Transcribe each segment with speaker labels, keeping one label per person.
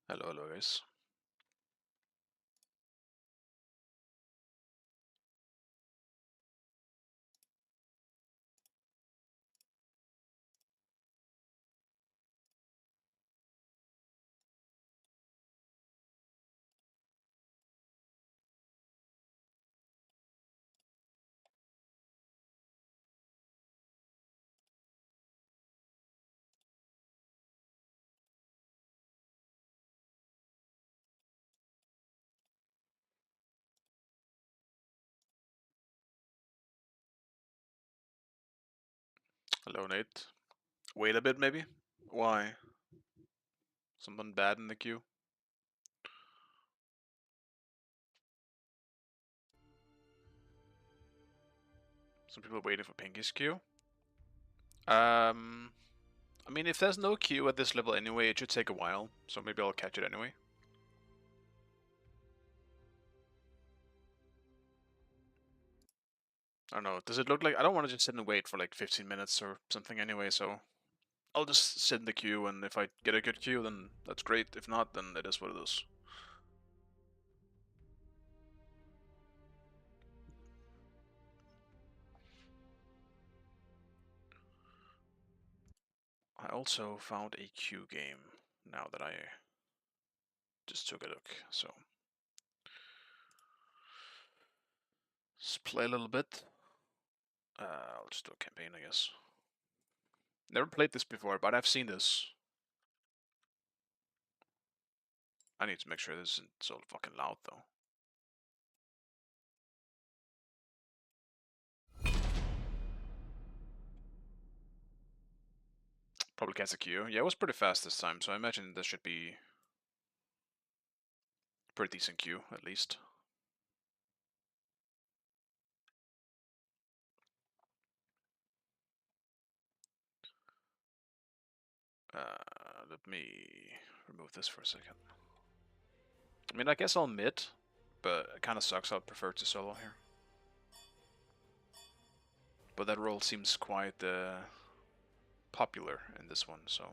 Speaker 1: Hello, hello guys. Hello, Nate. Wait a bit, maybe? Why? Something bad in the queue? Some people are waiting for Pinky's queue? I mean, if there's no queue at this level anyway, it should take a while, so maybe I'll catch it anyway. I don't know, does it look like... I don't want to just sit and wait for like 15 minutes or something anyway, so... I'll just sit in the queue, and if I get a good queue, then that's great. If not, then it is what it is. I also found a queue game, now that I just took a look, so... Let's play a little bit. I'll just do a campaign, I guess. Never played this before, but I've seen this. I need to make sure this isn't so fucking loud, though. Probably gets a queue. Yeah, it was pretty fast this time, so I imagine this should be a pretty decent queue, at least. Let me remove this for a second. I mean, I guess I'll mid, but it kind of sucks. I'd prefer to solo here. But that role seems quite popular in this one, so...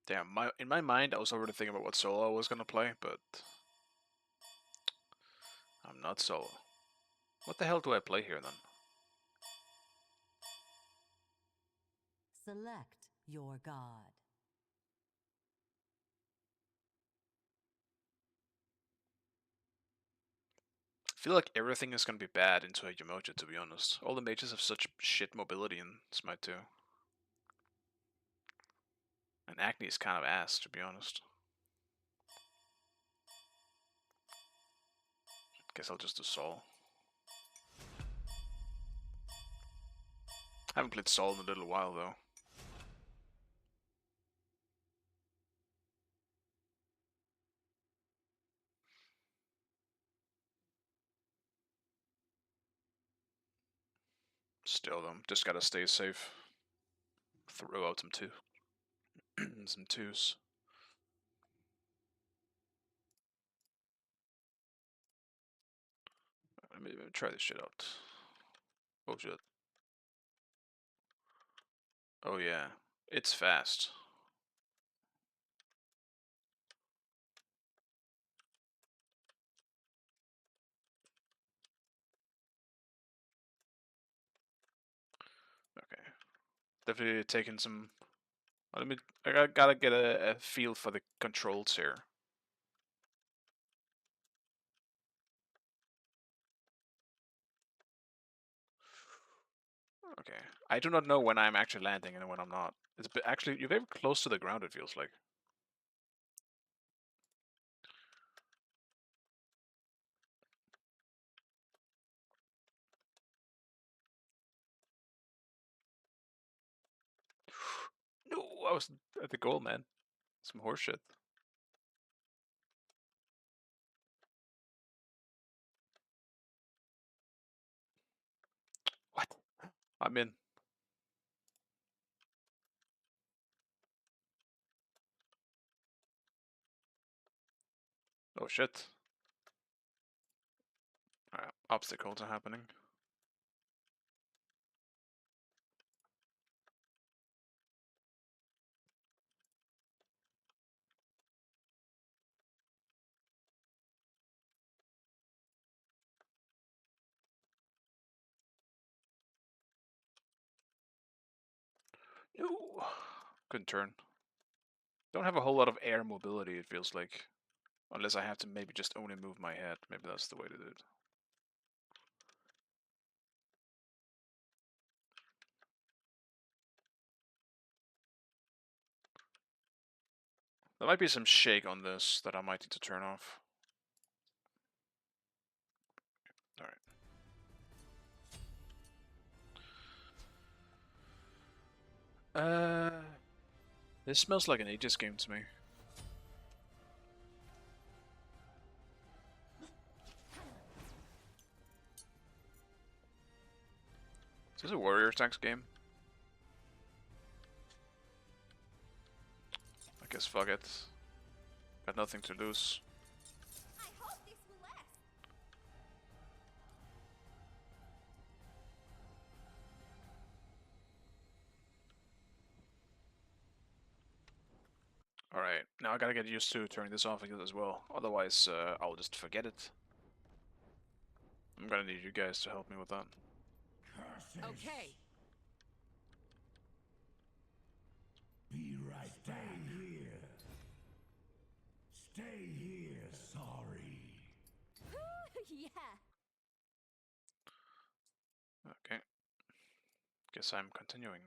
Speaker 1: Damn, in my mind, I was already thinking about what solo I was gonna play, but... I'm not solo. What the hell do I play here, then?
Speaker 2: Select your god.
Speaker 1: I feel like everything is gonna be bad into a Yamoja, to be honest. All the mages have such shit mobility in Smite 2. And Acne is kind of ass, to be honest. Guess I'll just do Sol. Haven't played Sol in a little while, though. Still, though, just gotta stay safe. Throw out some some twos. Let me try this shit out. Oh shit. Oh yeah, it's fast. Okay, definitely taking some. Let me. I gotta get a feel for the controls here. I do not know when I'm actually landing and when I'm not. It's actually, you're very close to the ground, it feels like. No, I was at the goal, man. Some horseshit. What? I'm in. Oh shit. Alright, obstacles are happening. No. Good turn. Don't have a whole lot of air mobility, it feels like. Unless I have to maybe just only move my head. Maybe that's the way to do it. There might be some shake on this that I might need to turn off. Alright. This smells like an Aegis game to me. Is this a warrior tanks game? I guess fuck it. Got nothing to lose.
Speaker 3: I hope this will last.
Speaker 1: Alright, now I gotta get used to turning this off as well. Otherwise, I'll just forget it. I'm gonna need you guys to help me with that.
Speaker 2: Okay.
Speaker 4: Be right back. Stay here. Stay here, sorry.
Speaker 3: Yeah.
Speaker 1: Okay. Guess I'm continuing.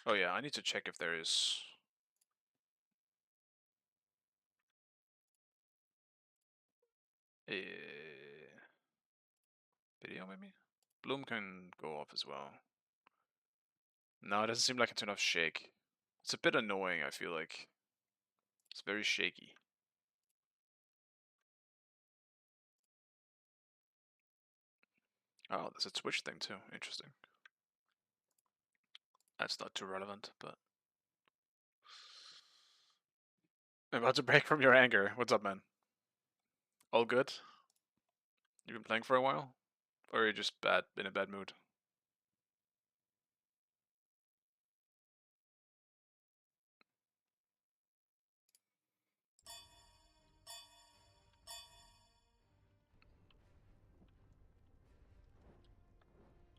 Speaker 1: Oh yeah, I need to check if there is... a video, maybe? Bloom can go off as well. No, it doesn't seem like it's enough shake. It's a bit annoying, I feel like. It's very shaky. Oh, there's a Twitch thing too. Interesting. That's not too relevant, but... I'm about to break from your anger. What's up, man? All good? You been playing for a while? Or are you just in a bad mood?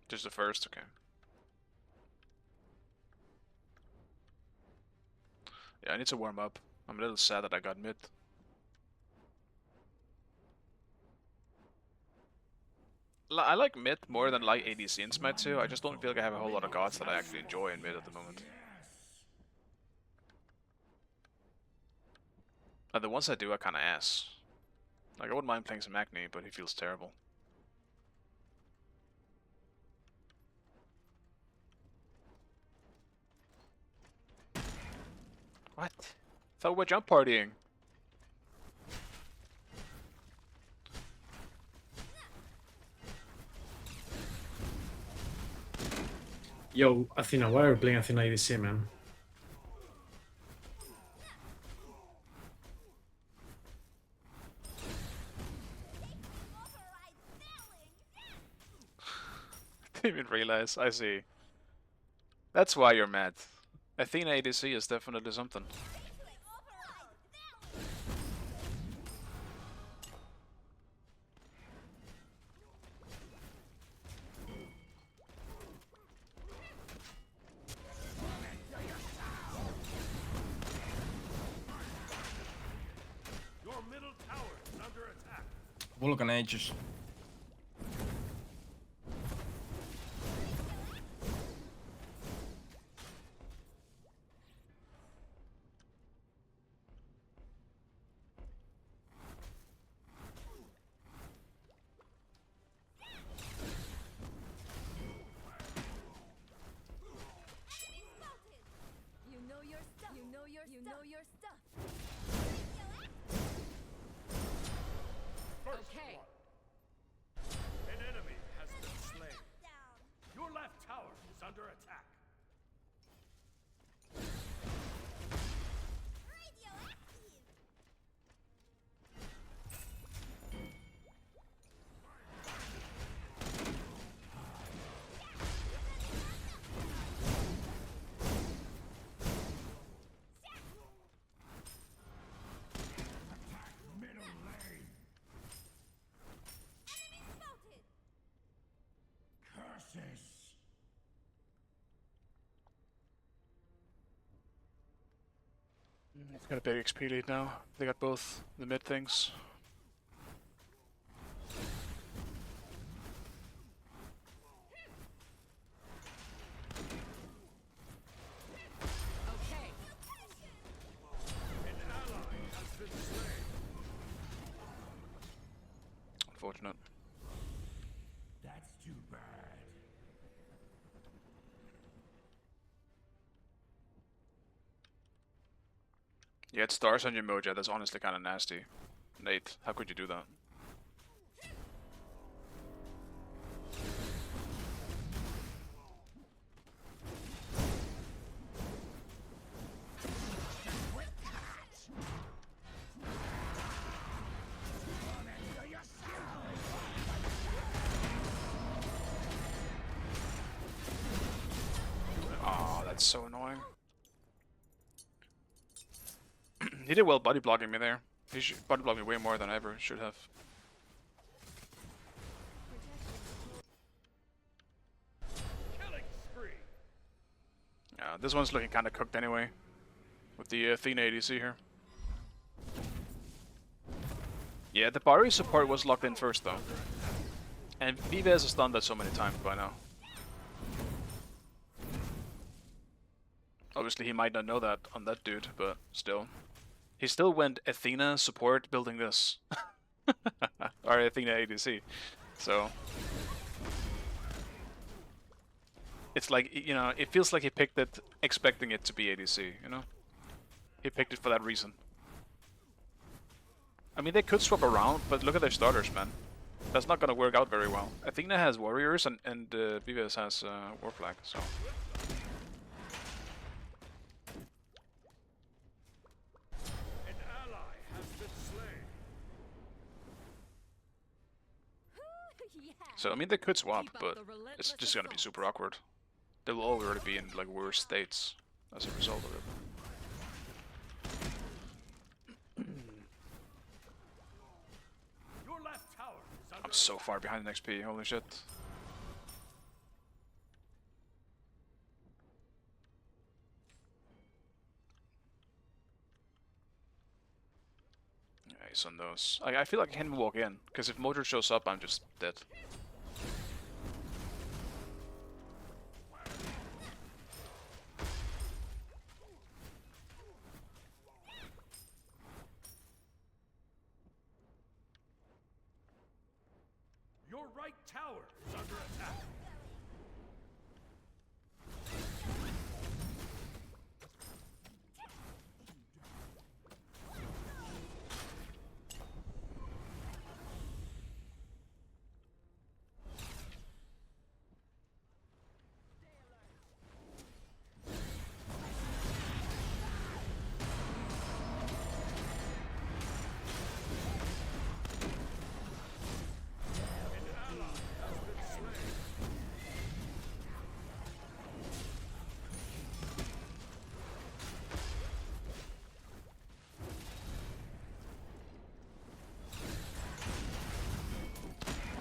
Speaker 1: Just the first? Okay. Yeah, I need to warm up. I'm a little sad that I got mid. I like mid more than like ADC in Smite 2. I just don't feel like I have a whole lot of gods that I actually enjoy in mid at the moment. And the ones I do are kinda ass. Like, I wouldn't mind playing some Acne, but he feels terrible. What? Thought we were jump partying.
Speaker 5: Yo, Athena, why are you playing Athena ADC, man?
Speaker 1: Didn't even realize. I see. That's why you're mad. Athena ADC is definitely something.
Speaker 6: Vulcan Aegis.
Speaker 1: They've got a big XP lead now. They got both the mid things.
Speaker 2: Okay.
Speaker 1: Unfortunate.
Speaker 4: That's too bad.
Speaker 1: You had stars on your Moja, that's honestly kind of nasty. Nate, how could you do that? Oh, that's so annoying. He did well body blocking me there. He should body block me way more than I ever should have. Yeah, this one's looking kind of cooked anyway, with the Athena ADC here. Yeah, the Bari support was locked in first though. And Vives has done that so many times by now. Obviously he might not know that on that dude, but still. He still went Athena support building this. Or Athena ADC. So it's like, you know, it feels like he picked it expecting it to be ADC, you know? He picked it for that reason. I mean, they could swap around, but look at their starters, man. That's not gonna work out very well. Athena has warriors and Vives has Warflag, so...
Speaker 3: Yeah.
Speaker 1: So, I mean, they could swap,
Speaker 2: Keep up
Speaker 1: but
Speaker 2: the relentless
Speaker 1: it's just gonna be
Speaker 2: assault.
Speaker 1: super awkward. They will already be in, like, worse states as a result of it.
Speaker 4: Your left tower is under
Speaker 1: I'm so far behind in XP, holy shit. Yeah, he's on those. I feel like I can't walk in, because if Motor shows up, I'm just dead.
Speaker 4: Your right tower is under attack.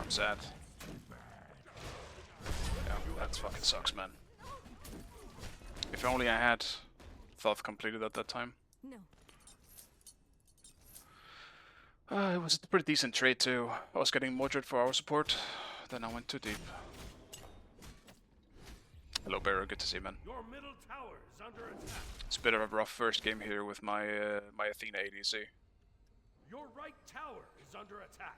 Speaker 1: I'm sad. Yeah, that fucking sucks, man. If only I had Thoth completed at that time.
Speaker 2: No.
Speaker 1: It was a pretty decent trade too. I was getting Mordred for our support, then I went too deep. Hello Barrow, good to see you, man.
Speaker 4: Your middle tower is under attack.
Speaker 1: It's a bit of a rough first game here with my my Athena ADC.
Speaker 4: Your right tower is under attack.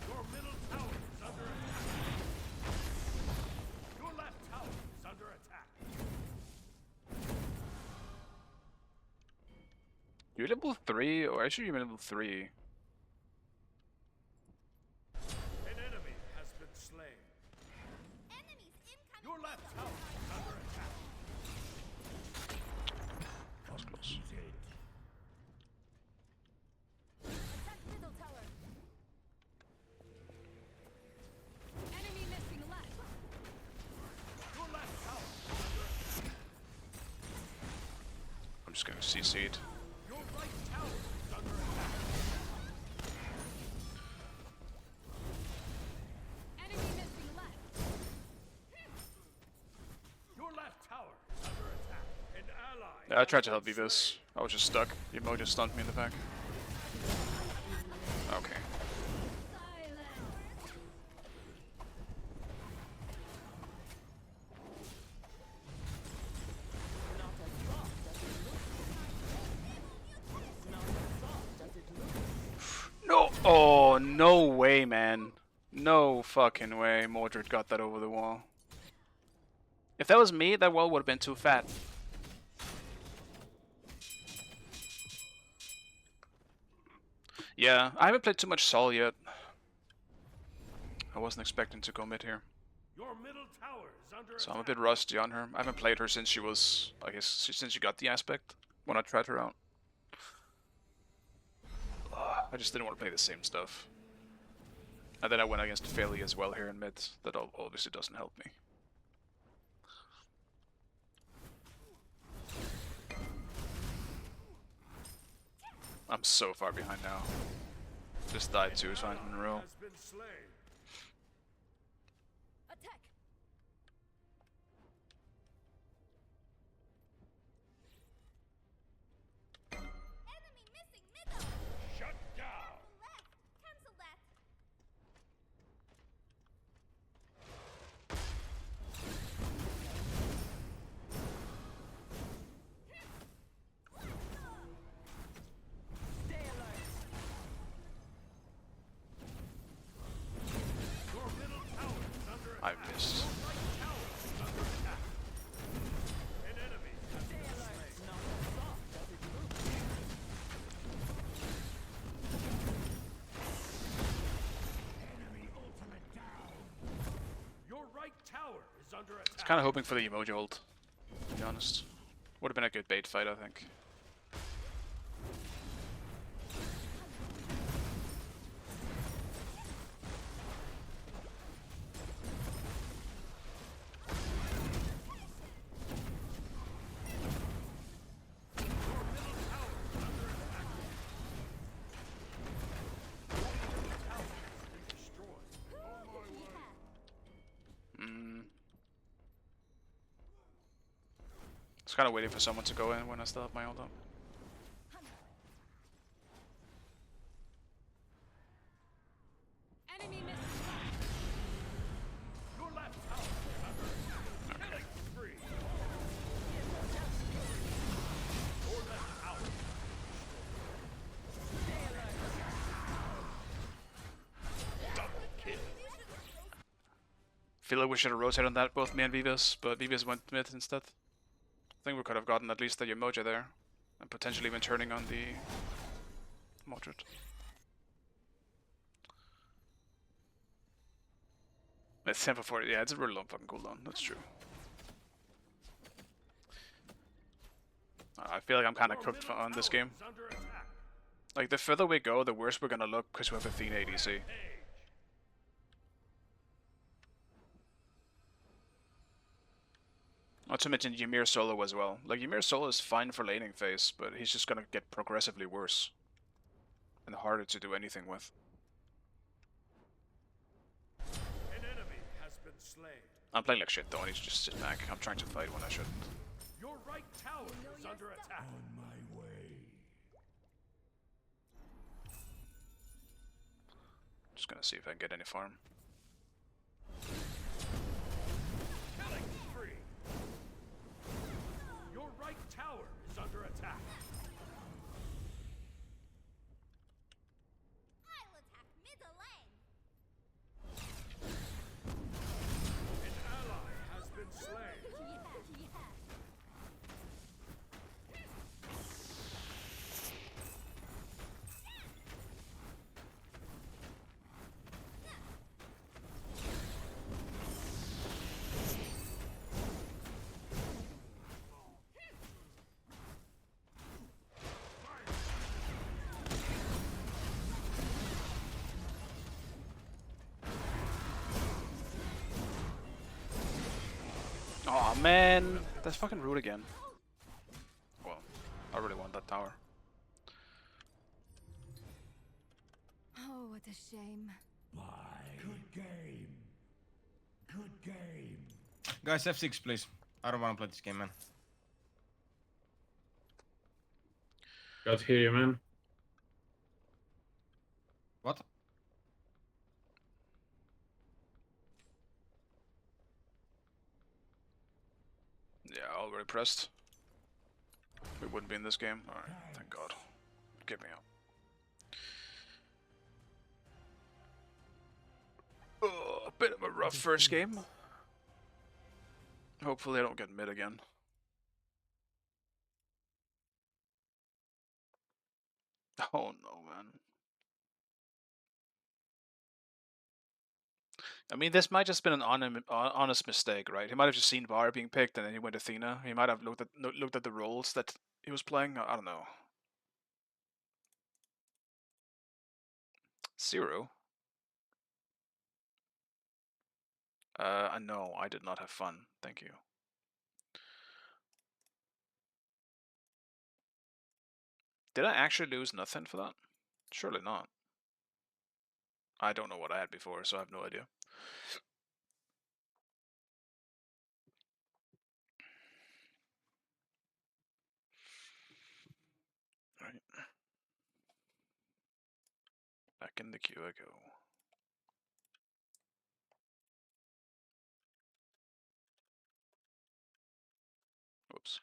Speaker 4: Your middle tower is under attack. Your left tower is under attack.
Speaker 1: You're level 3, or actually you're level 3. just getting CC'd.
Speaker 4: Your right tower is under attack.
Speaker 2: Enemy missing left.
Speaker 4: Your left tower is under attack. An ally.
Speaker 1: Yeah, I tried to help you this. I was just stuck. Your Mo just stunned me in the back. Okay. No! Oh, no way, man. No fucking way Mordred got that over the wall. If that was me, that wall would have been too fat. Yeah, I haven't played too much Sol yet. I wasn't expecting to go mid here.
Speaker 4: Your middle tower is under
Speaker 1: So I'm a
Speaker 4: attack.
Speaker 1: bit rusty on her. I haven't played her since she was, I guess, since she got the aspect, when I tried her out. I just didn't want to play the same stuff. And then I went against Philly as well here in mid. That obviously doesn't help me. I'm so far behind now. Just died 2 times in a row.
Speaker 4: Has been slain.
Speaker 3: Attack. Enemy missing middle.
Speaker 4: Shut down.
Speaker 3: Left. Cancel that.
Speaker 2: Stay alert.
Speaker 4: Your middle tower is under
Speaker 1: I
Speaker 4: attack.
Speaker 1: missed.
Speaker 4: Your right tower is under attack. An enemy has
Speaker 2: Stay
Speaker 4: been
Speaker 2: alert.
Speaker 4: slain.
Speaker 2: Not as soft as it looks.
Speaker 4: Enemy ultimate down. Your right tower is under
Speaker 1: I was
Speaker 4: attack.
Speaker 1: kind of hoping for the emoji ult, to be honest. Would have been a good bait fight, I think. I was kind of waiting for someone to go in when I still have my ult up.
Speaker 2: Enemy missing left.
Speaker 4: Your left tower is under attack. Killing spree. Your left tower. Double kill.
Speaker 1: Feel like we should have rotated on that, both me and Vivas, but Vivas went mid instead. I think we could have gotten at least the Yemoja there, and potentially even turning on the Mordred. It's 10 for 40, yeah, it's a really long fucking cooldown, that's true. I feel like I'm kind of
Speaker 4: Your
Speaker 1: cooked
Speaker 4: middle
Speaker 1: on this
Speaker 4: tower
Speaker 1: game.
Speaker 4: is under attack.
Speaker 1: Like, the further we go, the worse we're gonna look, because we have Athena ADC.
Speaker 4: Age.
Speaker 1: Not to mention Ymir solo as well. Like, Ymir solo is fine for laning phase, but he's just gonna get progressively worse. And harder to do anything with.
Speaker 4: An enemy has been slain.
Speaker 1: I'm playing like shit though, I need to just sit back. I'm trying to fight when I shouldn't.
Speaker 4: Your right tower is under attack. On my way.
Speaker 1: Just gonna see if I can get any farm.
Speaker 4: Killing spree. Your right tower is under attack.
Speaker 3: I'll attack middle lane.
Speaker 4: An ally has been slain.
Speaker 3: Yeah, yeah.
Speaker 1: Oh man, that's fucking rude again. Well, a
Speaker 3: What a shame.
Speaker 4: Good game. Good game.
Speaker 6: Guys, F6, please. I don't want to play this game, man.
Speaker 5: Got to hear you, man.
Speaker 6: What?
Speaker 1: Yeah, already pressed. We wouldn't be in this game. Alright, thank God. Get me out. Oh, a bit of a rough first game. Hopefully I don't get mid again. Oh no, man. I mean, this might just been an honest mistake, right? He might have just seen Var being picked and then he went Athena. He might have looked at the roles that he was playing. I don't know. 0. No, I did not have fun. Thank you. Did I actually lose nothing for that? Surely not. I don't know what I had before, so I have no idea. Right. Back in the queue I go. Whoops.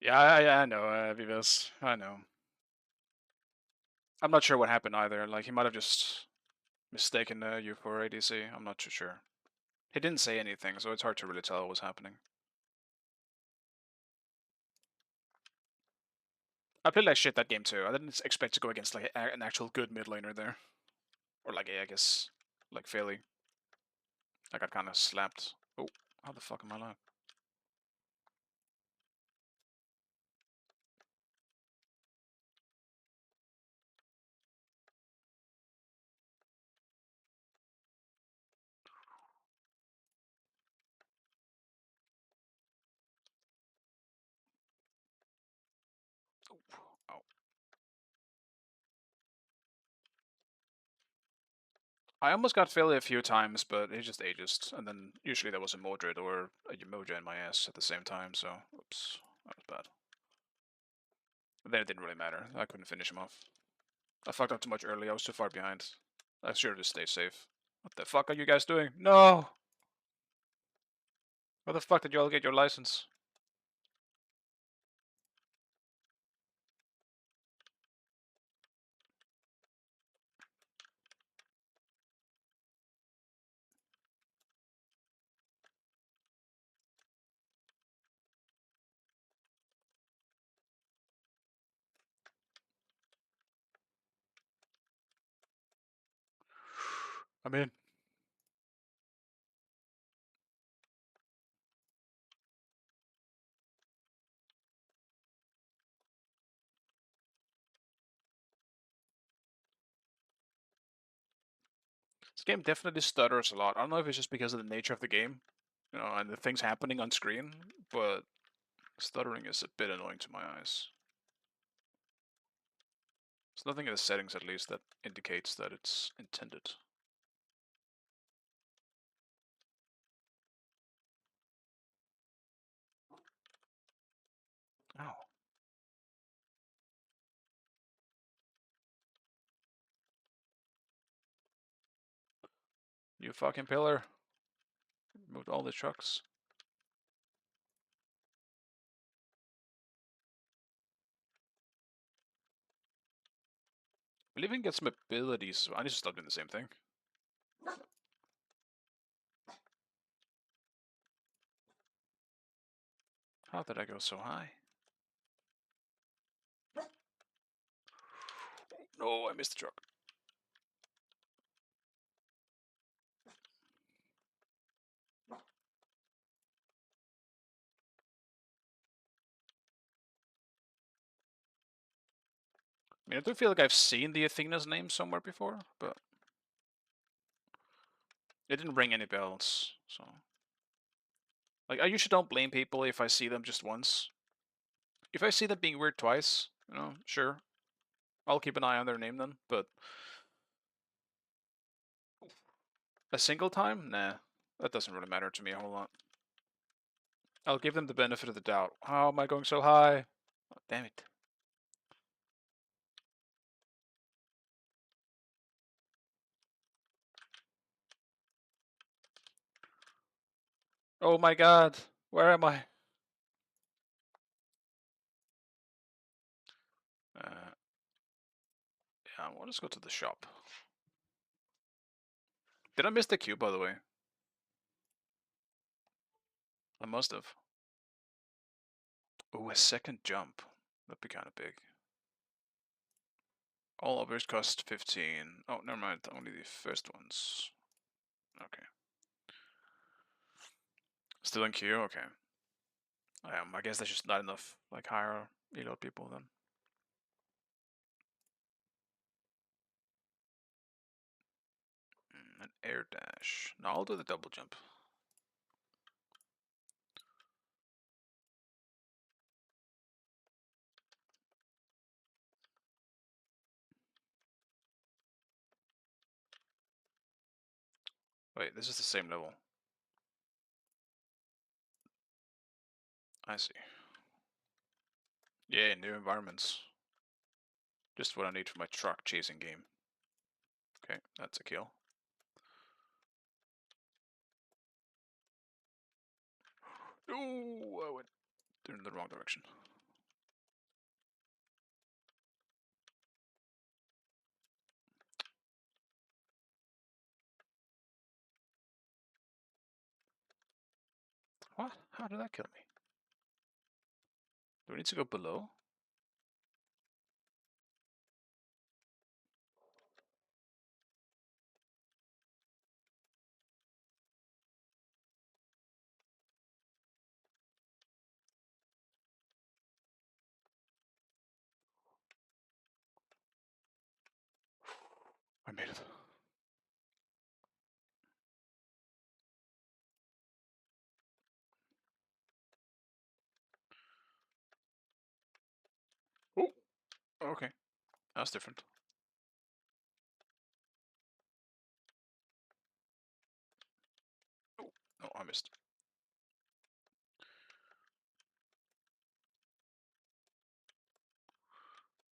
Speaker 1: Yeah, I know, Vivas. I know. I'm not sure what happened either. Like, he might have just mistaken you for ADC. I'm not too sure. He didn't say anything, so it's hard to really tell what was happening. I played like shit that game too. I didn't expect to go against like an actual good mid laner there. Or like, I guess, like Philly. I got kind of slapped. Oh, how the fuck am I alive? Oh. I almost got Philly a few times, but he just aegis, and then usually there was a Mordred or a Umoja in my ass at the same time, so oops, that was bad. But then it didn't really matter. I couldn't finish him off. I fucked up too much early. I was too far behind. I should have just stayed safe. What the fuck are you guys doing? No! Where the fuck did you all get your license? I'm in. This game definitely stutters a lot. I don't know if it's just because of the nature of the game, you know, and the things happening on screen, but stuttering is a bit annoying to my eyes. There's nothing in the settings, at least, that indicates that it's intended. Ow. You fucking pillar. Moved all the trucks. I believe we can get some abilities. So I need to stop doing the same thing. How did I go so high? No, I missed the truck. I mean, I do feel like I've seen the Athena's name somewhere before, but it didn't ring any bells, so... Like, I usually don't blame people if I see them just once. If I see them being weird twice, you know, sure. I'll keep an eye on their name then, but... A single time? Nah. That doesn't really matter to me a whole lot. I'll give them the benefit of the doubt. How am I going so high? Oh, damn it. Oh my god. Where am I? Yeah, well, let's go to the shop. Did I miss the queue, by the way? I must have. Oh, a second jump. That'd be kind of big. All others cost 15. Oh, never mind. Only the first ones. Okay. Still in queue? Okay. I guess there's just not enough, like, higher reload people then. An air dash. No, I'll do the double jump. Wait, this is the same level. I see. Yeah, new environments. Just what I need for my truck chasing game. Okay, that's a kill. No, I went in the wrong direction. What? How did that kill me? Do I need to go below? I made it. Oh, okay. That's different. Oh, no, I missed.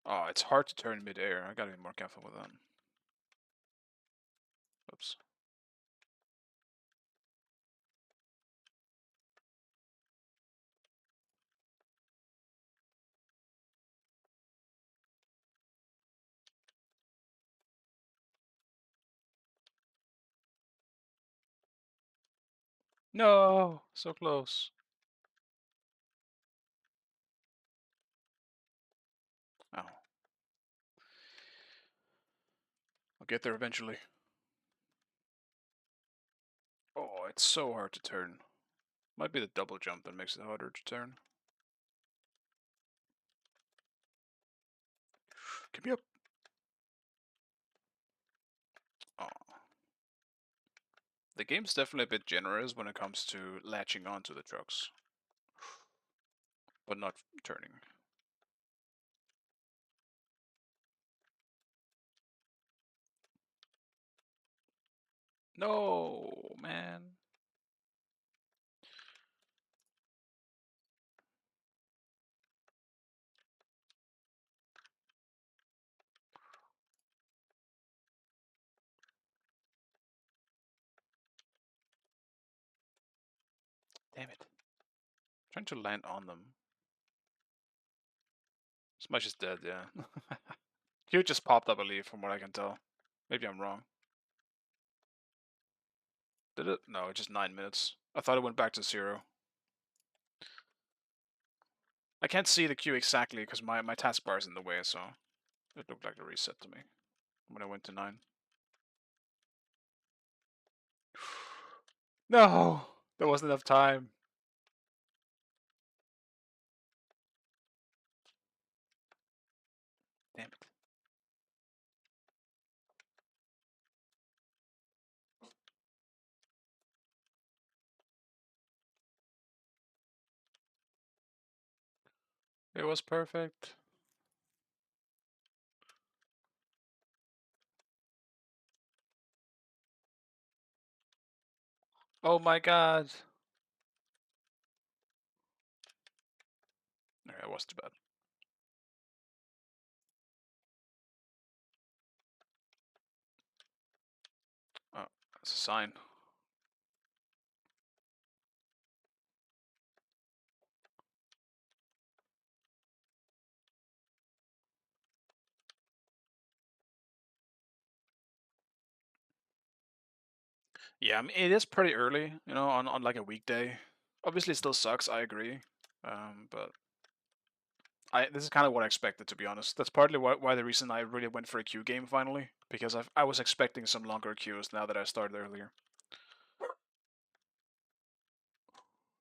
Speaker 1: Oh, it's hard to turn mid-air. I gotta be more careful with that. Oops. No, so close. Oh. I'll get there eventually. Oh, it's so hard to turn. Might be the double jump that makes it harder to turn. Get me up. Oh. The game's definitely a bit generous when it comes to latching onto the trucks. But not turning. No, man. Damn it. Trying to land on them. Smash is dead, yeah. Q just popped, I believe, from what I can tell. Maybe I'm wrong. Did it? No, it's just 9 minutes. I thought it went back to 0. I can't see the queue exactly because my taskbar is in the way, so it looked like a reset to me when I went to 9. No! There wasn't enough time. Damn it. It was perfect. Oh my god. Okay, it wasn't too bad. Oh, that's a sign. Yeah, I mean, it is pretty early, you know, on like a weekday. Obviously, it still sucks. I agree, but this is kind of what I expected, to be honest. That's partly why the reason I really went for a queue game finally, because I was expecting some longer queues now that I started earlier.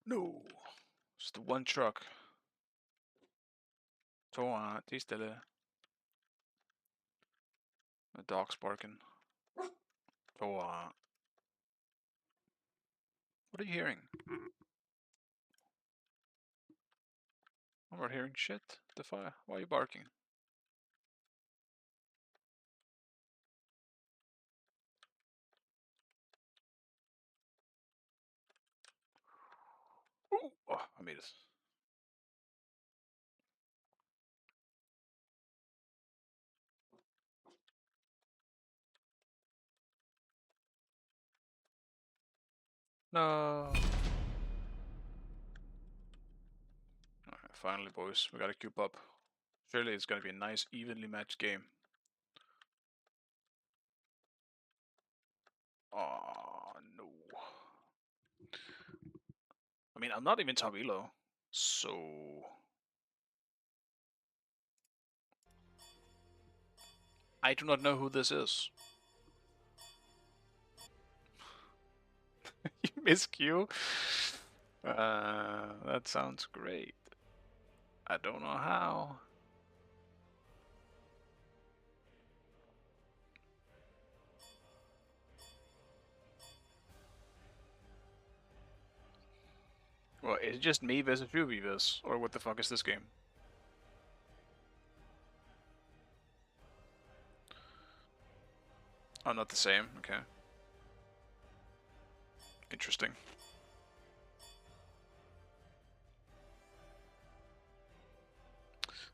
Speaker 1: No, just the one truck. Tvåa, tis stille. The dog's barking. Tvåa. What are you hearing? I'm not hearing shit. The fire. Why are you barking? Ooh. Oh, I made it. No. Alright, finally, boys, we gotta keep up. Surely it's gonna be a nice, evenly matched game. Oh no. I mean, I'm not even top elo, so I do not know who this is. You miss Q? That sounds great. I don't know how. Well, it's just me versus you, Vivas, or what the fuck is this game? Oh, not the same. Okay. Interesting.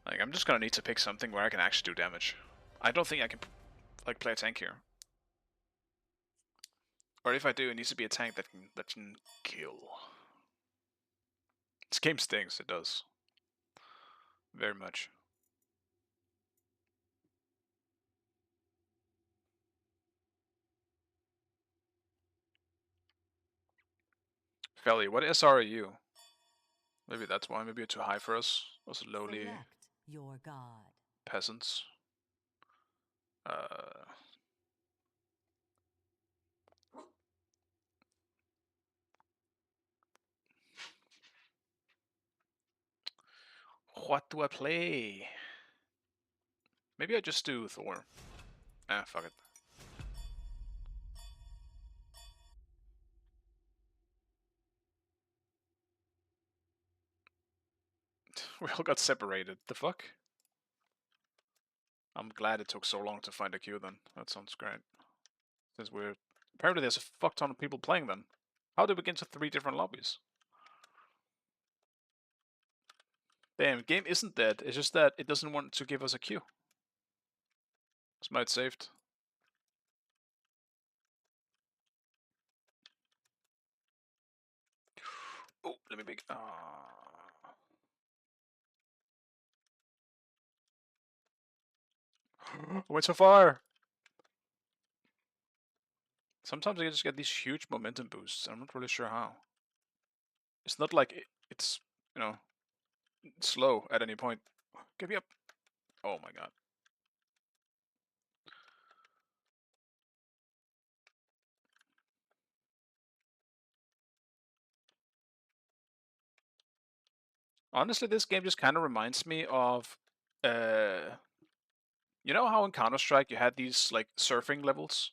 Speaker 1: Like, I'm just gonna need to pick something where I can actually do damage. I don't think I can, like, play a tank here. Or if I do, it needs to be a tank that can kill. This game stinks. It does. Very much. Felly, what SR are you? Maybe that's why. Maybe you're too high for us. Us lowly
Speaker 2: Select your god.
Speaker 1: peasants. What do I play? Maybe I just do Thor. Ah, fuck it. We all got separated. The fuck? I'm glad it took so long to find a queue then. That sounds great. Since we're... Apparently there's a fuck ton of people playing then. How did we get into 3 different lobbies? Damn, game isn't dead. It's just that it doesn't want to give us a queue. It's might saved. Oh, let me pick. I went so far. Sometimes I just get these huge momentum boosts. I'm not really sure how. It's not like it's, you know, slow at any point. Get me up. Oh my god. Honestly, this game just kind of reminds me of, you know how in Counter-Strike you had these like surfing levels?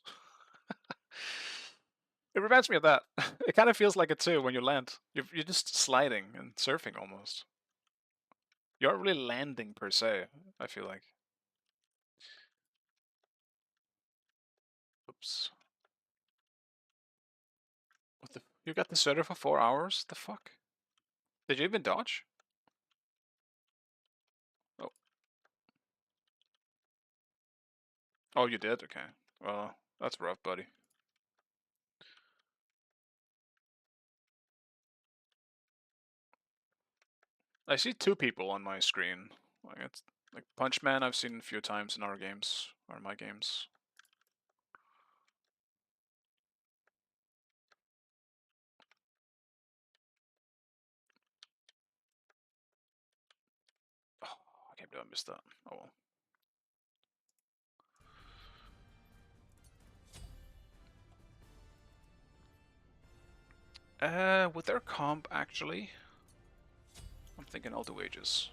Speaker 1: It reminds me of that. It kind of feels like it too when you land. You're just sliding and surfing almost. You aren't really landing per se, I feel like. Oops. What the? You got the stutter for 4 hours? The fuck? Did you even dodge? Oh. Oh, you did? Okay. Well, that's rough, buddy. I see 2 people on my screen. Like it's like Punchman I've seen a few times in our games, or in my games. Oh, I can't believe I missed that. Oh well. With their comp actually, I'm thinking all the wages.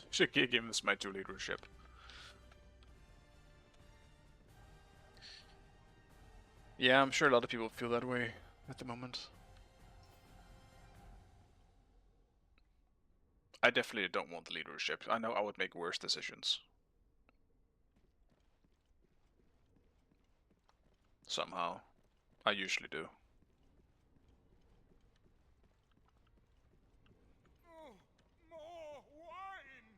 Speaker 1: Should give him this my 2 leadership. Yeah, I'm sure a lot of people feel that way at the moment. I definitely don't want the leadership. I know I would make worse decisions. Somehow. I usually do.
Speaker 4: Oh, more wine.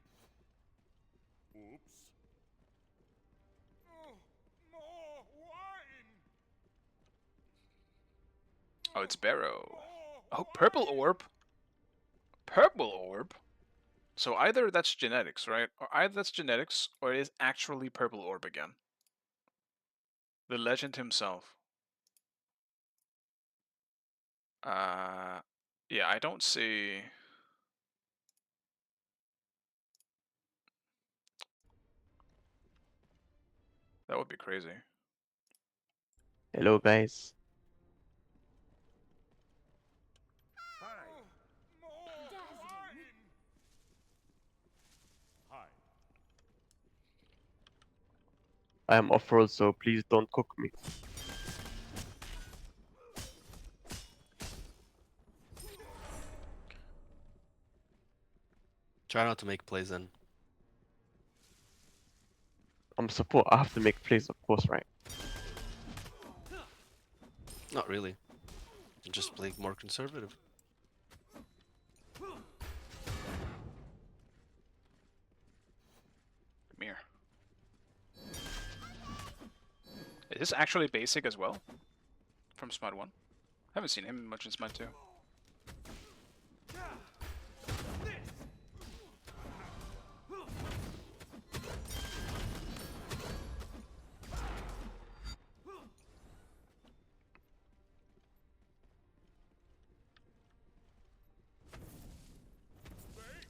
Speaker 4: Oops. Oh, more wine.
Speaker 1: Oh, it's Barrow.
Speaker 4: More
Speaker 1: Oh, purple
Speaker 4: wine.
Speaker 1: orb? Purple orb? So either that's genetics, right? Or either that's genetics, or it is actually purple orb again. The legend himself. Yeah, I don't see... That would be crazy.
Speaker 7: Hello, guys.
Speaker 4: Hi. More wine. Hi.
Speaker 7: I am off-road, so please don't cook me.
Speaker 8: Try not to make plays then.
Speaker 7: I'm support. I have to make plays, of course, right?
Speaker 8: Not really. Just play more conservative.
Speaker 1: Come here. Is this actually basic as well? From Smite 1? Haven't seen him much in Smite 2.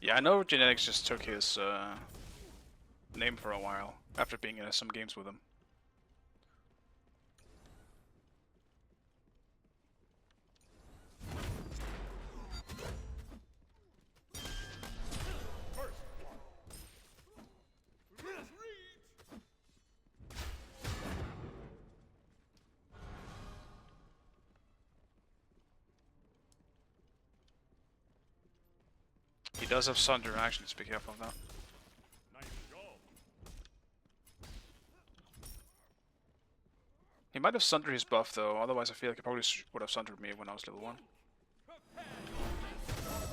Speaker 1: Yeah, I know Genetics just took his name for a while, after being in some games with him. He does have Sunder action, so be careful of that.
Speaker 4: Nice job.
Speaker 1: He might have Sundered his buff though, otherwise I feel like he probably would have Sundered me when I was level 1.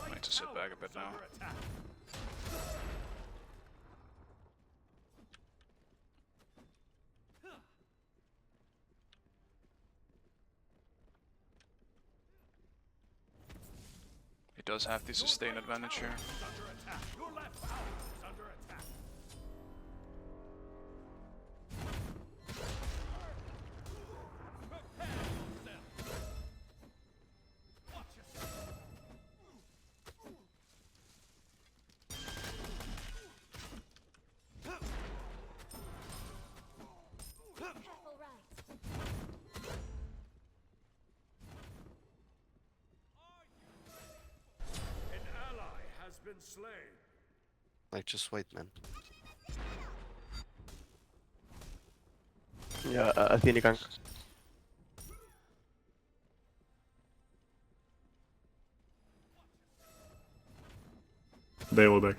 Speaker 1: I need to sit back a bit now.
Speaker 4: Under attack.
Speaker 1: He does have the sustain advantage here.
Speaker 4: Under attack. Your left tower is under attack. Prepare yourself. Watch yourself.
Speaker 3: Careful right.
Speaker 4: An ally has been slain.
Speaker 8: Like, just wait, man.
Speaker 7: Yeah, Athena gank.
Speaker 5: They all back.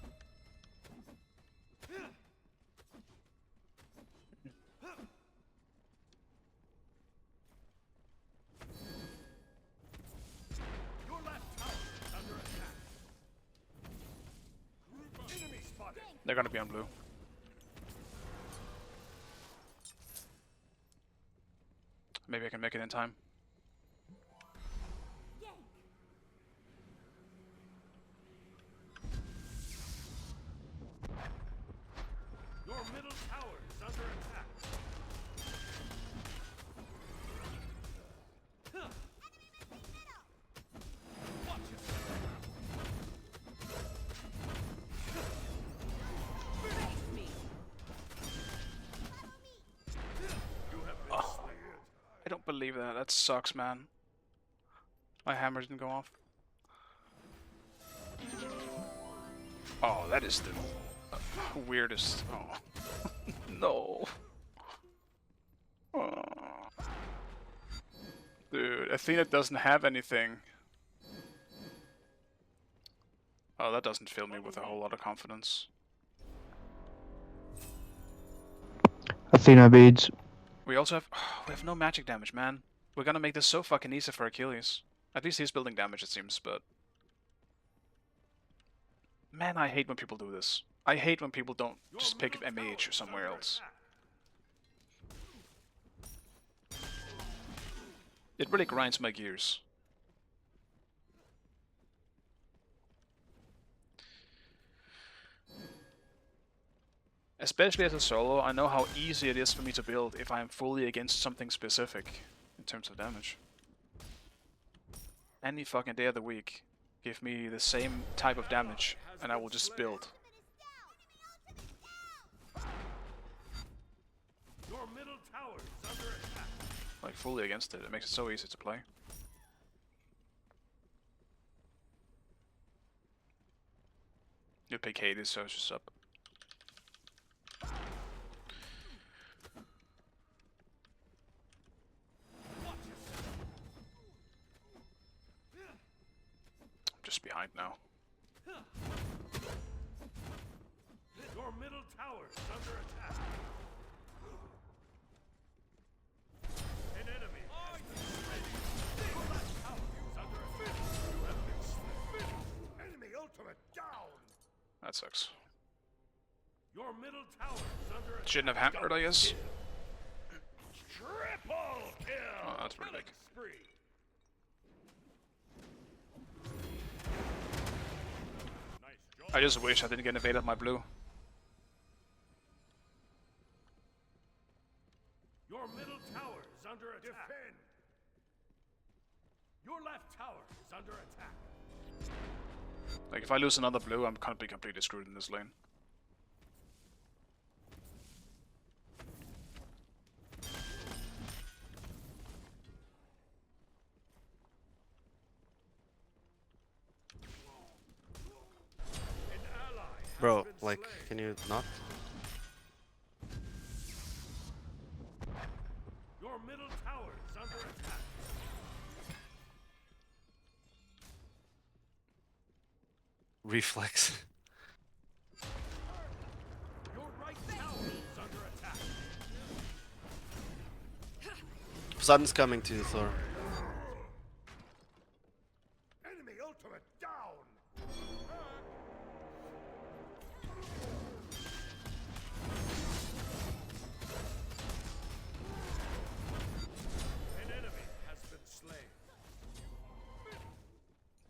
Speaker 4: Your left tower is under attack. Enemy spotted.
Speaker 1: They're gonna be on blue. Maybe I can make it in time.
Speaker 4: Your middle tower is under attack. Watch yourself. You have been slain.
Speaker 1: I don't believe that. That sucks, man. My hammer didn't go off. Oh, that is the weirdest. Oh. No. Oh. Dude, Athena doesn't have anything. Oh, that doesn't fill me with a whole lot of confidence.
Speaker 9: Athena beads.
Speaker 1: We also have we have no magic damage, man. We're gonna make this so fucking easy for Achilles. At least he's building damage, it seems, but man, I hate when people do this. I hate when people don't just pick MH or somewhere else. It really grinds my gears. Especially as a solo, I know how easy it is for me to build if I'm fully against something specific in terms of damage. Any fucking day of the week, give me the same type of damage and I will just build.
Speaker 4: Your middle tower is under attack.
Speaker 1: Like fully against it. It makes it so easy to play. You pick Hades, so it's just up. Just behind now.
Speaker 4: Your middle tower is under attack. An enemy has been slain. Your left tower is under attack. You have been slain. Enemy ultimate down.
Speaker 1: That sucks.
Speaker 4: Your middle tower is under attack.
Speaker 1: Shouldn't have hammered, I guess.
Speaker 4: Triple kill.
Speaker 1: Oh, that's pretty big.
Speaker 4: Killing spree. Nice job.
Speaker 1: I just wish I didn't get invaded my blue.
Speaker 4: Your middle tower is under attack. Defend. Your left tower is under attack.
Speaker 1: Like if I lose another blue, I'm gonna be completely screwed in this lane.
Speaker 4: An ally has
Speaker 8: Bro,
Speaker 4: been
Speaker 8: like,
Speaker 4: slain.
Speaker 8: can you not?
Speaker 4: Your middle tower is under attack.
Speaker 8: Reflex.
Speaker 4: Your right tower is under attack.
Speaker 8: Poseidon's coming to you, Thor.
Speaker 4: Enemy ultimate down. An enemy has been slain.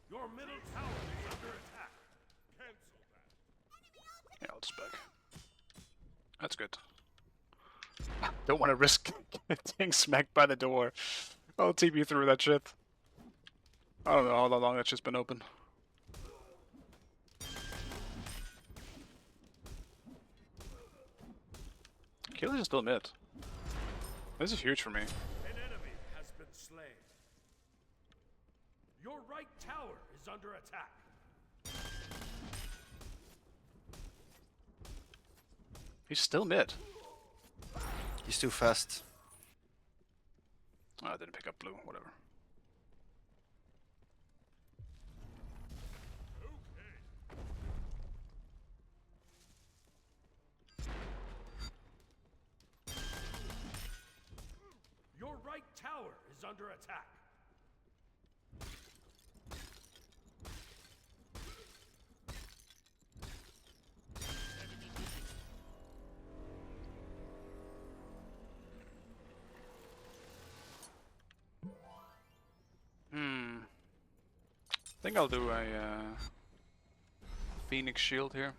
Speaker 4: Your middle tower is under attack. Cancel that.
Speaker 1: Yeah, I'll just back. That's good. Don't want to risk getting smacked by the door. I'll TP through that shit. I don't know how long that's just been open. Achilles is still mid. This is huge for me.
Speaker 4: An enemy has been slain. Your right tower is under attack.
Speaker 1: He's still mid.
Speaker 8: He's too fast.
Speaker 1: Oh, I didn't pick up blue, whatever.
Speaker 4: Your right tower is under attack.
Speaker 1: I think I'll do a Phoenix Shield here.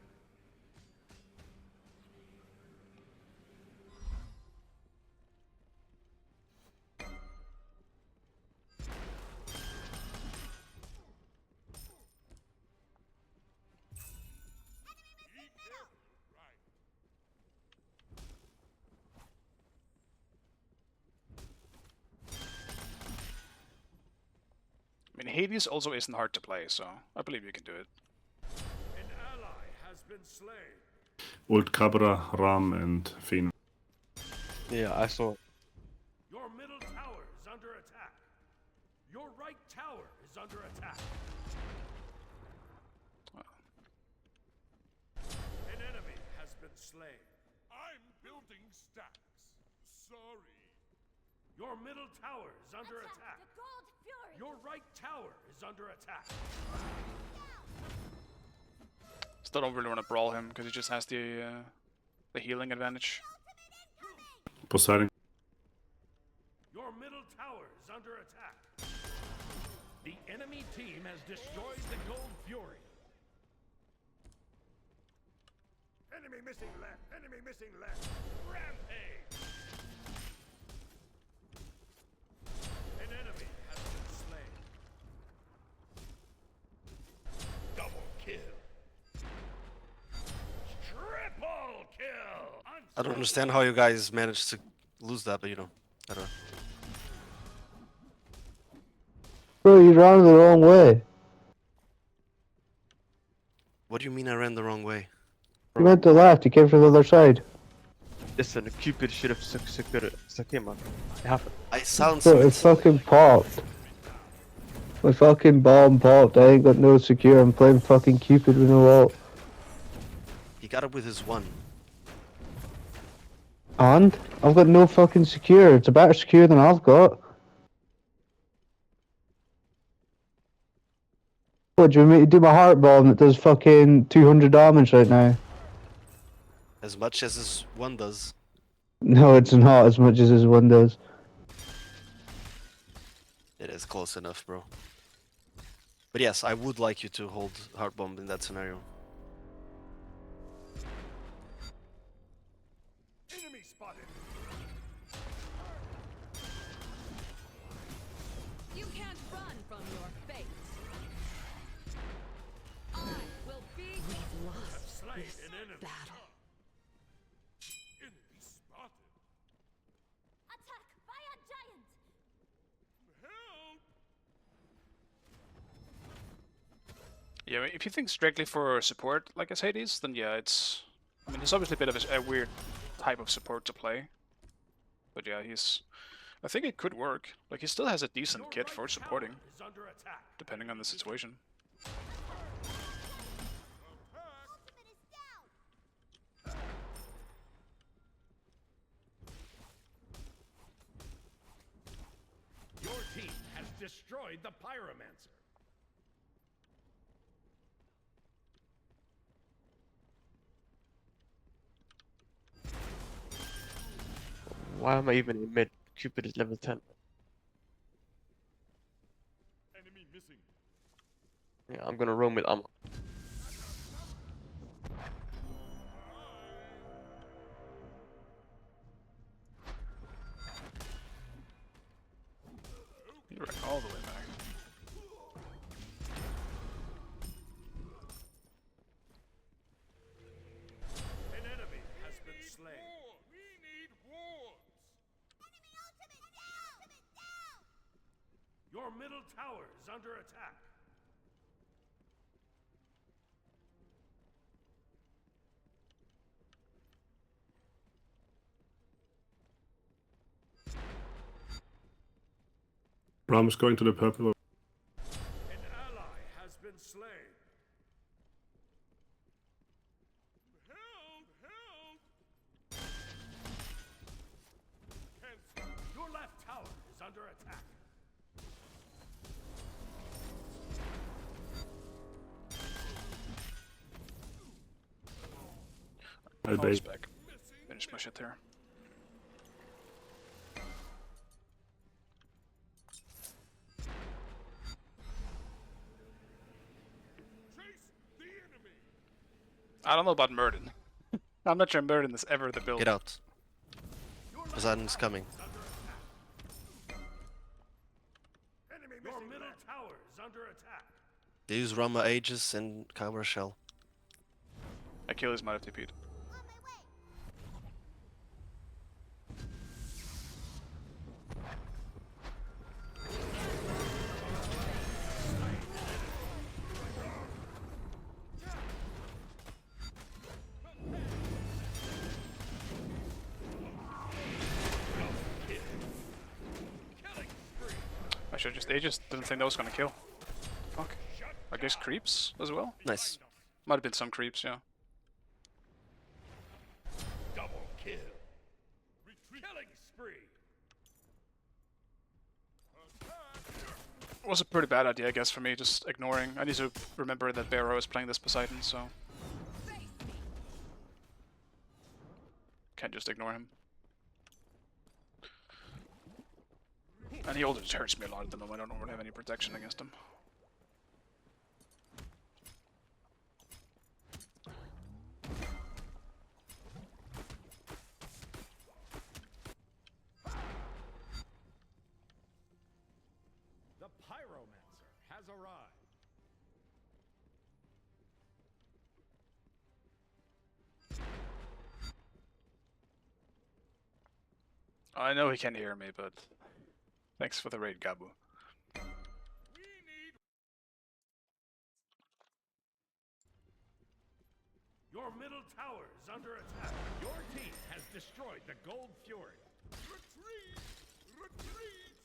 Speaker 1: I mean, Hades also isn't hard to play, so I believe you can do it.
Speaker 4: An ally has been slain.
Speaker 10: Ult Cabra, Ram, and Phoenix.
Speaker 7: Yeah, I saw.
Speaker 4: Your middle tower is under attack. Your right tower is under attack. An enemy has been slain. I'm building stacks. Sorry. Your middle tower is under attack.
Speaker 3: The gold fury.
Speaker 4: Your right tower is under attack.
Speaker 1: Still don't really want to brawl him because he just has the healing advantage.
Speaker 10: Poseidon.
Speaker 4: Your middle tower is under attack. The enemy team has destroyed the gold fury. Enemy missing left. Enemy missing left. Rampage. An enemy has been slain. Double kill. Triple kill.
Speaker 8: I don't understand how you guys managed to lose that, but you know, I don't know.
Speaker 9: Bro, you ran the wrong way.
Speaker 8: What do you mean I ran the wrong way?
Speaker 9: You went to the left, you came from the other side.
Speaker 7: Listen, Cupid should have stuck him, man. It happened.
Speaker 8: I sound
Speaker 9: Bro,
Speaker 8: so
Speaker 9: it fucking popped. My fucking bomb popped. I ain't got no secure. I'm playing fucking Cupid with no ult.
Speaker 8: He got it with his one.
Speaker 9: And? I've got no fucking secure. It's a better secure than I've got. What, do you want me to do my heart bomb that does fucking 200 damage right now?
Speaker 8: As much as his one does.
Speaker 9: No, it's not as much as his one does.
Speaker 8: It is close enough, bro. But yes, I would like you to hold Heart Bomb in that scenario.
Speaker 4: Enemy spotted.
Speaker 2: You can't run from your fate. I will be. We've lost
Speaker 4: Slain
Speaker 2: this
Speaker 4: an enemy.
Speaker 2: battle.
Speaker 4: Enemy spotted.
Speaker 3: Attack by a giant.
Speaker 4: Help!
Speaker 1: Yeah, I mean, if you think strictly for support, like as Hades, then yeah, it's... I mean, he's obviously a bit of a weird type of support to play. But yeah, he's... I think it could work. Like, he still has a decent
Speaker 4: Your
Speaker 1: kit
Speaker 4: right
Speaker 1: for
Speaker 4: tower
Speaker 1: supporting,
Speaker 4: is under attack.
Speaker 1: depending on the situation.
Speaker 3: Ultimate is down.
Speaker 4: Your team has destroyed the Pyromancer.
Speaker 7: Why am I even in mid? Cupid is level 10.
Speaker 4: Enemy missing.
Speaker 7: Yeah, I'm gonna roam with ammo.
Speaker 1: He ran all the way back.
Speaker 4: An enemy has been slain. We need wards.
Speaker 3: Enemy ultimate down.
Speaker 4: Your middle tower is under attack.
Speaker 10: Ram is going to the purple.
Speaker 4: An ally has been slain. Help! Help! Cancel. Your left tower is under attack.
Speaker 10: I'll
Speaker 1: Power's
Speaker 10: bait.
Speaker 1: back. Finish my shit here.
Speaker 4: Chase the enemy.
Speaker 1: I don't know about Murden. I'm not sure Murden is ever the build.
Speaker 8: Get out. Poseidon's coming.
Speaker 4: Enemy your middle tower is under attack.
Speaker 8: They use Rama Aegis and Cabra Shell.
Speaker 1: Achilles might have TP'd.
Speaker 3: On my way.
Speaker 1: I should just. They just didn't think that was gonna kill. Fuck. I guess creeps as well?
Speaker 8: Nice.
Speaker 1: Might have been some creeps, yeah.
Speaker 4: Double kill. Killing spree.
Speaker 1: It was a pretty bad idea, I guess, for me, just ignoring. I need to remember that Barrow is playing this Poseidon, so. Can't just ignore him. And he also just hurts me a lot at the moment. I don't really have any protection against him.
Speaker 4: The Pyromancer has arrived.
Speaker 1: I know he can't hear me, but thanks for the raid, Gabu.
Speaker 4: Your middle tower is under attack. Your team has destroyed the Gold Fury. Retreat! Retreat!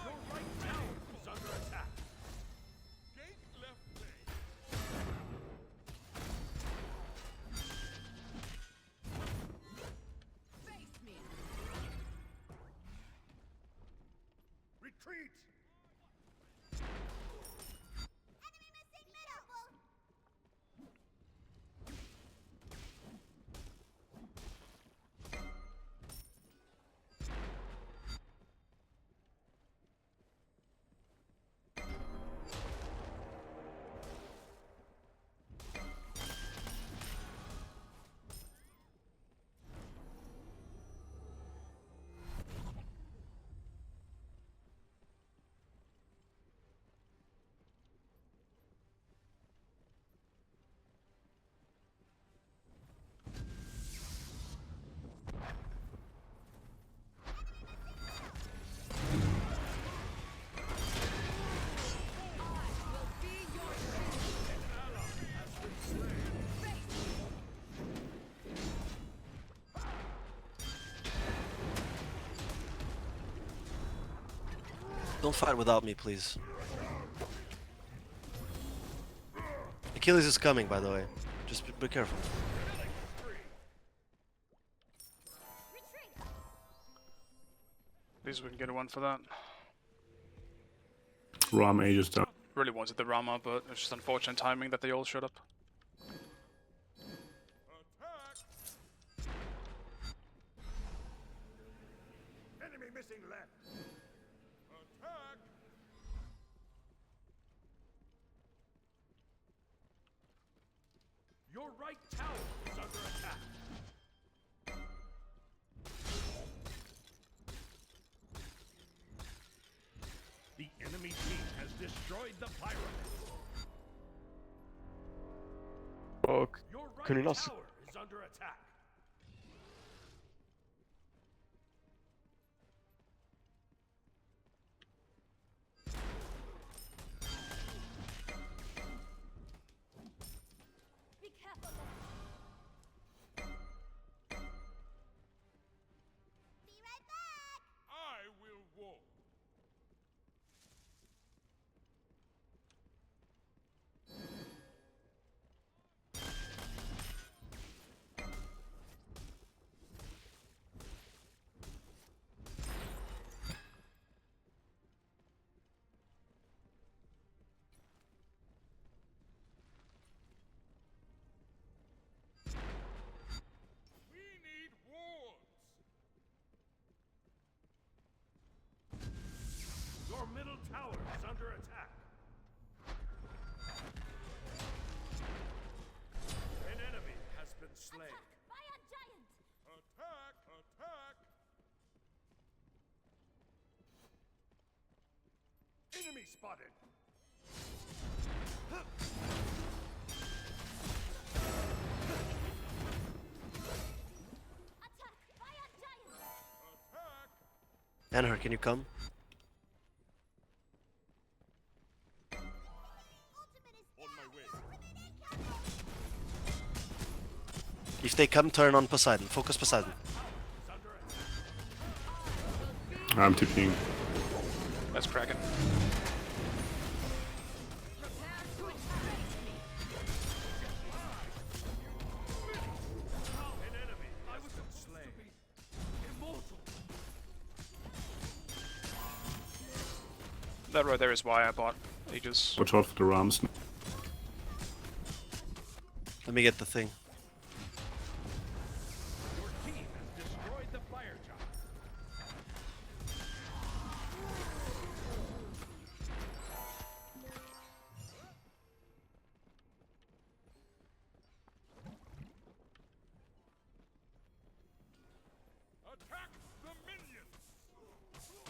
Speaker 4: Your right tower is under attack. Gate left lane.
Speaker 2: Face me.
Speaker 4: Retreat!
Speaker 3: Enemy missing middle.
Speaker 8: Don't fight without me, please. Achilles is coming, by the way. Just be careful.
Speaker 3: Retreat.
Speaker 1: At least we can get a one for that.
Speaker 10: Ram Aegis down.
Speaker 1: Really wanted the Rama, but it's just unfortunate timing that they all showed up.
Speaker 4: Attack! Enemy missing left. Attack! Your right tower is under attack. The enemy team has destroyed the Pyromancer.
Speaker 7: Fuck.
Speaker 4: Your right
Speaker 7: Kunde
Speaker 4: tower
Speaker 7: not-
Speaker 4: is under attack. Enemy spotted.
Speaker 3: Attack! Fire giant!
Speaker 8: Anher, can you come?
Speaker 3: Ultimate is
Speaker 4: On my way.
Speaker 8: If they come, turn on Poseidon. Focus Poseidon.
Speaker 10: I'm TPing.
Speaker 1: That's Kraken.
Speaker 2: Prepare to attack.
Speaker 4: An enemy. I was slain. Immortal.
Speaker 1: That right there is why I bought Aegis.
Speaker 10: Watch out for the Rams.
Speaker 8: Let me get the thing.
Speaker 4: Your team has destroyed the fire giant. Attack the minions.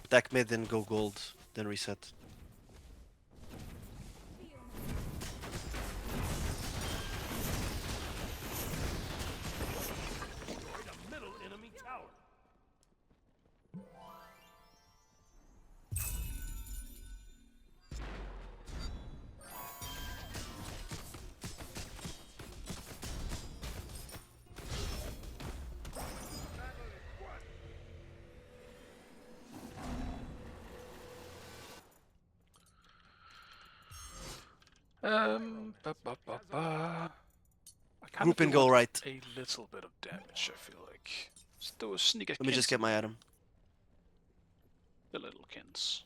Speaker 8: Attack mid, then go gold, then reset.
Speaker 4: Destroyed a middle enemy tower.
Speaker 1: Ba, ba, ba, ba. I kind
Speaker 8: Group
Speaker 1: of
Speaker 8: and go
Speaker 1: want
Speaker 8: right.
Speaker 1: A little bit of damage, I feel like. Just do a sneak
Speaker 8: Let me just get my item.
Speaker 1: The little kins.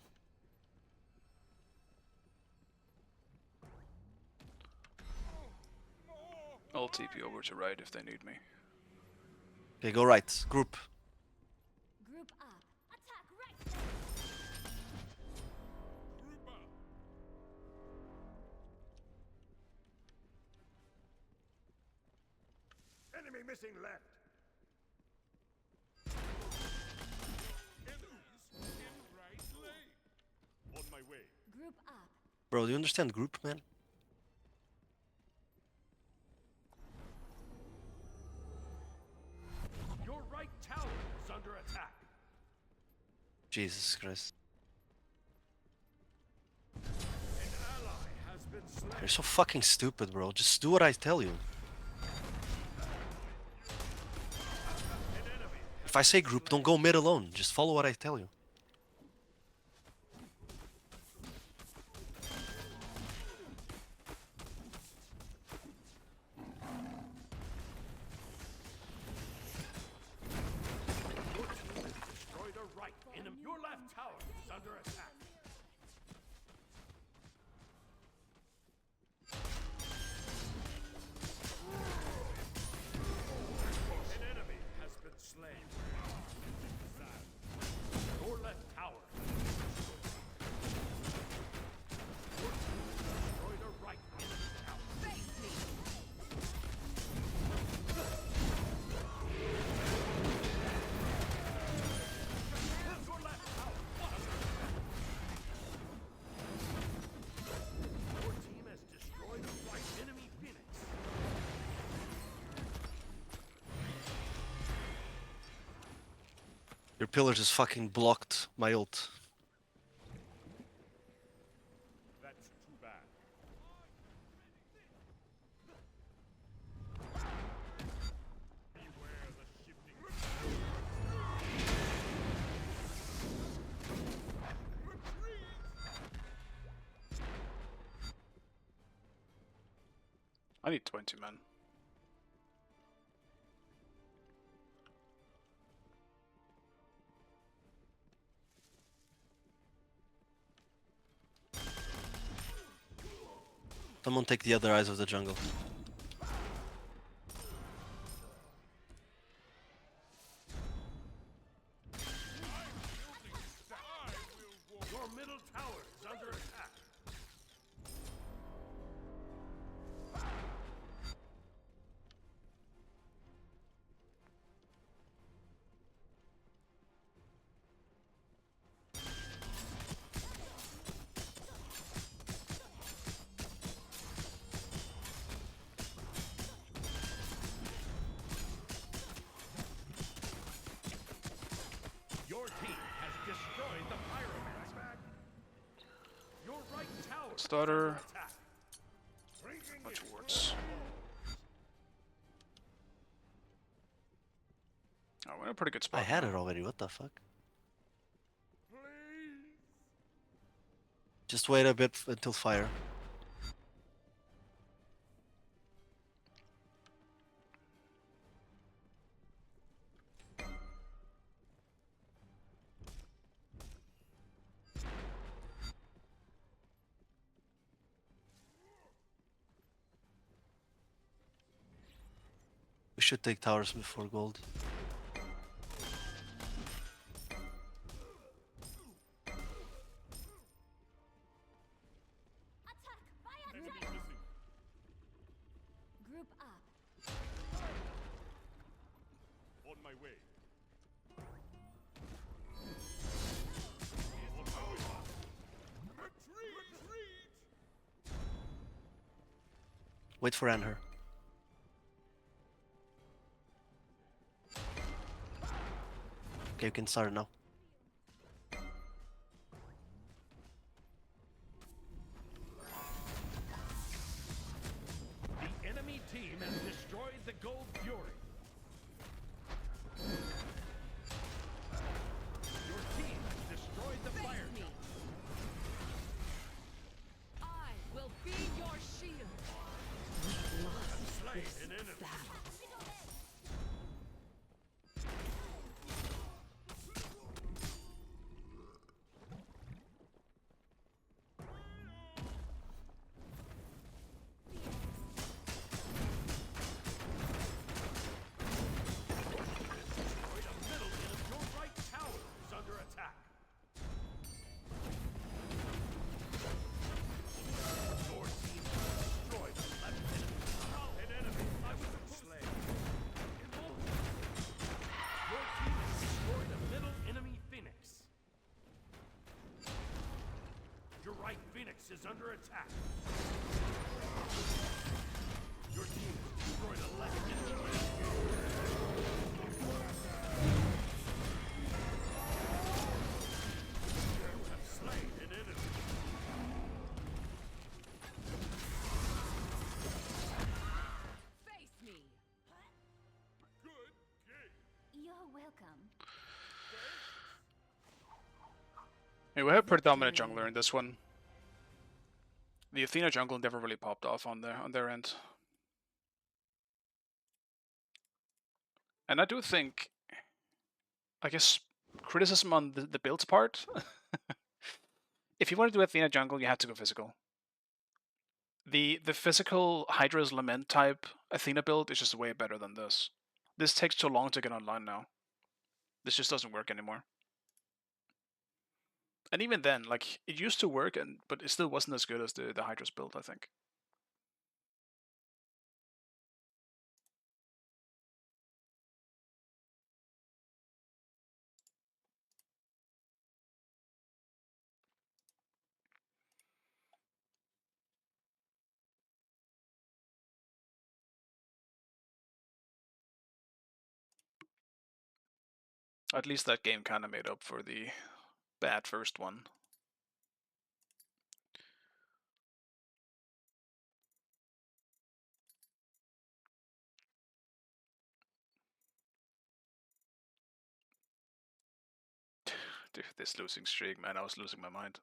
Speaker 1: I'll TP over to right if they need me.
Speaker 8: Okay, go right. Group.
Speaker 3: Group up. Attack right side.
Speaker 4: Group up. Enemy missing left. Enemies in right lane. On my way.
Speaker 3: Group up.
Speaker 8: Bro, do you understand group, man?
Speaker 4: Your right tower is under attack.
Speaker 8: Jesus Christ.
Speaker 4: An ally has been slain.
Speaker 8: You're so fucking stupid, bro. Just do what I tell you.
Speaker 4: An enemy.
Speaker 8: If I say group, don't go mid alone. Just follow what I tell you.
Speaker 4: Your team has destroyed a right enemy. Your left tower is under attack. An enemy has been slain. Your left tower. Your team has destroyed a right enemy tower.
Speaker 2: Face me.
Speaker 4: Your left tower. Your team has destroyed a right enemy phoenix.
Speaker 8: Your pillar just fucking blocked my ult.
Speaker 4: That's too bad. Beware the shifting. Retreat!
Speaker 1: I need 20 men.
Speaker 8: Someone take the other eyes of the jungle.
Speaker 4: Your middle tower is under attack.
Speaker 1: stutter. Bunch of wards. Oh, we're in a pretty good spot.
Speaker 8: I had
Speaker 1: now.
Speaker 8: it already, what the fuck? Just wait a bit until fire. We should take towers before gold.
Speaker 3: Attack by attack. Group up.
Speaker 4: On my way.
Speaker 8: Wait for Anher. Okay, you can start now.
Speaker 4: The enemy team has destroyed the Gold Fury. Your team has destroyed the fire.
Speaker 2: Me. I will be your shield.
Speaker 4: Slay an enemy. Destroyed a middle end of your right tower is under attack. Your team has destroyed the left enemy. An enemy. I was slain. Your team has destroyed a middle enemy Phoenix. Your right Phoenix is under attack. Your team has destroyed a left enemy. You have slain an enemy.
Speaker 2: Face me.
Speaker 4: Good game.
Speaker 3: You're welcome.
Speaker 1: Hey, we have a pretty dominant jungler in this one. The Athena jungle never really popped off on their end. And I do think, I guess, criticism on the builds part. If you want to do Athena jungle, you have to go physical. The physical Hydra's Lament type Athena build is just way better than this. This takes too long to get online now. This just doesn't work anymore. And even then, like, it used to work, but it still wasn't as good as the Hydra's build, I think. At least that game kind of made up for the bad first one. Dude, this losing streak, man, I was losing my mind.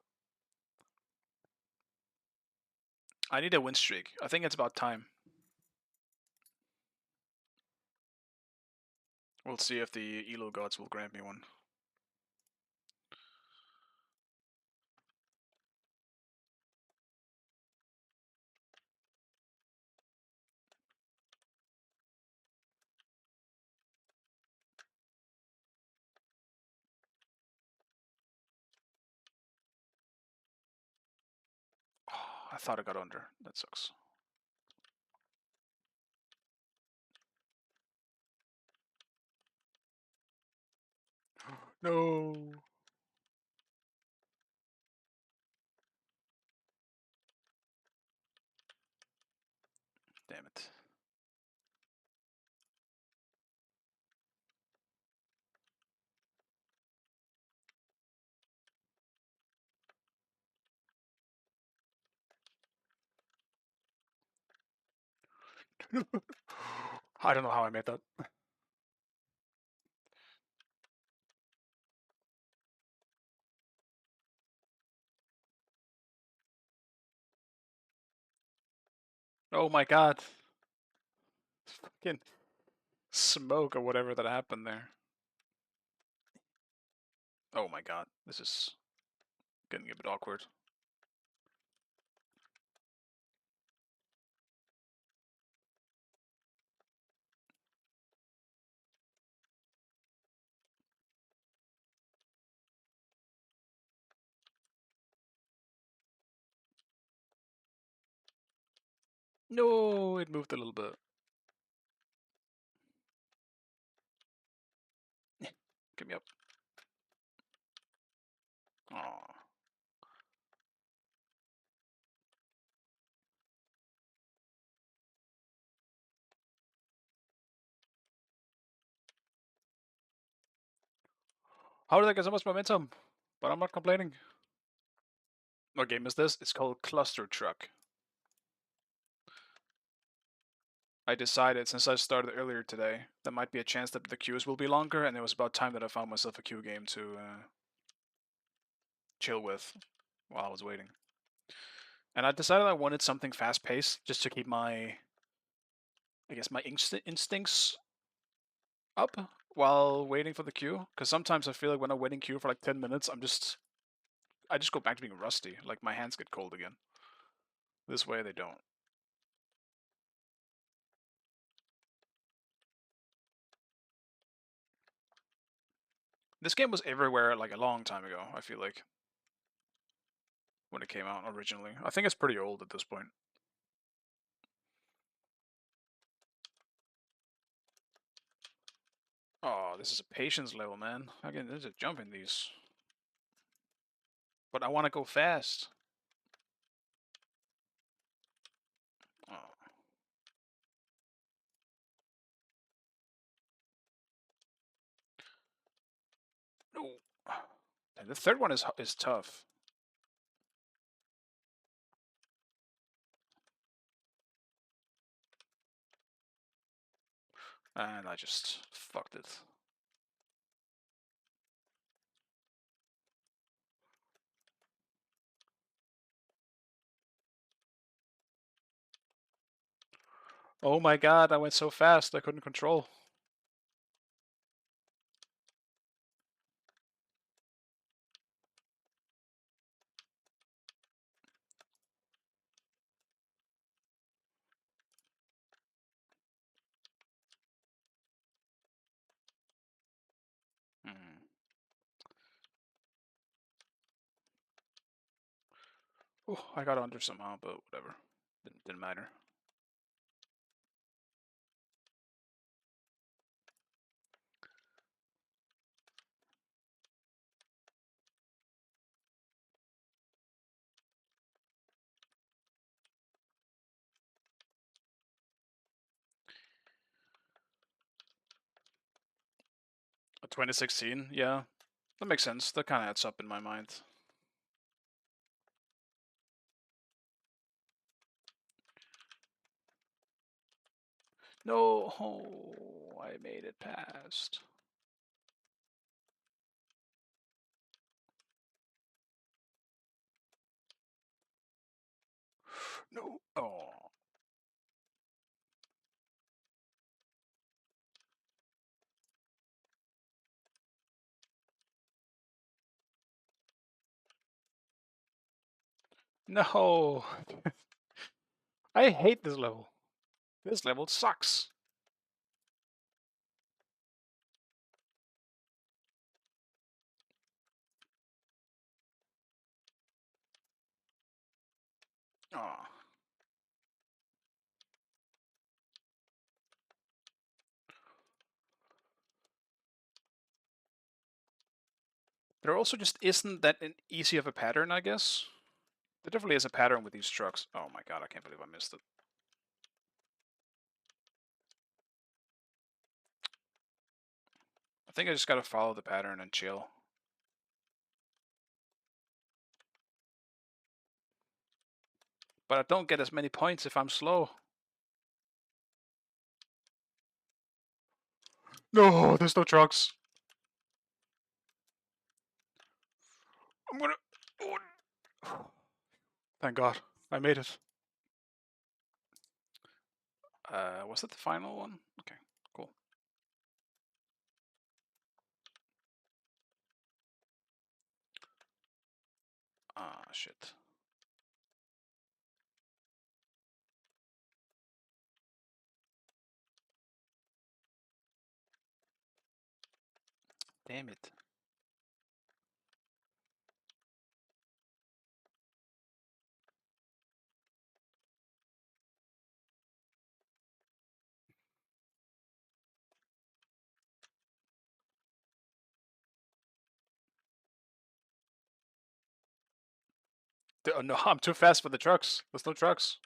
Speaker 1: I need a win streak. I think it's about time. We'll see if the Elo gods will grant me one. Oh, I thought I got under. That sucks. No. Damn it. I don't know how I made that. Oh my god. Fucking smoke or whatever that happened there. Oh my god, this is getting a bit awkward. No, it moved a little bit. Get me up. Aw. How did I get so much momentum? But I'm not complaining. What game is this? It's called Cluster Truck. I decided, since I started earlier today, there might be a chance that the queues will be longer, and it was about time that I found myself a queue game to chill with while I was waiting. And I decided I wanted something fast-paced, just to keep my, I guess, my instincts up while waiting for the queue. Because sometimes I feel like when I'm waiting queue for like 10 minutes, I just go back to being rusty. Like my hands get cold again. This way they don't. This game was everywhere like a long time ago, I feel like. When it came out originally. I think it's pretty old at this point. Oh, this is a patience level, man. Again, there's a jump in these. But I want to go fast. Oh. No. And the third one is tough. And I just fucked it. Oh my god, I went so fast I couldn't control. Hmm. Oh, I got under somehow, but whatever. Didn't matter. A 2016, yeah. That makes sense. That kind of adds up in my mind. No, oh, I made it past. No, oh. No. I hate this level. This level sucks. Oh. There also just isn't that easy of a pattern, I guess. There definitely is a pattern with these trucks. Oh my god, I can't believe I missed it. I think I just gotta follow the pattern and chill. But I don't get as many points if I'm slow. No, there's no trucks. I'm gonna. Oh. Thank God, I made it. Was that the final one? Okay, cool. Ah, shit. Damn it. Oh, no, I'm too fast for the trucks. There's no trucks.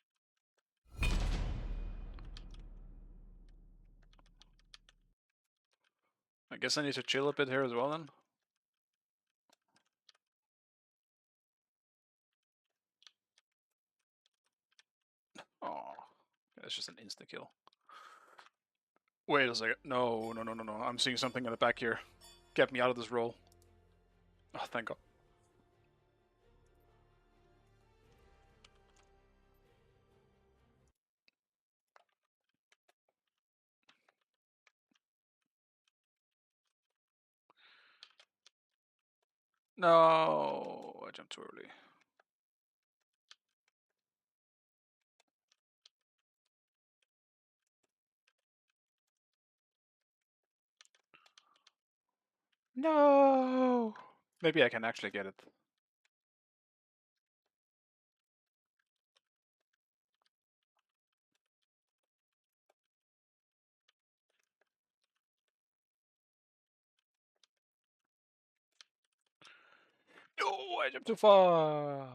Speaker 1: I guess I need to chill a bit here as well then. Oh, that's just an insta kill. Wait a second. No, no, no, no, no. I'm seeing something in the back here. Get me out of this roll. Oh, thank God. No, I jumped too early. No. Maybe I can actually get it. No, I jumped too far.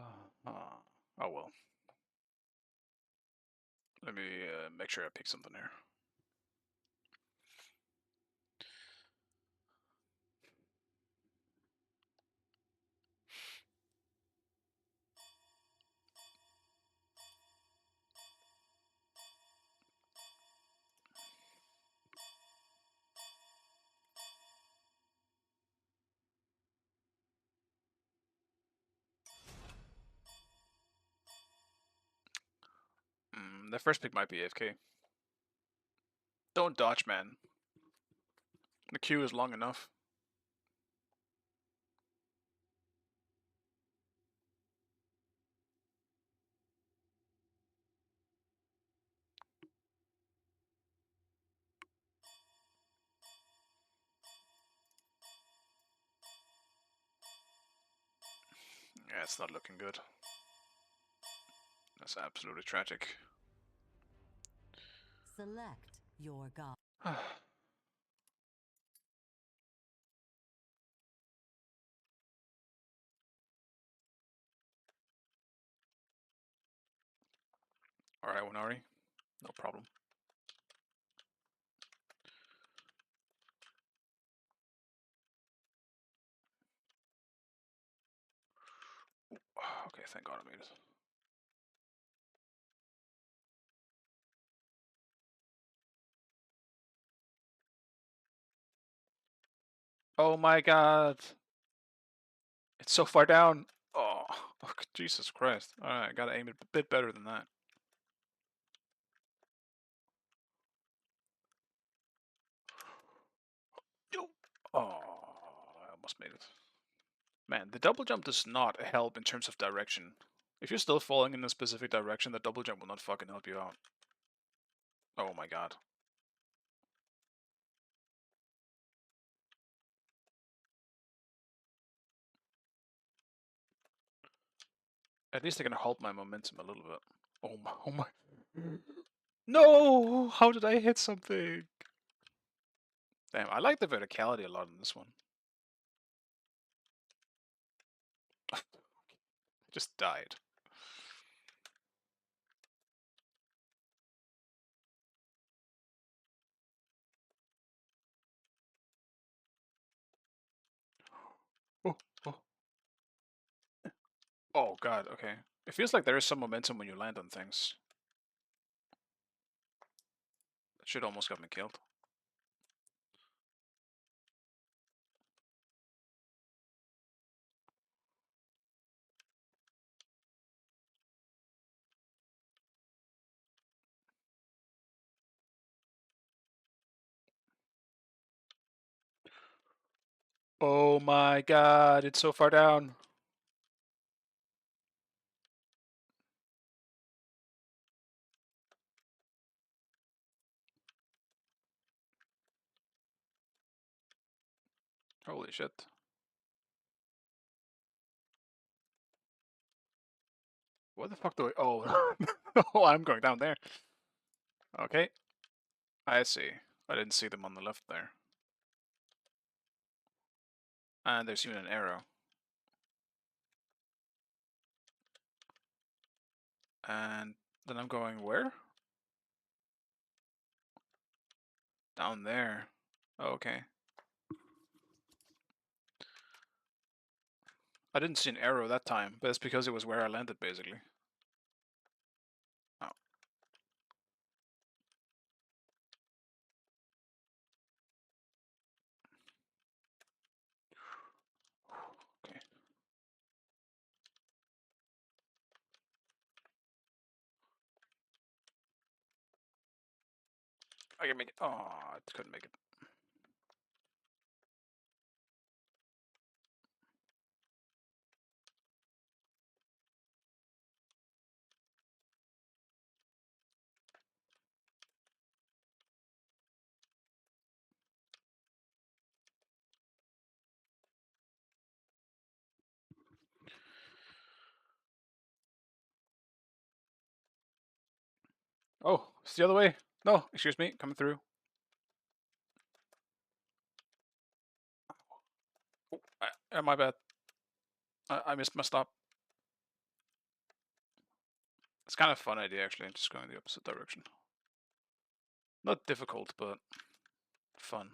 Speaker 1: Oh well. Let me make sure I pick something here. The first pick might be AFK. Don't dodge, man. The queue is long enough. Yeah, it's not looking good. That's absolutely tragic.
Speaker 2: Select your god. Alright, Winari. No problem. Okay, thank God I made it. Oh my God. It's so far down. Oh, Jesus Christ. Alright, I gotta aim it a bit better than that. Oh, I almost made it. Man, the double jump does not help in terms of direction. If you're still falling in a specific direction, the double jump will not fucking help you out. Oh my God. At least I can hold my momentum a little bit. Oh my, oh my. No! How did I hit something? Damn, I like the verticality a lot in this one. Just died. Oh, oh. Oh God, okay. It feels like there is some momentum when you land on things. That shit almost got me killed.
Speaker 1: Oh my god, it's so far down. Holy shit. What the fuck do I... Oh, oh, I'm going down there. Okay, I see. I didn't see them on the left there. And there's even an arrow. And then I'm going where? Down there. Okay. I didn't see an arrow that time, but it's because it was where I landed, basically. Oh. Okay. I can make it. Oh, I couldn't make it. Oh, it's the other way. No, excuse me, coming through. Oh, my bad. I missed my stop. It's kind of a fun idea, actually, just going the opposite direction. Not difficult, but fun.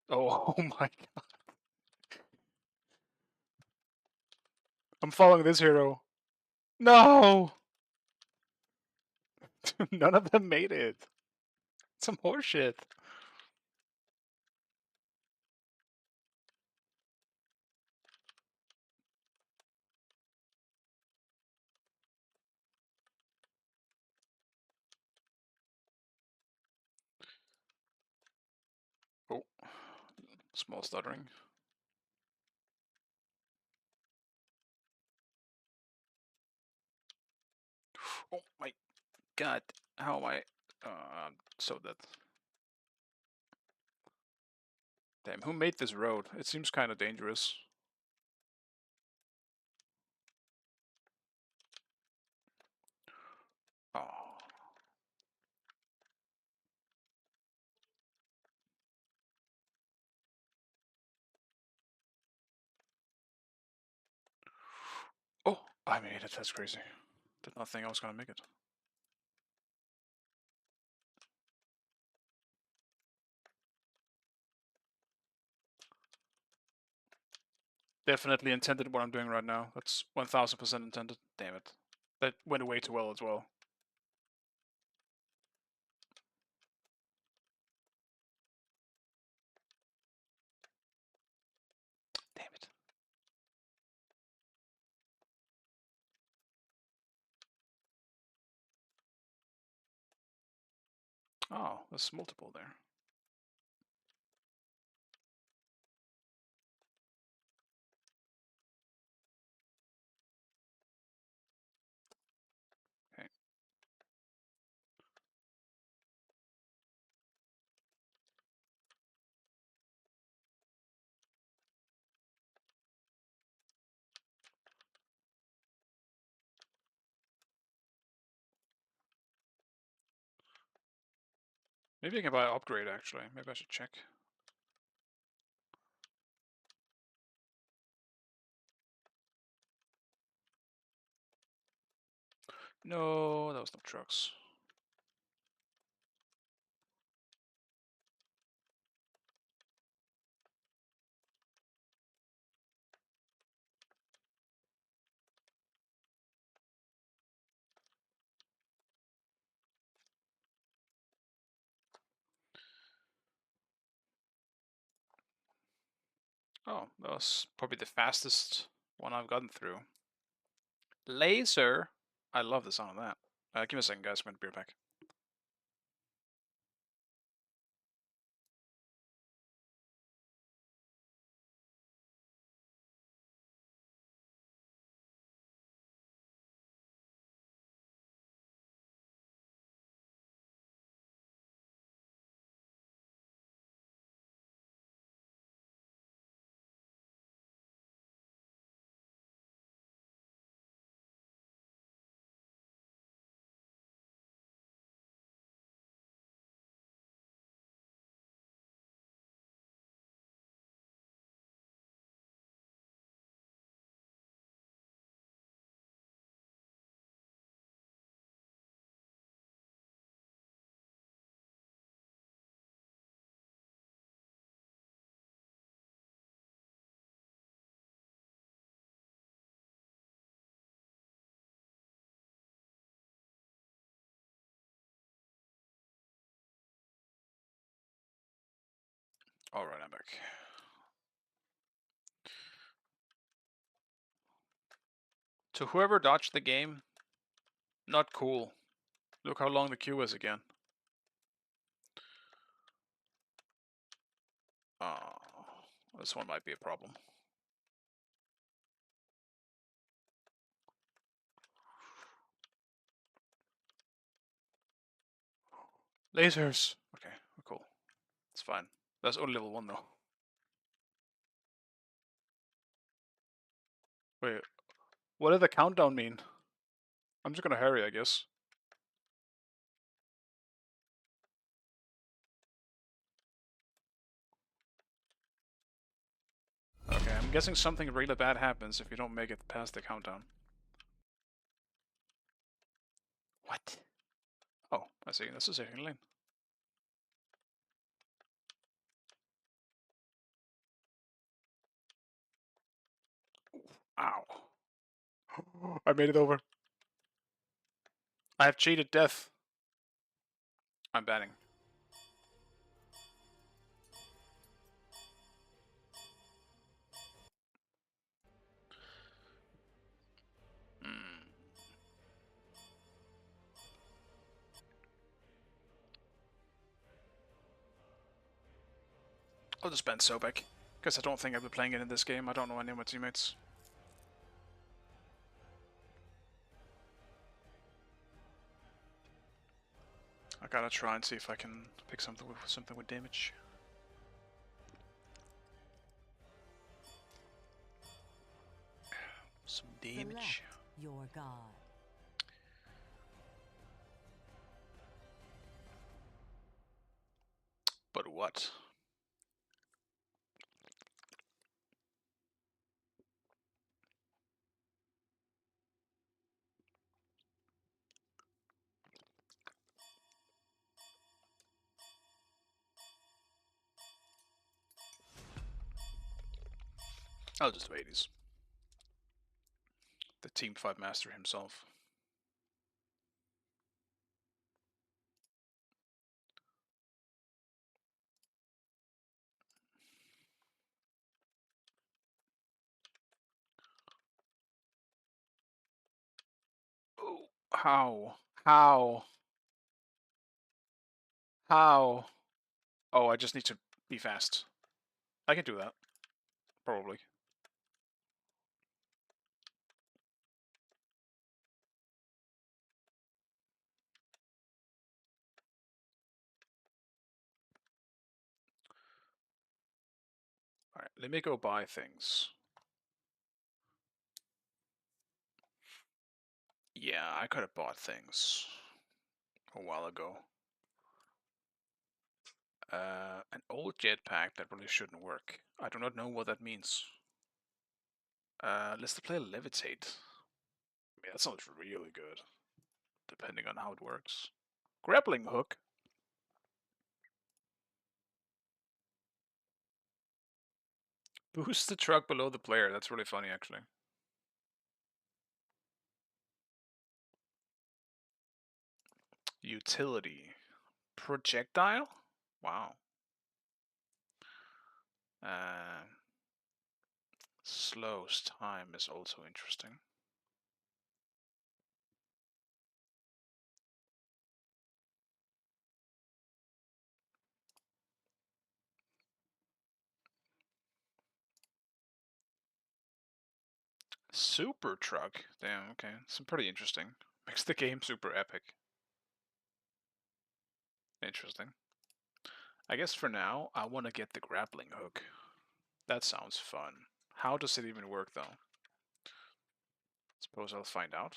Speaker 1: Oh, oh my god. I'm following this hero. No! None of them made it. Some horseshit. Oh, small stuttering. Oh my god, how am I? I'm so dead. Damn, who made this road? It seems kind of dangerous. Oh. Oh, I made it. That's crazy. Did not think I was gonna make it. Definitely intended what I'm doing right now. That's 1000% intended. Damn it. That went way too well as well. Damn it. Oh, there's multiple there. Okay. Maybe I can buy an upgrade actually. Maybe I should check. No, that was no trucks. Oh, that was probably the fastest one I've gotten through. Laser! I love the sound of that. Give me a second, guys. I'm going to be right back. Alright, I'm back. To whoever dodged the game, not cool. Look how long the queue is again. This one might be a problem. Lasers! Okay, cool. It's fine. That's only level 1 though. Wait, what did the countdown mean? I'm just gonna hurry, I guess. Okay, I'm guessing something really bad happens if you don't make it past the countdown. What? Oh, I see. This is a second lane. Ow. I made it over. I have cheated death. I'm batting. I'll just ban Sobek, because I don't think I'll be playing it in this game. I don't know any of my teammates. I gotta try and see if I can pick something with damage. Some damage.
Speaker 3: Your god.
Speaker 1: But what? I'll just do 80s. The Team 5 master himself. Oh, how? How? How? Oh, I just need to be fast. I can do that. Probably. Alright, let me go buy things. Yeah, I could have bought things a while ago. An old jetpack that really shouldn't work. I do not know what that means. Let's play Levitate. Yeah, that sounds really good. Depending on how it works. Grappling hook. Boost the truck below the player. That's really funny, actually. Utility. Projectile? Wow. Slows time is also interesting. Super truck. Damn, okay. Some pretty interesting. Makes the game super epic. Interesting. I guess for now, I want to get the grappling hook. That sounds fun. How does it even work, though? Suppose I'll find out.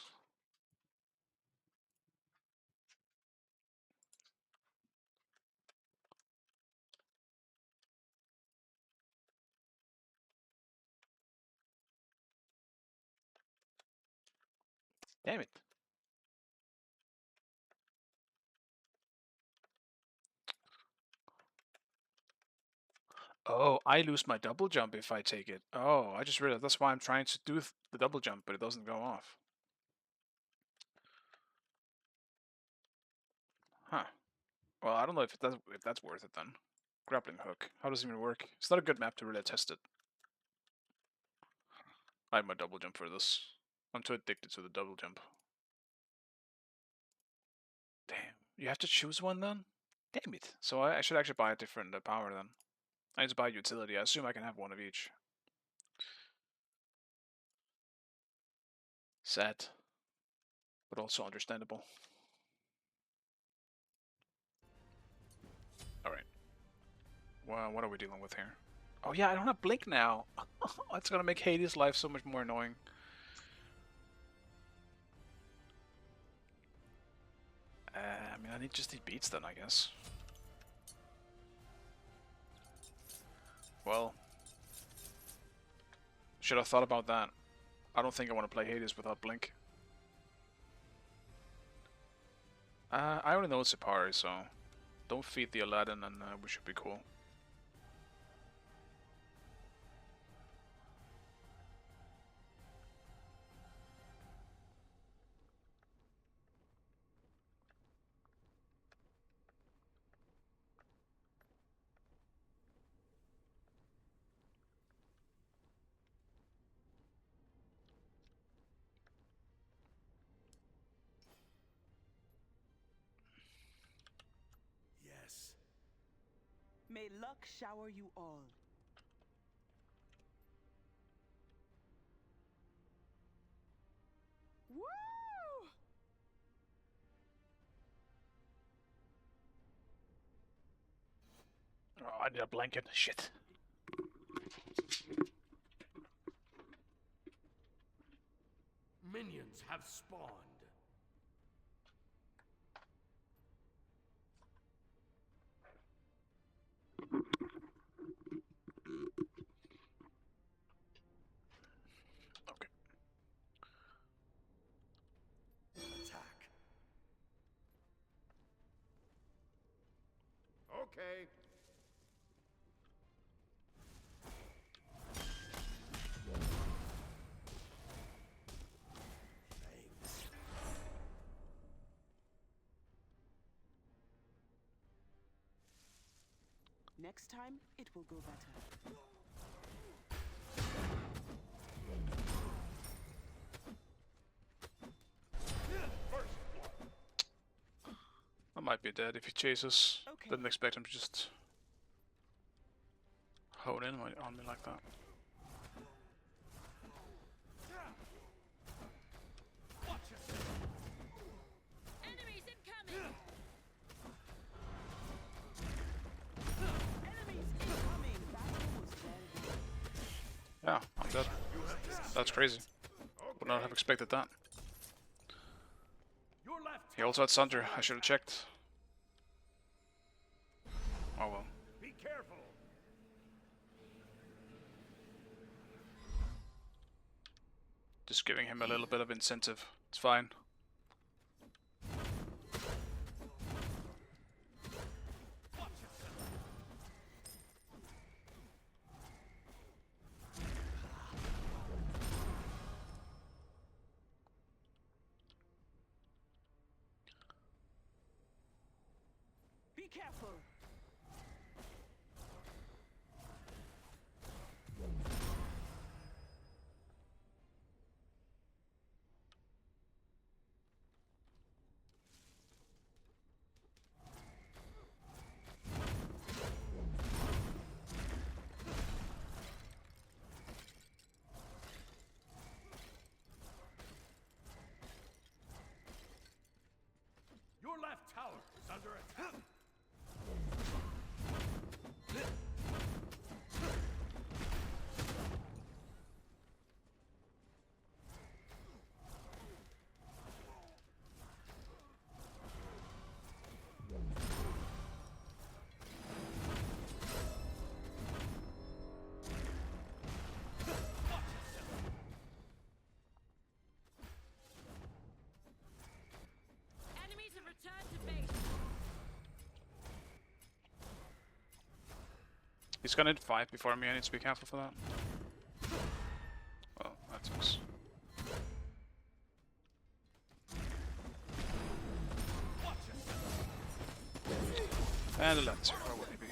Speaker 1: Damn it. Oh, I lose my double jump if I take it. Oh, I just realized that's why I'm trying to do the double jump, but it doesn't go off. Huh. Well, I don't know if that's worth it then. Grappling hook. How does it even work? It's not a good map to really test it. I have my double jump for this. I'm too addicted to the double jump. Damn. You have to choose one then? Damn it. So I should actually buy a different power then. I need to buy utility. I assume I can have one of each. Sad. But also understandable. Alright. Well, what are we dealing with here? Oh yeah, I don't have Blink now. It's gonna make Hades' life so much more annoying. I mean, I just need beats then, I guess. Well, should have thought about that. I don't think I want to play Hades without Blink. I only know it's Sipari, so don't feed the Aladdin and we should be cool.
Speaker 4: Yes.
Speaker 11: May luck shower you all. Woo!
Speaker 1: Oh, I need a blanket. Shit.
Speaker 4: Minions have spawned.
Speaker 1: Okay.
Speaker 4: Attack. Okay. Thanks.
Speaker 11: Next time, it will go better.
Speaker 1: I might be dead if he chases.
Speaker 11: Okay.
Speaker 1: Didn't expect him to just hone in on me like that.
Speaker 3: Enemies incoming!
Speaker 11: Enemies incoming! Battle was very good.
Speaker 1: Yeah, I'm dead. That's crazy. Would not have expected that.
Speaker 4: Your left.
Speaker 1: He also had Sunder. I should have checked. Oh well.
Speaker 4: Be careful.
Speaker 1: Just giving him a little bit of incentive. It's fine.
Speaker 11: Be careful!
Speaker 4: Your left tower is under attack.
Speaker 3: Enemies have returned to base.
Speaker 1: He's gonna hit 5 before me. I need to be careful for that. Well, that sucks. And a Lancer. Where would he be?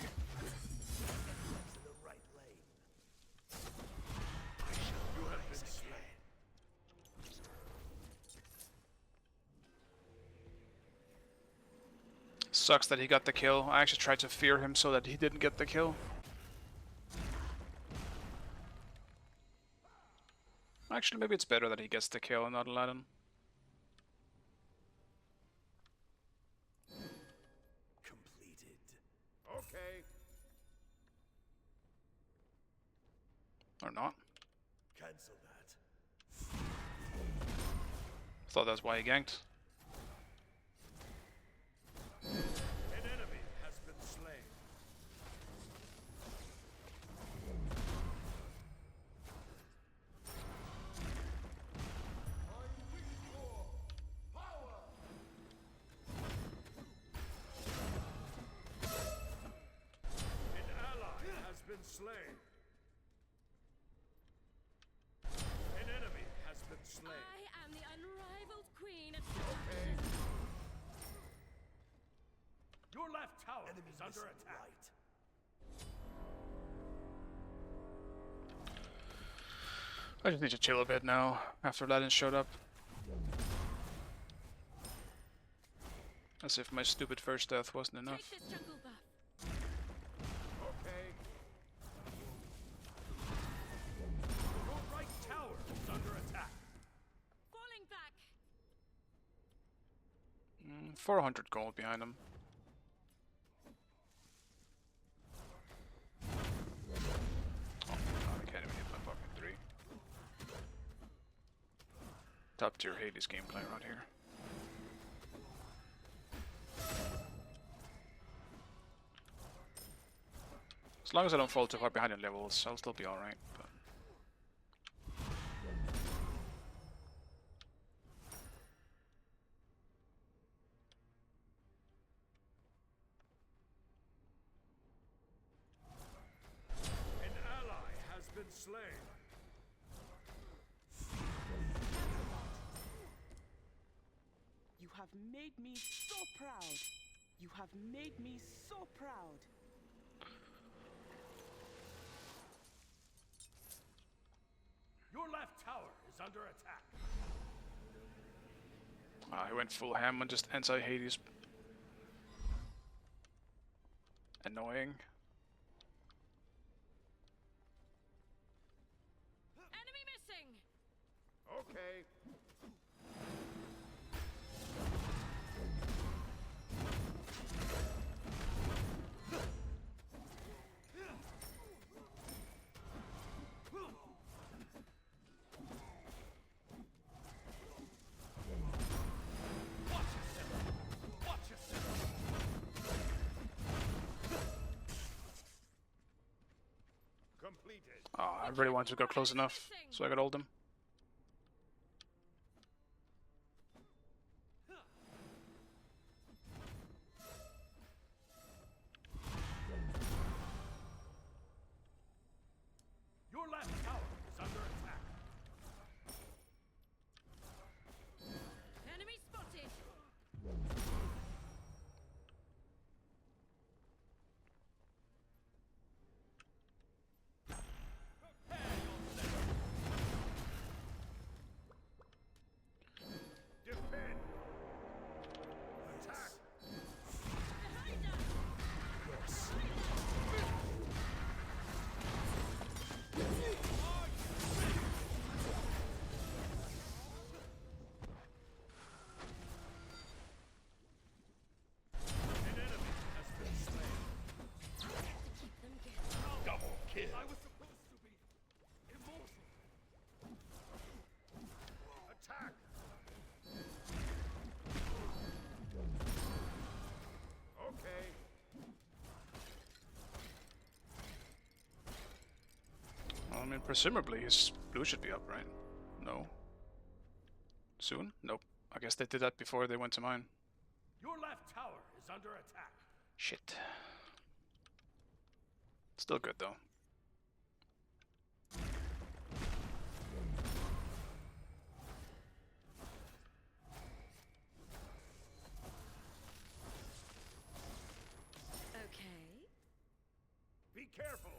Speaker 1: Sucks that he got the kill. I actually tried to fear him so that he didn't get the kill. Actually, maybe it's better that he gets the kill and not Aladdin.
Speaker 4: Completed. Okay.
Speaker 1: Or not.
Speaker 4: Cancel that.
Speaker 1: Thought that's why he ganked.
Speaker 4: An enemy has been slain. An ally has been slain. An enemy has been slain.
Speaker 3: I am the unrivaled queen of
Speaker 4: Okay.
Speaker 3: seduction.
Speaker 4: Your left tower is under attack.
Speaker 1: I just need to chill a bit now, after Aladdin showed up. As if my stupid first death wasn't enough.
Speaker 3: Take this jungle buff.
Speaker 4: Okay. Your right tower is under attack.
Speaker 3: Falling back.
Speaker 1: 400 gold behind him. Oh my god, I can't even hit my fucking 3. Top tier Hades gameplay right here. As long as I don't fall too far behind in levels, I'll still be alright. But
Speaker 4: An ally has been slain.
Speaker 11: You have made me so proud. You have made me so proud.
Speaker 4: Your left tower is under attack.
Speaker 1: he went full ham on just anti-Hades. Annoying.
Speaker 3: Enemy missing.
Speaker 4: Okay. Watch yourself. Completed.
Speaker 1: I really wanted to go close enough, so I could hold him.
Speaker 4: Your left tower is under attack.
Speaker 3: Enemy spotted.
Speaker 4: Defend. Attack.
Speaker 3: Behind us.
Speaker 4: An enemy has been slain.
Speaker 3: Keep them guessing.
Speaker 4: Double kill. I was supposed to be immortal. Attack. Okay.
Speaker 1: I mean, presumably his blue should be up, right? No. Soon? Nope. I guess they did that before they went to mine.
Speaker 4: Your left tower is under attack.
Speaker 1: Shit. Still good though.
Speaker 3: Okay.
Speaker 4: Be careful.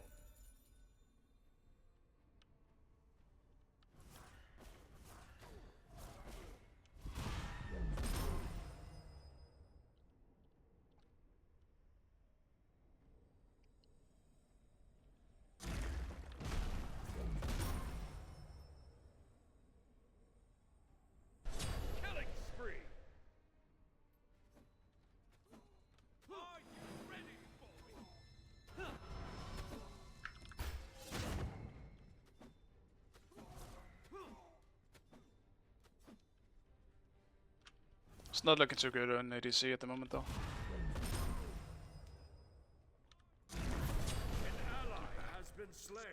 Speaker 2: It's not looking too good on ADC at the moment, though.
Speaker 4: An ally has been slain.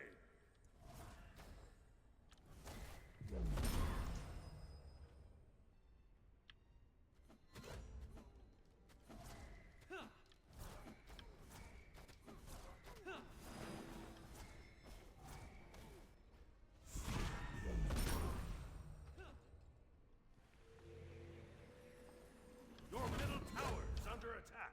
Speaker 4: Your middle tower is under attack.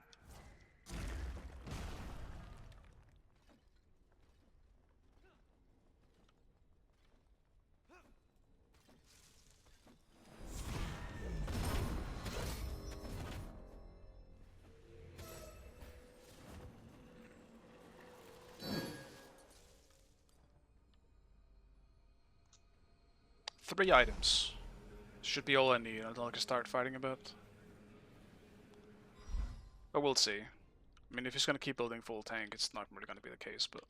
Speaker 2: Three items. Should be all I need until I can start fighting a bit. But we'll see. I mean, if he's gonna keep building full tank, it's not really gonna be the case, but...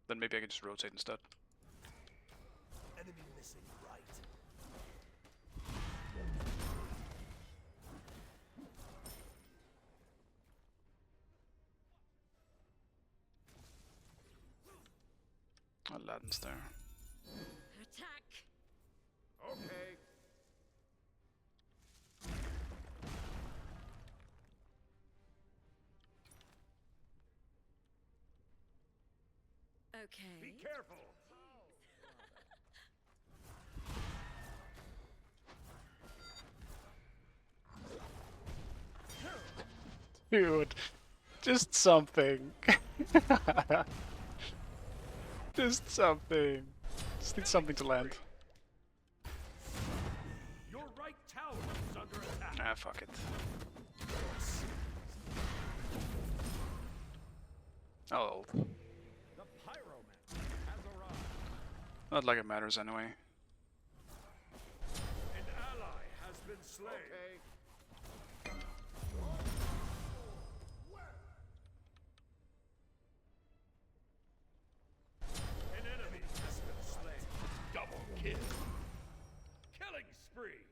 Speaker 2: then maybe I can just rotate instead.
Speaker 4: Enemy missing right.
Speaker 2: Aladdin's there.
Speaker 3: Attack!
Speaker 4: Okay.
Speaker 3: Okay.
Speaker 4: Be careful.
Speaker 2: Dude, just something. Just something. Just need something to land.
Speaker 4: Your right tower is under attack.
Speaker 2: Ah, fuck it. Oh,
Speaker 4: The pyroman has arrived.
Speaker 2: not like it matters anyway.
Speaker 4: An ally has been slain. An enemy has been slain. Double kill. Killing spree.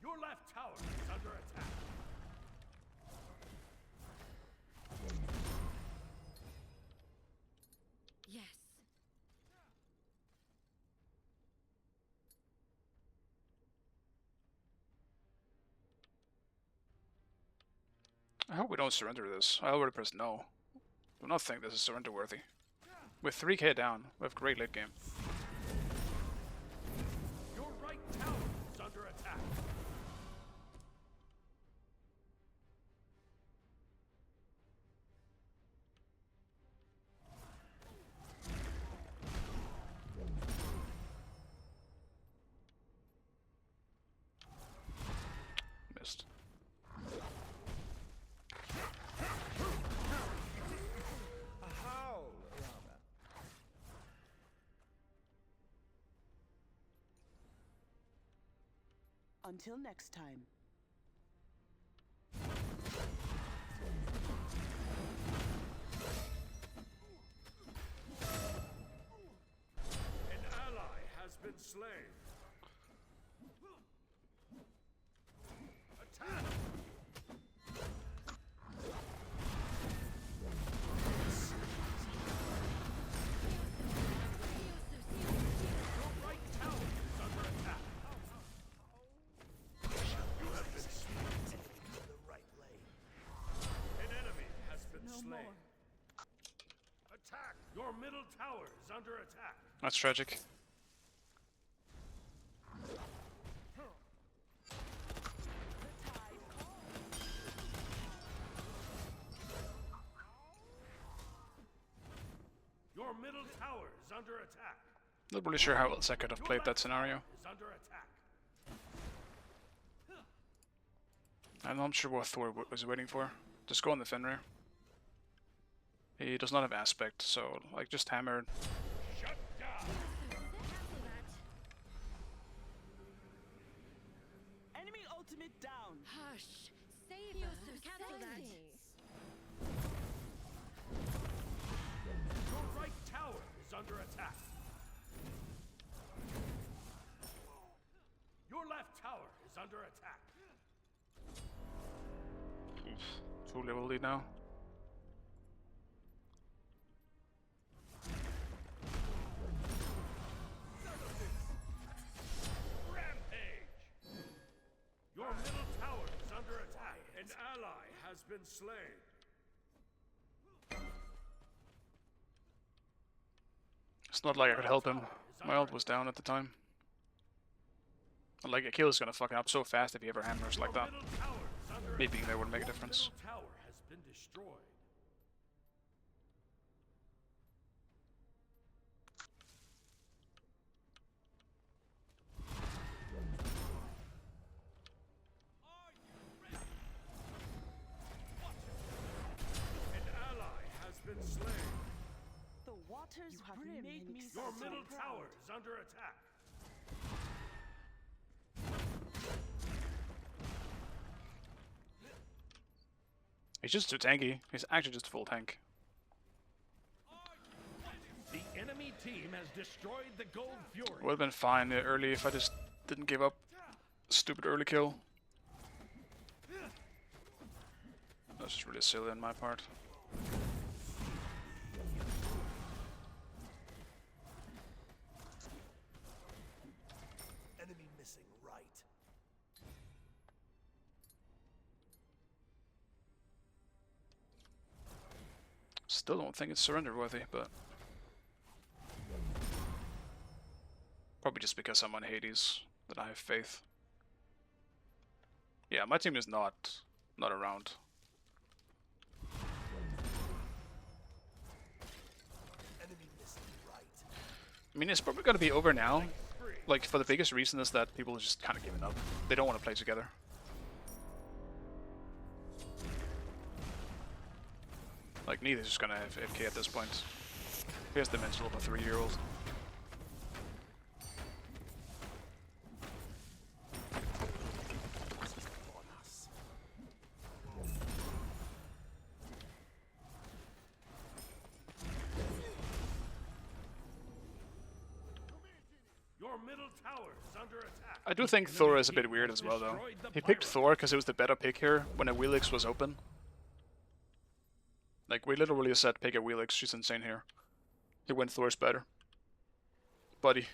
Speaker 4: Your left tower is under attack.
Speaker 3: Yes.
Speaker 2: I hope we don't surrender this. I already pressed no. Do not think this is surrender worthy. With 3k down, we have great late game.
Speaker 4: Your right tower is under attack.
Speaker 2: Missed.
Speaker 11: Until next time.
Speaker 4: An ally has been slain. Attack! Your right tower is under attack. You have been slain. The right lane. An enemy has been slain. Attack! Your middle tower is under attack.
Speaker 2: That's tragic.
Speaker 4: Your middle tower is under attack.
Speaker 2: Not really sure how else I could have played that scenario.
Speaker 4: Is under attack.
Speaker 2: I'm not sure what Thor was waiting for. Just go on the Fenrir. He does not have aspect, so like just hammer.
Speaker 4: Shut down.
Speaker 11: Enemy ultimate down.
Speaker 3: Hush. Save us. Cancel that.
Speaker 4: Your right tower is under attack. Your left tower is under attack.
Speaker 1: 2-level lead now.
Speaker 4: Rampage! Your middle tower is under attack. An ally has been slain.
Speaker 1: It's not like I could help him. My ult was down at the time. And like Achilles is gonna fuck up so fast if he ever hammers like that.
Speaker 4: Middle tower is under
Speaker 1: Me being there wouldn't make a difference.
Speaker 4: Middle tower has been destroyed. An ally has been slain.
Speaker 11: The waters you have made me
Speaker 4: Your
Speaker 11: so
Speaker 4: middle
Speaker 11: proud.
Speaker 4: tower is under attack.
Speaker 1: He's just too tanky. He's actually just a full tank.
Speaker 4: The enemy team has destroyed the Gold Fury.
Speaker 1: Would have been fine early if I just didn't give up. Stupid early kill. That's just really silly on my part.
Speaker 4: Enemy missing right.
Speaker 1: Still don't think it's surrender worthy, but probably just because I'm on Hades that I have faith. Yeah, my team is not around.
Speaker 4: Enemy missing right.
Speaker 1: I mean, it's probably gonna be over now. Like, for the biggest reason is that people are just kind of giving up. They don't want to play together. Like, neither's just gonna have AFK at this point. Here's the mental of a 3-year-old.
Speaker 4: Your middle tower is under attack.
Speaker 1: I do think Thor is a bit weird as well, though. He picked Thor because it was the better pick here when a Wheelix was open. Like, we literally said pick a Wheelix, she's insane here. He went Thor's better. Buddy.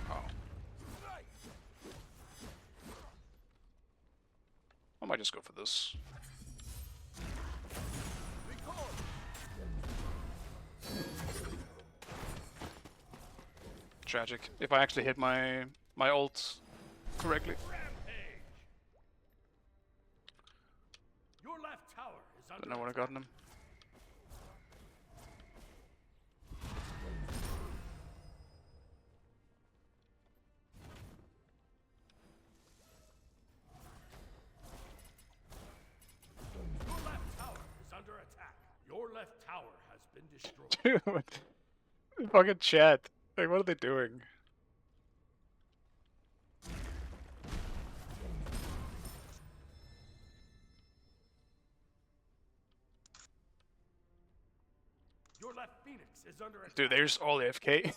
Speaker 1: Oh. I might just go for this. Tragic. If I actually hit my ult correctly.
Speaker 4: Rampage. Your left tower is under
Speaker 1: Don't know what I got in him.
Speaker 4: Your left tower is under attack. Your left tower has been destroyed.
Speaker 1: Dude, fucking chat. Like, what are they doing?
Speaker 4: Your left Phoenix is under attack.
Speaker 1: Dude, there's all AFK.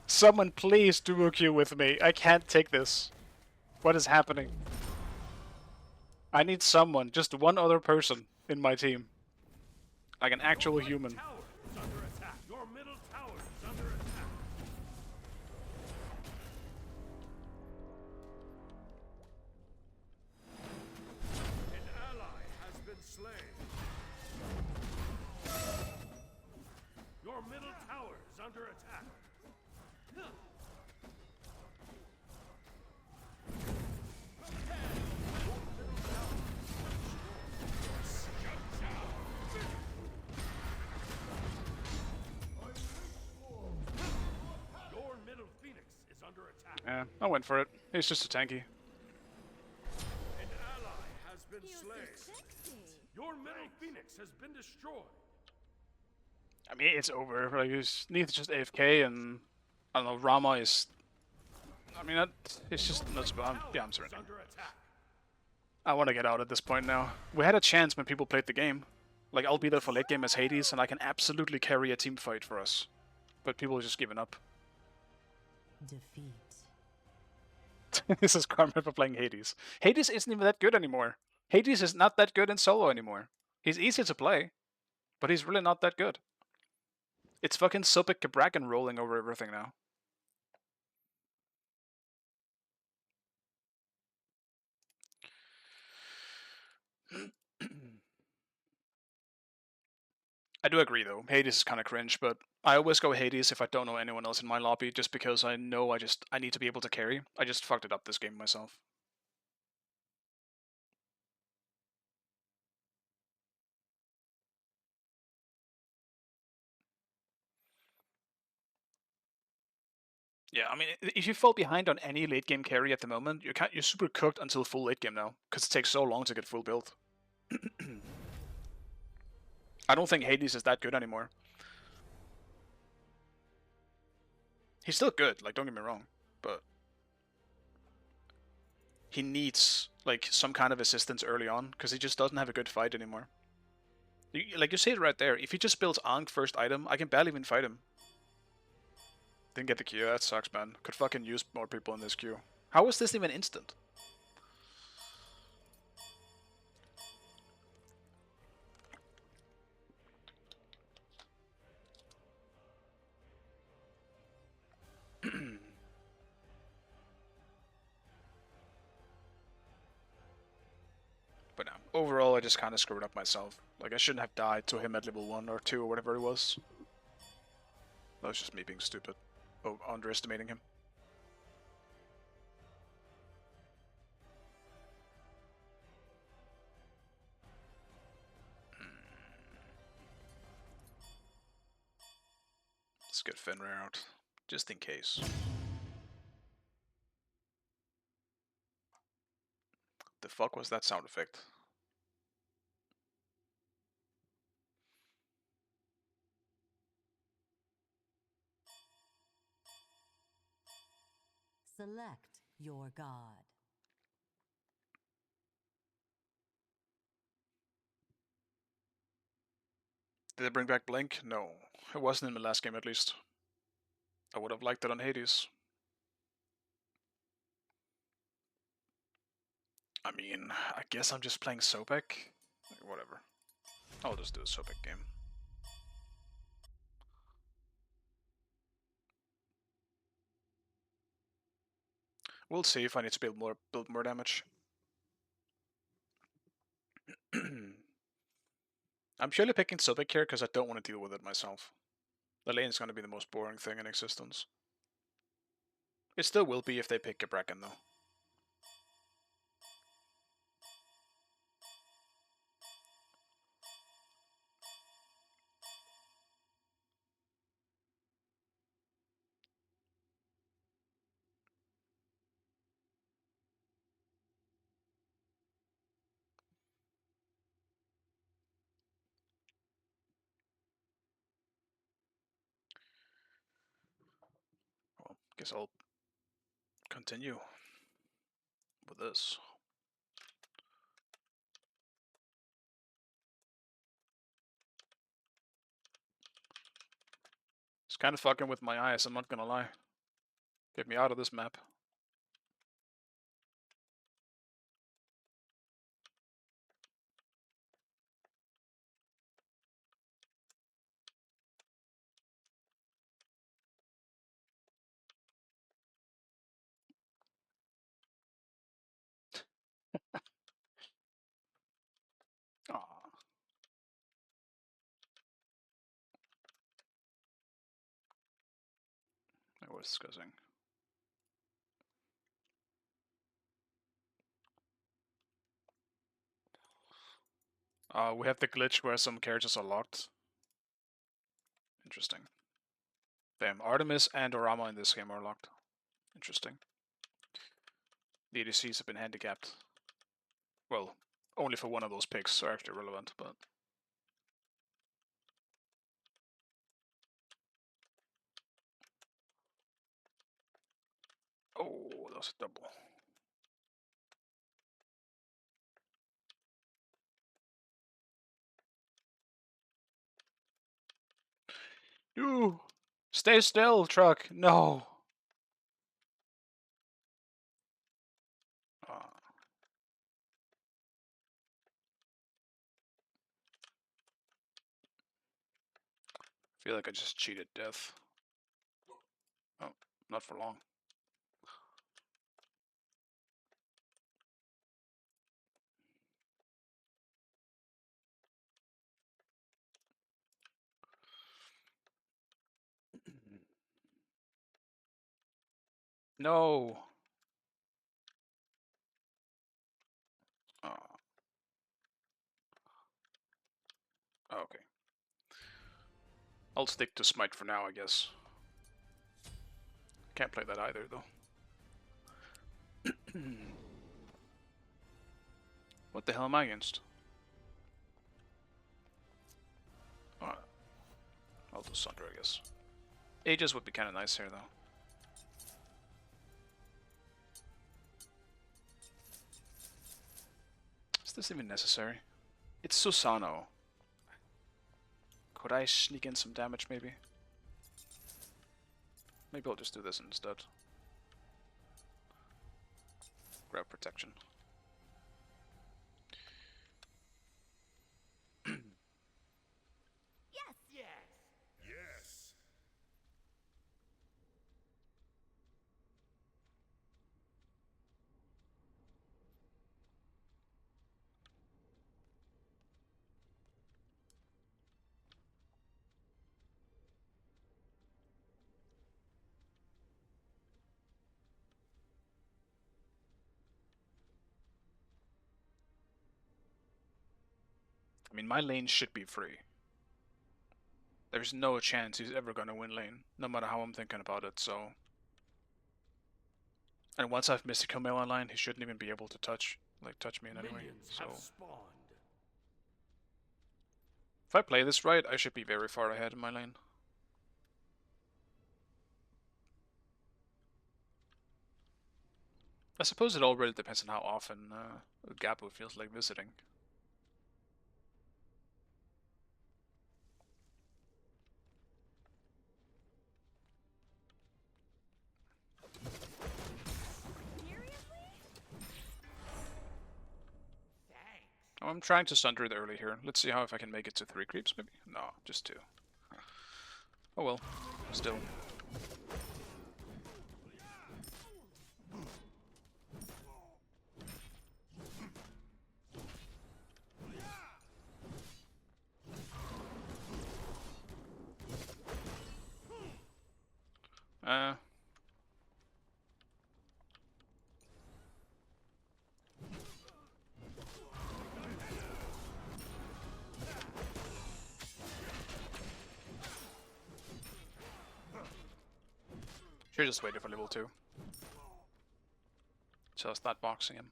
Speaker 1: Someone please duo queue with me. I can't take this. What is happening? I need someone, just one other person in my team. Like an actual human.
Speaker 4: Tower is under attack. Your middle tower is under attack. An ally has been slain. Your middle tower is under attack. Your middle Phoenix is under attack.
Speaker 1: Yeah, I went for it. He's just a tanky.
Speaker 4: An ally has been slain. Your middle Phoenix has been destroyed.
Speaker 1: I mean, it's over. Like, Neith's just AFK, and I don't know. Rama is. I mean, it's just nuts. But yeah, I'm
Speaker 4: Is
Speaker 1: surrendering.
Speaker 4: under attack.
Speaker 1: I want to get out at this point now. We had a chance when people played the game. Like, I'll be there for late game as Hades, and I can absolutely carry a team fight for us. But people are just giving up.
Speaker 3: Defeat.
Speaker 1: This is karma for playing Hades. Hades isn't even that good anymore. Hades is not that good in solo anymore. He's easy to play, but he's really not that good. It's fucking Supik Cabrakan rolling over everything now. I do agree though, Hades is kind of cringe, but I always go Hades if I don't know anyone else in my lobby, just because I know I need to be able to carry. I just fucked it up this game myself. Yeah, I mean, if you fall behind on any late game carry at the moment, you're super cooked until full late game now, because it takes so long to get full build. I don't think Hades is that good anymore. He's still good, like, don't get me wrong, but he needs like some kind of assistance early on, because he just doesn't have a good fight anymore. Like you say it right there, if he just builds Ankh first item, I can barely even fight him. Didn't get the queue, that sucks, man. Could fucking use more people in this queue. How was this even instant? But no, overall I just kind of screwed up myself. Like, I shouldn't have died to him at level 1 or 2 or whatever it was. That was just me being stupid. Oh, underestimating him. Let's get Fenrir out, just in case. The fuck was that sound effect?
Speaker 3: Select your god.
Speaker 1: Did they bring back Blink? No. It wasn't in the last game at least. I would have liked it on Hades. I mean, I guess I'm just playing Sobek. Whatever. I'll just do a Sobek game. We'll see if I need to build more damage. I'm surely picking Sobek here because I don't want to deal with it myself. The lane is going to be the most boring thing in existence. It still will be if they pick a Bracken though. Well, guess I'll continue with this. It's kind of fucking with my eyes, I'm not gonna lie. Get me out of this map. Aww. That was disgusting. We have the glitch where some characters are locked. Interesting. Damn, Artemis and Orama in this game are locked. Interesting. The ADCs have been handicapped. Well, only for one of those picks are actually relevant, but... Oh, that was a double. You stay still, truck. No. Feel like I just cheated death. Oh, not for long. No. Oh. Okay. I'll stick to smite for now, I guess. Can't play that either, though. What the hell am I against? I'll do Sunder, I guess. Aegis would be kind of nice here, though. Is this even necessary? It's Susano. Could I sneak in some damage, maybe? Maybe I'll just do this instead. Grab protection.
Speaker 3: Yes.
Speaker 4: Yes.
Speaker 1: I mean, my lane should be free. There's no chance he's ever gonna win lane, no matter how I'm thinking about it, so... And once I've Mystical Mail online, he shouldn't even be able to touch me in any way,
Speaker 4: Minions
Speaker 1: so...
Speaker 4: have spawned.
Speaker 1: If I play this right, I should be very far ahead in my lane. I suppose it all really depends on how often Gabu feels like visiting. Oh, I'm trying to Sunder it early here. Let's see how if I can make it to 3 creeps, maybe? No, just 2. Oh well, still. Should've just waited for level 2. So I'll start boxing him.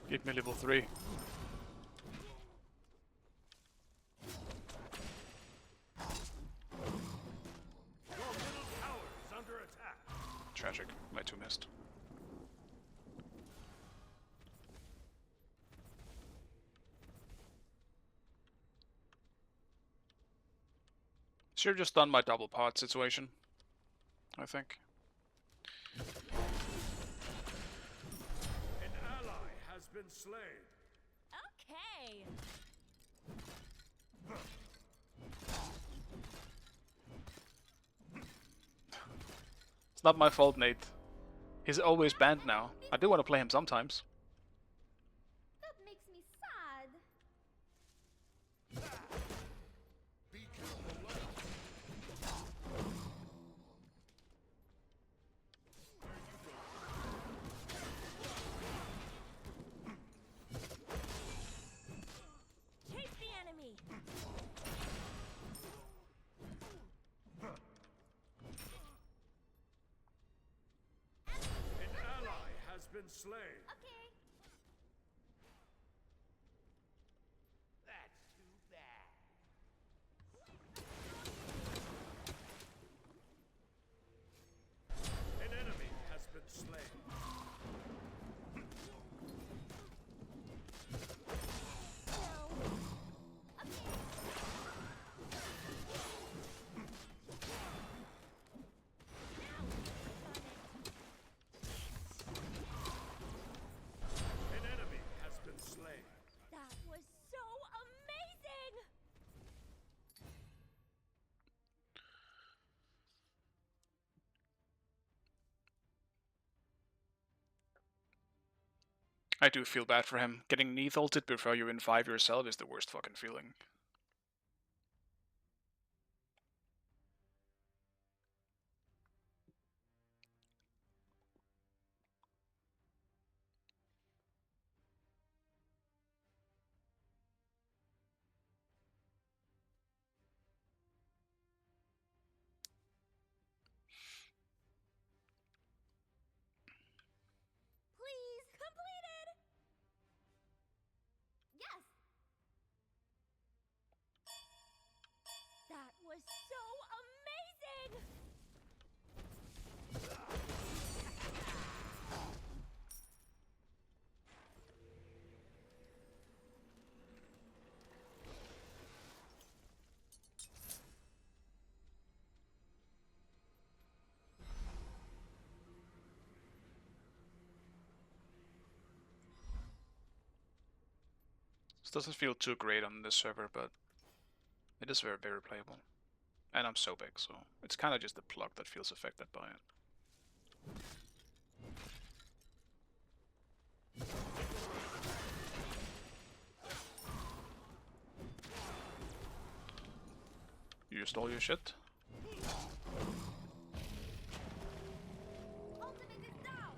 Speaker 1: Give me level 3. Tragic, my 2 missed. Should've just done my double pot situation, I think.
Speaker 4: An ally has been slain.
Speaker 3: Okay.
Speaker 1: It's not my fault, Nate. He's always banned now. I do want to play him sometimes.
Speaker 3: That makes me sad. Chase the enemy.
Speaker 4: An ally has been slain.
Speaker 3: Okay.
Speaker 4: That
Speaker 1: I do feel bad for him. Getting Neath ulted before you're in 5 yourself is the worst fucking feeling.
Speaker 3: Please, completed! Yes! That was so amazing!
Speaker 1: This doesn't feel too great on this server, but it is very, very playable. And I'm so big, so it's kind of just the plug that feels affected by it. You used all your shit?
Speaker 3: Ultimate is down!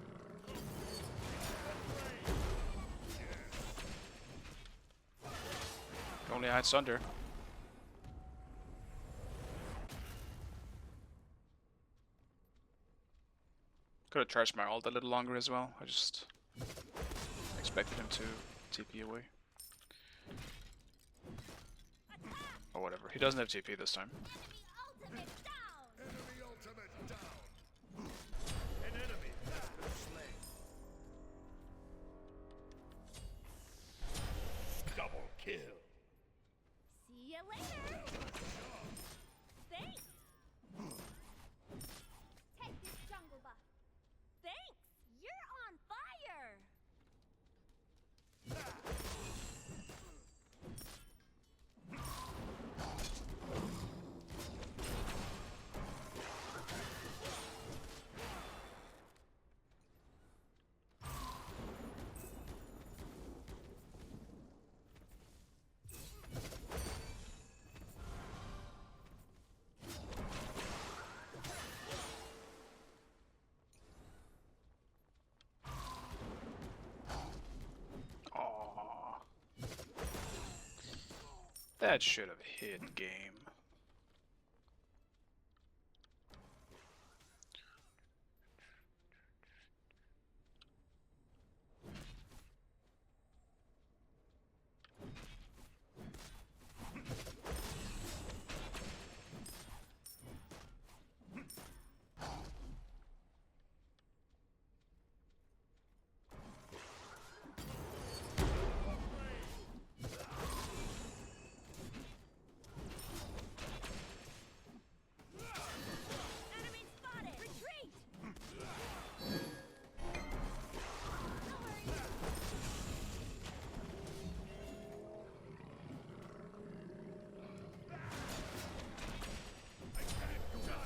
Speaker 1: Only had Sunder. Could have charged my ult a little longer as well. I just expected him to TP away. Or whatever. He doesn't have TP this time.
Speaker 3: Enemy ultimate down!
Speaker 4: Enemy ultimate down. An enemy has been slain. Double kill.
Speaker 3: See you later! Thanks! Take this jungle buff. Thanks! You're on fire!
Speaker 1: Aww. That should have hit game.
Speaker 3: Enemy spotted! Retreat!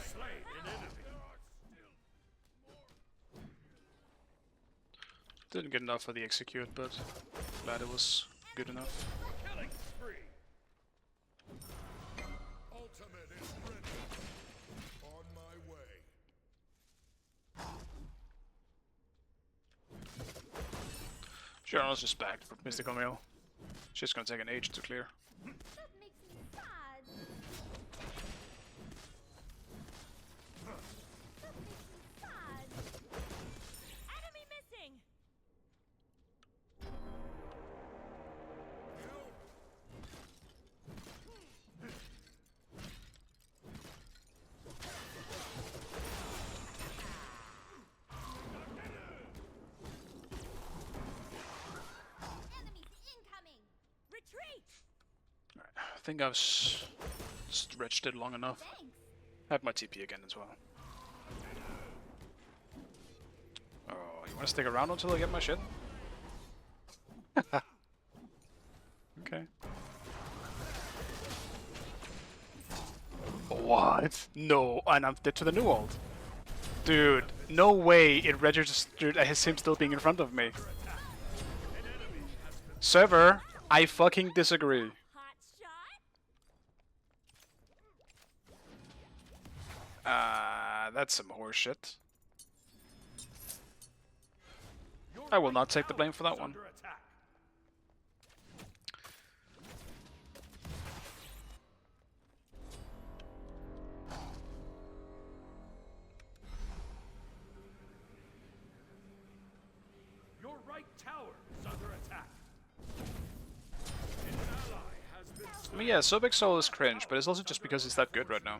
Speaker 4: Slain an enemy.
Speaker 1: Didn't get enough for the execute, but glad it was good enough.
Speaker 4: Killing spree. Ultimate is ready. On my way.
Speaker 1: Sure, I was just back for Mystical Mail. She's gonna take an age to clear.
Speaker 3: That makes me sad. That makes me sad. Enemy missing! Enemies incoming! Retreat!
Speaker 1: Alright, I think I've stretched it long enough.
Speaker 3: Thanks!
Speaker 1: Have my TP again as well. Oh, you wanna stick around until I get my shit? Okay. What? No, and I'm dead to the new ult. Dude, no way it registered as him still being in front of me. Server, I fucking disagree.
Speaker 3: Hot shot.
Speaker 1: That's some horseshit. I will not take the blame for that one.
Speaker 4: Under attack. Your right tower is under attack. An ally has been
Speaker 1: I
Speaker 4: slain.
Speaker 1: mean, yeah, Sobek Soul is cringe, but it's also just because he's that good right now.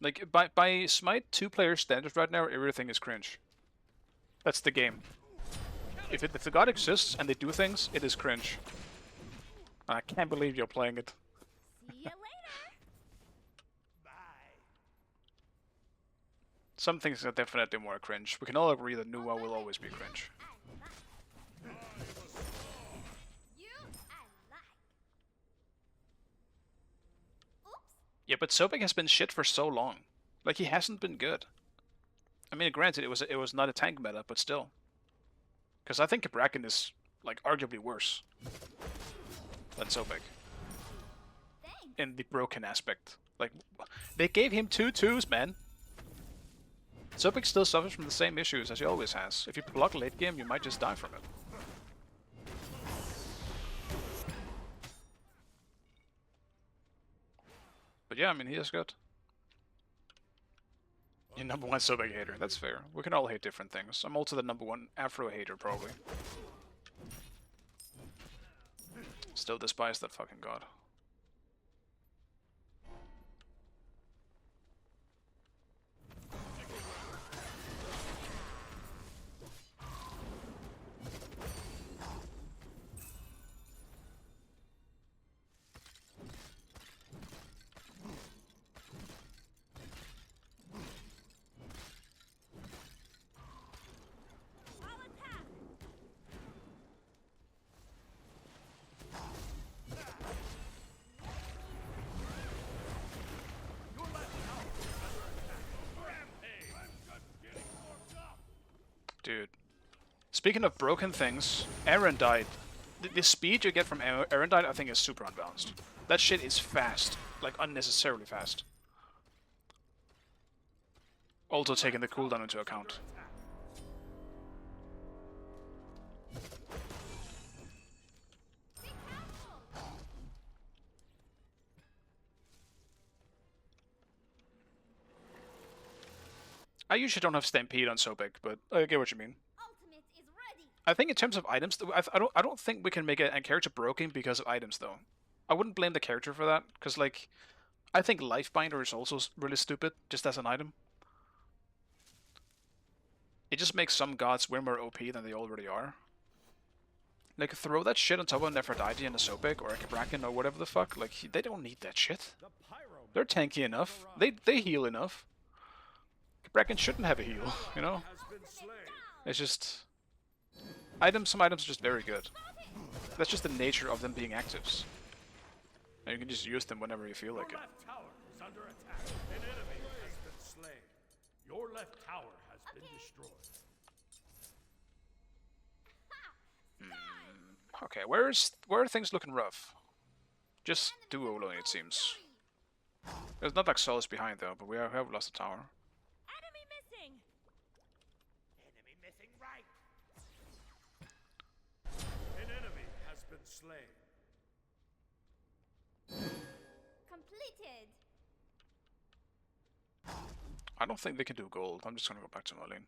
Speaker 1: Like, by Smite 2-player standards right now, everything is cringe. That's the game. If the god exists and they do things, it is cringe. And I can't believe you're playing it.
Speaker 3: See you later.
Speaker 1: Some things are definitely more cringe. We can all agree that Nuwa will always be cringe.
Speaker 3: You I like. Oops.
Speaker 1: Yeah, but Sobek has been shit for so long. Like, he hasn't been good. I mean, granted, it was not a tank meta, but still. Because I think Bracken is, like, arguably worse than Sobek.
Speaker 3: Thanks.
Speaker 1: In the broken aspect. Like, they gave him 2/2s, man. Sobek still suffers from the same issues as he always has. If you block late game, you might just die from it. But yeah, I mean, he is good. You're number one Sobek hater, that's fair. We can all hate different things. I'm also the number one Afro hater, probably. Still despise that fucking god.
Speaker 3: I'll attack.
Speaker 1: Dude. Speaking of broken things, Aaron died. The speed you get from Aaron died, I think, is super unbalanced. That shit is fast. Like, unnecessarily fast. Also taking the cooldown into account. I usually don't have Stampede on Sobek, but I get what you mean.
Speaker 3: Ultimate is ready.
Speaker 1: I think in terms of items, I don't think we can make a character broken because of items, though. I wouldn't blame the character for that, because, like, I think Lifebinder is also really stupid, just as an item. It just makes some gods way more OP than they already are. Like, throw that shit on top of Nephrodite and a Sobek or a Bracken or whatever the fuck. Like, they don't need that shit. They're tanky enough. They heal enough. Bracken shouldn't have a heal, you know? It's just... some items are just very good. That's just the nature of them being actives. And you can just use them whenever you feel like it.
Speaker 4: left tower is under attack. An enemy has been slain. Your left tower has been destroyed.
Speaker 1: Okay, where are things looking rough? Just duo only, it seems. There's not like Solus behind though, but we have lost a tower.
Speaker 3: Enemy missing.
Speaker 4: Enemy missing right. An enemy has been slain.
Speaker 3: Completed.
Speaker 1: I don't think they can do gold. I'm just gonna go back to Marlene.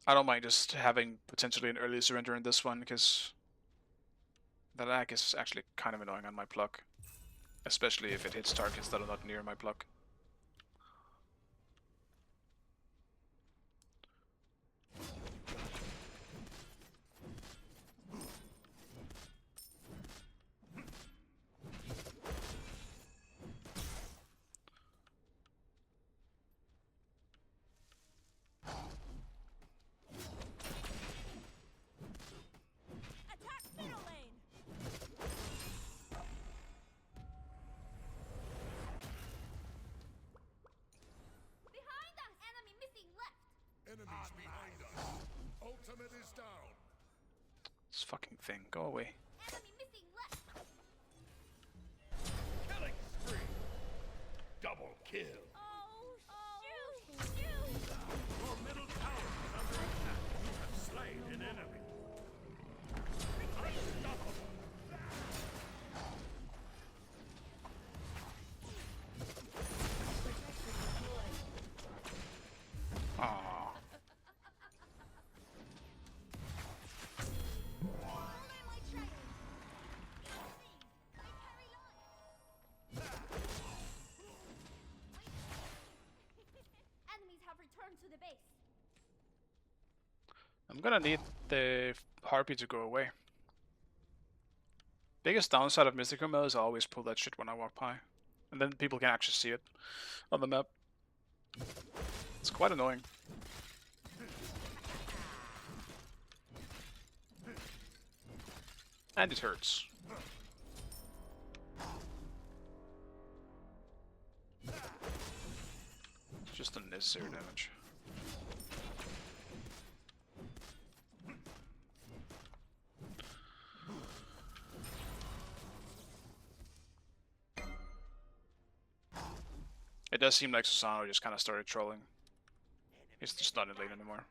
Speaker 1: I don't mind just having potentially an early surrender in this one, because the lag is actually kind of annoying on my pluck. Especially if it hits targets that are not near my pluck.
Speaker 3: Attack middle lane.
Speaker 1: This fucking thing, go away.
Speaker 3: Enemy missing left.
Speaker 4: Killing spree. Double kill.
Speaker 3: Shoot!
Speaker 4: Your middle tower is under attack. You have slain an enemy. Unstoppable.
Speaker 1: Aww.
Speaker 3: Enemies have returned to the base.
Speaker 1: I'm gonna need the harpy to go away. Biggest downside of Mystical mode is I always pull that shit when I walk by. And then people can actually see it on the map. It's quite annoying. And it hurts. Just unnecessary damage. It does seem like Susano just kind of started trolling. He's just not in lane anymore.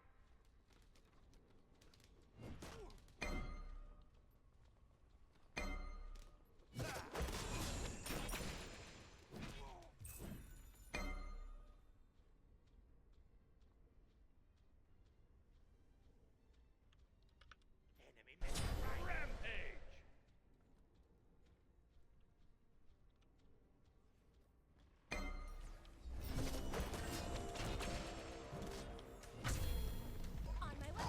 Speaker 4: Rampage.
Speaker 3: On my way.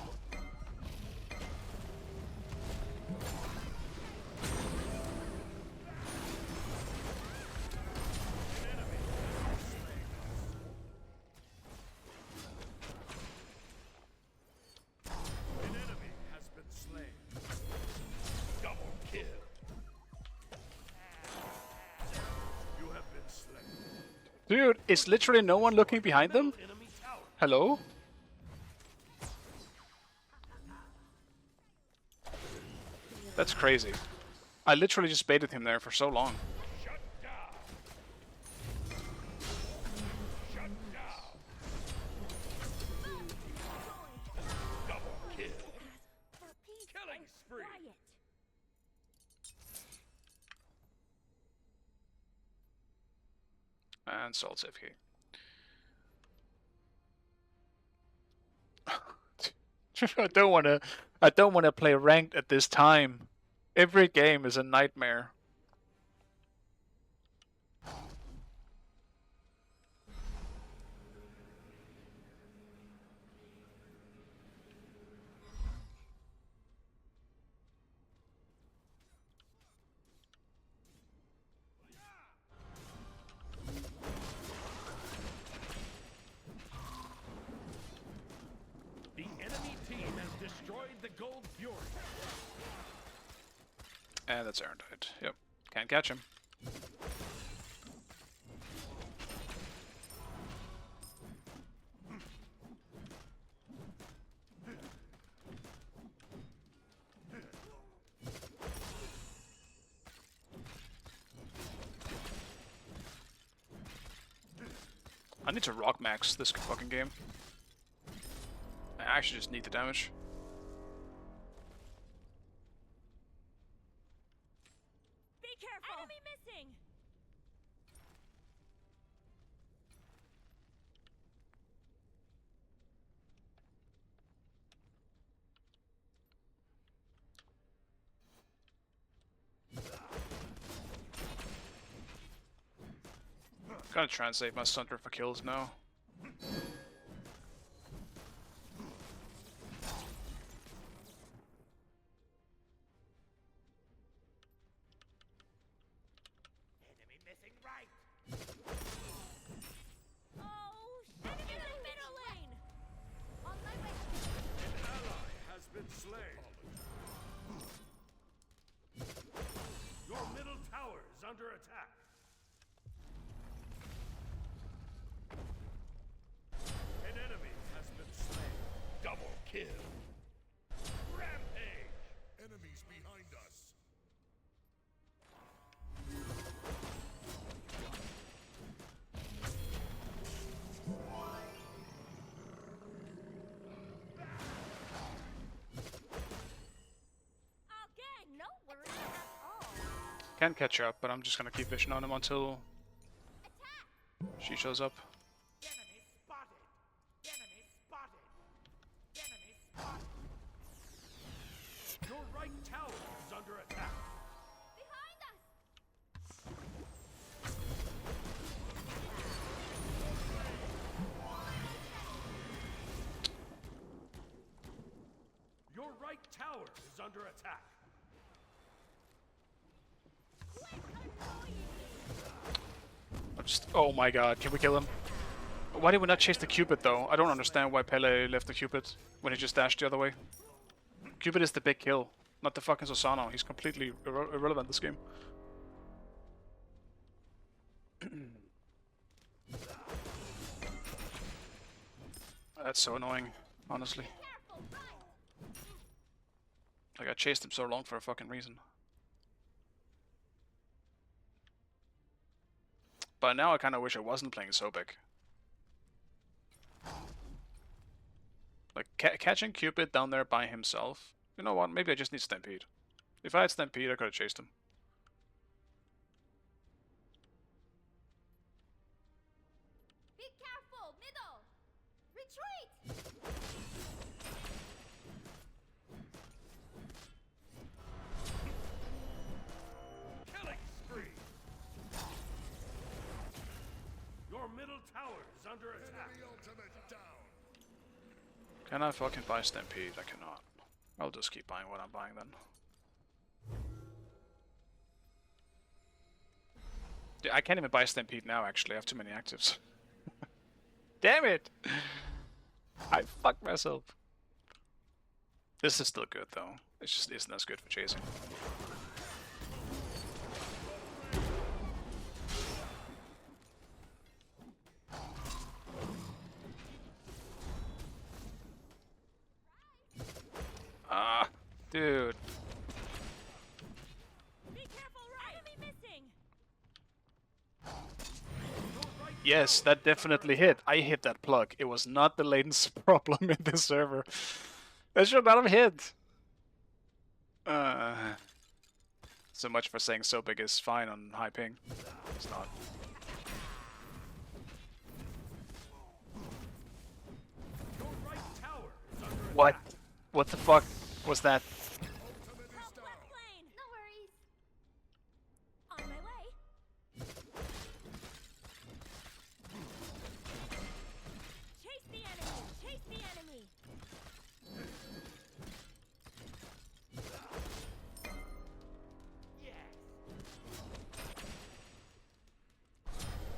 Speaker 4: An enemy has been slain. Double kill. You have been slain.
Speaker 1: Dude, is literally no one looking behind them?
Speaker 4: Enemy tower.
Speaker 1: Hello? That's crazy. I literally just baited him there for so long.
Speaker 4: Shut down. Shut down. Double kill.
Speaker 3: For peace
Speaker 4: Killing
Speaker 3: and
Speaker 4: spree.
Speaker 3: quiet.
Speaker 1: And Salt's FK. I don't wanna play ranked at this time. Every game is a nightmare.
Speaker 4: The enemy team has destroyed the Gold Fury.
Speaker 1: And that's Erentide. Yep. Can't catch him. I need to rock max this fucking game. I actually just need the damage.
Speaker 3: Be careful. Enemy missing.
Speaker 1: Gotta translate my stunter for kills now.
Speaker 4: Enemy missing right.
Speaker 3: Oh, enemy in the middle lane. On my way.
Speaker 4: An ally has been slain. Your middle tower is under attack.
Speaker 2: can catch up, but I'm just gonna keep vision on him until she shows up.
Speaker 4: Enemy spotted! Enemy spotted! Enemy spotted! Your right tower is under attack.
Speaker 3: Behind us!
Speaker 4: Your right tower is under attack.
Speaker 2: Oh my god, can we kill him? Why did we not chase the Cupid though? I don't understand why Pele left the Cupid when he just dashed the other way. Cupid is the big kill, not the fucking Susano. He's completely irrelevant this game. That's so annoying, honestly. Like, I chased him so long for a fucking reason. But now I kind of wish I wasn't playing Sobek. Like, catching Cupid down there by himself. You know what? Maybe I just need Stampede. If I had Stampede, I could have chased him.
Speaker 3: Be careful! Middle! Retreat!
Speaker 4: Killing spree! Your middle tower is under attack. Enemy ultimate down.
Speaker 2: Can I fucking buy Stampede? I cannot. I'll just keep buying what I'm buying then. I can't even buy Stampede now, actually. I have too many actives. Damn it! I fucked myself. This is still good, though. It just isn't as good for chasing. Ah, dude.
Speaker 3: Be careful, right? Enemy missing!
Speaker 2: Yes, that definitely hit. I hit that plug. It was not the latency problem in this server. That should not have hit. So much for saying Sobek is fine on high ping. It's not.
Speaker 4: Your right tower is under
Speaker 2: What?
Speaker 4: attack.
Speaker 2: What the fuck was that?
Speaker 3: Help left lane! No worries. On my way. Chase the enemy! Chase the enemy!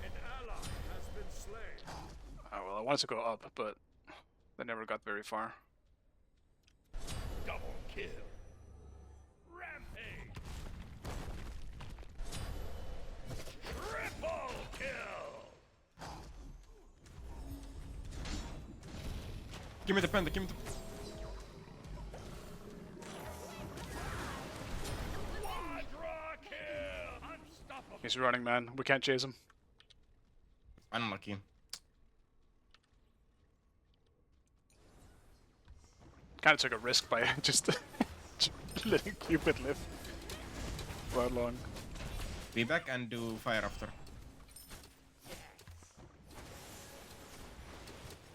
Speaker 4: An ally has been slain.
Speaker 2: Oh, well, I wanted to go up, but they never got very far.
Speaker 4: Double kill. Rampage. Triple kill.
Speaker 6: Give me the penta, give me the...
Speaker 4: Quadra kill. Unstoppable.
Speaker 2: He's running, man. We can't chase him.
Speaker 6: Unlucky.
Speaker 2: Kind of took a risk by just letting Cupid live quite long.
Speaker 6: Be back and do fire after.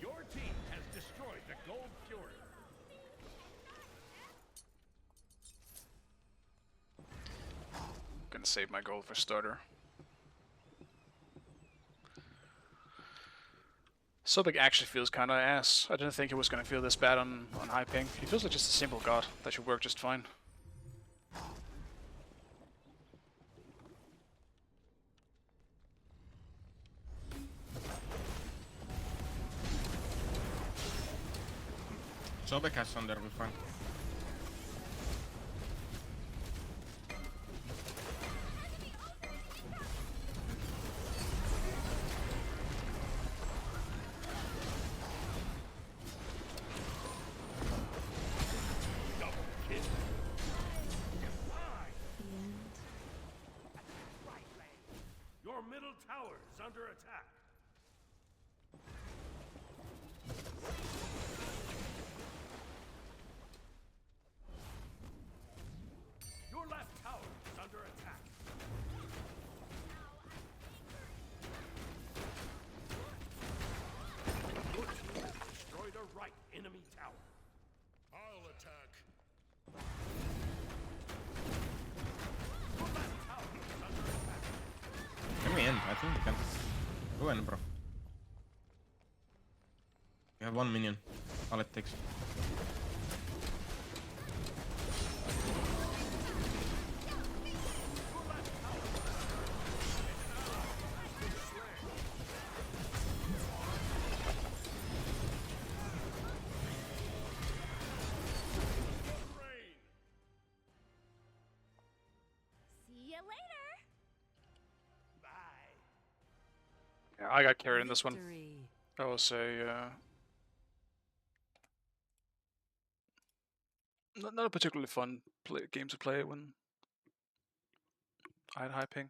Speaker 4: Your team has destroyed the Gold Fury.
Speaker 2: Gonna save my gold for starter. Sobek actually feels kinda ass. I didn't think it was gonna feel this bad on high ping. He feels like just a simple god that should work just fine.
Speaker 6: Sobek has Thunder, we're fine.
Speaker 4: Double kill. Your middle tower is under attack. Your left tower is under attack.
Speaker 6: UN, bro. You have 1 minion. All it takes.
Speaker 3: See ya later.
Speaker 4: Bye.
Speaker 1: Yeah, I got carried in this one.
Speaker 11: Victory.
Speaker 1: I will say, not a particularly fun game to play when I had high ping.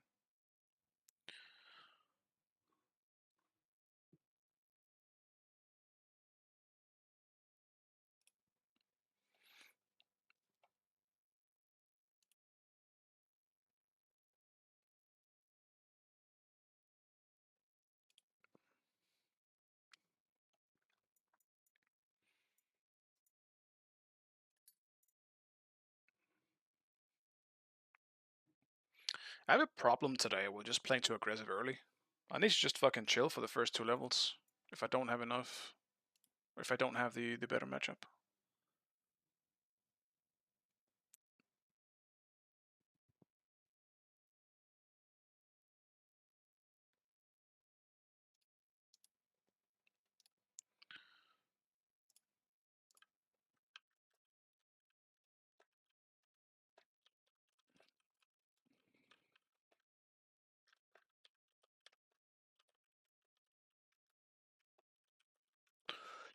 Speaker 1: I have a problem today with just playing too aggressive early. I need to just fucking chill for the first 2 levels if I don't have enough, or if I don't have the better matchup.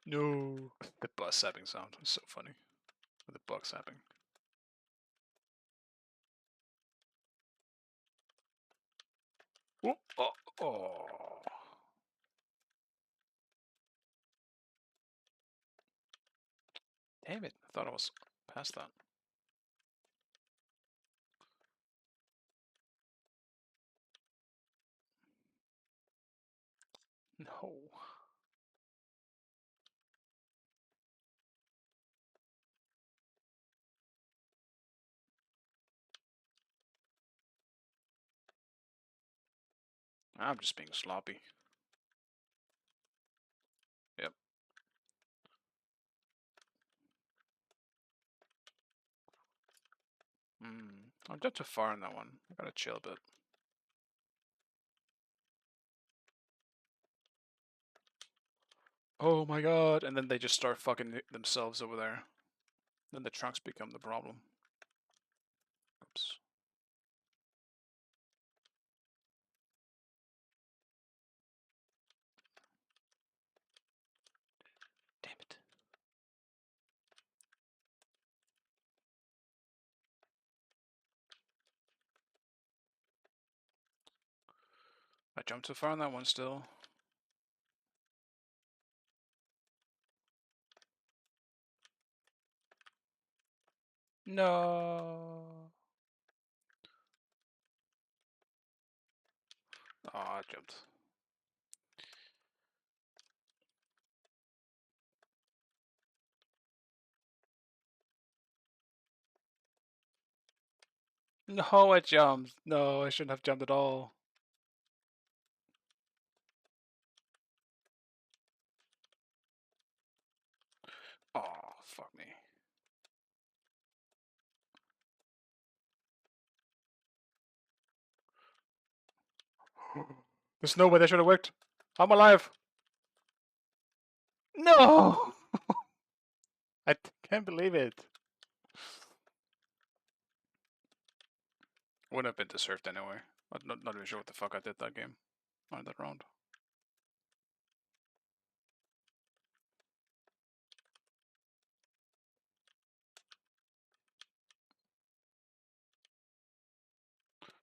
Speaker 1: No, the bus sapping sound is so funny. The bug sapping. Oh, oh, oh. Damn it! I thought I was past that. No. I'm just being sloppy. Yep. I'm just too far in that one. I gotta chill a bit. Oh my god! And then they just start fucking themselves over there. Then the trunks become the problem. Oops. Damn it. I jumped too far on that one still. No. Oh, I jumped. No, I jumped. No, I shouldn't have jumped at all. Oh, fuck me. There's no way that should have worked. I'm alive. No! I can't believe it. Wouldn't have been deserved anyway. I'm not even sure what the fuck I did that game. Or that round.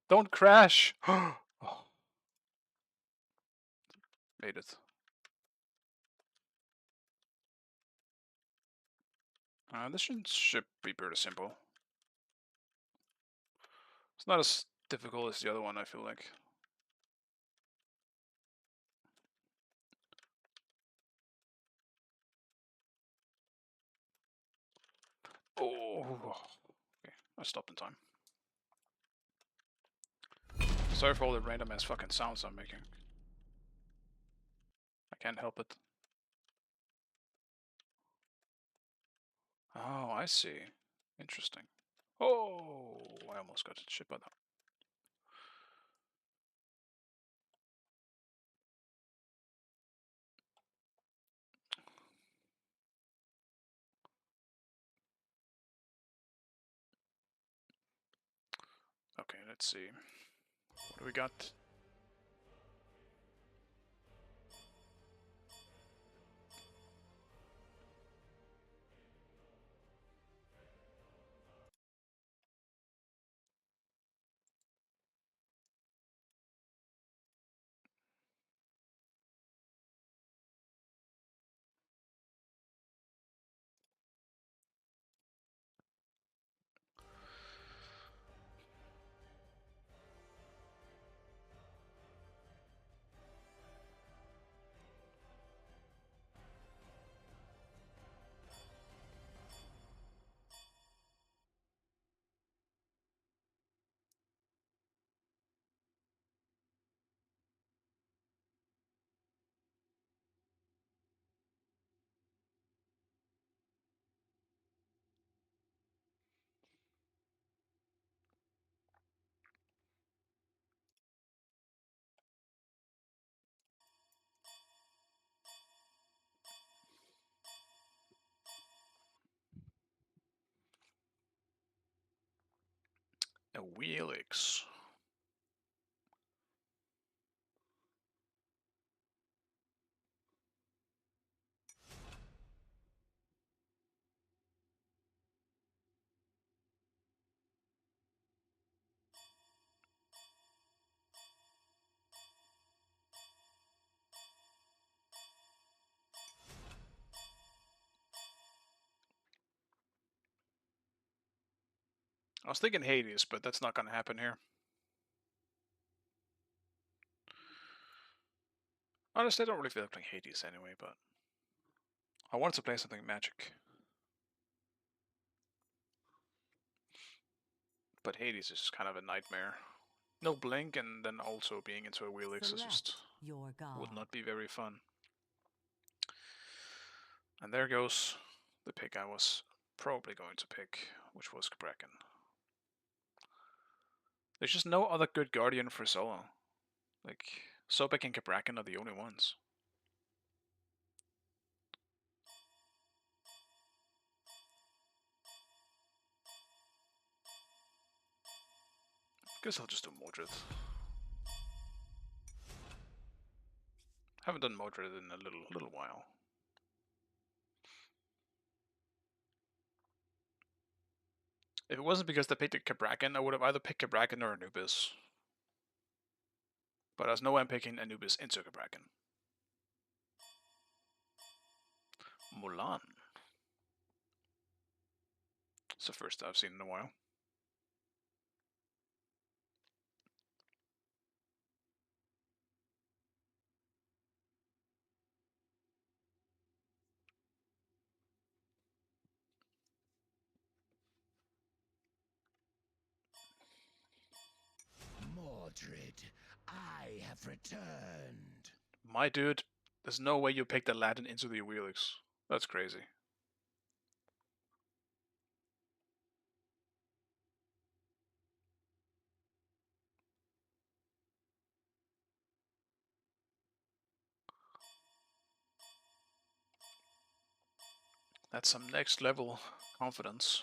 Speaker 1: Don't crash! Oh. Made it. This should be pretty simple. It's not as difficult as the other one, I feel like. Oh, okay. I stopped in time. Sorry for all the random ass fucking sounds I'm making. can't help it. Oh, I see. Interesting. Oh, I almost got shit by that. Okay, let's see. What do we got? A Wheelix. I was thinking Hades, but that's not gonna happen here. Honestly, I don't really feel like playing Hades anyway, but I wanted to play something magic. But Hades is kind of a nightmare. No blink, and then also being into a Wheelix is just would not be very fun. And there goes the pick I was probably going to pick, which was Kraken. There's just no other good Guardian for solo. Like, Sobek and Kraken are the only ones. Guess I'll just do Mordred. Haven't done Mordred in a little while. If it wasn't because they picked a Kraken, I would have either picked Kraken or Anubis. But as no I'm picking Anubis into Kraken. Mulan. It's the first I've seen in a while.
Speaker 4: Mordred, I have returned.
Speaker 1: My dude, there's no way you picked Aladdin into the Wheelix. That's crazy. That's some next level confidence.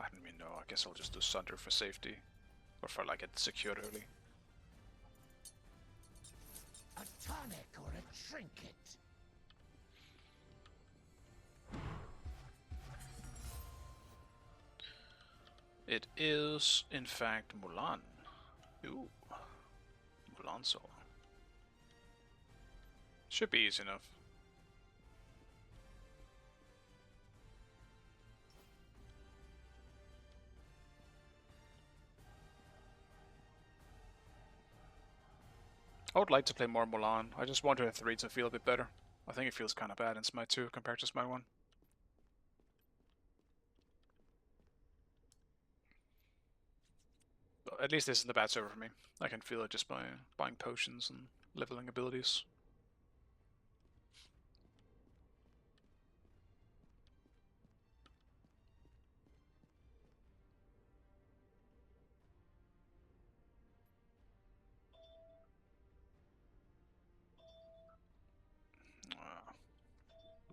Speaker 1: I don't even know. I guess I'll just do Sunder for safety. Or for like it secured early.
Speaker 4: A tonic or a trinket?
Speaker 1: It is, in fact, Mulan. Ooh. Mulan solo. Should be easy enough. I would like to play more Mulan. I just want her 3 to feel a bit better. I think it feels kind of bad in Smite 2 compared to Smite 1. But at least this isn't a bad server for me. I can feel it just by buying potions and leveling abilities.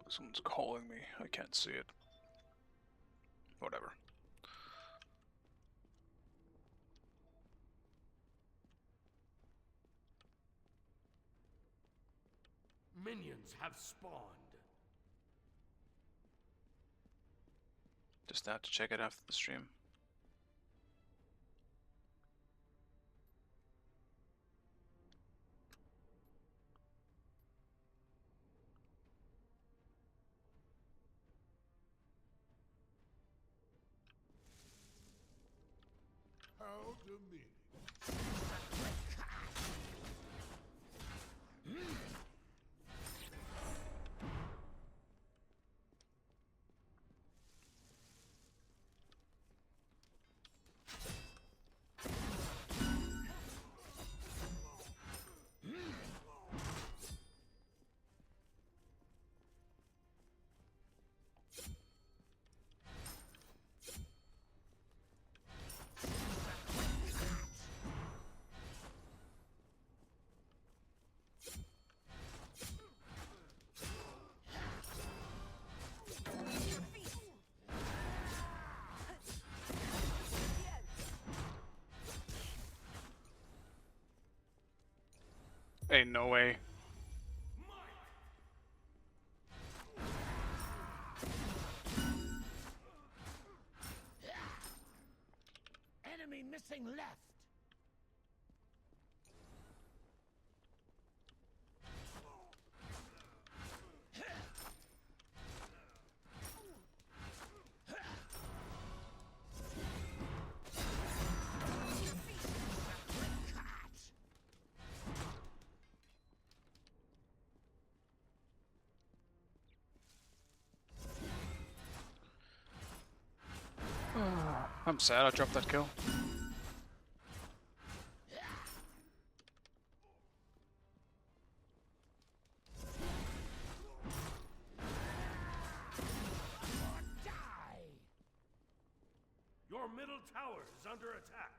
Speaker 1: Someone's calling me. I can't see it. Whatever.
Speaker 4: Minions have spawned.
Speaker 1: Just have to check it after the stream.
Speaker 4: How demeaning.
Speaker 1: Ain't no way.
Speaker 4: Enemy missing left.
Speaker 1: I'm sad I dropped that kill.
Speaker 4: Your middle tower is under attack.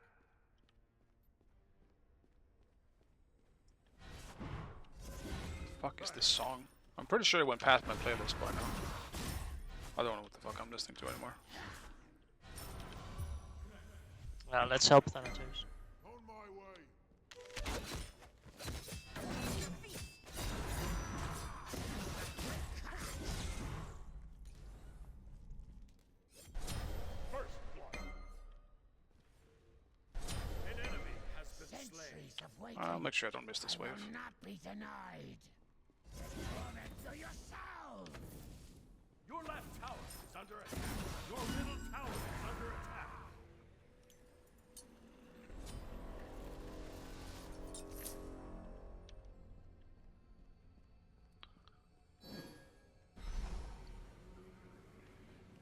Speaker 1: Fuck is this song? I'm pretty sure it went past my playlist by now. I don't know what the fuck I'm listening to anymore.
Speaker 12: Let's help Thanatos.
Speaker 4: On my way. First blood. An enemy has been slain.
Speaker 1: I'll make sure I don't miss this wave.
Speaker 4: Not be denied. To yourself. Your left tower is under attack. Your middle tower is under attack.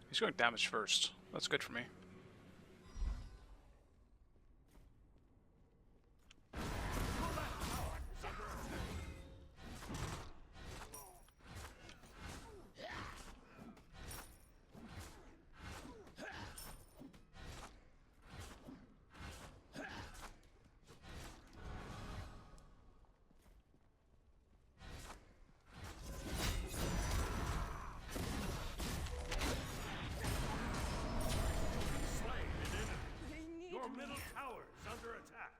Speaker 1: He's going damage first. That's good for me.
Speaker 4: Your middle tower is under attack.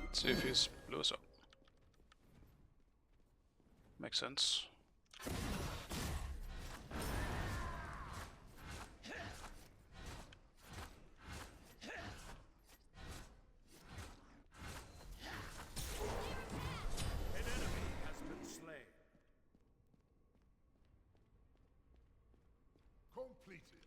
Speaker 1: Let's see if he's blew us up. Makes sense.
Speaker 4: An enemy has been slain. Completed.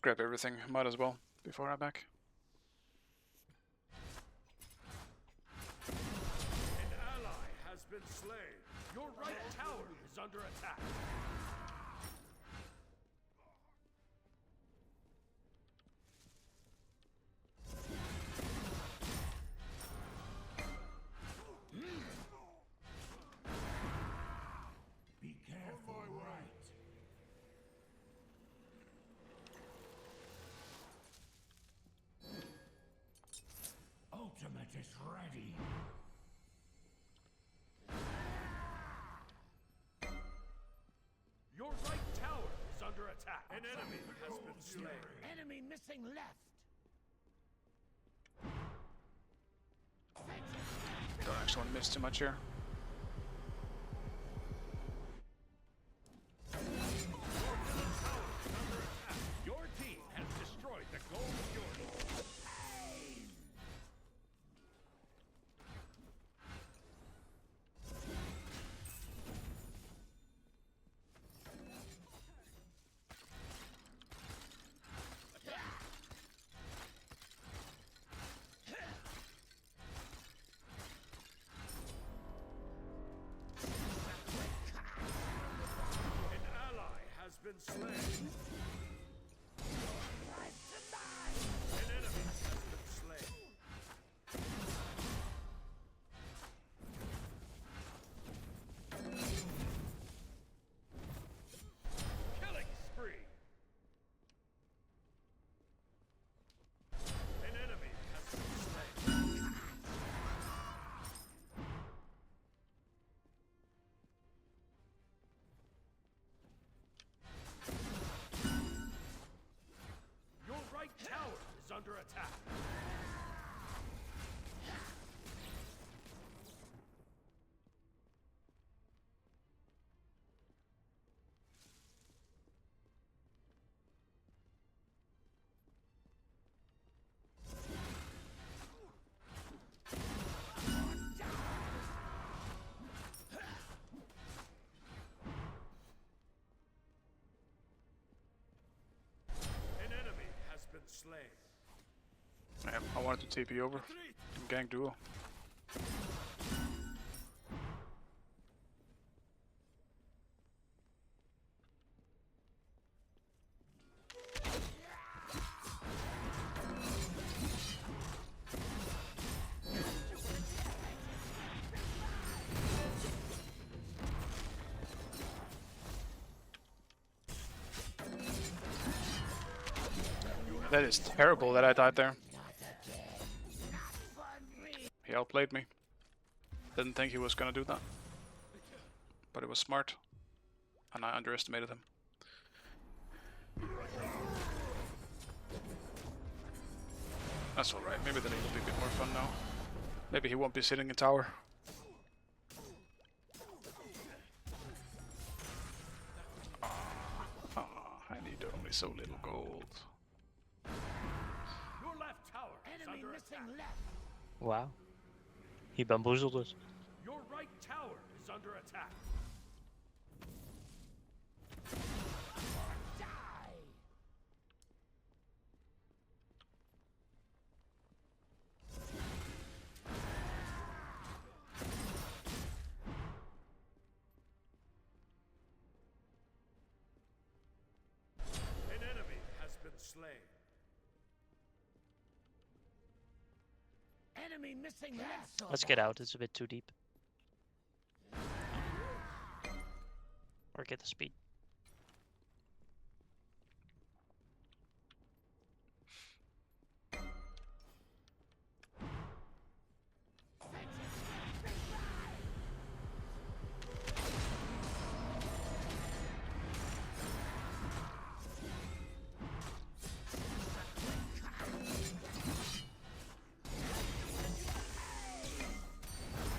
Speaker 1: grab everything. Might as well before I back.
Speaker 4: An ally has been slain. Your right tower is under attack. Be careful, right. Ultimate is ready. Your right tower is under attack. An enemy has been slain. Enemy missing left.
Speaker 1: Don't actually want to miss too much here.
Speaker 4: Your team has destroyed the gold Jordan. An ally has been slain. An enemy has been slain. Killing spree. An enemy has been slain. Your right tower is under attack. An enemy has been slain.
Speaker 1: I wanted to TP over. Gang duo. That is terrible that I died there. He outplayed me. Didn't think he was gonna do that. But it was smart. And I underestimated him. That's alright, maybe the lane will be a bit more fun now. Maybe he won't be sitting in tower. I need only so little gold.
Speaker 4: Your left tower is under attack.
Speaker 12: Wow. He bamboozled us.
Speaker 4: Your right tower is under attack. An enemy has been slain. Enemy missing left.
Speaker 12: Let's get out, it's a bit too deep. Or get the speed.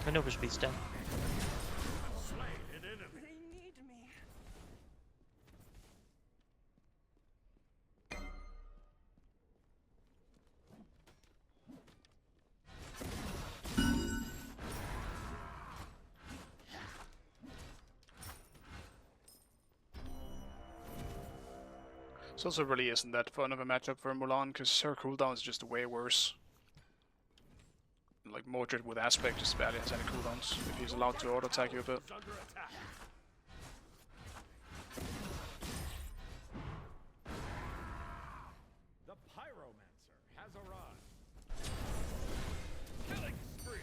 Speaker 12: Maneuver speed's down.
Speaker 4: Slain an enemy.
Speaker 11: They need me.
Speaker 1: This also really isn't that fun of a matchup for Mulan, because her cooldown is just way worse. Like Mordred with Aspect just barely has any cooldowns, if he's allowed to auto-attack you a bit.
Speaker 4: The Pyromancer has arrived. Killing spree.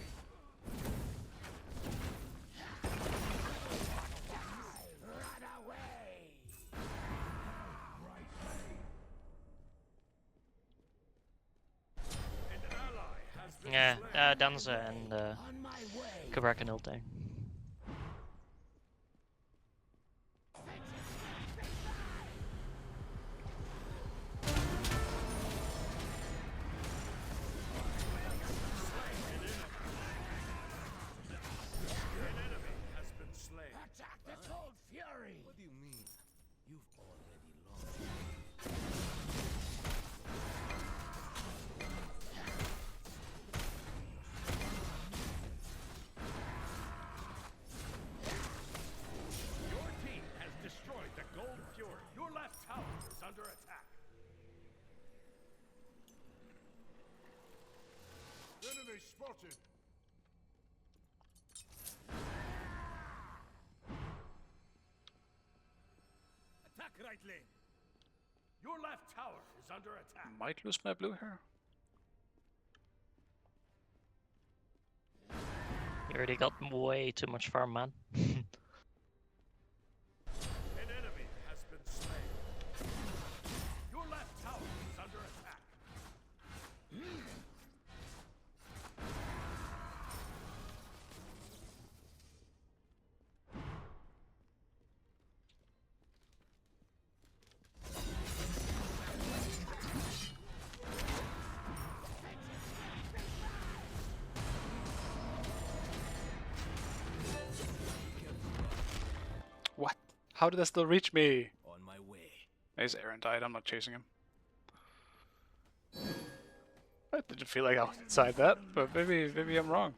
Speaker 4: Run away. An ally has been
Speaker 12: Yeah,
Speaker 4: slain.
Speaker 12: Danza and
Speaker 4: On my way.
Speaker 12: Kabrak and Ultang.
Speaker 4: An enemy has been slain. Attack the cold fury. What do you mean? You've already lost. Your team has destroyed the Gold Fury. Your left tower is under attack. Enemy spotted. Attack right lane. Your left tower is under attack.
Speaker 1: Might lose my blue here.
Speaker 12: You already got way too much farm, man.
Speaker 4: An enemy has been slain. Your left tower is under attack.
Speaker 1: What? How did that still reach me?
Speaker 4: On my way.
Speaker 1: His Aaron died, I'm not chasing him. I didn't feel like I was inside that, but maybe I'm wrong.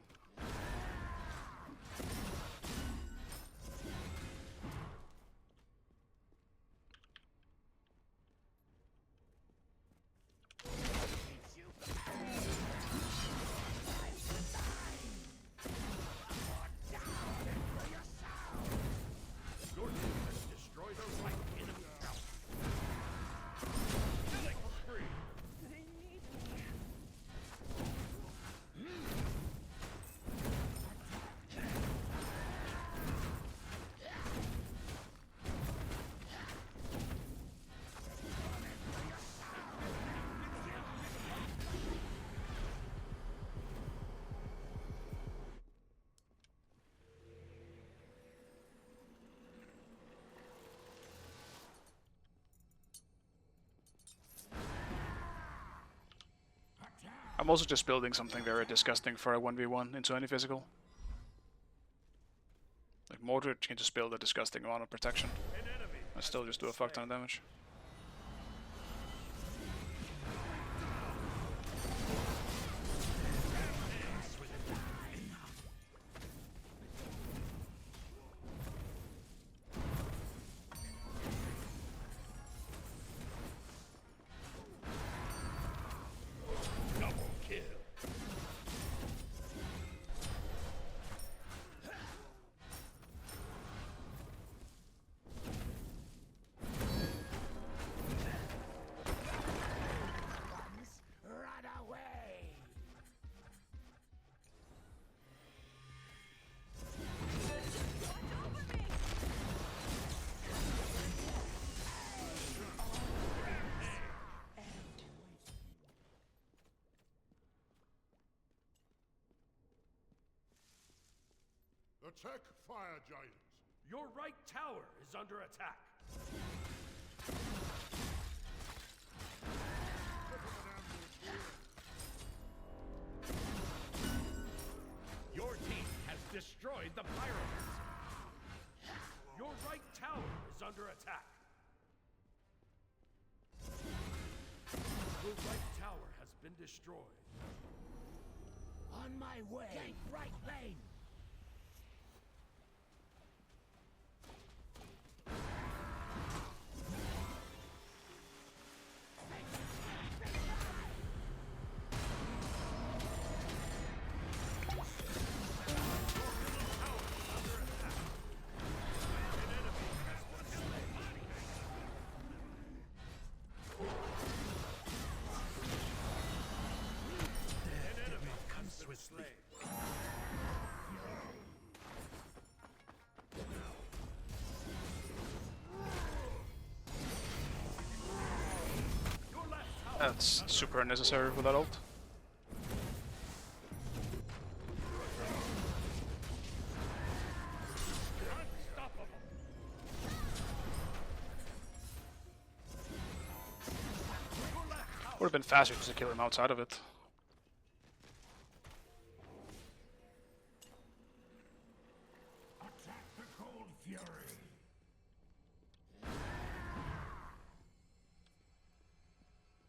Speaker 4: Your team has destroyed a right enemy tower. Killing spree.
Speaker 1: I'm also just building something very disgusting for a 1v1 into any physical. Like Mordred can just build a disgusting amount of protection. I still just do a fuck ton of damage.
Speaker 4: Double kill. Run away. Attack fire giants. Your right tower is under attack. Your team has destroyed the Pyromancer. Your right tower is under attack. Your right tower has been destroyed. On my way. Take right lane.
Speaker 1: That's super unnecessary with that ult. Would have been faster to kill him outside of it.
Speaker 4: Attack the cold fury.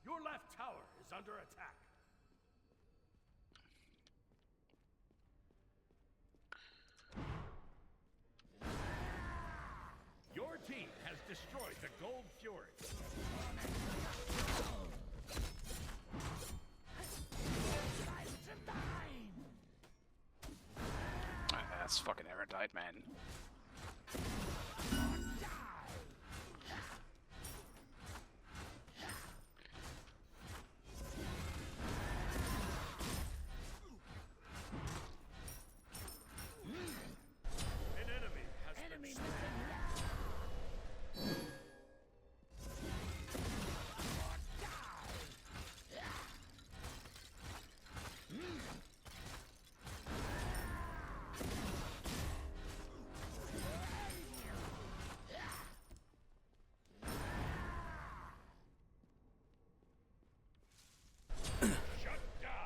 Speaker 4: Your left tower is under attack. Your team has destroyed the Gold Fury.
Speaker 1: That's fucking erudite, man.
Speaker 4: An enemy has been slain.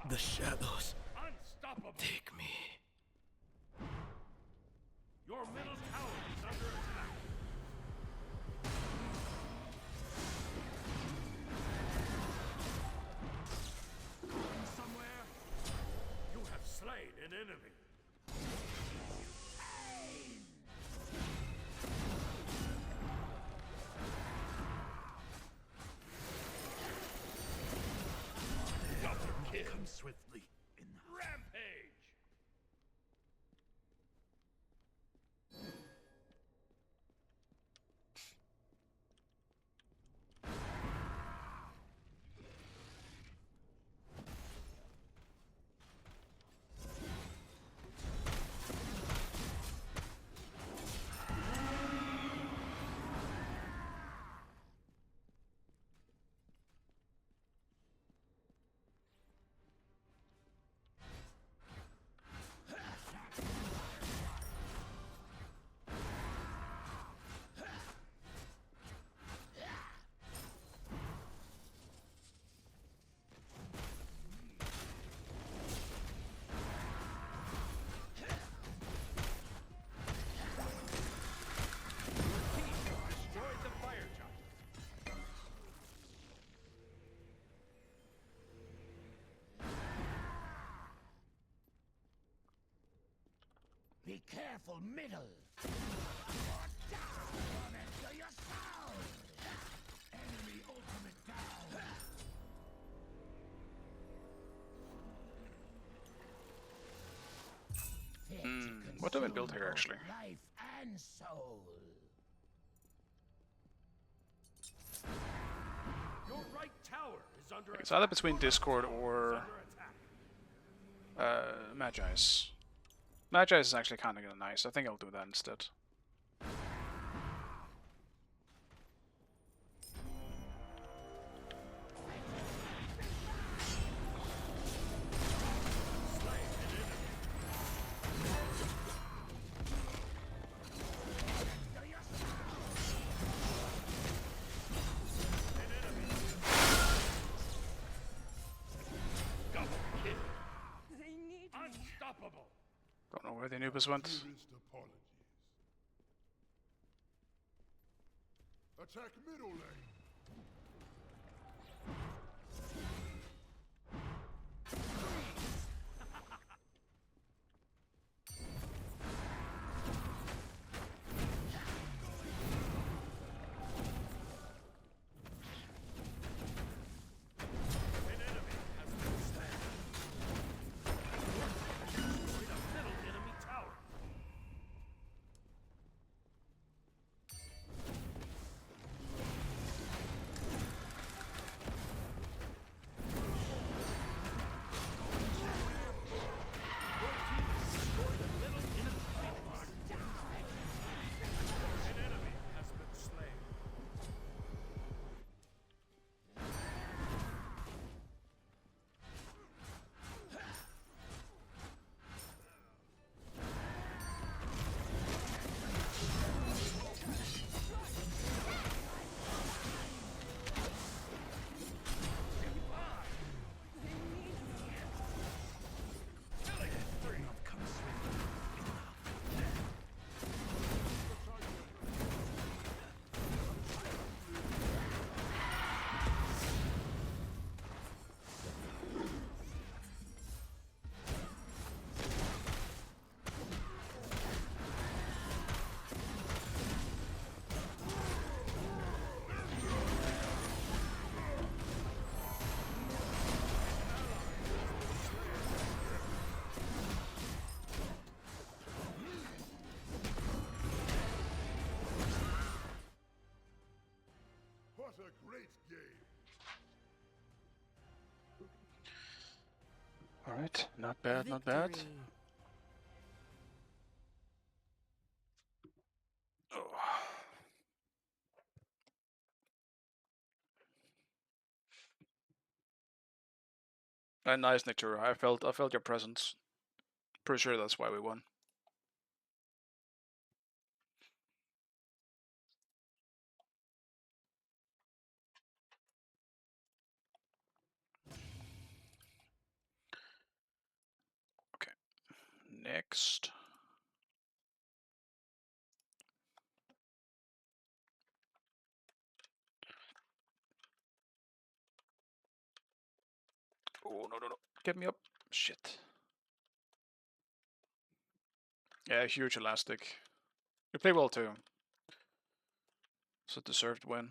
Speaker 13: The shadows
Speaker 4: Unstoppable.
Speaker 13: take me.
Speaker 4: Your middle tower is under attack. Somewhere, you have slain an enemy. Double kill.
Speaker 13: Come swiftly.
Speaker 4: Rampage. Destroyed the fire giant.
Speaker 13: Be careful, middle. Down into your soul. Enemy ultimate down.
Speaker 1: What do we build here, actually?
Speaker 13: Life and soul.
Speaker 4: Your right tower is under
Speaker 1: It's
Speaker 4: attack.
Speaker 1: either between Discord or
Speaker 4: Under attack.
Speaker 1: Magi's. Magi's is actually kind of nice. I think I'll do that instead.
Speaker 11: They need me.
Speaker 4: Unstoppable.
Speaker 1: Don't know where the Anubis went.
Speaker 4: Apologies. Attack middle lane. An enemy has been slain. Destroyed a middle enemy tower.
Speaker 2: Alright, not bad, not bad. Oh. Nice, Nictura. I felt your presence. Pretty sure that's why we won. Okay. Next. Oh, no, no, no. Get me up. Shit. Yeah, huge elastic. You play well too. It's a deserved win.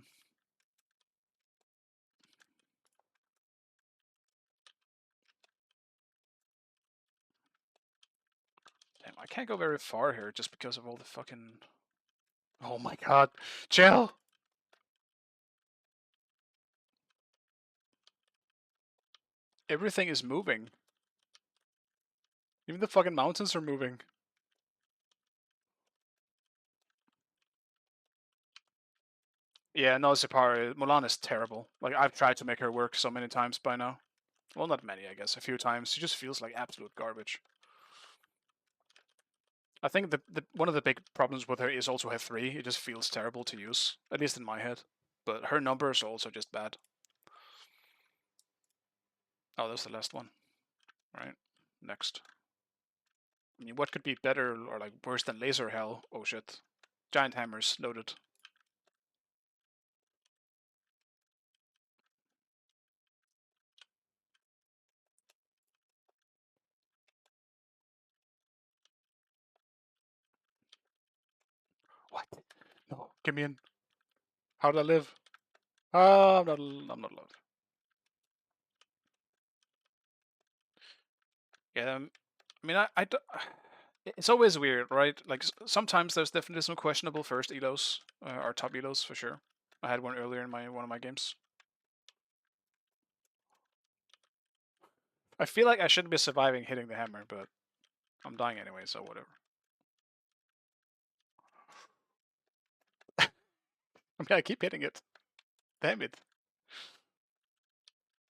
Speaker 2: Damn, I can't go very far here just because of all the fucking... Oh my god. Chill! Everything is moving. Even the fucking mountains are moving. Yeah, no, Zipari. Mulan is terrible. Like, I've tried to make her work so many times by now. Well, not many, I guess. A few times. She just feels like absolute garbage. I think one of the big problems with her is also her 3. It just feels terrible to use. At least in my head. But her numbers are also just bad. Oh, that's the last one. Right. Next. I mean, what could be better or like worse than laser hell? Oh shit. Giant hammers, noted. What? No, get me in. How did I live? Ah, I'm not alive. Yeah, I mean, it's always weird, right? Like, sometimes there's definitely some questionable first elos, or top elos for sure. I had one earlier in one of my games. I feel like I shouldn't be surviving hitting the hammer, but I'm dying anyway, so whatever. I mean, I keep hitting it. Damn it.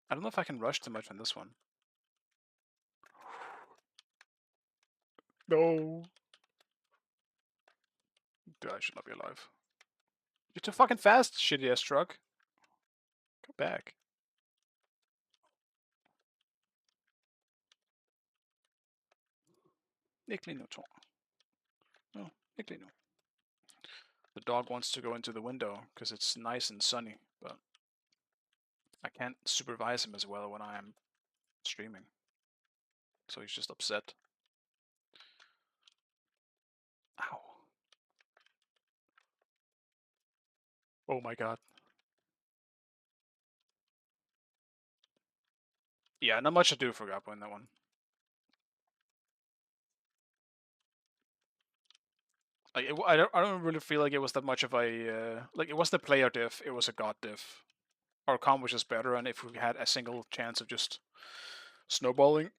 Speaker 2: I don't know if I can rush too much on this one. No. Dude, I should not be alive. You're too fucking fast, shitty ass truck. Come back. Niklino. No, Niklino. The dog wants to go into the window because it's nice and sunny, but I can't supervise him as well when I am streaming. So he's just upset. Ow. Oh my god. Yeah, not much to do for Gappo in that one. Like, I don't really feel like it was that much of a like, it was the player diff, it was a god diff. Our comp was just better, and if we had a single chance of just snowballing,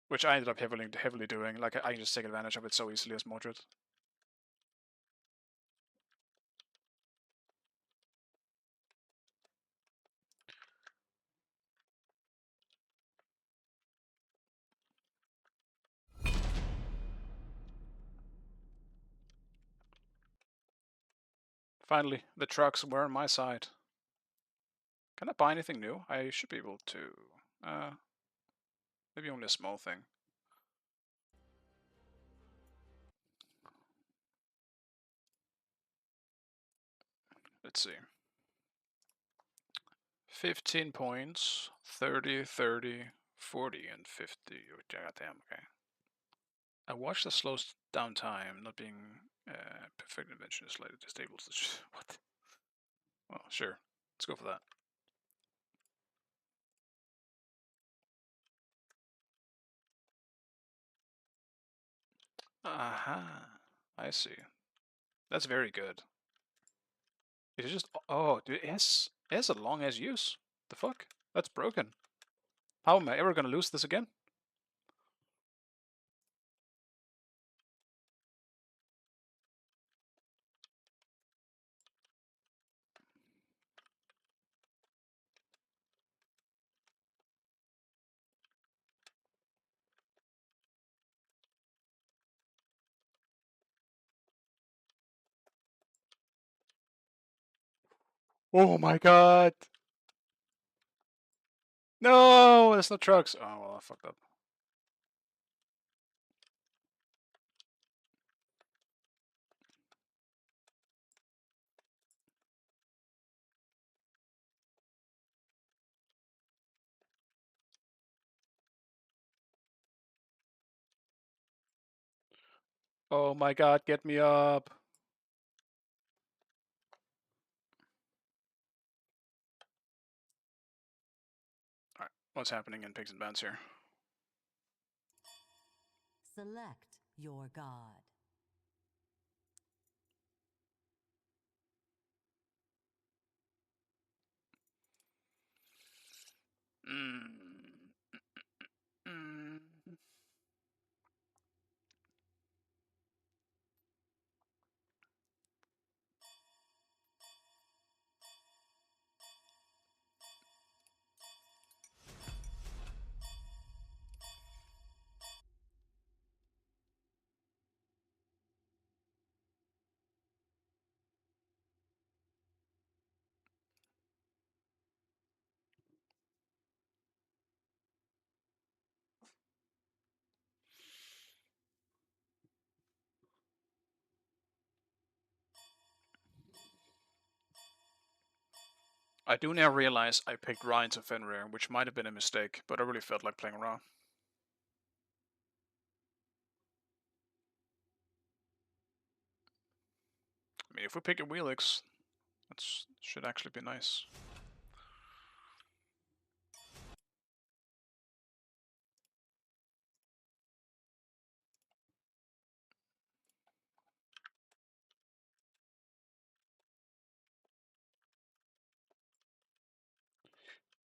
Speaker 2: which I ended up heavily doing, like, I can just take advantage of it so easily as Mordred. Finally, the trucks were on my side. Can I buy anything new? I should be able to. Maybe only a small thing. Let's see. 15 points, 30, 30, 40, and 50. Oh, goddamn, okay. I watched the slow down time, not being perfect invention is slightly disables the what? Well, sure. Let's go for that. Aha. I see. That's very good. It just... Oh, dude, it has a long-ass use. The fuck? That's broken. How am I ever gonna lose this again? Oh my god! No, there's no trucks. Oh well, I fucked up. Oh my god, get me up! Alright, what's happening in Pigs and Bands here?
Speaker 14: Select your god. I do now realize I picked Ryan to Fenrir, which might have been a mistake, but I really felt like playing Ra. I mean, if we pick a Wheelix, that should actually be nice.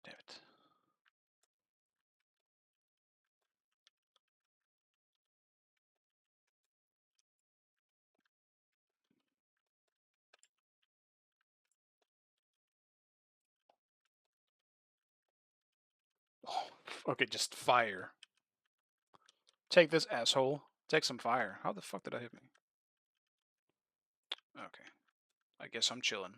Speaker 14: Damn it. Oh, okay, just fire. Take this, asshole. Take some fire. How the fuck did I hit me? Okay. I guess I'm chilling.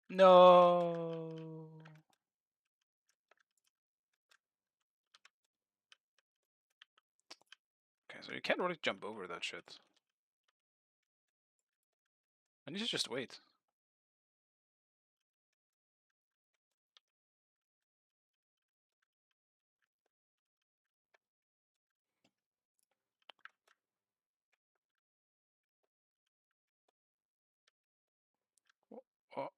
Speaker 14: No. Okay, so you can't really jump over that shit. I need to just wait. Oh.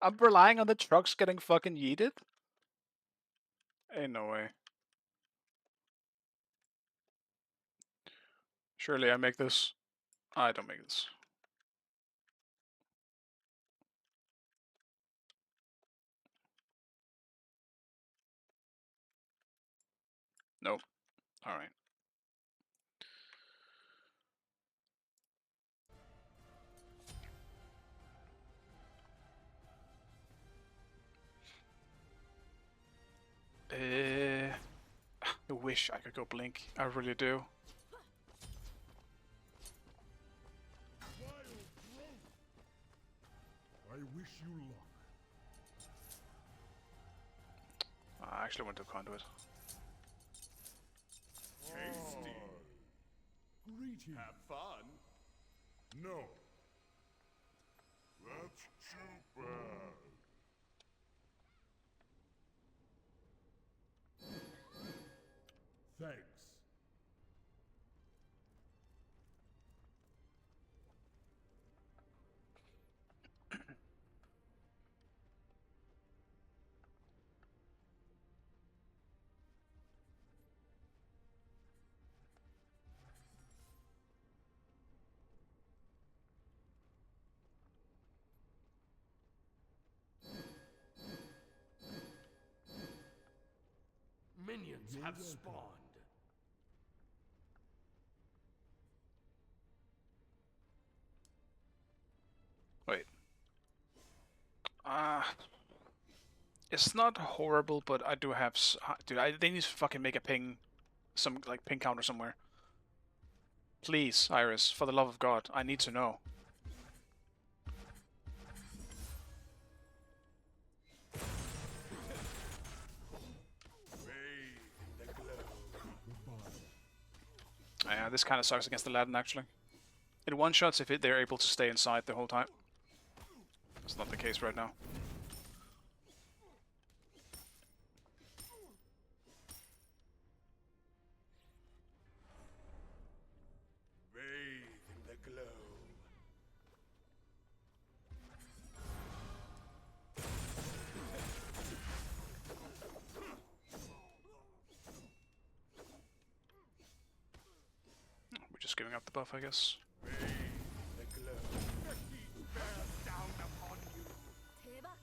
Speaker 14: I'm relying on the trucks getting fucking yeeted? Ain't no way. Surely I make this. I don't make this. Nope. Alright. I wish I could go blink. I really do.
Speaker 4: I wish you luck.
Speaker 2: I actually went to conduit.
Speaker 4: Tasty. Greetings. Have fun. No. That's too bad. Thanks. Minions have spawned.
Speaker 1: Wait. It's not horrible, but I do have. Dude, they need to fucking make a ping, some like ping counter somewhere. Please, Iris, for the love of God, I need to know. Yeah, this kind of sucks against the Latin actually. It one-shots if they're able to stay inside the whole time. It's not the case right now.
Speaker 4: Bathe in the glow.
Speaker 1: We're just giving up the buff, I guess.
Speaker 4: Bathe in the glow. The heat bears down upon you.
Speaker 3: 대박.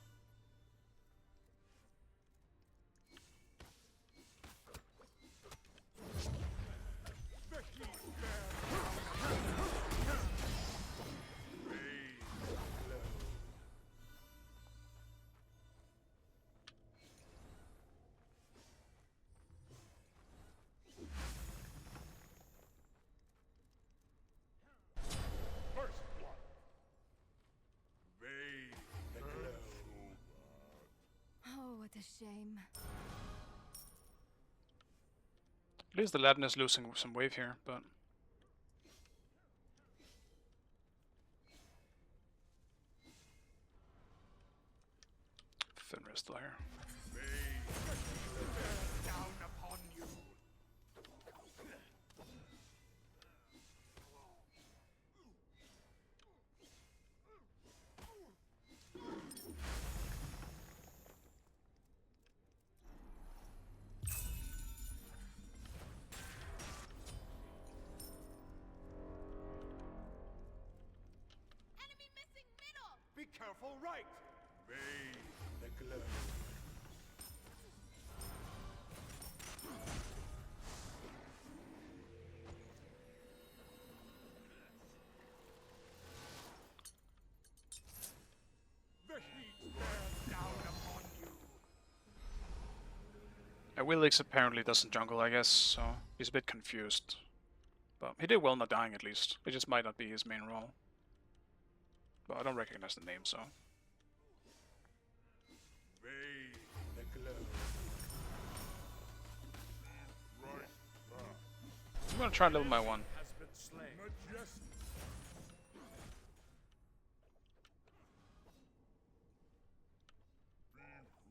Speaker 4: The heat bears down upon you. Bathe in the glow. First blood. Bathe in the glow.
Speaker 3: Oh, what a shame.
Speaker 1: At least the Latin is losing some wave here, but... Finra is still here.
Speaker 4: Down upon you.
Speaker 3: Enemy missing middle.
Speaker 4: Be careful, right. Bathe in the glow. The heat bears down upon you.
Speaker 1: Willix apparently doesn't jungle, I guess, so he's a bit confused. But he did well not dying at least. It just might not be his main role. But I don't recognize the name, so...
Speaker 4: Bathe in the glow. Right.
Speaker 1: I'm gonna try level my one.
Speaker 4: Has been slain. Majestic.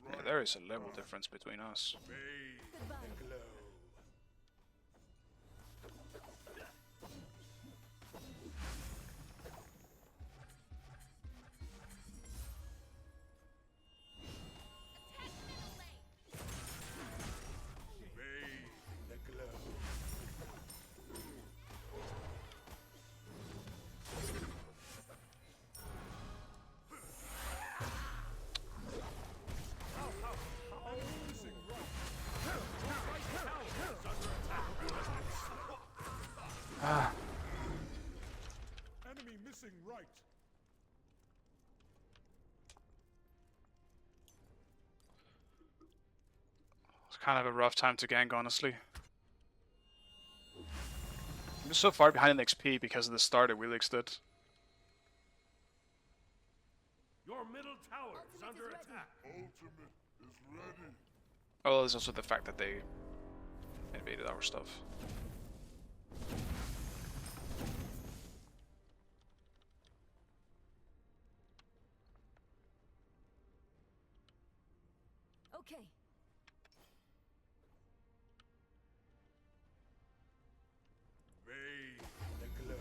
Speaker 1: Yeah, there is a level difference between us.
Speaker 4: Bathe in the glow.
Speaker 3: Attack middle lane.
Speaker 4: Bathe in the glow. Missing right. Right tower is under attack.
Speaker 1: Ah,
Speaker 4: Enemy missing right.
Speaker 1: it's kind of a rough time to gank, honestly. I'm just so far behind in XP because of the start that Willix did.
Speaker 4: Your middle tower is
Speaker 3: Ultimate
Speaker 4: under
Speaker 3: is ready.
Speaker 4: attack. Ultimate is ready.
Speaker 1: Oh, there's also the fact that they invaded our stuff.
Speaker 3: Okay.
Speaker 4: Bathe in the glow.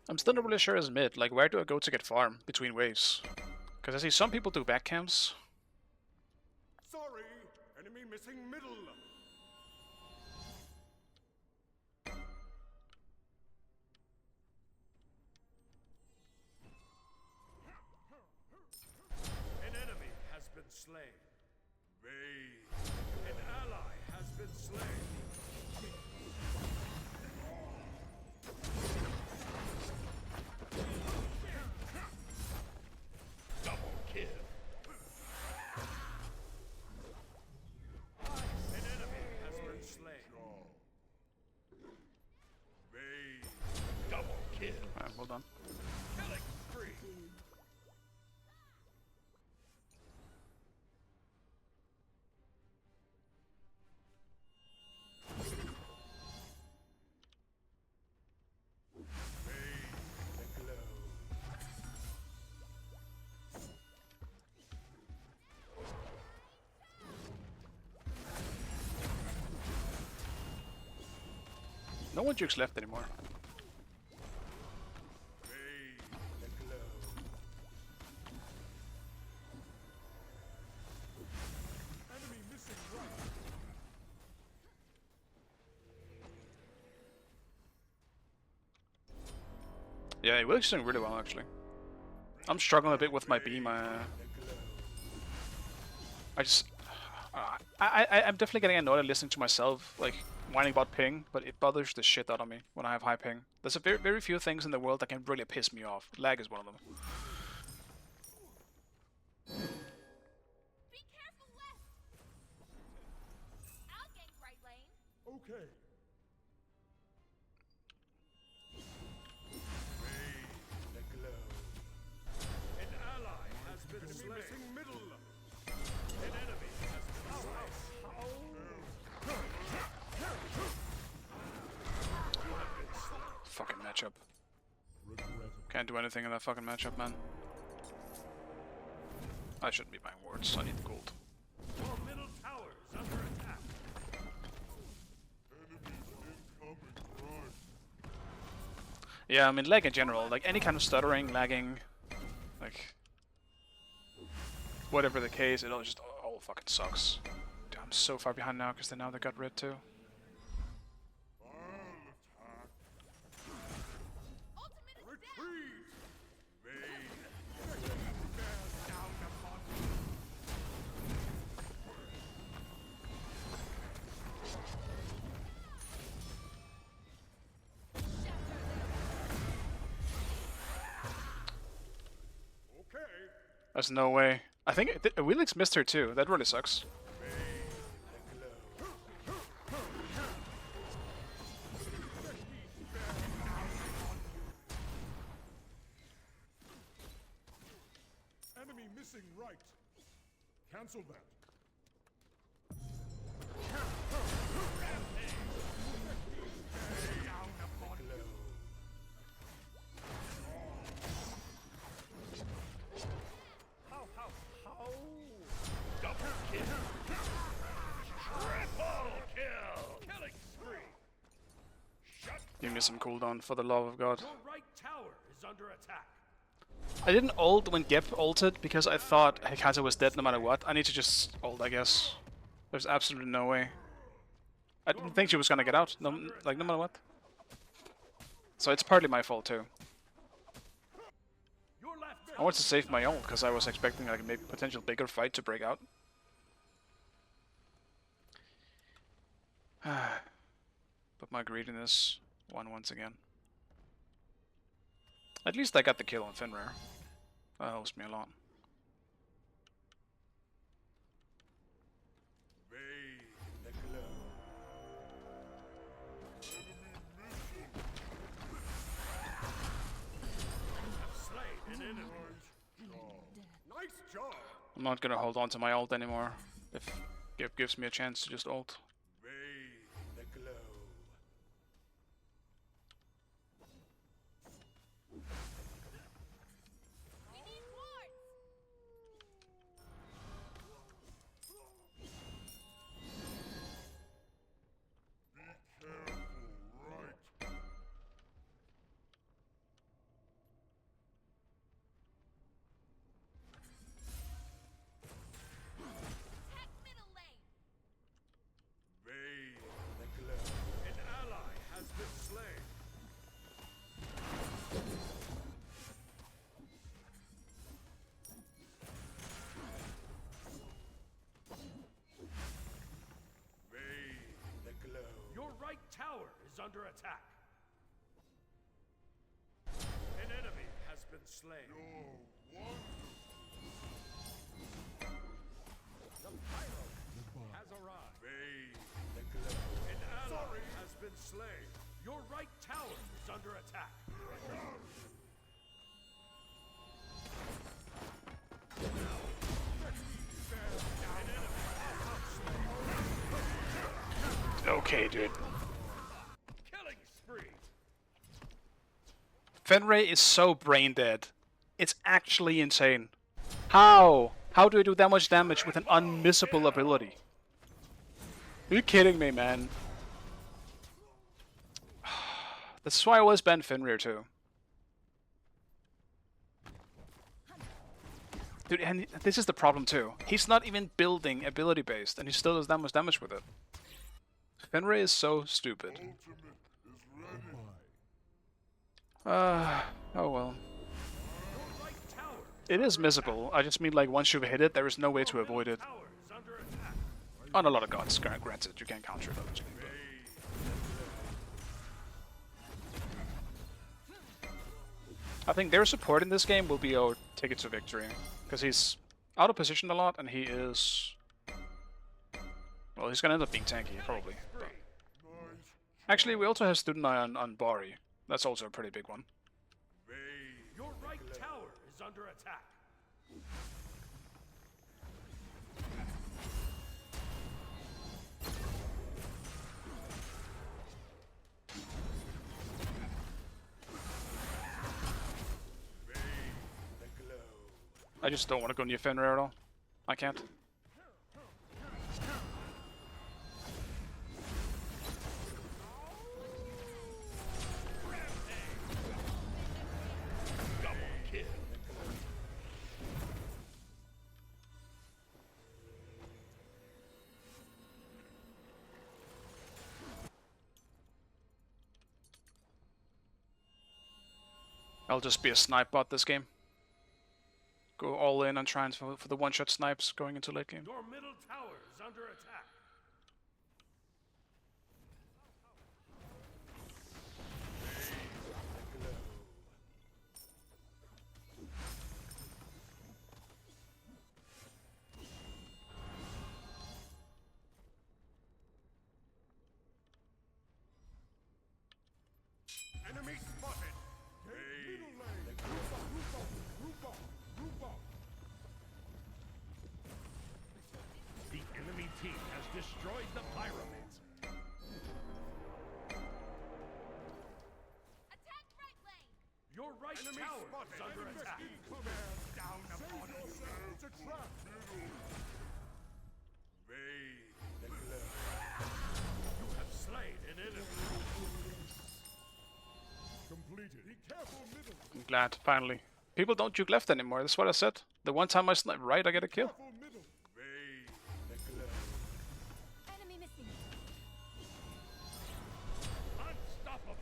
Speaker 1: I'm still not really sure as mid, like where do I go to get farm between waves? Because I see some people do back camps.
Speaker 4: Sorry, enemy missing middle.
Speaker 1: well done.
Speaker 4: Killing spree.
Speaker 1: No one jukes left anymore.
Speaker 4: Enemy missing right.
Speaker 1: Yeah, Wilk's doing really well actually. I'm struggling a bit with my beam. I'm definitely getting annoyed at listening to myself, like whining about ping, but it bothers the shit out of me when I have high ping. There's a very few things in the world that can really piss me off. Lag is one of them.
Speaker 3: Be careful left. I'll gank right lane.
Speaker 4: Okay. The glow. An ally has been slain. Missing middle. An enemy has been slain.
Speaker 1: Fucking matchup. Can't do anything in that fucking matchup, man. I shouldn't be buying wards. I need the gold.
Speaker 4: Your middle tower is under attack.
Speaker 1: Yeah, I mean lag in general, like any kind of stuttering, lagging, like whatever the case, it all just all fucking sucks. Dude, I'm so far behind now because they got red too. There's no way. I think Wheelix missed her too. That really sucks.
Speaker 4: Enemy missing right. Cancel that. Double kill. Triple kill. Killing spree. Shut.
Speaker 1: Give me some cooldown for the love of God.
Speaker 4: Your right tower is under attack.
Speaker 1: I didn't ult when Gep ulted because I thought Hekata was dead no matter what. I need to just ult, I guess. There's absolutely no way. I didn't think she was gonna get out, no matter what. So it's partly my fault too. I wanted to save my ult because I was expecting like a maybe potential bigger fight to break out. But my greediness won once again. At least I got the kill on Fenrir. That helps me a lot.
Speaker 4: Nice job.
Speaker 1: I'm not gonna hold on to my ult anymore. If Gip gives me a chance to just ult.
Speaker 4: The glow.
Speaker 3: We need wards. Attack middle lane.
Speaker 4: The glow. An ally has been slain. The glow. Your right tower is under attack. An enemy has been slain. The pyro has arrived. The glow. An ally has been slain. Your right tower is under attack.
Speaker 1: okay, dude.
Speaker 4: Killing spree.
Speaker 1: Fenray is so brain dead. It's actually insane. How? How do I do that much damage with an unmissable ability? Are you kidding me, man? This is why I always ban Fenrir too. Dude, and this is the problem too. He's not even building ability based, and he still does that much damage with it. Fenrir is so stupid. Oh well. It is missable. I just mean like once you've hit it, there is no way to avoid it. On a lot of gods, granted, you can't counter it obviously. I think their support in this game will be our ticket to victory, because he's out of position a lot, and he is... Well, he's gonna end up being tanky, probably. But... Actually, we also have Student Eye on Bari. That's also a pretty big one.
Speaker 4: Your right tower is under attack.
Speaker 1: I just don't want to go near Fenrir at all. I can't. I'll just be a snipe bot this game. Go all in on trying for the one-shot snipes going into late game.
Speaker 4: Your middle tower is under attack. Enemy spotted. Middle lane. Group up. The enemy team has destroyed the pyramids.
Speaker 3: Attack right lane.
Speaker 4: Your right enemy
Speaker 3: tower
Speaker 4: spotted.
Speaker 3: is under
Speaker 4: Enemy
Speaker 3: attack.
Speaker 4: down upon you. It's a trap. You have slain an enemy. Completed. Be careful, middle.
Speaker 1: I'm glad, finally. People don't juke left anymore, that's what I said. The one time I snipe right, I get a kill.
Speaker 3: Enemy missing.
Speaker 4: Unstoppable.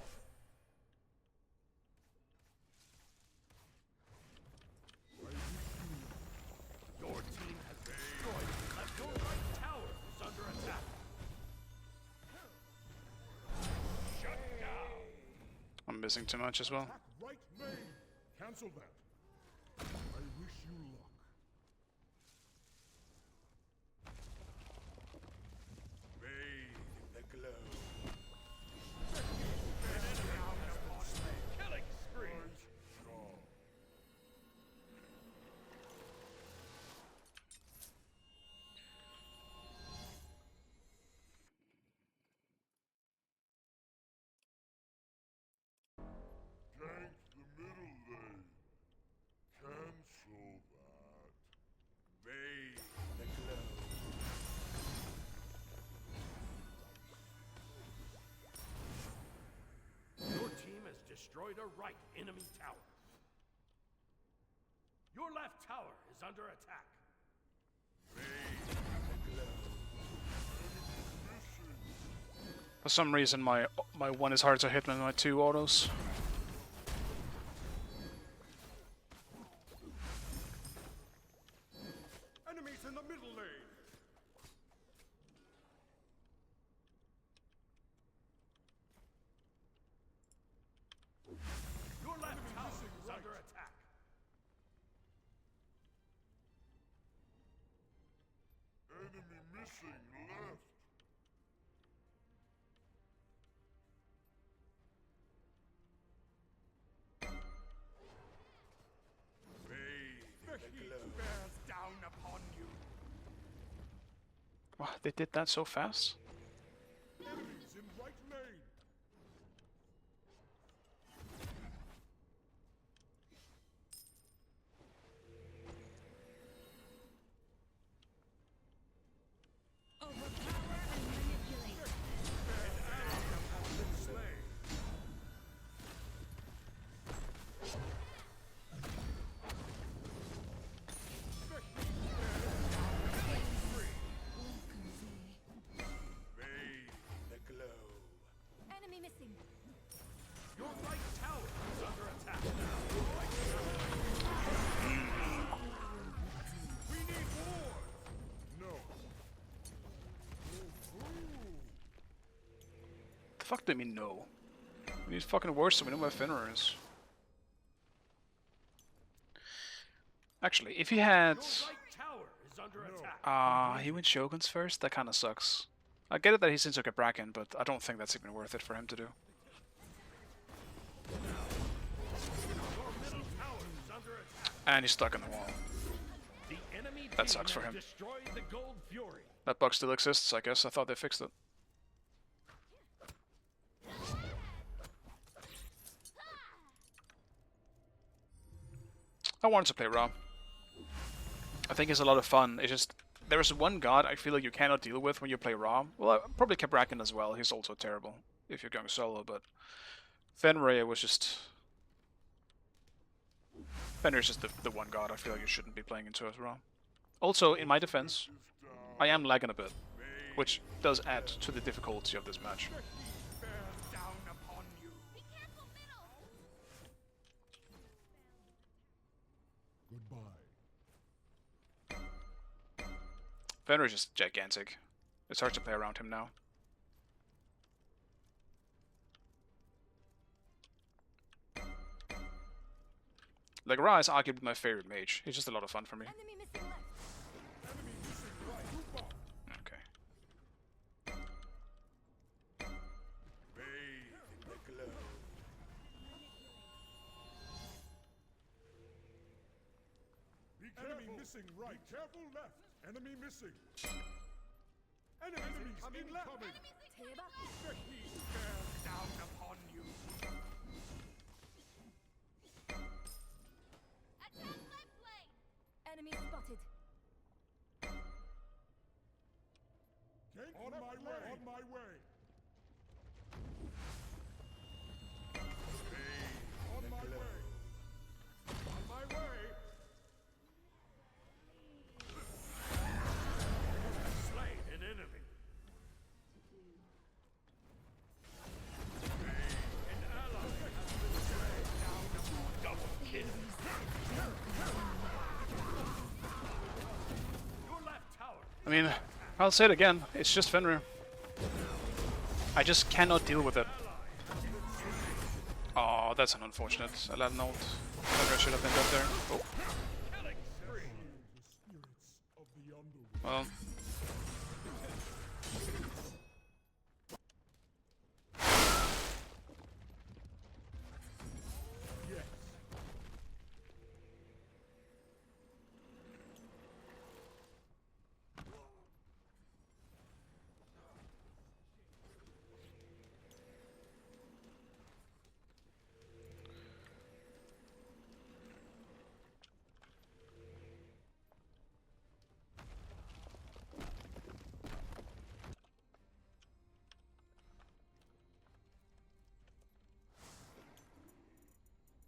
Speaker 4: Your team has destroyed. Your right tower is under attack. Shut down.
Speaker 1: I'm missing too much as well.
Speaker 4: Right lane. Cancel that. I wish you luck. Bathe the glow. Killing spree.
Speaker 13: Tank the middle lane. Cancel that.
Speaker 4: Bathe the glow. Your team has destroyed a right enemy tower. Your left tower is under attack. Bathe the glow.
Speaker 1: For some reason, my one is hard to hit than my two autos.
Speaker 4: Enemies in the middle lane. Your left tower is under attack.
Speaker 13: Enemy missing left.
Speaker 4: The heat bears down upon you.
Speaker 1: Wow, they did that so fast?
Speaker 4: Enemy
Speaker 1: fuck do you mean no? We need fucking worse so we know where Fenrir is. Actually, if he had... he went Shoguns first? That kinda sucks. I get it that he's into Bracken, but I don't think that's even worth it for him to do. And he's stuck in the wall. That sucks for him. That bug still exists, I guess. I thought they fixed it. I wanted to play Ra. I think it's a lot of fun. It's just, there is one god I feel like you cannot deal with when you play Ra. Well, I probably Bracken as well. He's also terrible if you're going solo, but Fenrir was just... Fenrir's just the one god I feel like you shouldn't be playing into as Ra. Also, in my defense, I am lagging a bit, which does add to the difficulty of this match. Fenrir is just gigantic. It's hard to play around him now. Like, Ra is arguably my favorite mage. He's just a lot of fun for me. Okay.
Speaker 4: Enemy missing right. Be careful left. Enemy missing. Enemies incoming. The heat bears down upon you.
Speaker 3: Enemy spotted.
Speaker 4: On my way. On my way. On my way. On my way. Slain an enemy. An ally has been slain. Down upon double kill. Your left tower.
Speaker 1: I mean, I'll say it again. It's just Fenrir. I just cannot deal with it. Oh, that's an unfortunate. I let an ult. Fenrir should have been up there. Oh. Well.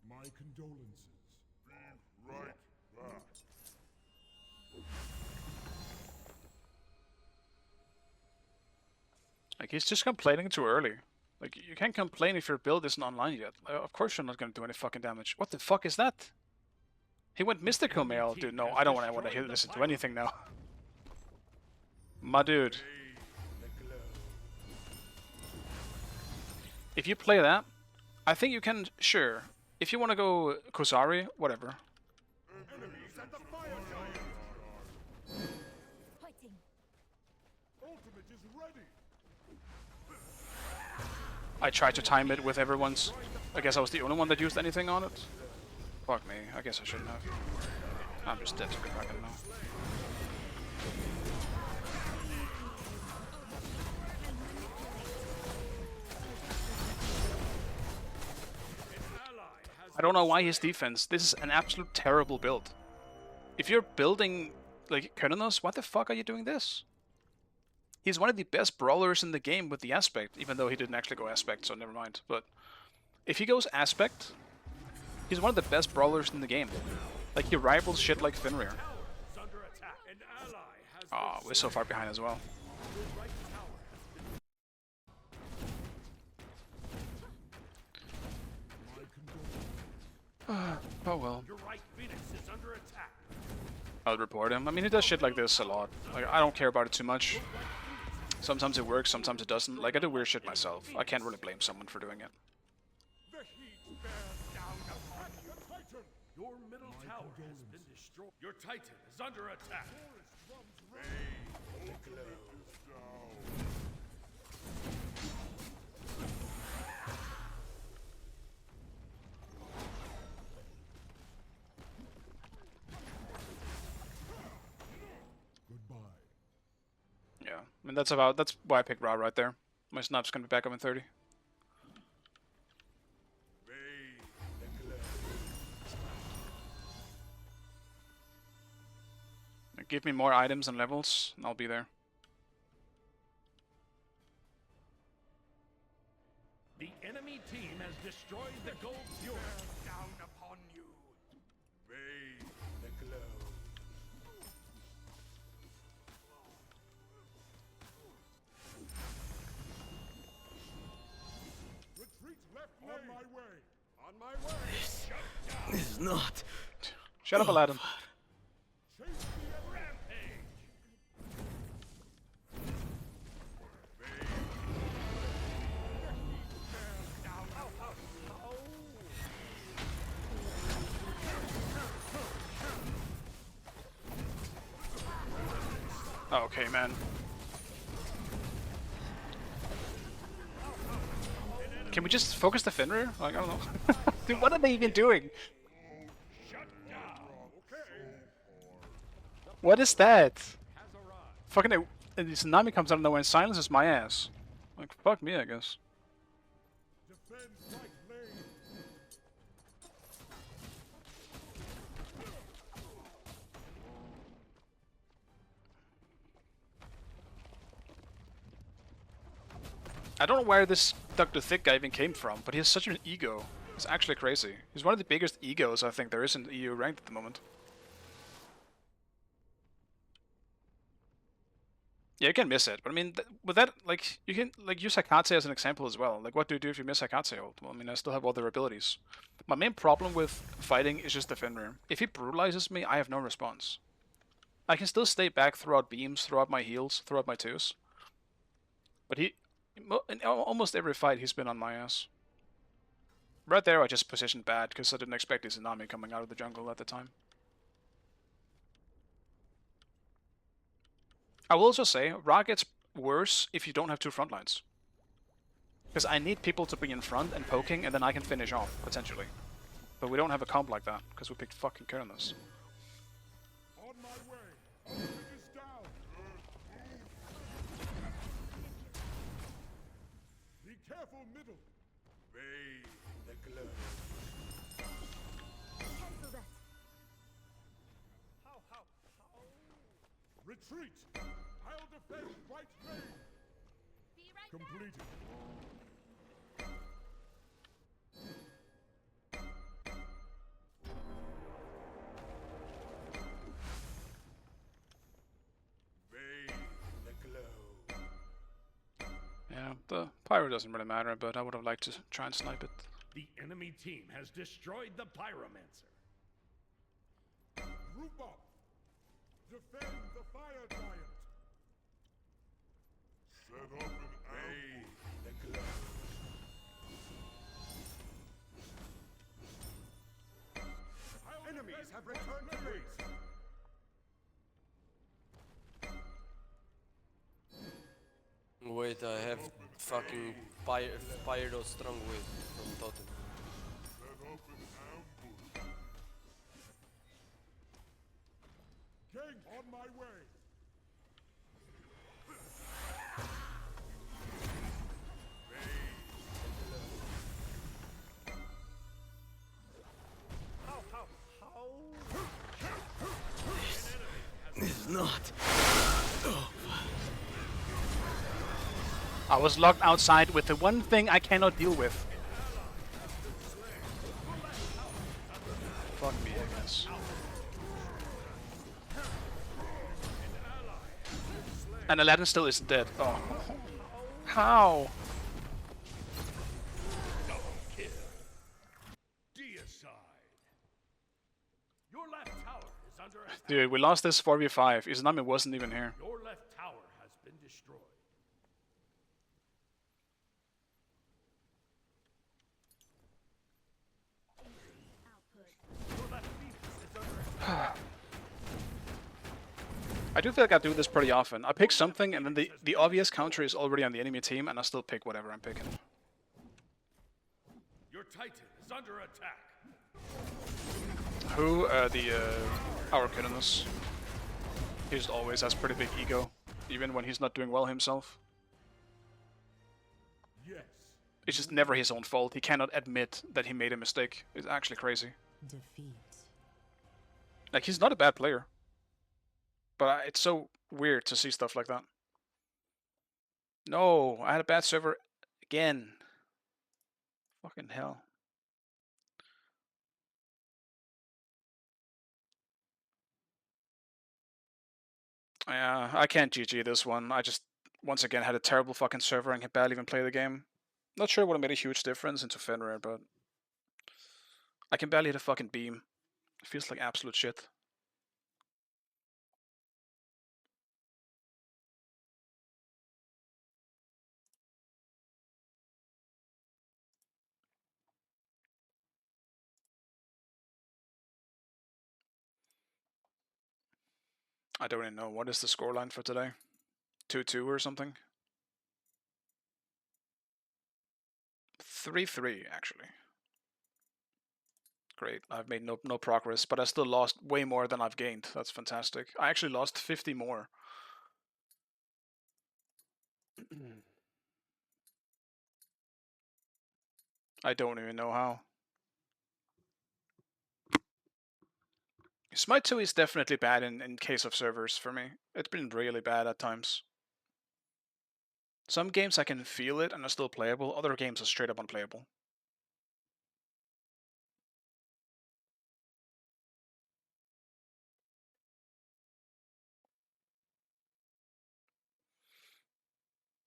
Speaker 4: My condolences. Be right back.
Speaker 1: Like, he's just complaining too early. Like, you can't complain if your build isn't online yet. Of course you're not going to do any fucking damage. What the fuck is that? He went mystical mail, dude. No, I don't want to listen to anything now. My dude. If you play that, I think you can, sure. If you want to go Kozari, whatever.
Speaker 4: Enemies at the fire giant.
Speaker 3: Fighting.
Speaker 4: Ultimate is ready.
Speaker 1: I tried to time it with everyone's... I guess I was the only one that used anything on it. Fuck me, I guess I shouldn't have. I'm just dead to go back in now. I don't know why his defense... This is an absolute terrible build. If you're building, like, Kernos, what the fuck are you doing this? He's one of the best brawlers in the game with the aspect, even though he didn't actually go aspect, so never mind. But if he goes aspect, he's one of the best brawlers in the game. Like, he rivals shit like Fenrir. Oh, we're so far behind as well. Oh well. I'll report him. I mean, he does shit like this a lot. Like, I don't care about it too much. Sometimes it works, sometimes it doesn't. Like, I do weird shit myself. I can't really blame someone for doing it.
Speaker 4: The heat bears down upon you. Titan! Your middle tower has been destroyed. Your Titan is under attack.
Speaker 1: Yeah, I mean that's why I picked Ra right there. My snap's gonna be back up in 30. Give me more items and levels, and I'll be there.
Speaker 4: The enemy team has destroyed the gold fuel. Down upon you. Bathe the glow. Retreat left lane. On my way. On my way.
Speaker 13: This is not.
Speaker 1: Shut up, Aladdin.
Speaker 4: Chase the rampage.
Speaker 1: Okay, man. Can we just focus the Fenrir? Like, I don't know. Dude, what are they even doing? What is that? Fucking tsunami comes out of nowhere and silences my ass. Like, fuck me, I guess.
Speaker 4: Defend right lane.
Speaker 1: I don't know where this Dr. Thick guy even came from, but he has such an ego. It's actually crazy. He's one of the biggest egos I think there is in the EU ranked at the moment. Yeah, you can miss it, but I mean, with that, like, you can like use Hakatse as an example as well. Like, what do you do if you miss Hakatse ult? Well, I mean, I still have other abilities. My main problem with fighting is just the Fenrir. If he brutalizes me, I have no response. I can still stay back throughout beams, throughout my heals, throughout my twos. But in almost every fight, he's been on my ass. Right there, I just positioned bad, because I didn't expect the tsunami coming out of the jungle at the time. I will also say, Ra gets worse if you don't have two front lines. Because I need people to be in front and poking, and then I can finish off, potentially. But we don't have a comp like that, because we picked fucking Kernus.
Speaker 4: On my way. Ultimate is down. Be careful, middle. Bathe the glow.
Speaker 3: Cancel that.
Speaker 4: How? Retreat. I'll defend right lane.
Speaker 3: Be right
Speaker 4: Completed. Bathe the glow.
Speaker 1: Yeah, the Pyro doesn't really matter, but I would have liked to try and snipe it.
Speaker 4: The enemy team has destroyed the Pyromancer. Group up. Defend the fire giant. Set up an the glow. Enemies have returned to base.
Speaker 8: Wait, I have fucking Pyro strong with from Totem.
Speaker 4: Gang on my way.
Speaker 13: This is not.
Speaker 1: I was locked outside with the one thing I cannot deal with. Fuck me, I guess. And Aladdin still isn't dead. Oh. How?
Speaker 4: Deicide. Your left tower is under attack.
Speaker 1: Dude, we lost this 4v5. Izanami wasn't even here.
Speaker 4: Your left tower has been destroyed.
Speaker 1: I do feel like I do this pretty often. I pick something, and then the obvious counter is already on the enemy team, and I still pick whatever I'm picking.
Speaker 4: Your Titan is under attack.
Speaker 1: Who? Our Kidonus. He just always has pretty big ego, even when he's not doing well himself.
Speaker 4: Yes.
Speaker 1: It's just never his own fault. He cannot admit that he made a mistake. It's actually crazy.
Speaker 11: Defeat.
Speaker 1: Like, he's not a bad player. But it's so weird to see stuff like that. No, I had a bad server again. Fucking hell. Yeah, I can't GG this one. I just, once again, had a terrible fucking server and could barely even play the game. Not sure it would have made a huge difference into Fenrir, but I can barely hit a fucking beam. It feels like absolute shit. I don't even know. What is the scoreline for today? 2-2 or something? 3-3, actually. Great. I've made no progress, but I still lost way more than I've gained. That's fantastic. I actually lost 50 more. I don't even know how. Smite 2 is definitely bad in case of servers for me. It's been really bad at times. Some games I can feel it and are still playable, other games are straight up unplayable.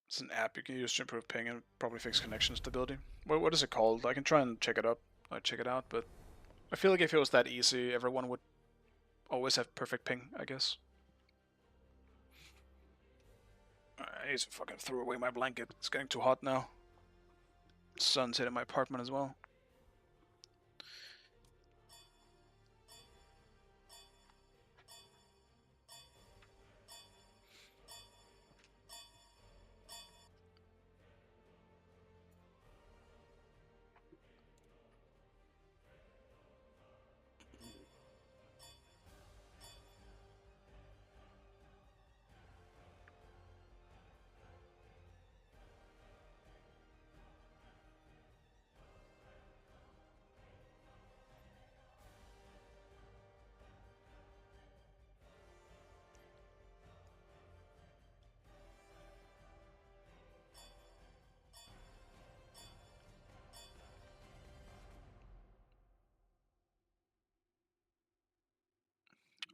Speaker 1: It's an app you can use to improve ping and probably fix connection stability. What is it called? I can try and check it up. Check it out, but I feel like if it was that easy, everyone would always have perfect ping, I guess. I need to fucking throw away my blanket. It's getting too hot now. Sun's hitting my apartment as well.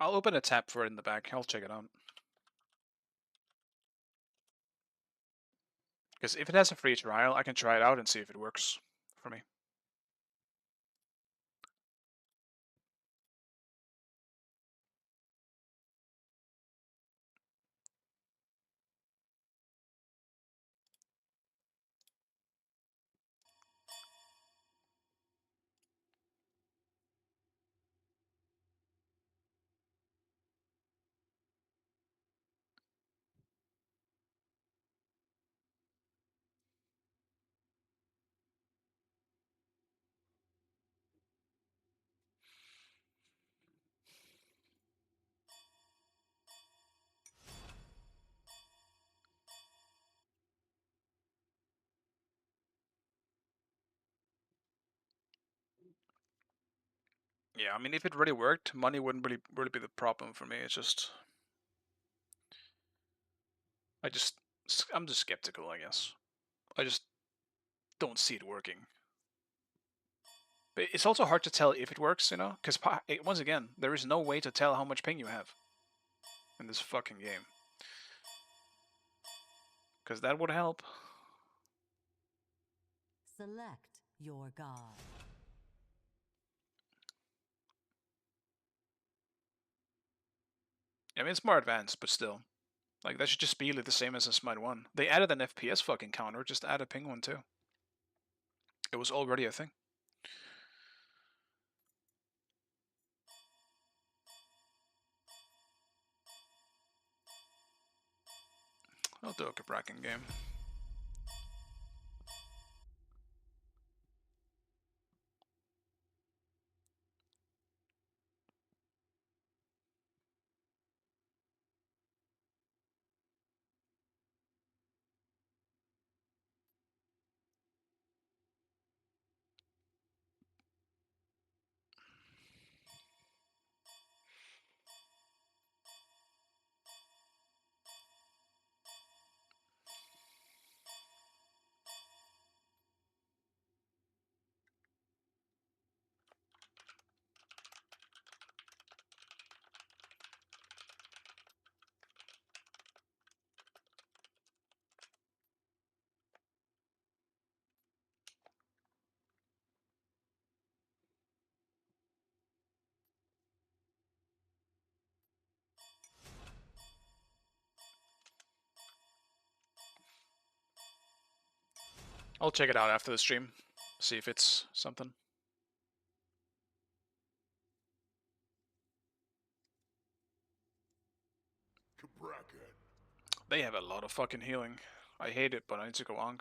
Speaker 1: I'll open a tab for it in the back. I'll check it out. Because if it has a free trial, I can try it out and see if it works for me. Yeah, I mean, if it really worked, money wouldn't really be the problem for me. It's just, I'm just skeptical, I guess. I just don't see it working. But it's also hard to tell if it works, you know? Because, once again, there is no way to tell how much ping you have in this fucking game. Because that would help.
Speaker 11: Select your god.
Speaker 1: I mean, it's more advanced, but still. Like, that should just be like the same as in Smite 1. They added an FPS fucking counter, just add a ping one too. It was already a thing. I'll do a Cabrakan game. I'll check it out after the stream, see if it's something. They have a lot of fucking healing. I hate it, but I need to go on.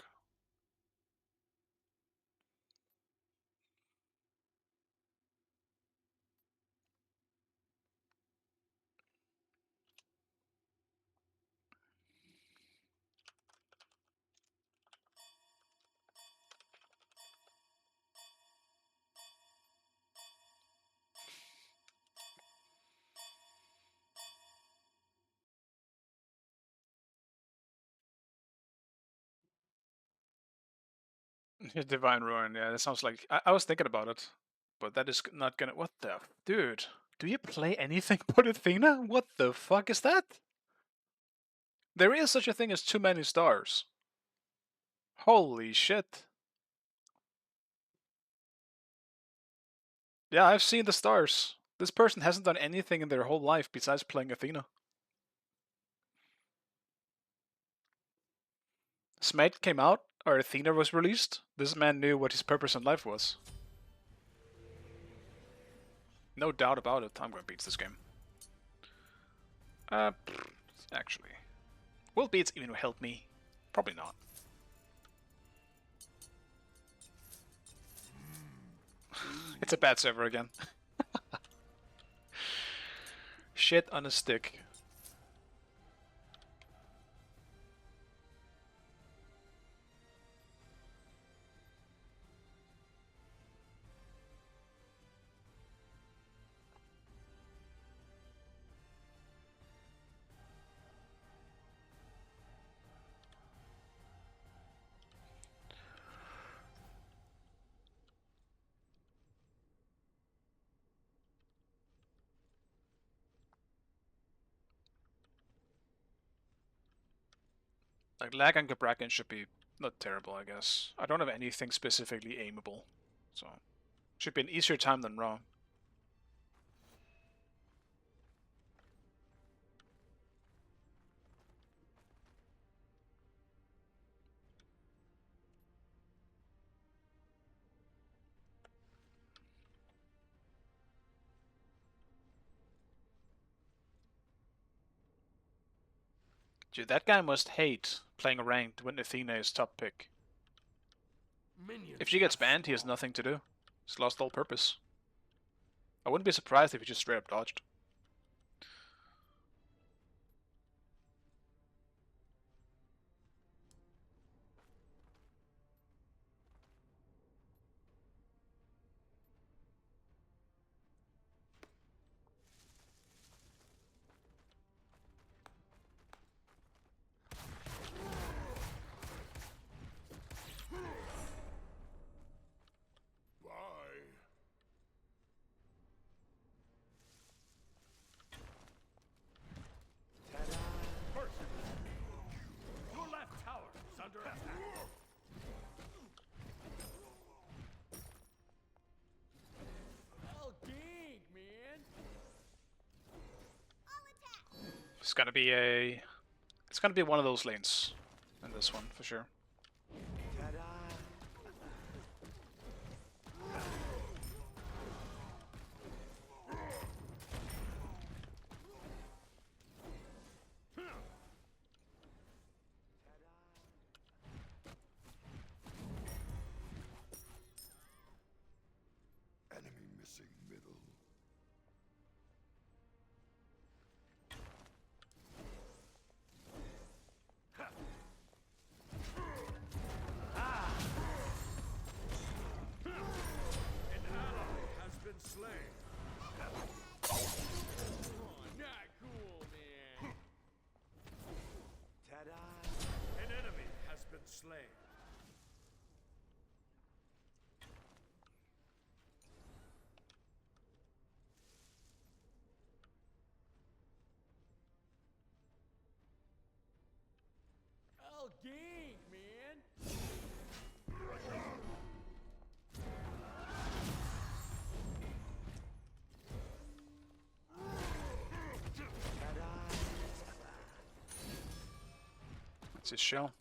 Speaker 1: Divine Ruin, yeah, that sounds like... I was thinking about it, but that is not gonna... What the... Dude, do you play anything but Athena? What the fuck is that? There is such a thing as too many stars. Holy shit. Yeah, I've seen the stars. This person hasn't done anything in their whole life besides playing Athena. Smite came out, or Athena was released. This man knew what his purpose in life was. No doubt about it. I'm gonna beat this game. Actually. Will beats even help me? Probably not. It's a bad server again. Shit on a stick. Like, lag on Cabrakan should be not terrible, I guess. I don't have anything specifically aimable, so should be an easier time than wrong. Dude, that guy must hate playing ranked when Athena is top pick. If she gets banned, he has nothing to do. He's lost all purpose. I wouldn't be surprised if he just straight up dodged.
Speaker 4: Your left tower is under attack.
Speaker 11: Oh, dang, man.
Speaker 1: It's gonna be a... It's gonna be one of those lanes in this one, for sure.
Speaker 4: missing middle. An ally has been slain.
Speaker 11: Not cool, man.
Speaker 4: Ta-da! An enemy has been slain.
Speaker 11: I'll gank, man.
Speaker 1: That's his shell.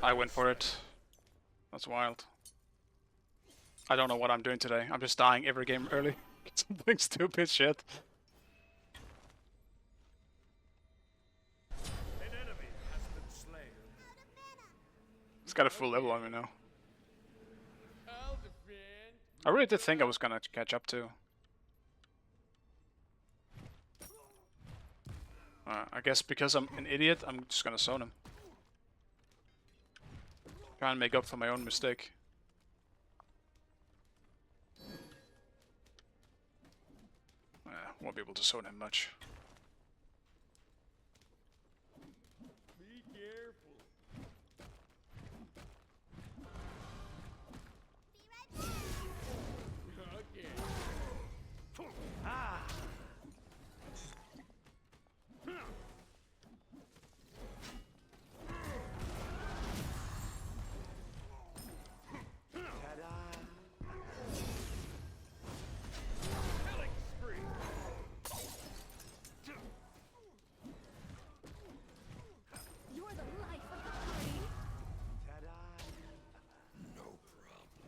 Speaker 1: I went for it. That's wild. I don't know what I'm doing today. I'm just dying every game early. Something stupid shit.
Speaker 4: An enemy has been slain.
Speaker 1: It's got a full level on me now.
Speaker 11: I'll defend.
Speaker 1: I really did think I was gonna catch up too. I guess because I'm an idiot, I'm just gonna zone him. Try and make up for my own mistake. Won't be able to zone him much.
Speaker 11: Be careful. Okay.
Speaker 4: Killing spree.
Speaker 3: You're the life of the party.
Speaker 4: Ta-da! No problem.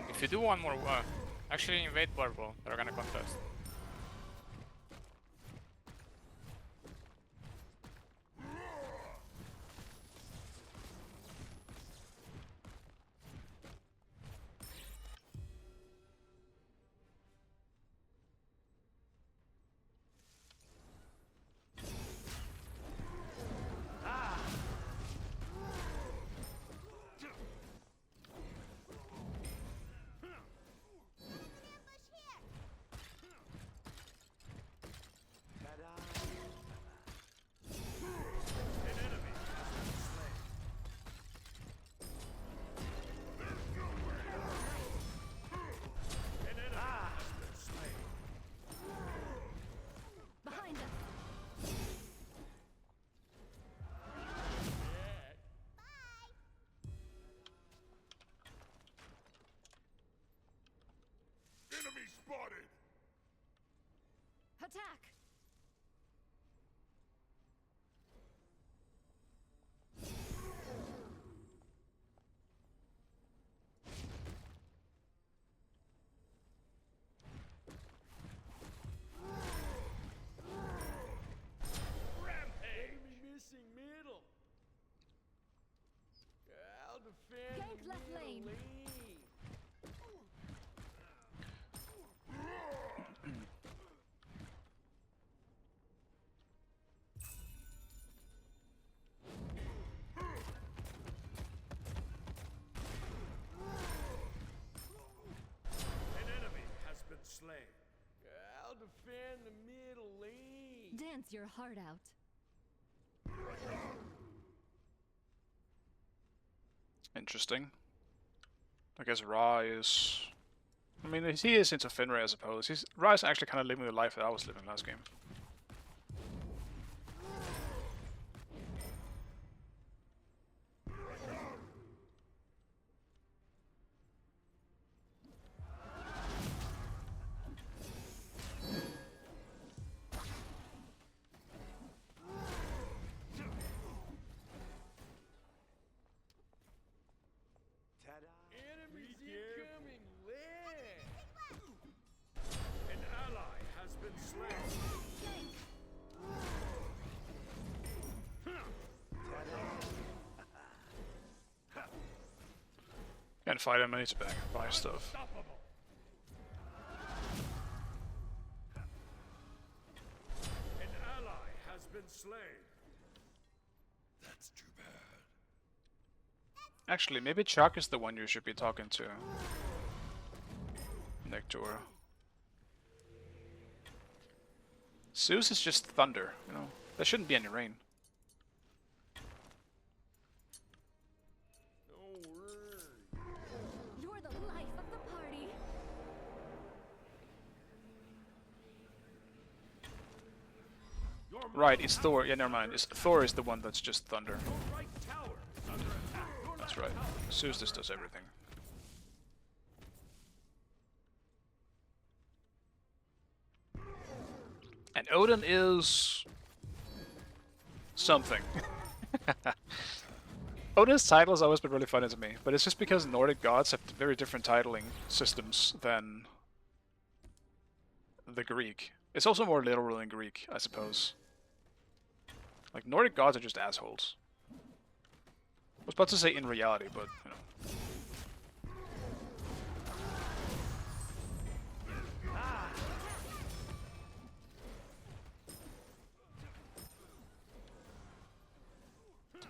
Speaker 2: If you do one more, actually invade purple, they're gonna contest.
Speaker 3: Behind us.
Speaker 4: Enemy spotted.
Speaker 3: Attack.
Speaker 11: Enemy missing middle. I'll defend
Speaker 3: Gank
Speaker 11: the
Speaker 3: left
Speaker 11: middle
Speaker 3: lane.
Speaker 4: An enemy has been slain.
Speaker 11: I'll defend the middle lane.
Speaker 3: Dance your heart out.
Speaker 1: Interesting. I guess Ra is... I mean, he is into Finray, I suppose. Ra is actually kind of living the life that I was living last game.
Speaker 11: Enemies incoming left.
Speaker 1: Can't fight him, I need to buy stuff.
Speaker 4: Unstoppable. An ally has been slain. That's too bad.
Speaker 1: Actually, maybe Chuck is the one you should be talking to. Nectar. Zeus is just thunder, you know? There shouldn't be any rain.
Speaker 3: You're the life of the party.
Speaker 1: Right, it's Thor. Yeah, never mind. Thor is the one that's just thunder.
Speaker 4: Right tower is under attack. Your
Speaker 1: That's
Speaker 4: left
Speaker 1: right.
Speaker 4: tower.
Speaker 1: Zeus just does everything. And Odin is something. Odin's title has always been really funny to me, but it's just because Nordic gods have very different titling systems than the Greek. It's also more literal in Greek, I suppose. Like, Nordic gods are just assholes. I was about to say in reality, but, you know.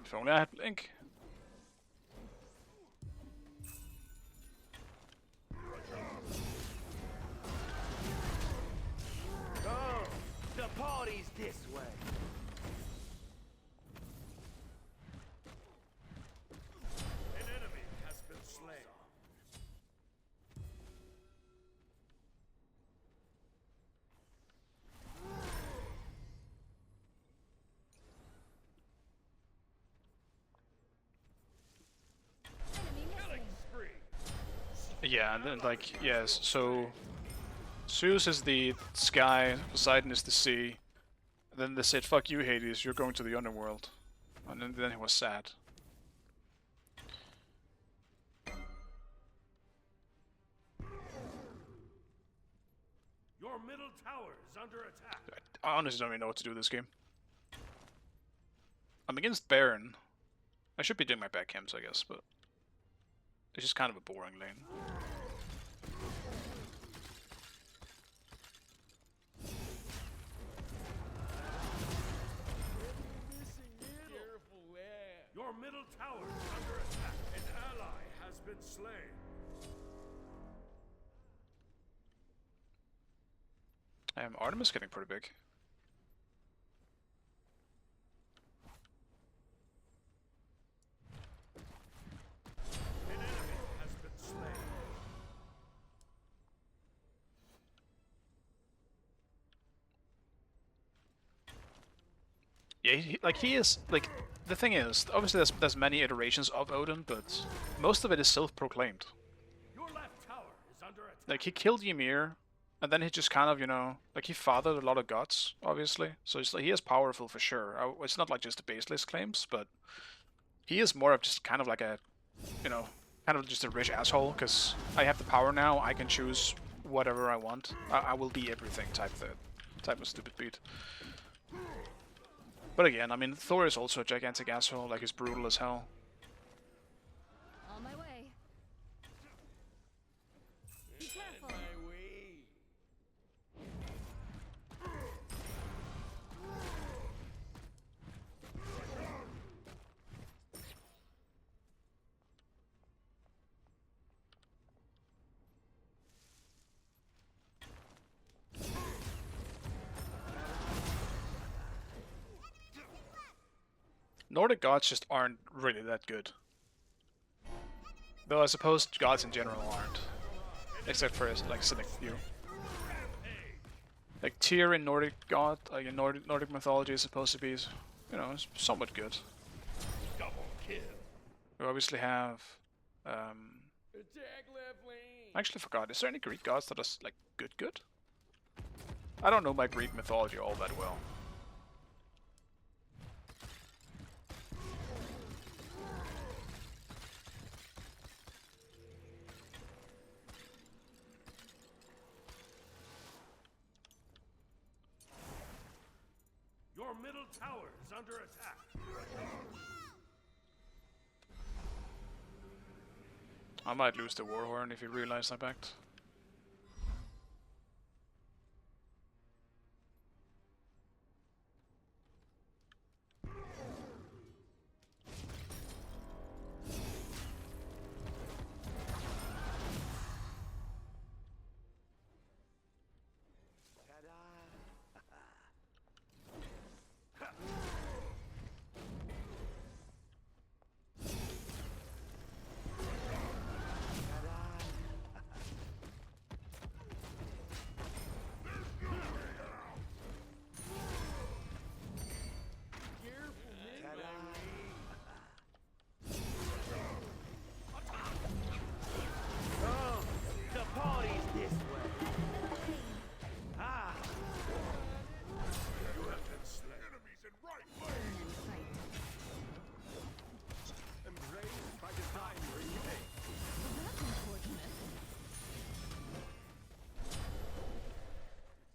Speaker 1: If only I had Link.
Speaker 13: Oh, the party's this way.
Speaker 4: An enemy has been slain. Killing spree.
Speaker 1: Yeah, and then, like, yes, so Zeus is the sky, Poseidon is the sea. And then they said, fuck you, Hades, you're going to the underworld. And then he was sad.
Speaker 4: Your middle tower is under attack.
Speaker 1: I honestly don't even know what to do with this game. I'm against Baron. I should be doing my back camps, I guess, but it's just kind of a boring lane.
Speaker 4: Your middle tower is under attack. An ally has been slain.
Speaker 1: Artemis getting pretty big.
Speaker 4: An enemy has been slain.
Speaker 1: Yeah, he is, like, the thing is, obviously there's many iterations of Odin, but most of it is self-proclaimed.
Speaker 4: Your left tower is under attack.
Speaker 1: Like, he killed Ymir, and then he just kind of, you know, like, he fathered a lot of gods, obviously. So it's like, he is powerful for sure. It's not like just the baseless claims, but he is more of just kind of like a, you know, kind of just a rich asshole, because I have the power now, I can choose whatever I want. I will be everything type of stupid beat. But again, I mean, Thor is also a gigantic asshole, like, he's brutal as hell.
Speaker 3: On my way. Be careful.
Speaker 1: Nordic gods just aren't really that good. Though I suppose gods in general aren't. Except for, like, select few. Like, Tyr in Nordic god, like in Nordic mythology is supposed to be, you know, somewhat good.
Speaker 4: Double kill.
Speaker 1: We obviously have,
Speaker 13: Attack left lane.
Speaker 1: I actually forgot, is there any Greek gods that are, like, good? I don't know my Greek mythology all that well.
Speaker 4: Your middle tower is under attack.
Speaker 1: I might lose the Warhorn if you realize I backed.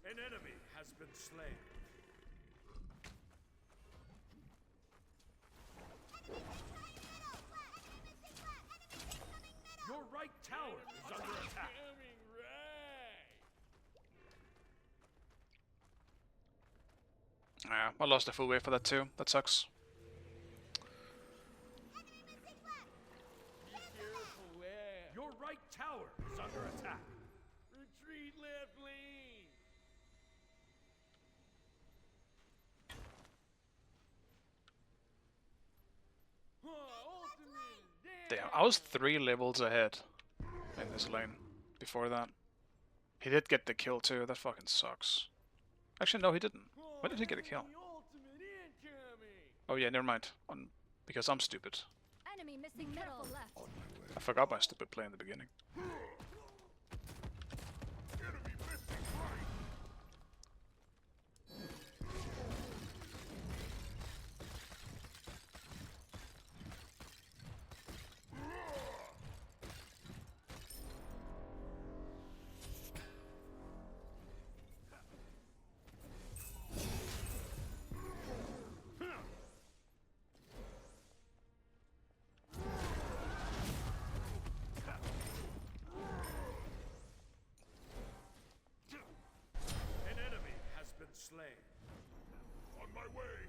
Speaker 4: An enemy has been slain. Your right tower is under attack.
Speaker 1: Yeah, I lost the full wave for that too. That sucks.
Speaker 4: Your right tower is under attack.
Speaker 11: Retreat left lane.
Speaker 1: Damn, I was 3 levels ahead in this lane before that. He did get the kill too, that fucking sucks. Actually, no, he didn't. When did he get a kill? Oh yeah, never mind. Because I'm stupid.
Speaker 3: Enemy missing middle left.
Speaker 1: I forgot my stupid play in the beginning.
Speaker 4: An enemy has been slain. On my way.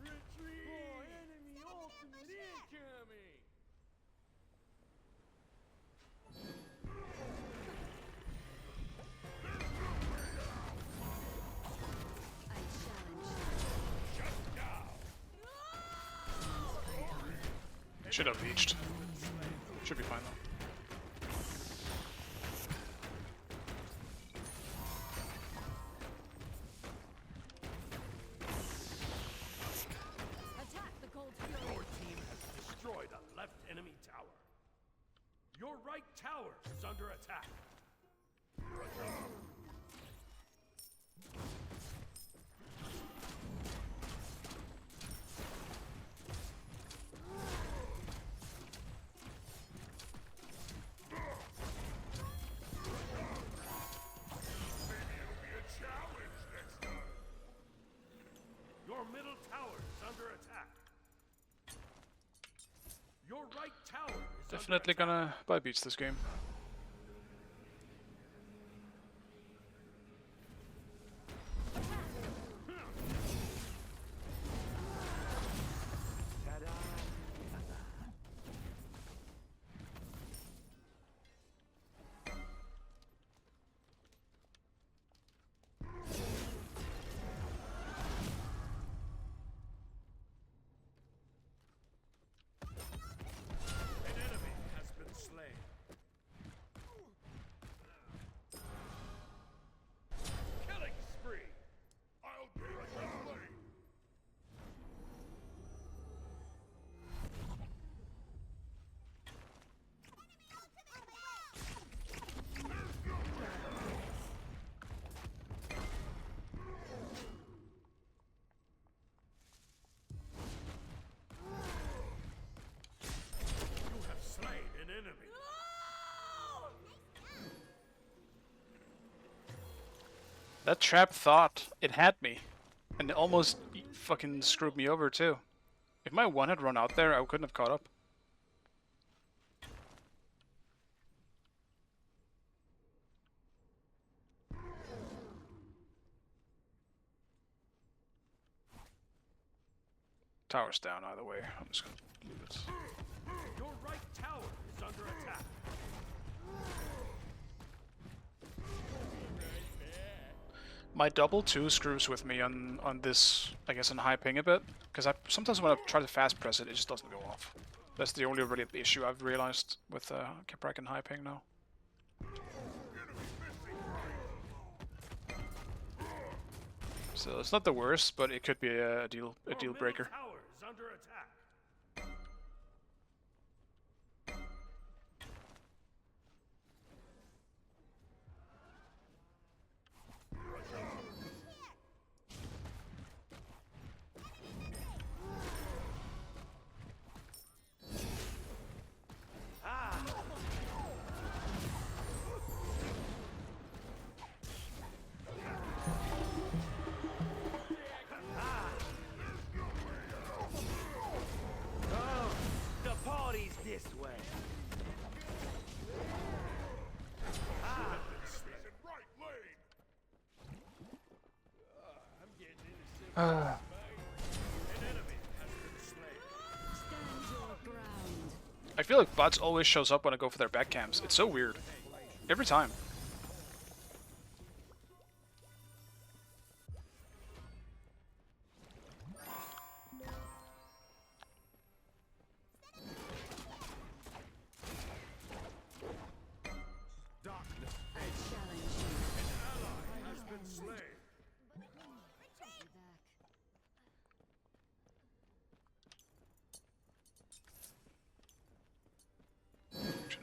Speaker 11: Retreat. Enemy ultimate incoming.
Speaker 1: Should have reached. Should be fine though.
Speaker 3: Attack the Cold Fury.
Speaker 4: Your team has destroyed a left enemy tower. Your right tower is under attack. Your middle tower is under attack. Your right tower is
Speaker 1: Definitely gonna buy beats this game.
Speaker 4: An enemy has been slain. Killing spree. I'll get it away. You have slain an enemy.
Speaker 1: That trap thought it had me, and it almost fucking screwed me over too. If my one had run out there, I couldn't have caught up. Tower's down either way. I'm just gonna leave it.
Speaker 4: Your right tower is under attack.
Speaker 1: My double 2 screws with me on this, I guess, on high ping a bit, because sometimes when I try to fast press it, it just doesn't go off. That's the only really issue I've realized with Caprak and high ping now. So it's not the worst, but it could be a deal breaker.
Speaker 4: Tower is under attack.
Speaker 1: I feel like bots always shows up when I go for their back cams. It's so weird. Every time.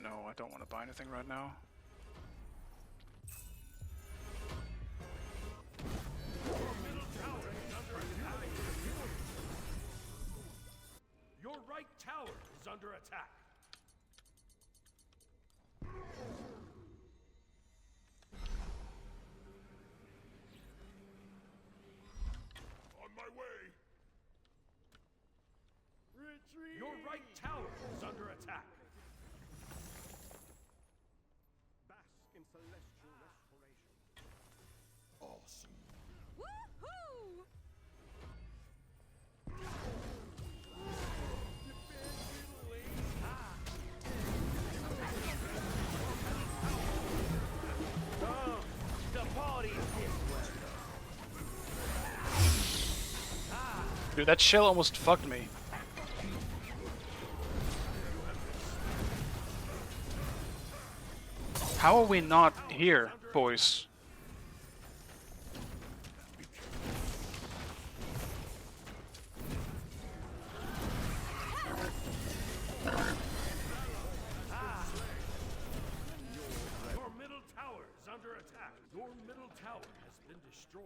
Speaker 1: No, I don't want to buy anything right now.
Speaker 4: Your right tower is under attack. On my way. Retreat. Your right tower is under attack. Bask in celestial restoration. Awesome.
Speaker 3: Woohoo!
Speaker 1: Dude, that shell almost fucked me. How are we not here, boys?
Speaker 4: Your middle tower is under attack. Your middle tower has been destroyed.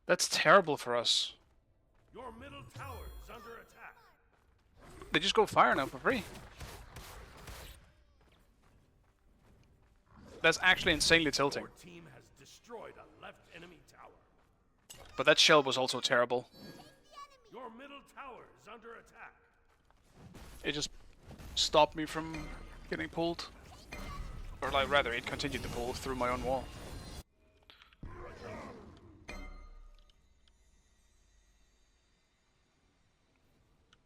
Speaker 1: That's terrible for us.
Speaker 4: Your middle tower is under attack.
Speaker 1: They just go fire now for free. That's actually insanely tilting.
Speaker 4: Your team has destroyed a left enemy tower.
Speaker 1: But that shell was also terrible.
Speaker 4: Your middle tower is under attack.
Speaker 1: It just stopped me from getting pulled. Or like rather, it continued to pull through my own wall.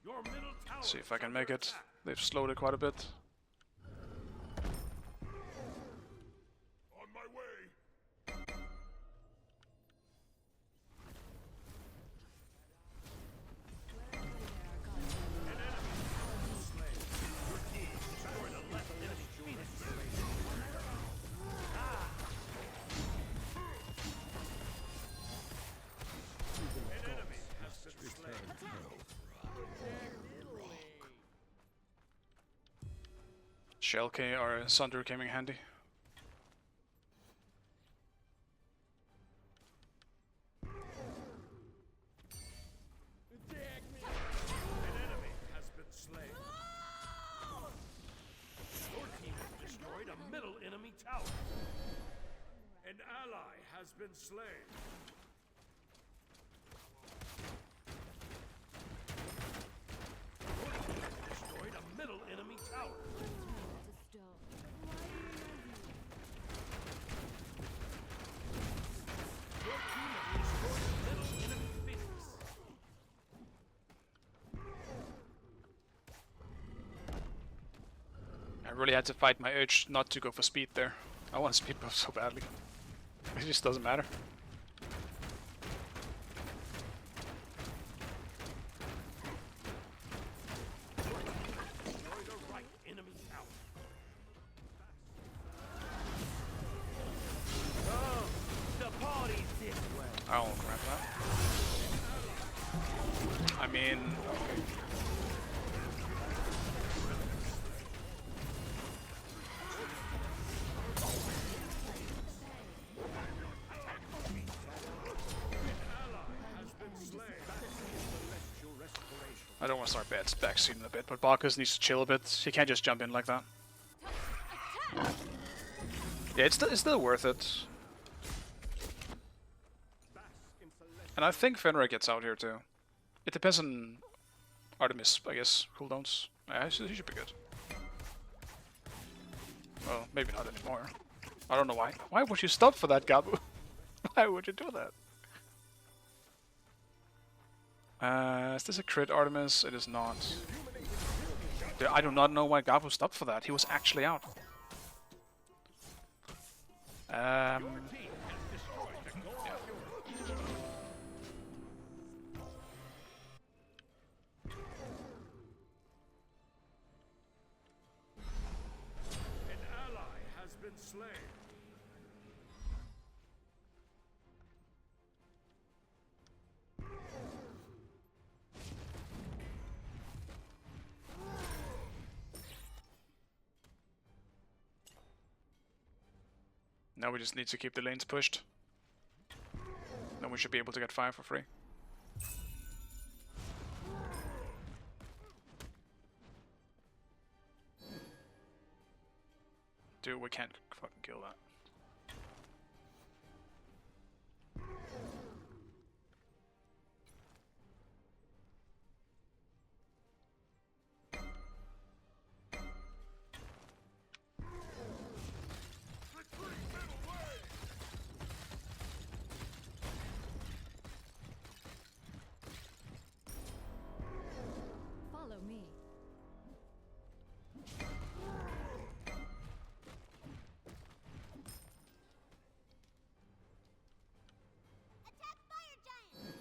Speaker 4: Your middle tower.
Speaker 1: Let's see if I can make it. They've slowed it quite a bit.
Speaker 4: On my way.
Speaker 1: Shell K or Sunder came in handy.
Speaker 4: An ally has been slain. Destroyed a middle enemy tower. Your team has destroyed a middle enemy
Speaker 1: I really had to fight my urge not to go for speed there. I want speed buff so badly. It just doesn't matter. I'll grab that. I mean... I don't want to start backseating a bit, but Barkus needs to chill a bit. He can't just jump in like that. Yeah, it's still worth it. And I think Fenrir gets out here too. It depends on Artemis, I guess, cooldowns. Yeah, he should be good. Well, maybe not anymore. I don't know why. Why would you stop for that, Gabu? Why would you do that? Is this a crit, Artemis? It is not. Dude, I do not know why Gabu stopped for that. He was actually out. Yeah.
Speaker 4: An ally has been slain.
Speaker 1: Now we just need to keep the lanes pushed. Then we should be able to get 5 for free. Dude, we can't fucking kill that.
Speaker 3: Follow me. Attack fire giant.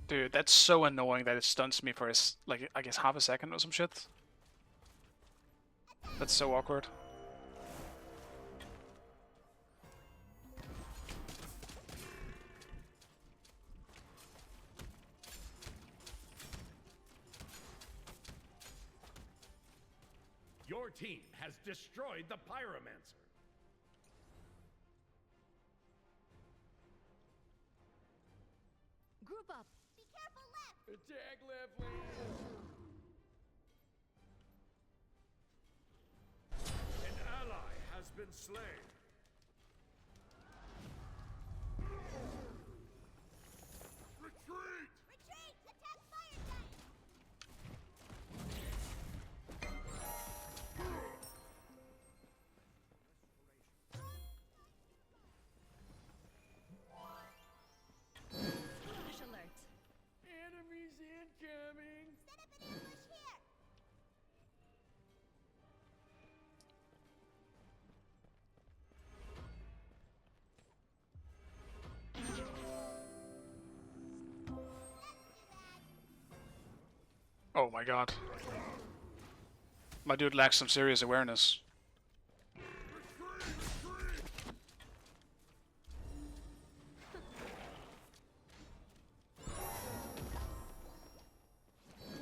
Speaker 1: Dude, that's so annoying that it stuns me for like, I guess half a second or some shit. That's so awkward.
Speaker 4: Your team has destroyed the Pyromancer.
Speaker 3: Group up. Be careful left.
Speaker 8: Attack left lane.
Speaker 4: An ally has been slain. Retreat!
Speaker 3: Retreat. Attack fire giant. Ambush alert.
Speaker 8: Enemies incoming.
Speaker 3: Set up an ambush here.
Speaker 1: Oh my god. My dude lacks some serious awareness.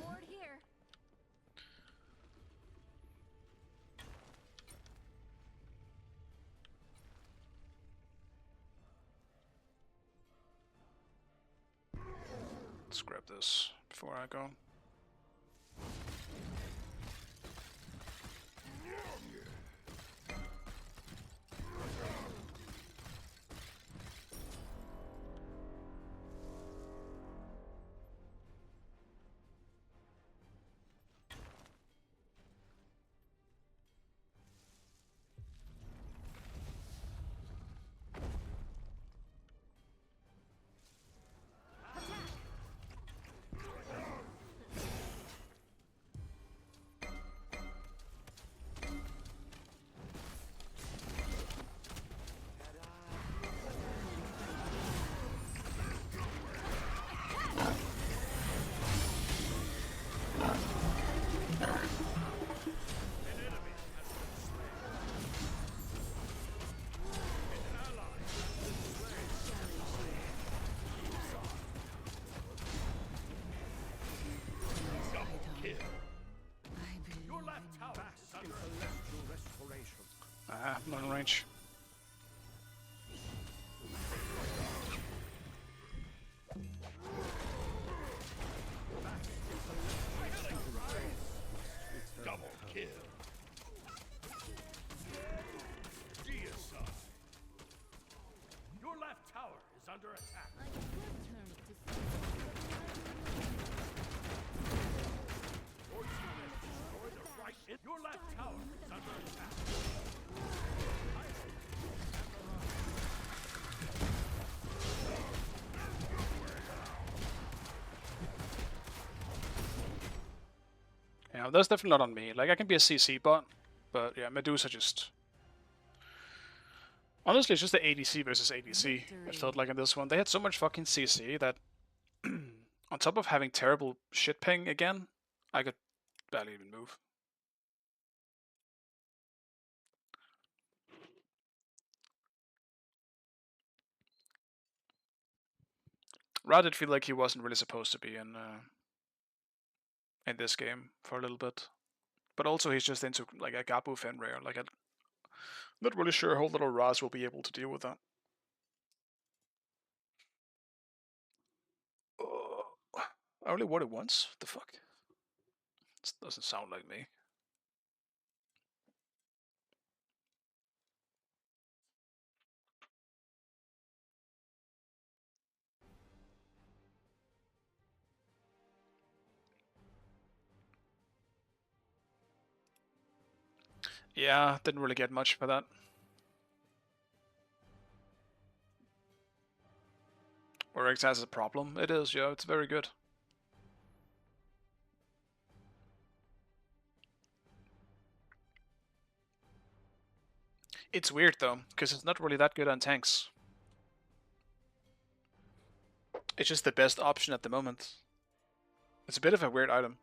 Speaker 3: Ward here.
Speaker 1: Let's grab this before I go.
Speaker 4: attack.
Speaker 3: I could turn it to stone,
Speaker 4: Your team has destroyed the right in your left tower is under attack.
Speaker 2: Yeah, that's definitely not on me. Like, I can be a CC bot, but yeah, Medusa just... Honestly, it's just the ADC versus ADC, it felt like in this one. They had so much fucking CC that on top of having terrible shit ping again, I could barely even move. Ra did feel like he wasn't really supposed to be in this game for a little bit. But also he's just into like a Gabu Fenrir. Like, I'm not really sure how little Raz will be able to deal with that. I only won it once? What the fuck? This doesn't sound like me. Yeah, didn't really get much for that. Oryx has a problem. It is, yeah, it's very good. It's weird though, because it's not really that good on tanks. It's just the best option at the moment. It's a bit of a weird item.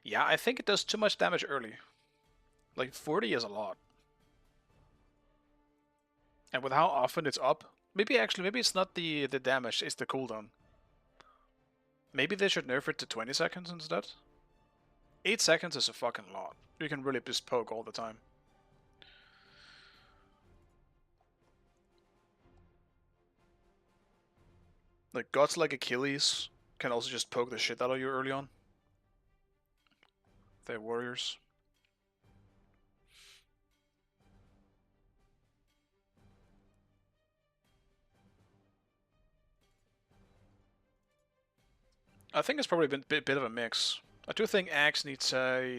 Speaker 2: Yeah, I think it does too much damage early. Like, 40 is a lot. And with how often it's up, maybe it's not the damage, it's the cooldown. Maybe they should nerf it to 20 seconds instead? 8 seconds is a fucking lot. You can really just poke all the time. Like, gods like Achilles can also just poke the shit out of you early on. They're warriors. I think it's probably been a bit of a mix. I do think Axe needs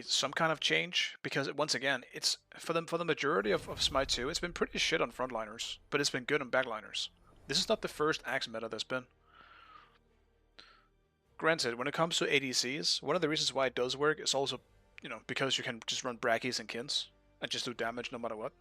Speaker 2: some kind of change, because once again, it's for the majority of Smite 2, it's been pretty shit on frontliners, but it's been good on backliners. This is not the first Axe meta there's been. Granted, when it comes to ADCs, one of the reasons why it does work is also, you know, because you can just run Brackies and Kins and just do damage no matter what.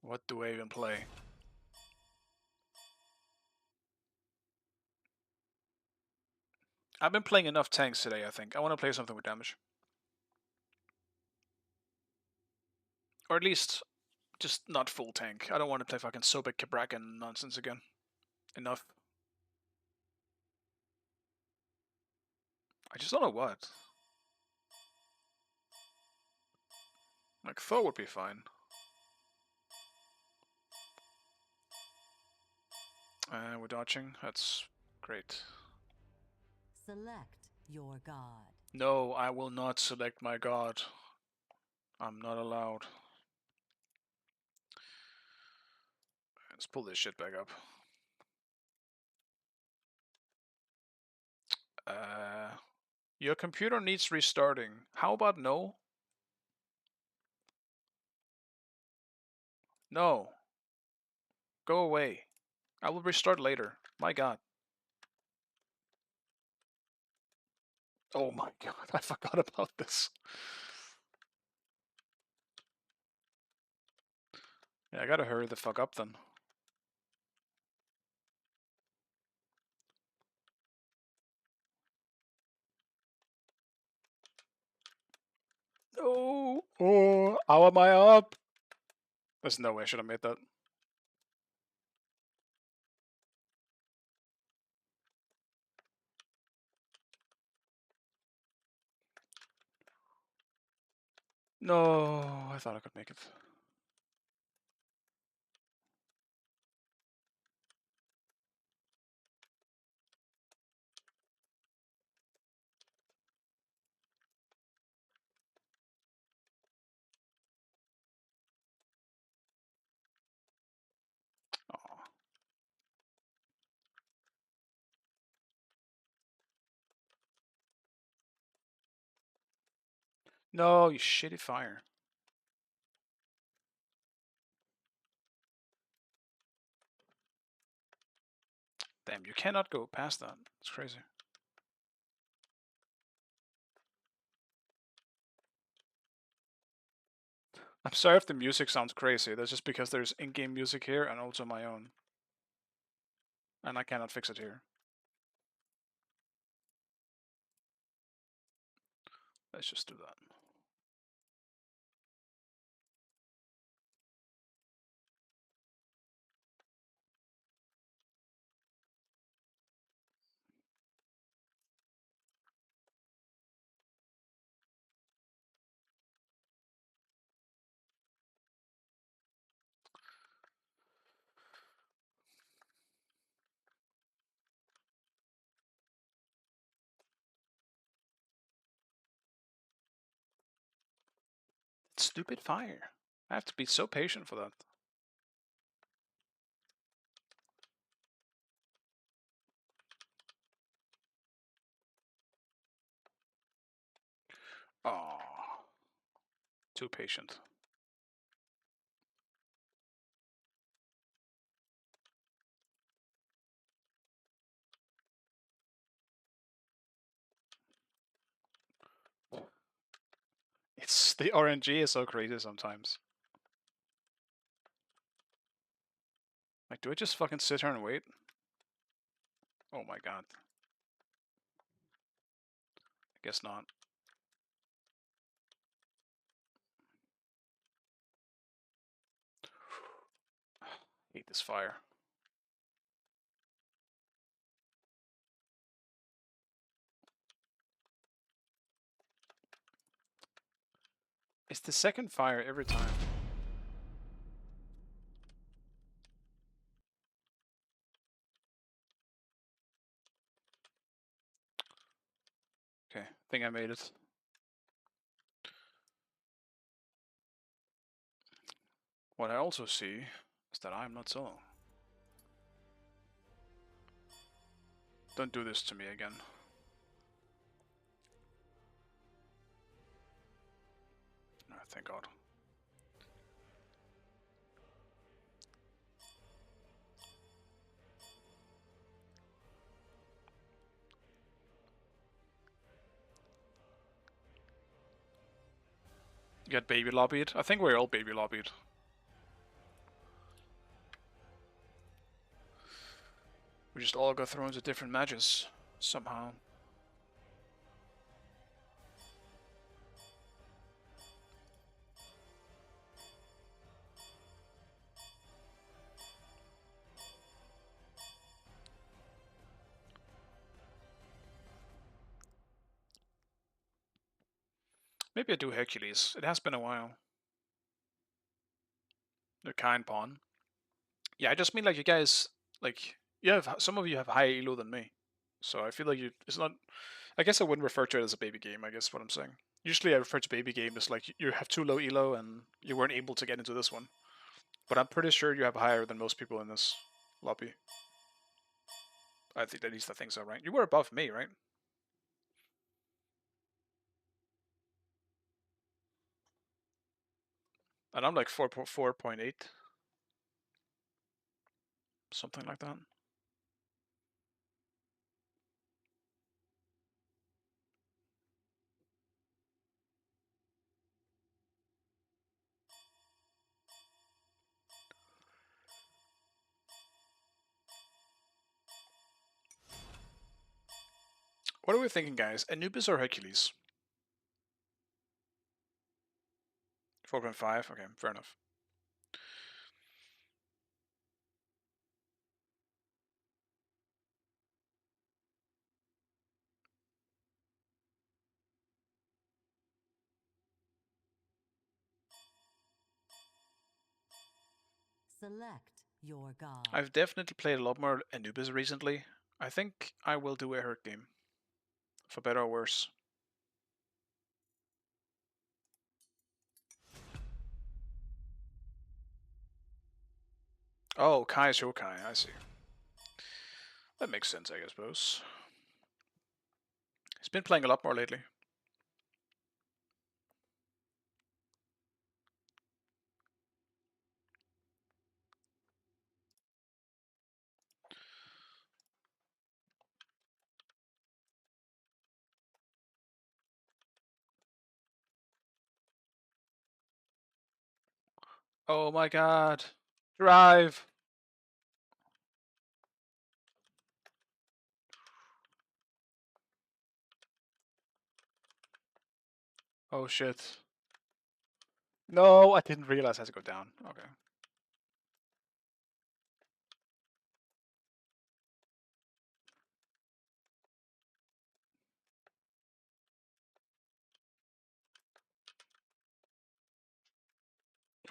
Speaker 2: What do I even play? I've been playing enough tanks today, I think. I want to play something with damage. Or at least, just not full tank. I don't want to play fucking Sobek Kabrakan nonsense again. Enough. I just don't know what. Like, Thor would be fine. We're dodging. That's
Speaker 1: Great.
Speaker 15: Select your god.
Speaker 1: No, I will not select my god. I'm not allowed. Let's pull this shit back up. Your computer needs restarting. How about no? No. Go away. I will restart later. My god. Oh my god, I forgot about this. Yeah, I gotta hurry the fuck up then. Oh, how am I up? There's no way I should have made that. No, I thought I could make it. Aw. No, you shitty fire. Damn, you cannot go past that. It's crazy. I'm sorry if the music sounds crazy. That's just because there's in-game music here and also my own. And I cannot fix it here. Let's just do that. Stupid fire. I have to be so patient for that. Oh, too patient. It's the RNG is so crazy sometimes. Like, do I just fucking sit here and wait? Oh my god. I guess not. Hate this fire. It's the second fire every time. Okay, think I made it. What I also see is that I'm not solo. Don't do this to me again. Oh, thank God. You got baby lobbied? I think we're all baby lobbied. We just all got thrown into different matches somehow. Maybe I do Achilles. It has been a while. The kind pawn. Yeah, I just mean like you guys, like some of you have higher elo than me, so I feel like it's not. I guess I wouldn't refer to it as a baby game. I guess what I'm saying. Usually I refer to baby game as like you have too low elo and you weren't able to get into this one. But I'm pretty sure you have higher than most people in this lobby. I think at least I think so, right? You were above me, right? And I'm like 4.8. Something like that. What are we thinking, guys? Anubis or Hercules? 4.5? Okay, fair enough.
Speaker 15: Select your god.
Speaker 1: I've definitely played a lot more Anubis recently. I think I will do a Herc game. For better or worse. Oh, Kai Shokai, I see. That makes sense, I suppose. He's been playing a lot more lately. Oh my god. Drive! Oh shit. No, I didn't realize I had to go down. Okay.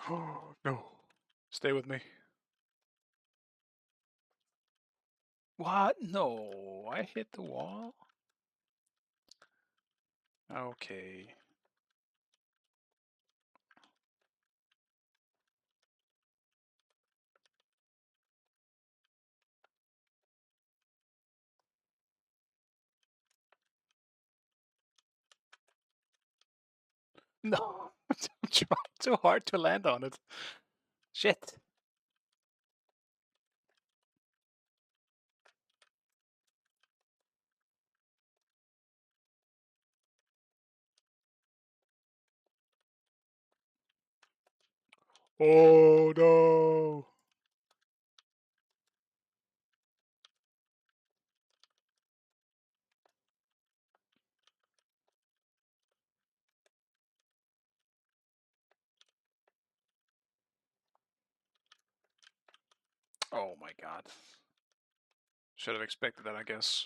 Speaker 1: Oh no. Stay with me. What? No, I hit the wall? Okay. No, I'm trying too hard to land on it. Shit. Oh no. Oh my god. Should have expected that, I guess.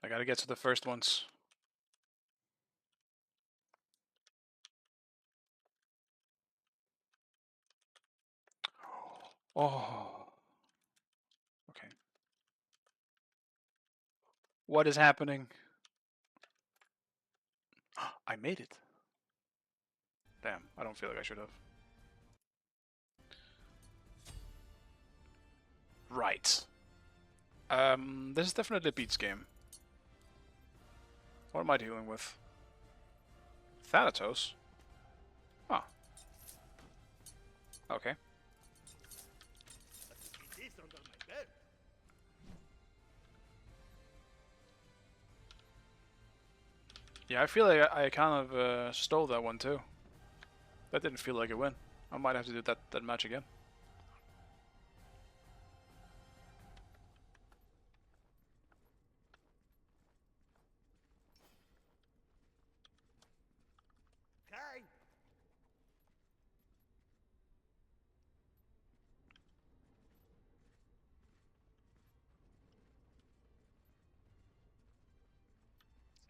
Speaker 1: I gotta get to the first ones. Oh. Okay. What is happening? I made it. Damn, I don't feel like I should have. Right. This is definitely a beats game. What am I dealing with? Thanatos? Huh. Okay.
Speaker 4: It is under my bed.
Speaker 1: Yeah, I feel like I kind of stole that one too. That didn't feel like a win. I might have to do that match again.
Speaker 4: Kai.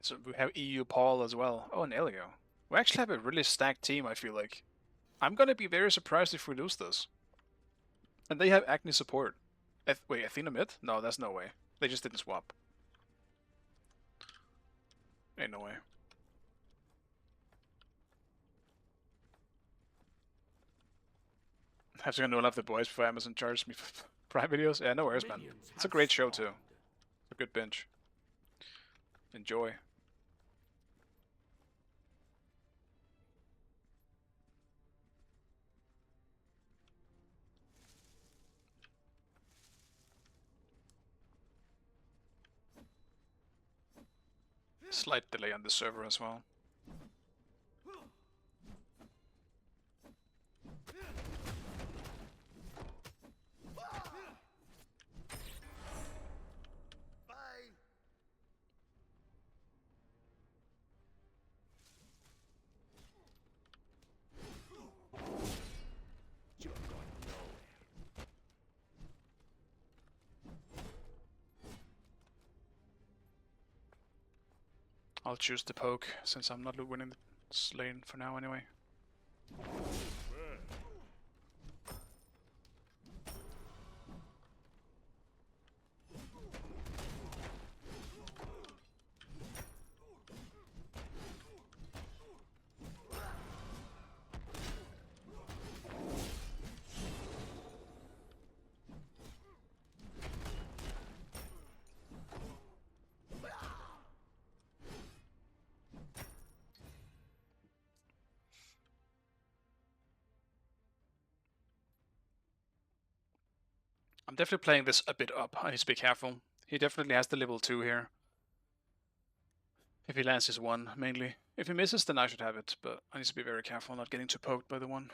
Speaker 1: So we have EU Paul as well. Oh, and Elio. We actually have a really stacked team, I feel like. I'm gonna be very surprised if we lose this. And they have Acne support. Wait, Athena mid? No, that's no way. They just didn't swap. Ain't no way. I have to go love the boys before Amazon charges me for Prime videos. Yeah, no worries, man. It's a great show, too. It's a good binge. Enjoy. Slight delay on the server as well. I'll choose the poke, since I'm not winning this lane for now anyway. I'm definitely playing this a bit up. I need to be careful. He definitely has the level 2 here. If he lands his 1, mainly. If he misses, then I should have it, but I need to be very careful not getting too poked by the 1.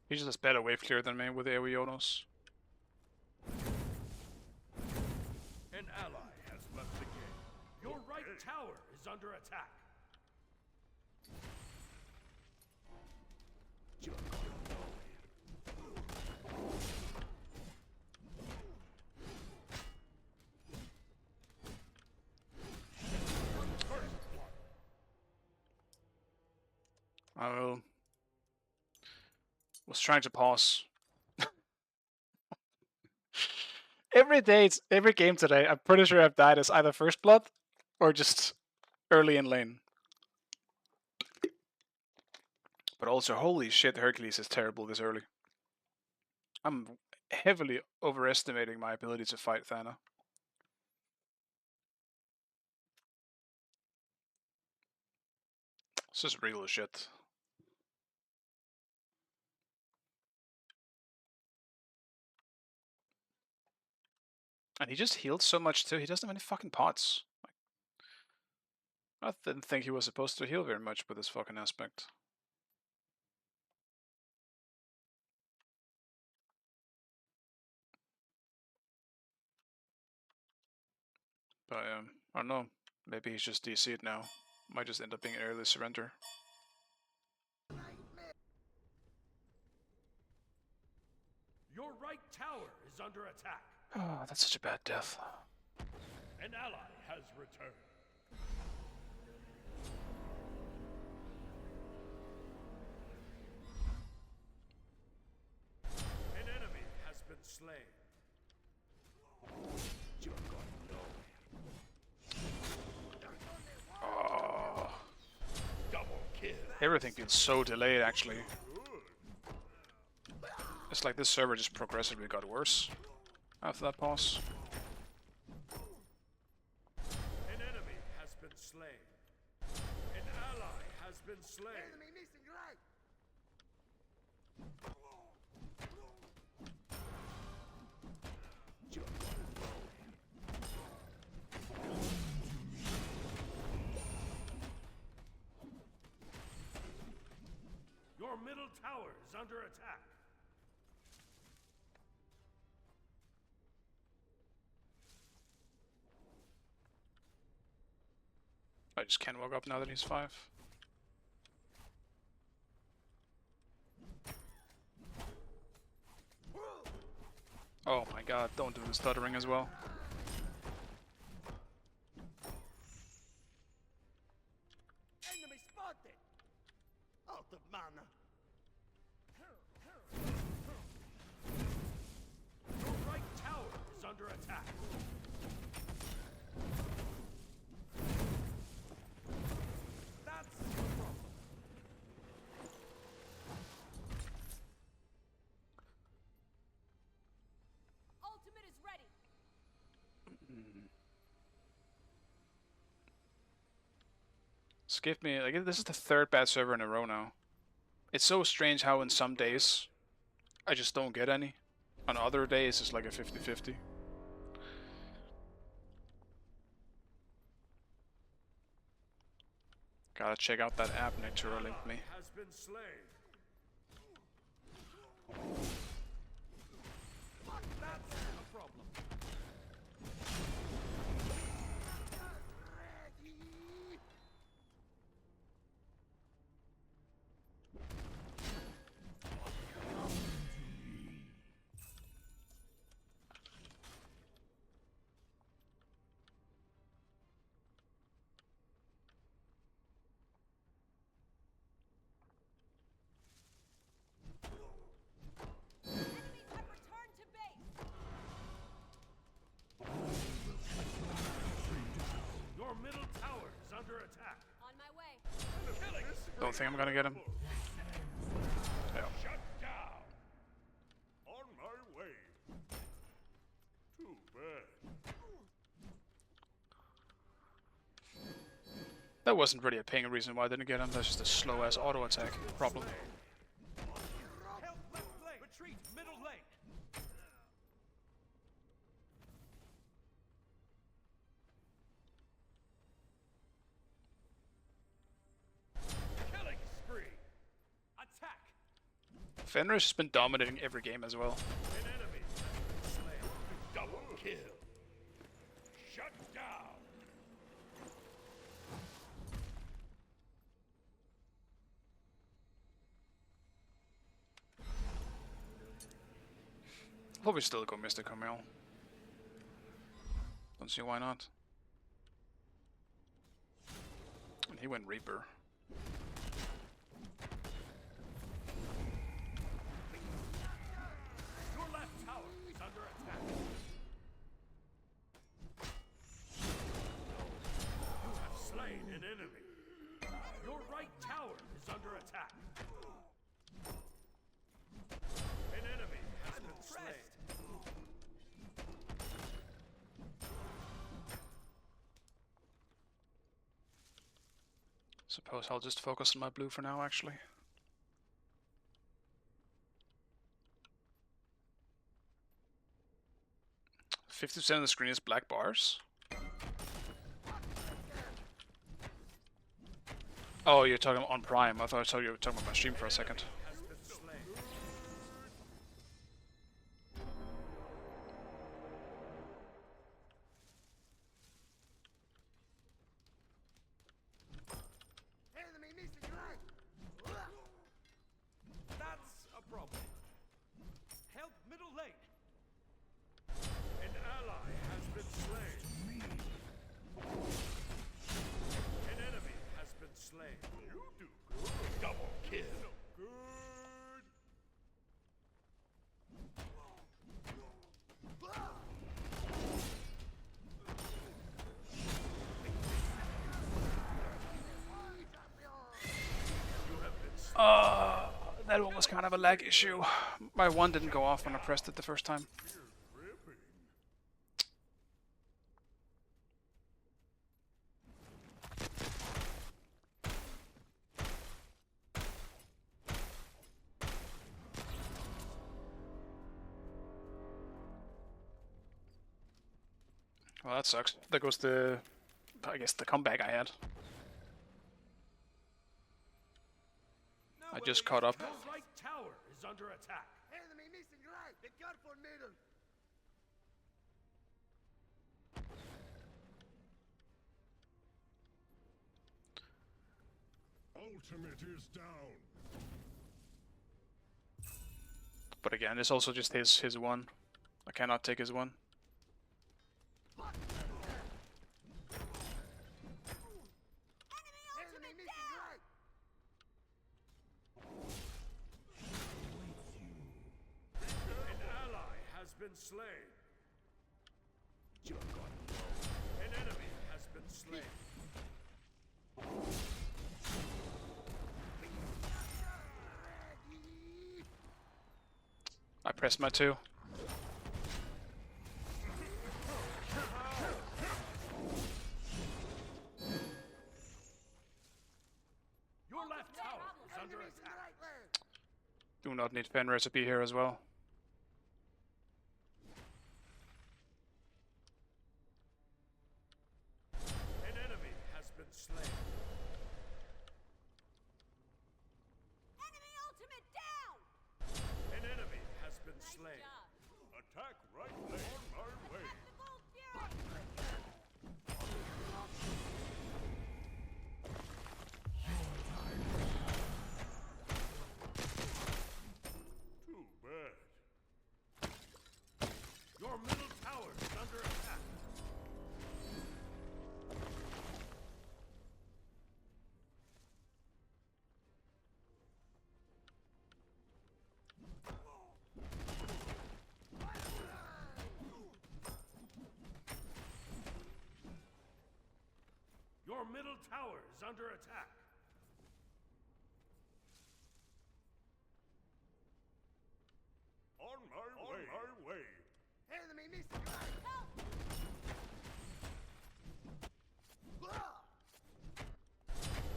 Speaker 1: He just has better wave clear than me with AoE autos.
Speaker 4: An ally has left the game. Your right tower is under attack.
Speaker 1: I was trying to pause. Every game today, I'm pretty sure I've died as either first blood or just early in lane. But also, holy shit, Hercules is terrible this early. I'm heavily overestimating my ability to fight Thana. This is real shit. And he just healed so much too, he doesn't have any fucking pots. I didn't think he was supposed to heal very much with this fucking aspect. But I don't know, maybe he's just DC'd now. Might just end up being an early surrender.
Speaker 4: Your right tower is under attack.
Speaker 1: Oh, that's such a bad death.
Speaker 4: An ally has returned. An enemy has been slain.
Speaker 1: Oh.
Speaker 4: Double kill.
Speaker 1: Everything feels so delayed, actually. It's like this server just progressively got worse. after that pause.
Speaker 4: An enemy has been slain. An ally has been slain. Enemy missing right. Your middle tower is under attack.
Speaker 1: I just can't walk up now that he's 5. Oh my god, don't do the stuttering as well.
Speaker 4: Enemy spotted. Out of mana. Your right tower is under attack. That's the problem.
Speaker 3: Ultimate is ready.
Speaker 1: Skip me, like this is the 3rd bad server in a row now. It's so strange how in some days I just don't get any. On other days it's like a 50-50. Gotta check out that app Nectura linked me.
Speaker 4: Has been slain. That's a problem.
Speaker 3: Enemies have returned to base.
Speaker 4: Your middle tower is under attack.
Speaker 3: On my way.
Speaker 1: Don't think I'm gonna get him. Yeah.
Speaker 4: Shut down. On my way. Too bad.
Speaker 1: That wasn't really a ping reason why I didn't get him, that's just a slow ass auto attack problem.
Speaker 4: Help left lane. Retreat middle lane. Killing spree. Attack.
Speaker 1: Fenris has been dominating every game as well.
Speaker 4: An enemy slain. Double kill. Shut down.
Speaker 1: Probably still go Mr. Camille. Don't see why not. And he went Reaper.
Speaker 4: Your left tower is under attack. You have slain an enemy. Your right tower is under attack. An enemy has been slain.
Speaker 1: Suppose I'll just focus on my blue for now, actually. %50 of the screen is black bars. Oh, you're talking on Prime. I thought you were talking about my stream for a second.
Speaker 4: Has been slain. Enemy missing right. That's a problem. Help middle lane. An ally has been slain. An enemy has been slain. You do good. Double kill. Good.
Speaker 1: That one was kind of a lag issue. My one didn't go off when I pressed it the first time. Well, that sucks. There goes the, I guess, the comeback I had. I just caught up.
Speaker 4: Your right tower is under attack. Enemy missing right. Be careful, middle.
Speaker 13: Ultimate is down.
Speaker 1: But again, it's also just his one. I cannot take his one.
Speaker 3: Enemy ultimate down!
Speaker 4: An ally has been slain. An enemy has been slain.
Speaker 1: I pressed my 2.
Speaker 4: Your left tower is under attack.
Speaker 1: Do not need pen recipe here as well.
Speaker 4: An enemy has been slain.
Speaker 3: Enemy ultimate down!
Speaker 4: An enemy has been
Speaker 3: Nice
Speaker 4: slain.
Speaker 3: job.
Speaker 4: Attack right lane. On my way.
Speaker 3: Tactical fury!
Speaker 4: Too bad. Your middle tower is under attack. Your middle tower is under attack. On my way. Enemy missing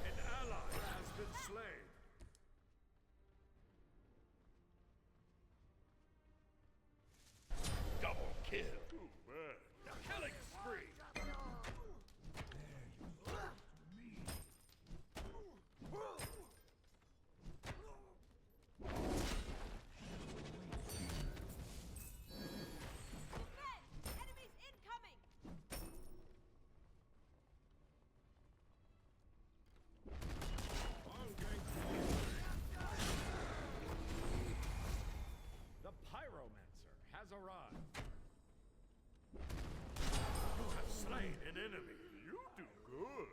Speaker 4: An ally has been slain. Double kill. Too bad. Killing spree.
Speaker 3: Enemies incoming!
Speaker 4: The Pyromancer has arrived. You have slain an enemy. You do good.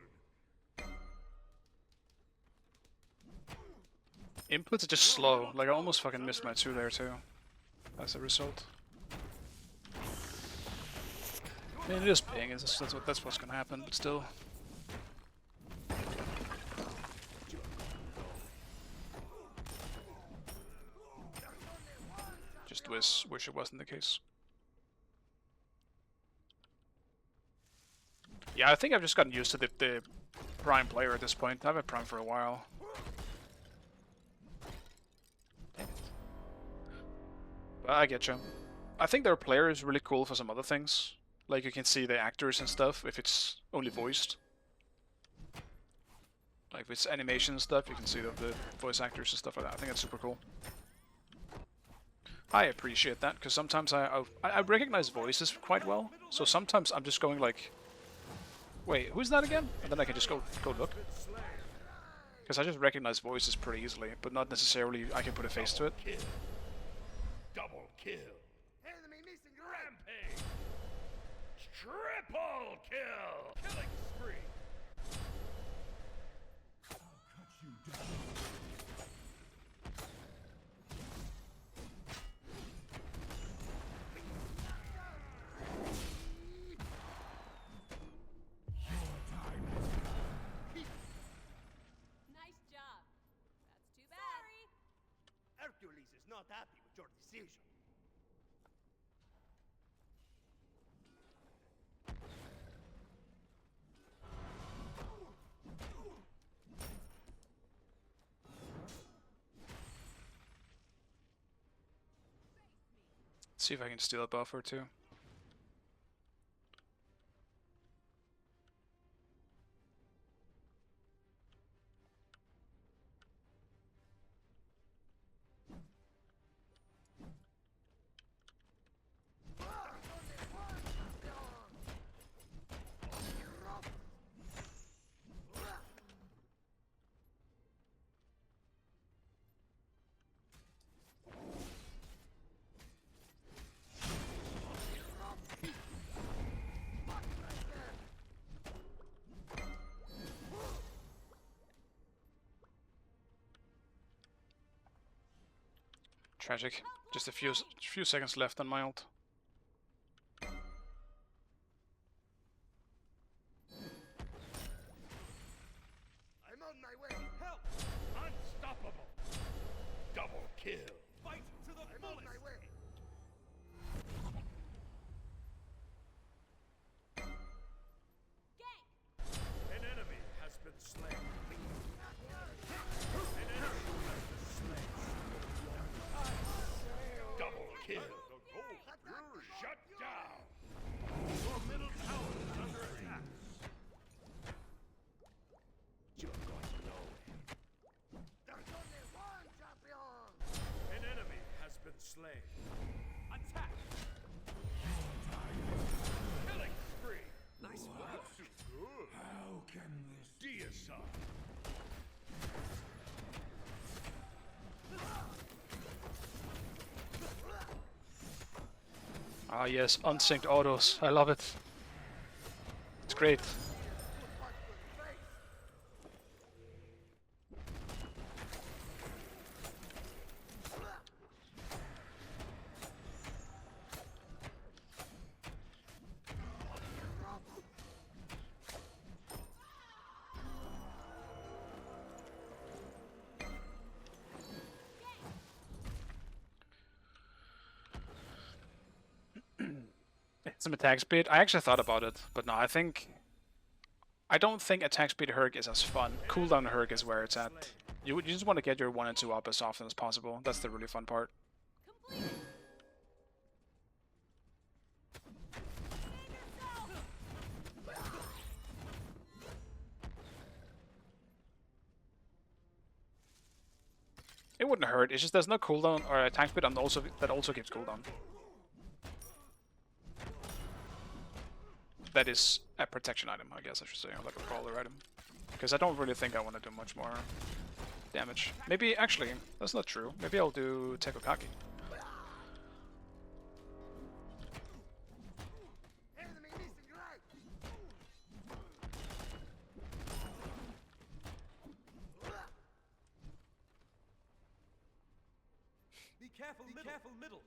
Speaker 1: Inputs are just slow. Like I almost fucking missed my 2 there too. As a result. I mean, it is ping. That's what's gonna happen. But still. Just wish it wasn't the case. Yeah, I think I've just gotten used to the Prime player at this point. I've had Prime for a while. But I get you. I think their player is really cool for some other things. Like you can see the actors and stuff if it's only voiced. Like if it's animation and stuff, you can see the voice actors and stuff like that. I think that's super cool. I appreciate that, because sometimes I recognize voices quite well. So sometimes I'm just going like, wait, who's that again? And then I can just go look. Because I just recognize voices pretty easily, but not necessarily I can put a face to it.
Speaker 4: Double kill. Enemy missing rampage. Triple kill. Killing spree.
Speaker 3: Nice job. That's too bad. Sorry.
Speaker 4: Hercules is not happy with your decision.
Speaker 1: See if I can steal a buff or 2.
Speaker 2: Tragic. Just a few seconds left on my ult.
Speaker 4: I'm on my way. Help! Unstoppable. Double kill. Fight to the fullest. I'm on my way. An enemy has been slain. An enemy has been slain. Double kill. You're shut down. Your middle tower is under attack. You're going nowhere. There's only one champion. An enemy has been slain. Attack. Killing spree. Nice work. Good.
Speaker 13: How can this
Speaker 4: Deicide.
Speaker 2: Ah yes, unsynced autos. I love it. It's great. Some attack speed. I actually thought about it, but no, I don't think attack speed Herc is as fun. Cooldown Herc is where it's at. You just want to get your 1 and 2 up as often as possible. That's the really fun part. It wouldn't hurt. It's just there's no cooldown or attack speed, and that also gives cooldown. That is a protection item, I guess I should say, or like a brawler item. Because I don't really think I want to do much more damage. Maybe, actually, that's not true. Maybe I'll do Tekokaki.
Speaker 4: Be careful, middle.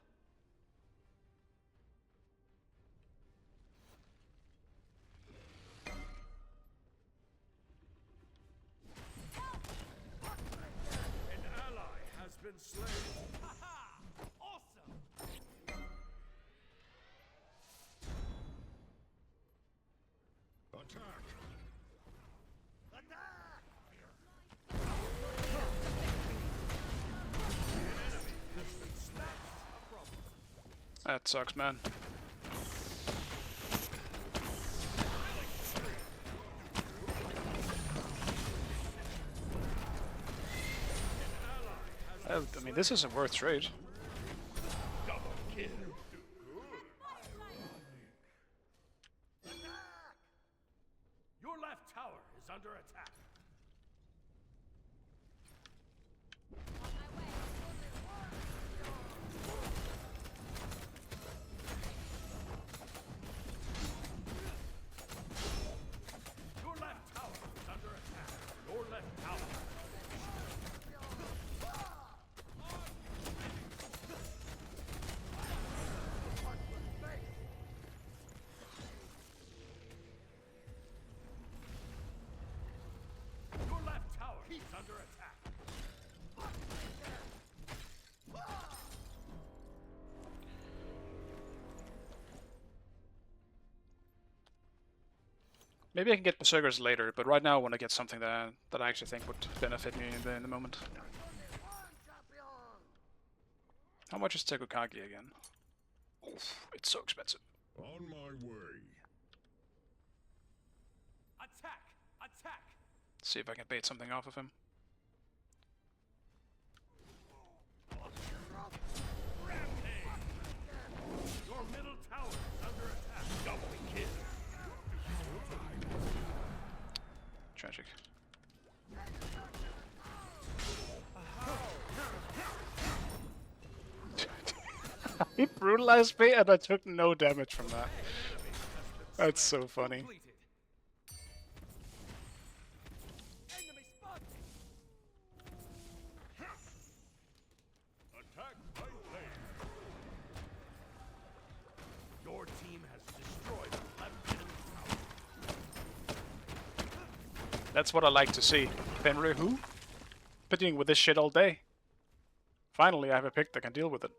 Speaker 4: An ally has been slain. Awesome. Attack.
Speaker 2: That sucks, man. I mean, this isn't worth trade.
Speaker 4: Double kill. Your left tower is under attack. Your left tower is under attack. Your left tower. Your left tower is under attack.
Speaker 2: Maybe I can get Berserkers later, but right now I want to get something that I actually think would benefit me in the moment. How much is Tekokagi again? Oof, it's so expensive.
Speaker 4: On my way. Attack! Attack!
Speaker 2: See if I can bait something off of him.
Speaker 4: Your middle tower is under attack. Double kill.
Speaker 2: Tragic. He brutalized me and I took no damage from that. That's so funny.
Speaker 4: Attack by
Speaker 2: That's what I like to see. Fenrir who? Been dealing with this shit all day. Finally, I have a pick that can deal with it.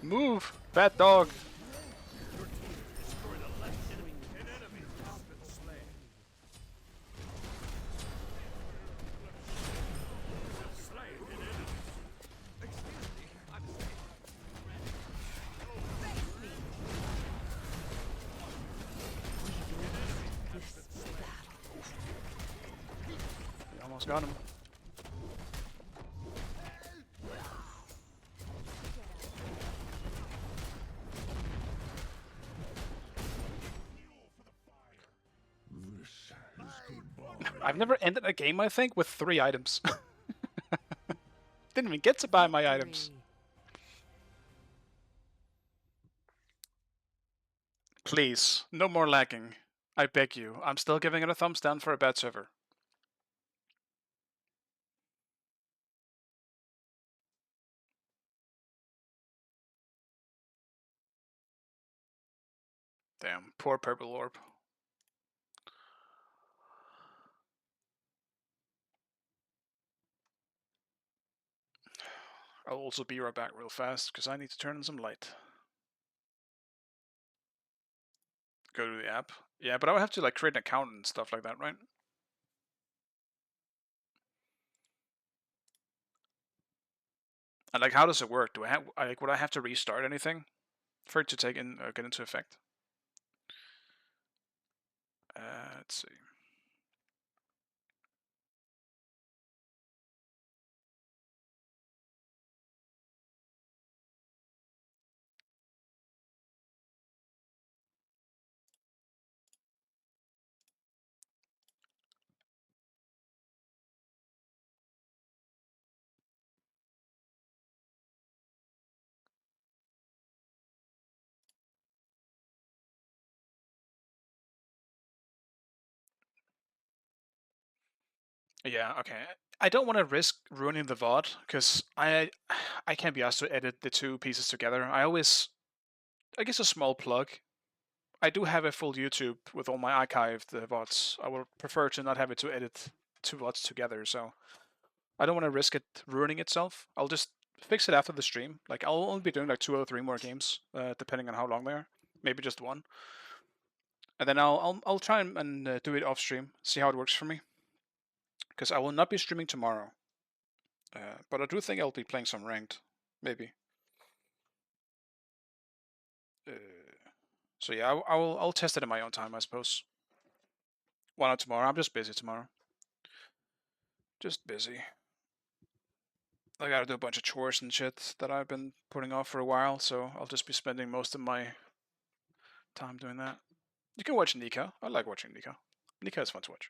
Speaker 2: Move, fat dog. We almost got him. I've never ended a game, I think, with 3 items. Didn't even get to buy my items. Please, no more lagging. I beg you. I'm still giving it a thumbs down for a bad server. Damn, poor purple orb. I'll also be right back real fast, because I need to turn on some light. Go to the app. Yeah, but I would have to like create an account and stuff like that, right? And like, how does it work? Do I have like, would I have to restart anything for it to take in get into effect? Let's see. Yeah, okay. I don't want to risk ruining the VOD because I can't be asked to edit the 2 pieces together. I guess a small plug. I do have a full YouTube with all my archived VODs. I would prefer to not have it to edit 2 VODs together, so I don't want to risk it ruining itself. I'll just fix it after the stream. Like, I'll only be doing like 2 or 3 more games, depending on how long they are. Maybe just 1. And then I'll try and do it off stream, see how it works for me. Because I will not be streaming tomorrow. But I do think I'll be playing some ranked, maybe. So yeah, I'll test it in my own time, I suppose. Why not tomorrow? I'm just busy tomorrow. Just busy. I gotta do a bunch of chores and shit that I've been putting off for a while, so I'll just be spending most of my time doing that. You can watch Nika. I like watching Nika. Nika is fun to watch.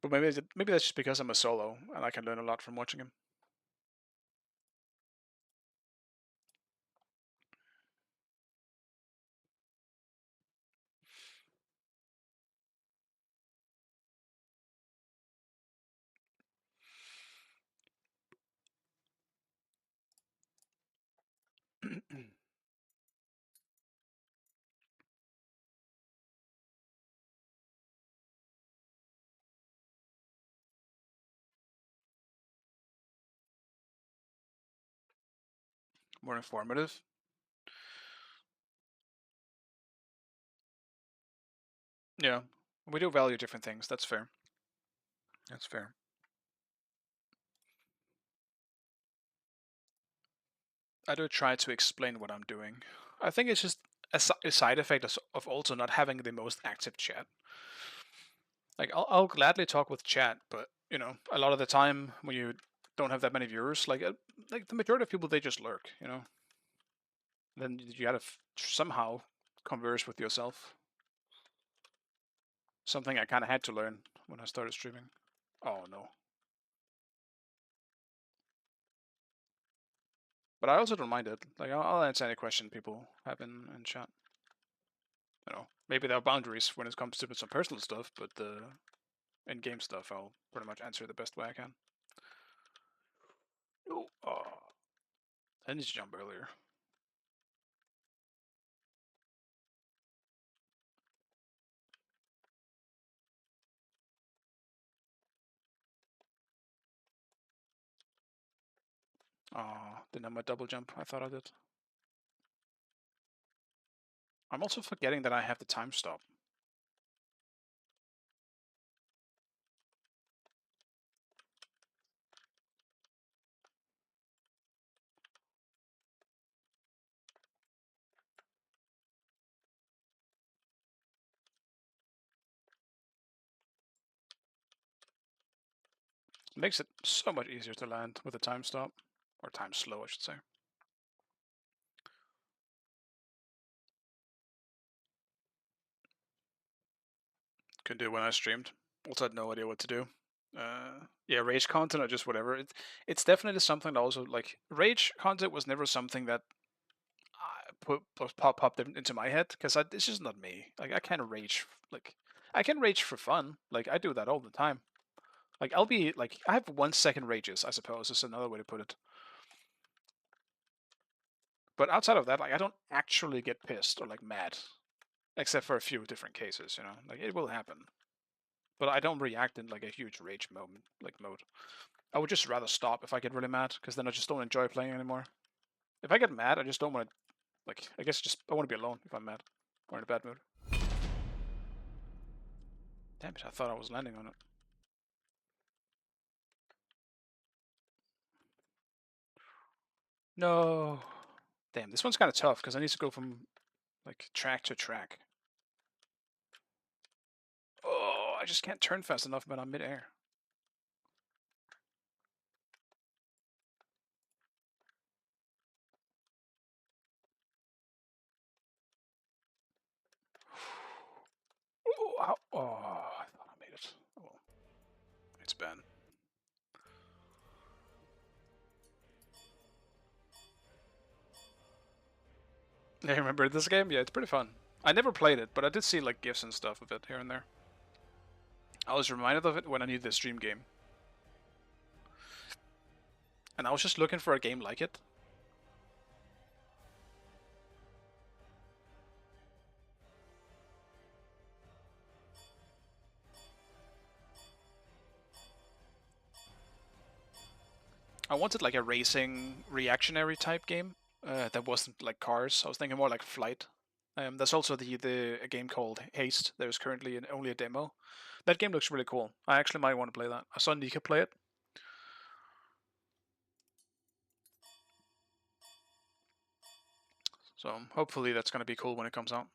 Speaker 2: But maybe that's just because I'm a solo and I can learn a lot from watching him. More informative. Yeah, we do value different things. That's fair. That's fair. I do try to explain what I'm doing. I think it's just a side effect of also not having the most active chat. Like, I'll gladly talk with chat, but you know, a lot of the time when you don't have that many viewers, like the majority of people, they just lurk, you know. Then you gotta somehow converse with yourself. Something I kind of had to learn when I started streaming.
Speaker 1: Oh no. But I also don't mind it. Like, I'll answer any question people have in chat. You know, maybe there are boundaries when it comes to some personal stuff, but the in-game stuff, I'll pretty much answer the best way I can. Oh, I need to jump earlier. Didn't have my double jump. I thought I did. I'm also forgetting that I have the time stop. It makes it so much easier to land with a time stop. Or time slow, I should say. Couldn't do it when I streamed. Also had no idea what to do. Yeah, rage content or just whatever. It's definitely something that also, like, rage content was never something that popped into my head, because it's just not me. Like, I can't rage. Like, I can rage for fun. Like, I do that all the time. Like, I'll be like, I have 1 second rages, I suppose is another way to put it. But outside of that, like, I don't actually get pissed or like mad, except for a few different cases. You know, like, it will happen. But I don't react in like a huge rage moment, like mode. I would just rather stop if I get really mad, because then I just don't enjoy playing anymore. If I get mad, I just don't want to, like, I guess just I want to be alone if I'm mad or in a bad mood. Damn it, I thought I was landing on it. No. Damn, this one's kind of tough because I need to go from like track to track. Oh, I just can't turn fast enough when I'm midair. Oh, I thought I made it. Oh, well. It's bad. Yeah, remember this game? Yeah, it's pretty fun. I never played it, but I did see like GIFs and stuff of it here and there. I was reminded of it when I needed a stream game. And I was just looking for a game like it. I wanted like a racing reactionary type game that wasn't like cars. I was thinking more like Flight. There's also a game called Haste. There's currently only a demo. That game looks really cool. I actually might want to play that. I saw Nika play it. So hopefully that's going to be cool when it comes out.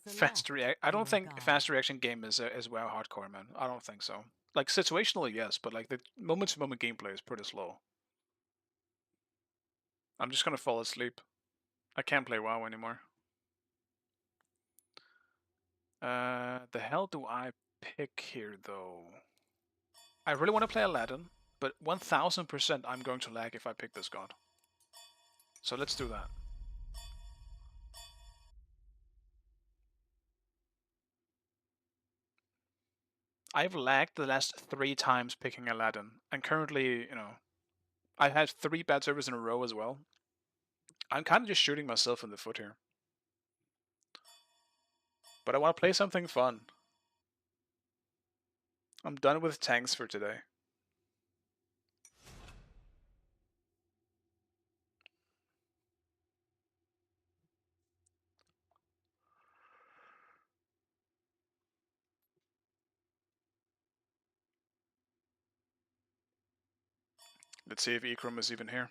Speaker 1: Fast react. I don't think fast reaction game is WoW hardcore, man. I don't think so. Like situationally, yes, but like the moment-to-moment gameplay is pretty slow. I'm just gonna fall asleep. I can't play WoW anymore. The hell do I pick here though? I really want to play Aladdin, but 1000% I'm going to lag if I pick this god. So let's do that. I've lagged the last 3 times picking Aladdin, and currently, you know, I've had 3 bad servers in a row as well. I'm kind of just shooting myself in the foot here. But I want to play something fun. I'm done with tanks for today. Let's see if Ikram is even here.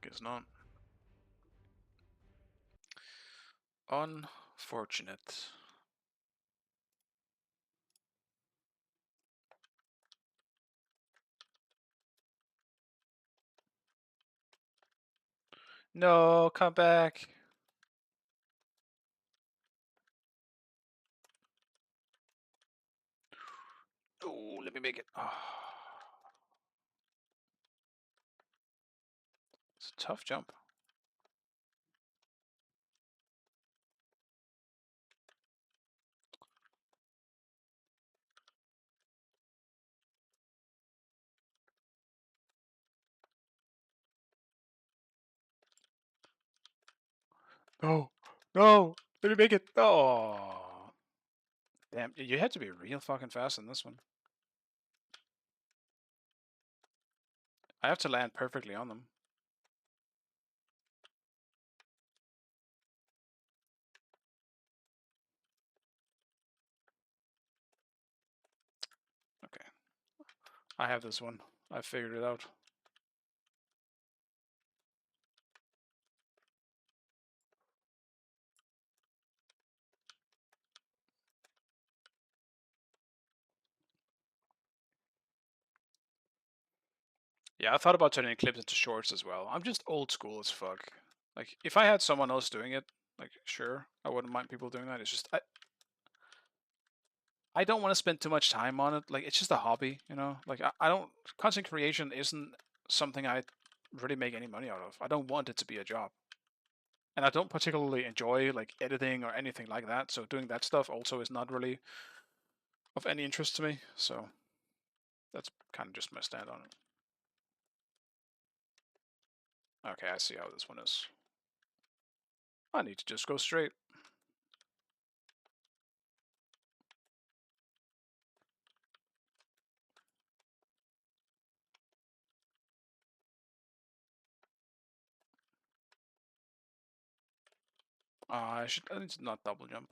Speaker 1: Guess not. Unfortunate. No, come back. Oh, let me make it. Oh. It's a tough jump. No, no, let me make it. Oh, damn! You had to be real fucking fast in this one. I have to land perfectly on them. Okay, I have this one. I figured it out. Yeah, I thought about turning clips into shorts as well. I'm just old school as fuck. Like, if I had someone else doing it, like, sure, I wouldn't mind people doing that. It's just, I don't want to spend too much time on it. Like, it's just a hobby, you know? Like, I don't, content creation isn't something I really make any money out of. I don't want it to be a job. And I don't particularly enjoy, like, editing or anything like that. So doing that stuff also is not really of any interest to me. So that's kind of just my stand on it. Okay, I see how this one is. I need to just go straight. I need to not double jump.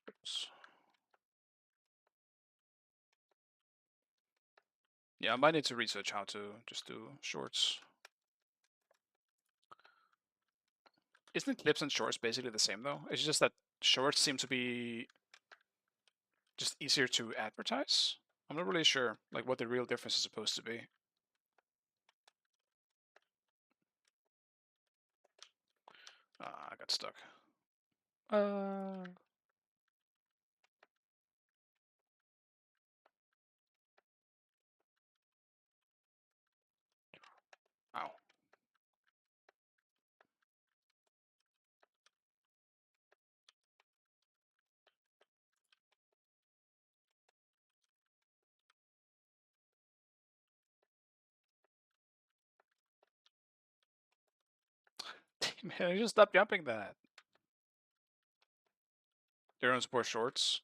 Speaker 1: Oops. Yeah, I might need to research how to just do shorts. Isn't clips and shorts basically the same though? It's just that shorts seem to be just easier to advertise. I'm not really sure like what the real difference is supposed to be. I got stuck. Ow. Man, just stop jumping that. They don't support shorts.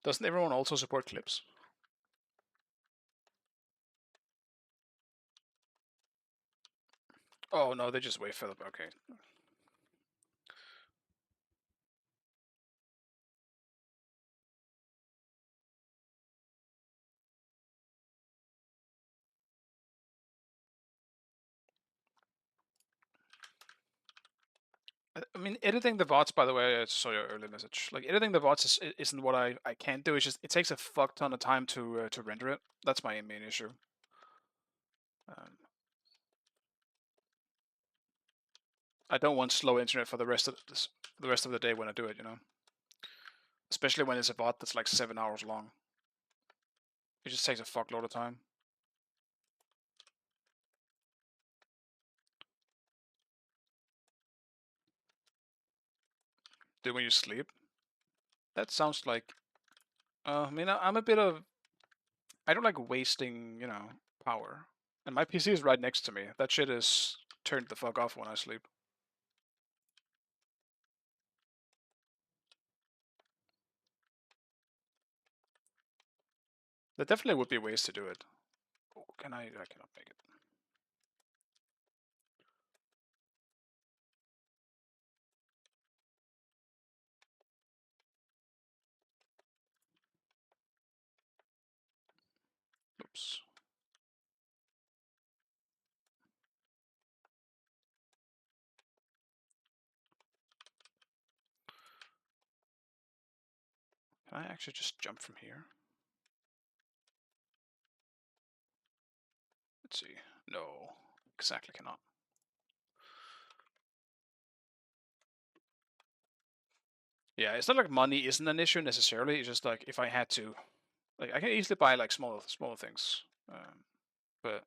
Speaker 1: Doesn't everyone also support clips? Oh no, they just way further. Okay. I mean, editing the VODs, by the way, I saw your early message. Like, editing the VODs isn't what I can't do. It's just, it takes a fuck ton of time to render it. That's my main issue. I don't want slow internet for the rest of the day when I do it, you know? Especially when it's a VOD that's like 7 hours long. It just takes a fuckload of time. Do when you sleep? That sounds like... I mean, I'm a bit of... I don't like wasting, you know, power. And my PC is right next to me. That shit is turned the fuck off when I sleep. There definitely would be ways to do it. Oh, I cannot make it. Oops. Can I actually just jump from here? Let's see. No, exactly cannot. Yeah, it's not like money isn't an issue necessarily. It's just like if I had to, like I can easily buy like smaller things, but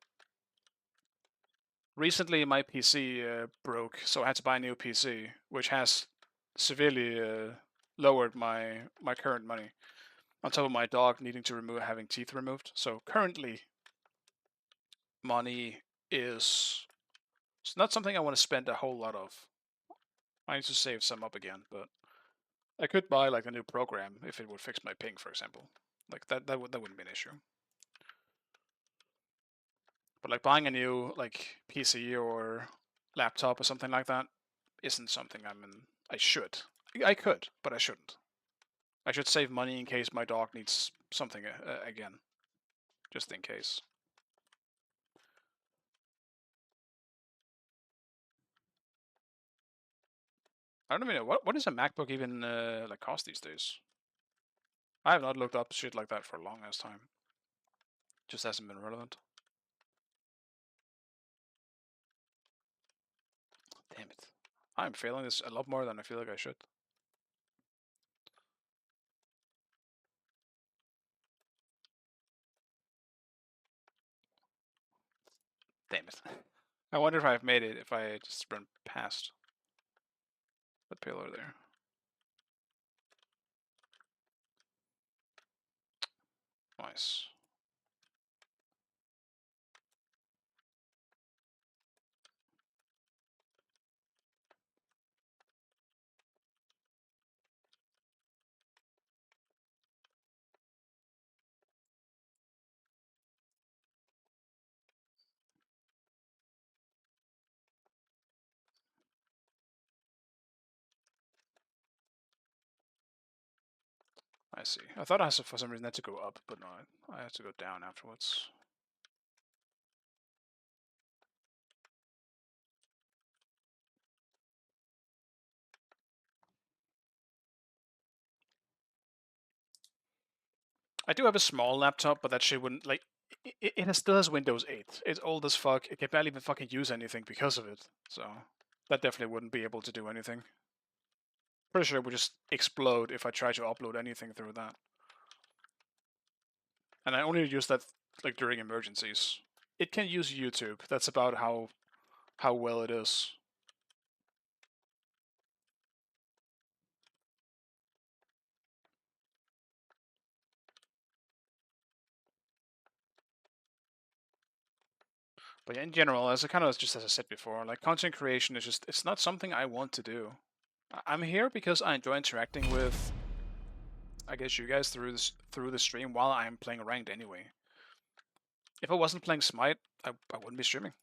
Speaker 1: recently my PC broke, so I had to buy a new PC, which has severely lowered my current money. On top of my dog needing to having teeth removed, so currently money is it's not something I want to spend a whole lot of. I need to save some up again, but I could buy like a new program if it would fix my ping, for example. Like that wouldn't be an issue. But like buying a new like PC or laptop or something like that isn't something I should. I could, but I shouldn't. I should save money in case my dog needs something again, just in case. I don't even know what does a MacBook even like cost these days. I have not looked up shit like that for a long ass time. Just hasn't been relevant. Damn it. I'm failing this a lot more than I feel like I should. Damn it. I wonder if I've made it if I just run past the pillar there. Nice. I see. I thought I for some reason had to go up, but no, I had to go down afterwards. I do have a small laptop, but that shit wouldn't like. It still has Windows 8. It's old as fuck. It can barely even fucking use anything because of it. So that definitely wouldn't be able to do anything. Pretty sure it would just explode if I tried to upload anything through that. And I only use that like during emergencies. It can use YouTube. That's about how well it is. But yeah, in general, as I said before, like content creation is just it's not something I want to do. I'm here because I enjoy interacting with, I guess, you guys through the stream while I'm playing ranked anyway. If I wasn't playing Smite, I wouldn't be streaming.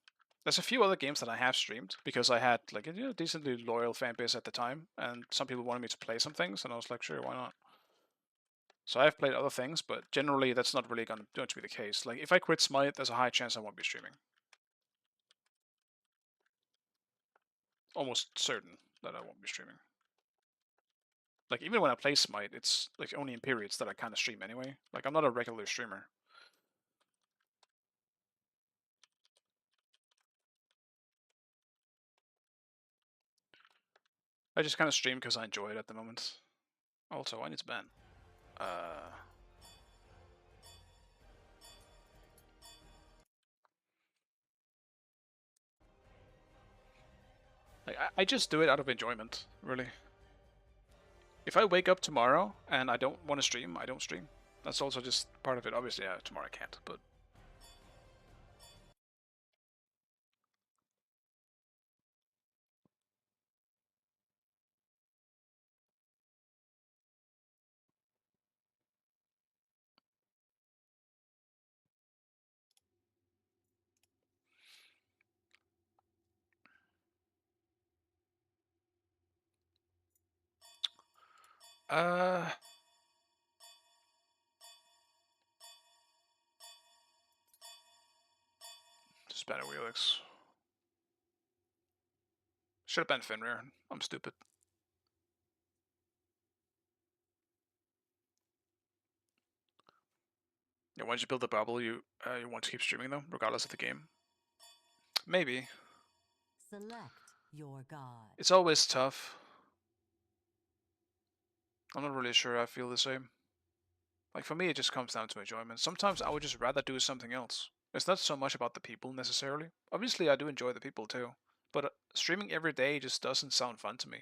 Speaker 1: There's a few other games that I have streamed because I had like a decently loyal fan base at the time, and some people wanted me to play some things, and I was like, sure, why not? So I've played other things, but generally that's not really going to be the case. Like if I quit Smite, there's a high chance I won't be streaming. Almost certain that I won't be streaming. Like even when I play Smite, it's like only in periods that I kind of stream anyway. Like I'm not a regular streamer. I just kind of stream because I enjoy it at the moment. Also, I need to ban. Like I just do it out of enjoyment, really. If I wake up tomorrow and I don't want to stream, I don't stream. That's also just part of it. Obviously, yeah, tomorrow I can't, but... Just ban a Wheelix. Should have banned Fenrir. I'm stupid. Yeah, once you build a bubble, you want to keep streaming though, regardless of the game. Maybe.
Speaker 15: Select your god.
Speaker 1: It's always tough. I'm not really sure I feel the same. Like for me, it just comes down to enjoyment. Sometimes I would just rather do something else. It's not so much about the people necessarily. Obviously, I do enjoy the people too, but streaming every day just doesn't sound fun to me.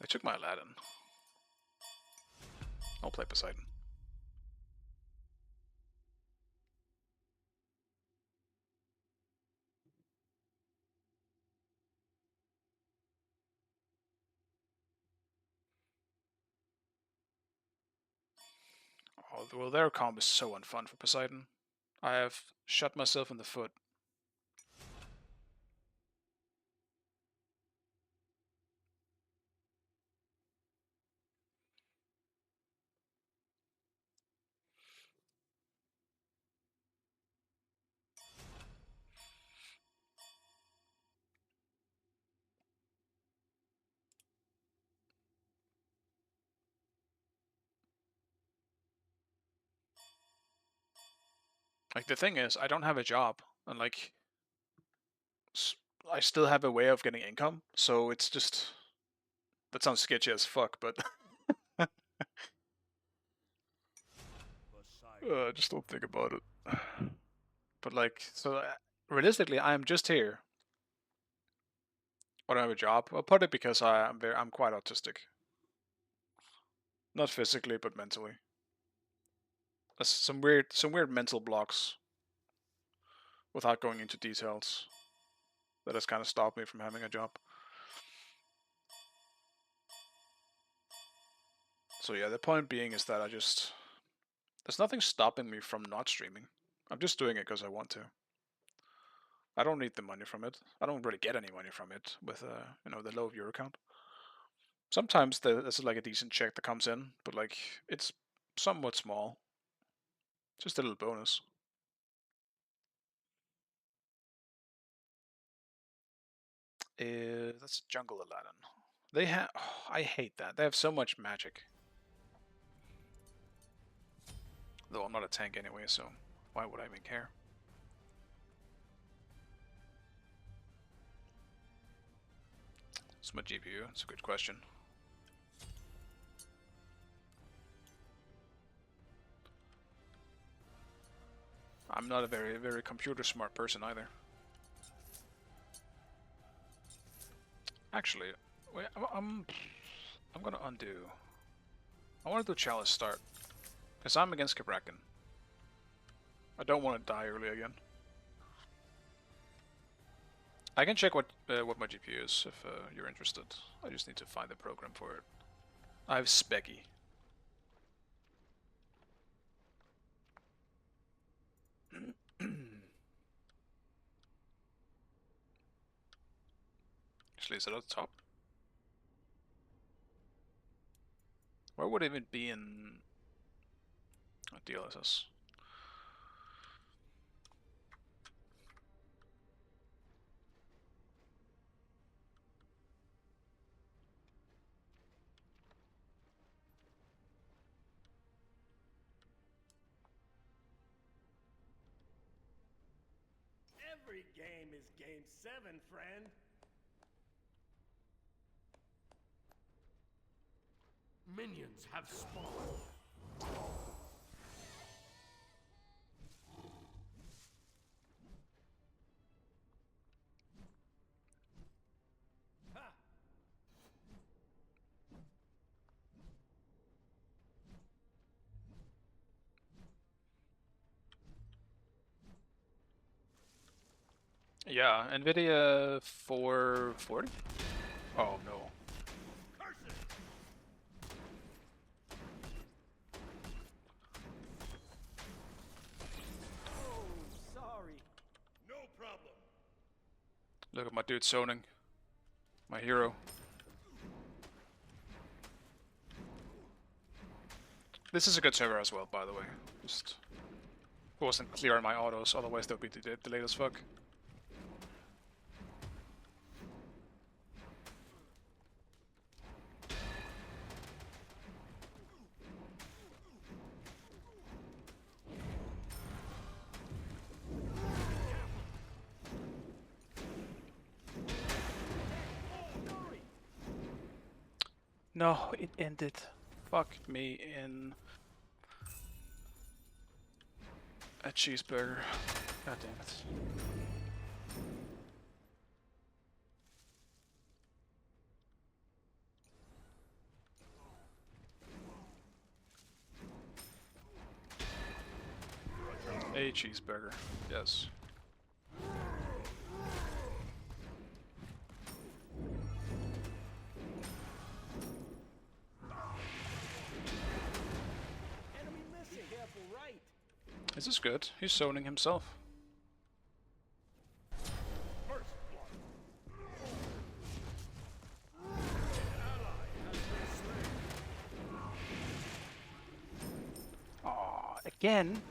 Speaker 1: They took my Aladdin. I'll play Poseidon. Oh, well, their comp is so unfun for Poseidon. I have shot myself in the foot. Like, the thing is, I don't have a job, and like, I still have a way of getting income, so it's just... That sounds sketchy as fuck, but... just don't think about it. But like, so realistically, I'm just here. I don't have a job. Well, partly because I'm quite autistic. Not physically, but mentally. There's some weird mental blocks. Without going into details, that has kind of stopped me from having a job. So yeah, the point being is that there's nothing stopping me from not streaming. I'm just doing it because I want to. I don't need the money from it. I don't really get any money from it with the low viewer count. Sometimes there's like a decent check that comes in, but like it's somewhat small. Just a little bonus. That's Jungle Aladdin. They have... Oh, I hate that. They have so much magic. Though I'm not a tank anyway, so why would I even care? It's my GPU. It's a good question. I'm not a very computer smart person either. Actually, wait, I'm gonna undo. I want to do Chalice start, because I'm against Kabrakan. I don't want to die early again. I can check what my GPU is if you're interested. I just need to find the program for it. I have Specky. Actually, is it at the top? Where would it even be in DLSS?
Speaker 4: Every game is game 7, friend. Minions have spawned.
Speaker 1: Yeah, NVIDIA 440? Oh no.
Speaker 4: Oh, sorry. No problem.
Speaker 1: Look at my dude zoning. My hero. This is a good server as well, by the way. Just wasn't clear on my autos, otherwise they'll be delayed as fuck. No, it ended. Fuck me in a cheeseburger. God damn it. A cheeseburger, yes.
Speaker 4: Enemy missing. Careful, right.
Speaker 1: This is good. He's zoning himself.
Speaker 4: First blood. An ally has been slain.
Speaker 1: Aw, again?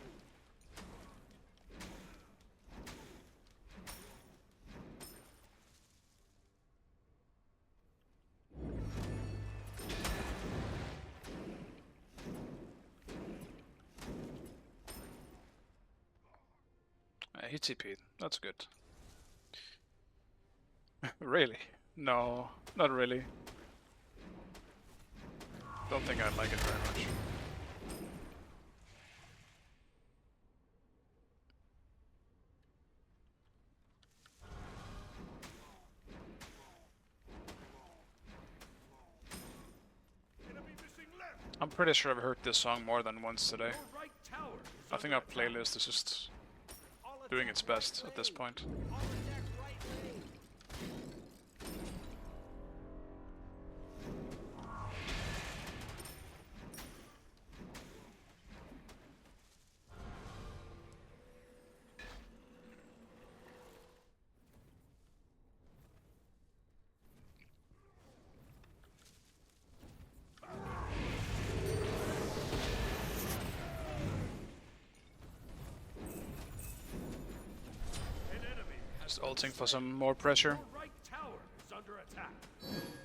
Speaker 1: He TP'd. That's good. Really? No, not really. Don't think I like it very much.
Speaker 4: Enemy missing left.
Speaker 1: I'm pretty sure I've heard this song more than once today.
Speaker 4: Your right tower is
Speaker 1: I think our playlist is just doing its best at this point.
Speaker 4: all attack right lane. An enemy has
Speaker 1: Just ulting for some more pressure.
Speaker 4: your right tower is under attack.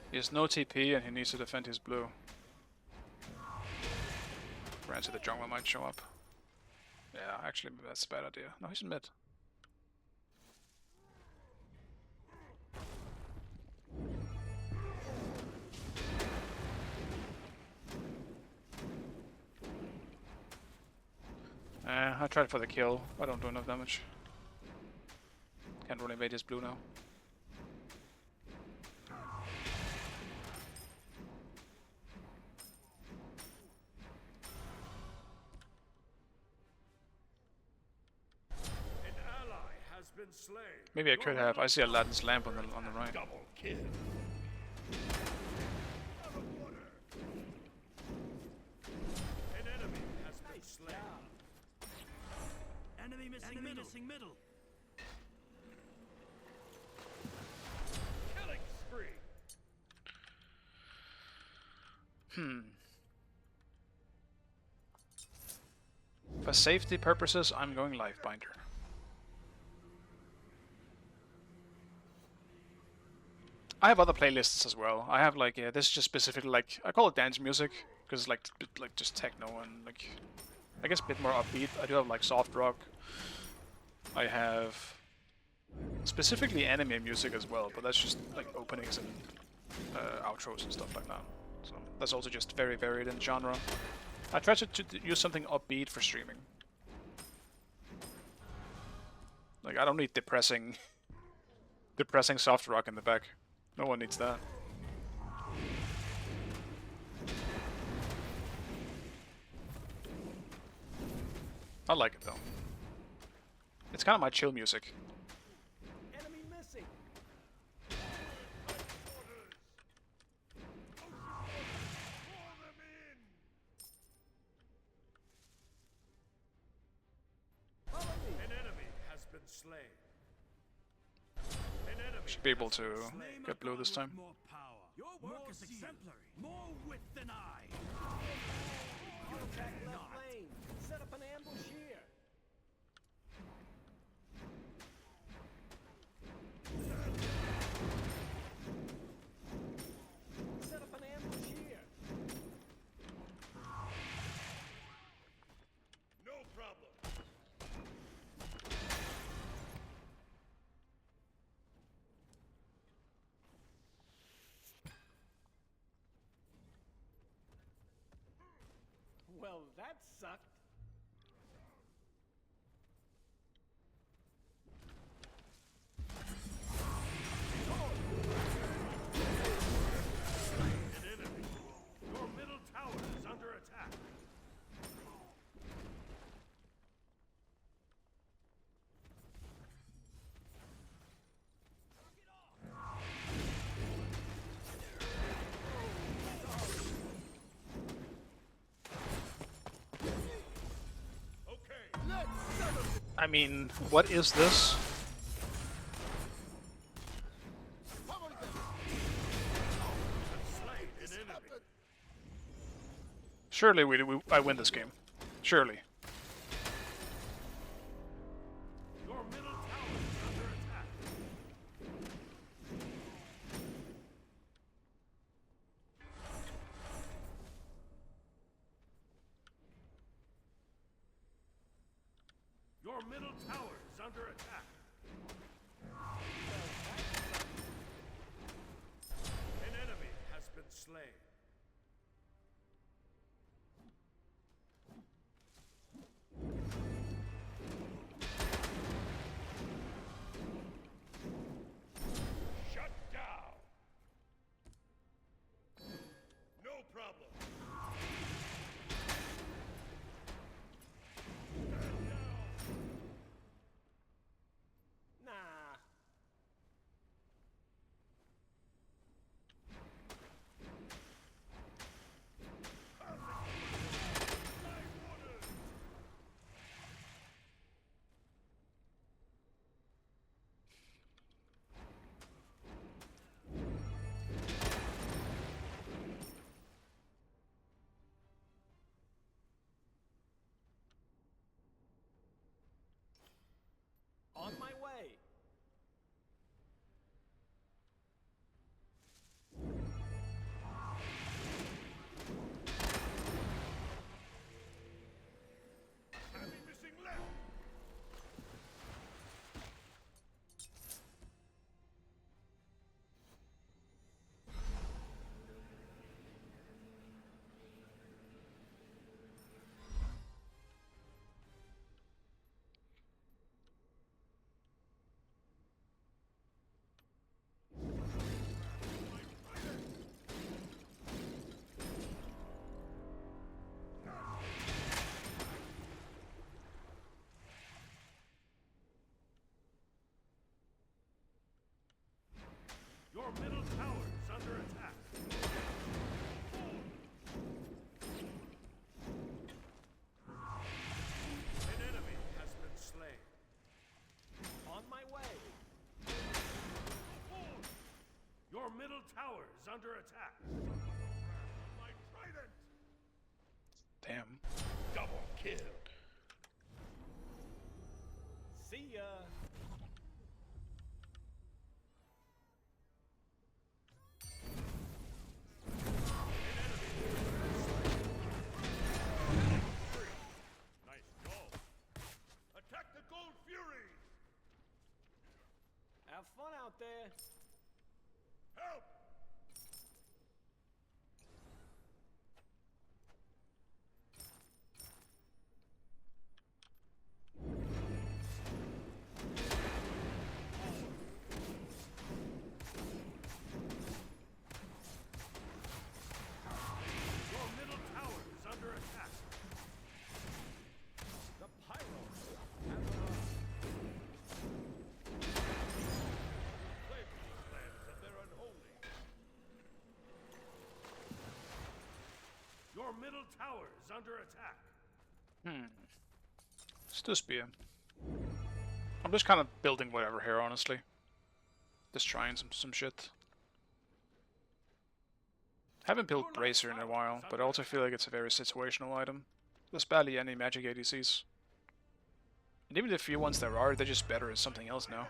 Speaker 1: He has no TP and he needs to defend his blue. Ran to the jungle might show up. Yeah, actually that's a bad idea. No, he's in mid. I tried for the kill. I don't do enough damage. Can't really evade his blue now.
Speaker 4: An ally has been slain.
Speaker 1: Maybe I could have. I see Aladdin's lamp on the right.
Speaker 4: Double kill. Out of order. An enemy has been slain. Enemy missing middle. Killing spree.
Speaker 1: For safety purposes, I'm going Lifebinder. I have other playlists as well. I have like this is just specifically like I call it dance music because it's like just techno and like I guess a bit more upbeat. I do have like soft rock. I have specifically anime music as well, but that's just like openings and outros and stuff like that. So that's also just very varied in genre. I try to use something upbeat for streaming. Like I don't need depressing soft rock in the back. No one needs that. I like it though. It's kind of my chill music.
Speaker 4: Enemy missing. An enemy has been slain. An enemy
Speaker 1: Should be able to get blue this time.
Speaker 4: more power. Your work is exemplary. More wit than I. You attack left lane. Set up an ambush here. Set up an ambush here. No problem. Well, that sucked. An enemy. Your middle tower is under attack.
Speaker 2: I mean, what is this? Surely I win this game. Surely.
Speaker 4: Your middle tower is under attack. Your middle tower is under attack. An enemy has been slain. Shut down. No problem. Nah. On my way. Enemy missing left. Your middle tower is under attack. An enemy has been slain. On my way. Your middle tower is under attack. My trident.
Speaker 2: Damn.
Speaker 4: Double kill. See ya. Nice goal. Attack the Gold Fury. Have fun out there. Help! Your middle tower is under attack. The Pyros have claim these lands and they're unholy. Your middle tower is under attack.
Speaker 2: Still spear. I'm just kind of building whatever here, honestly. Just trying some shit. Haven't built Bracer in a while, but I also feel like it's a very situational item. There's barely any magic ADCs. And even the few ones there are, they're just better as something else now.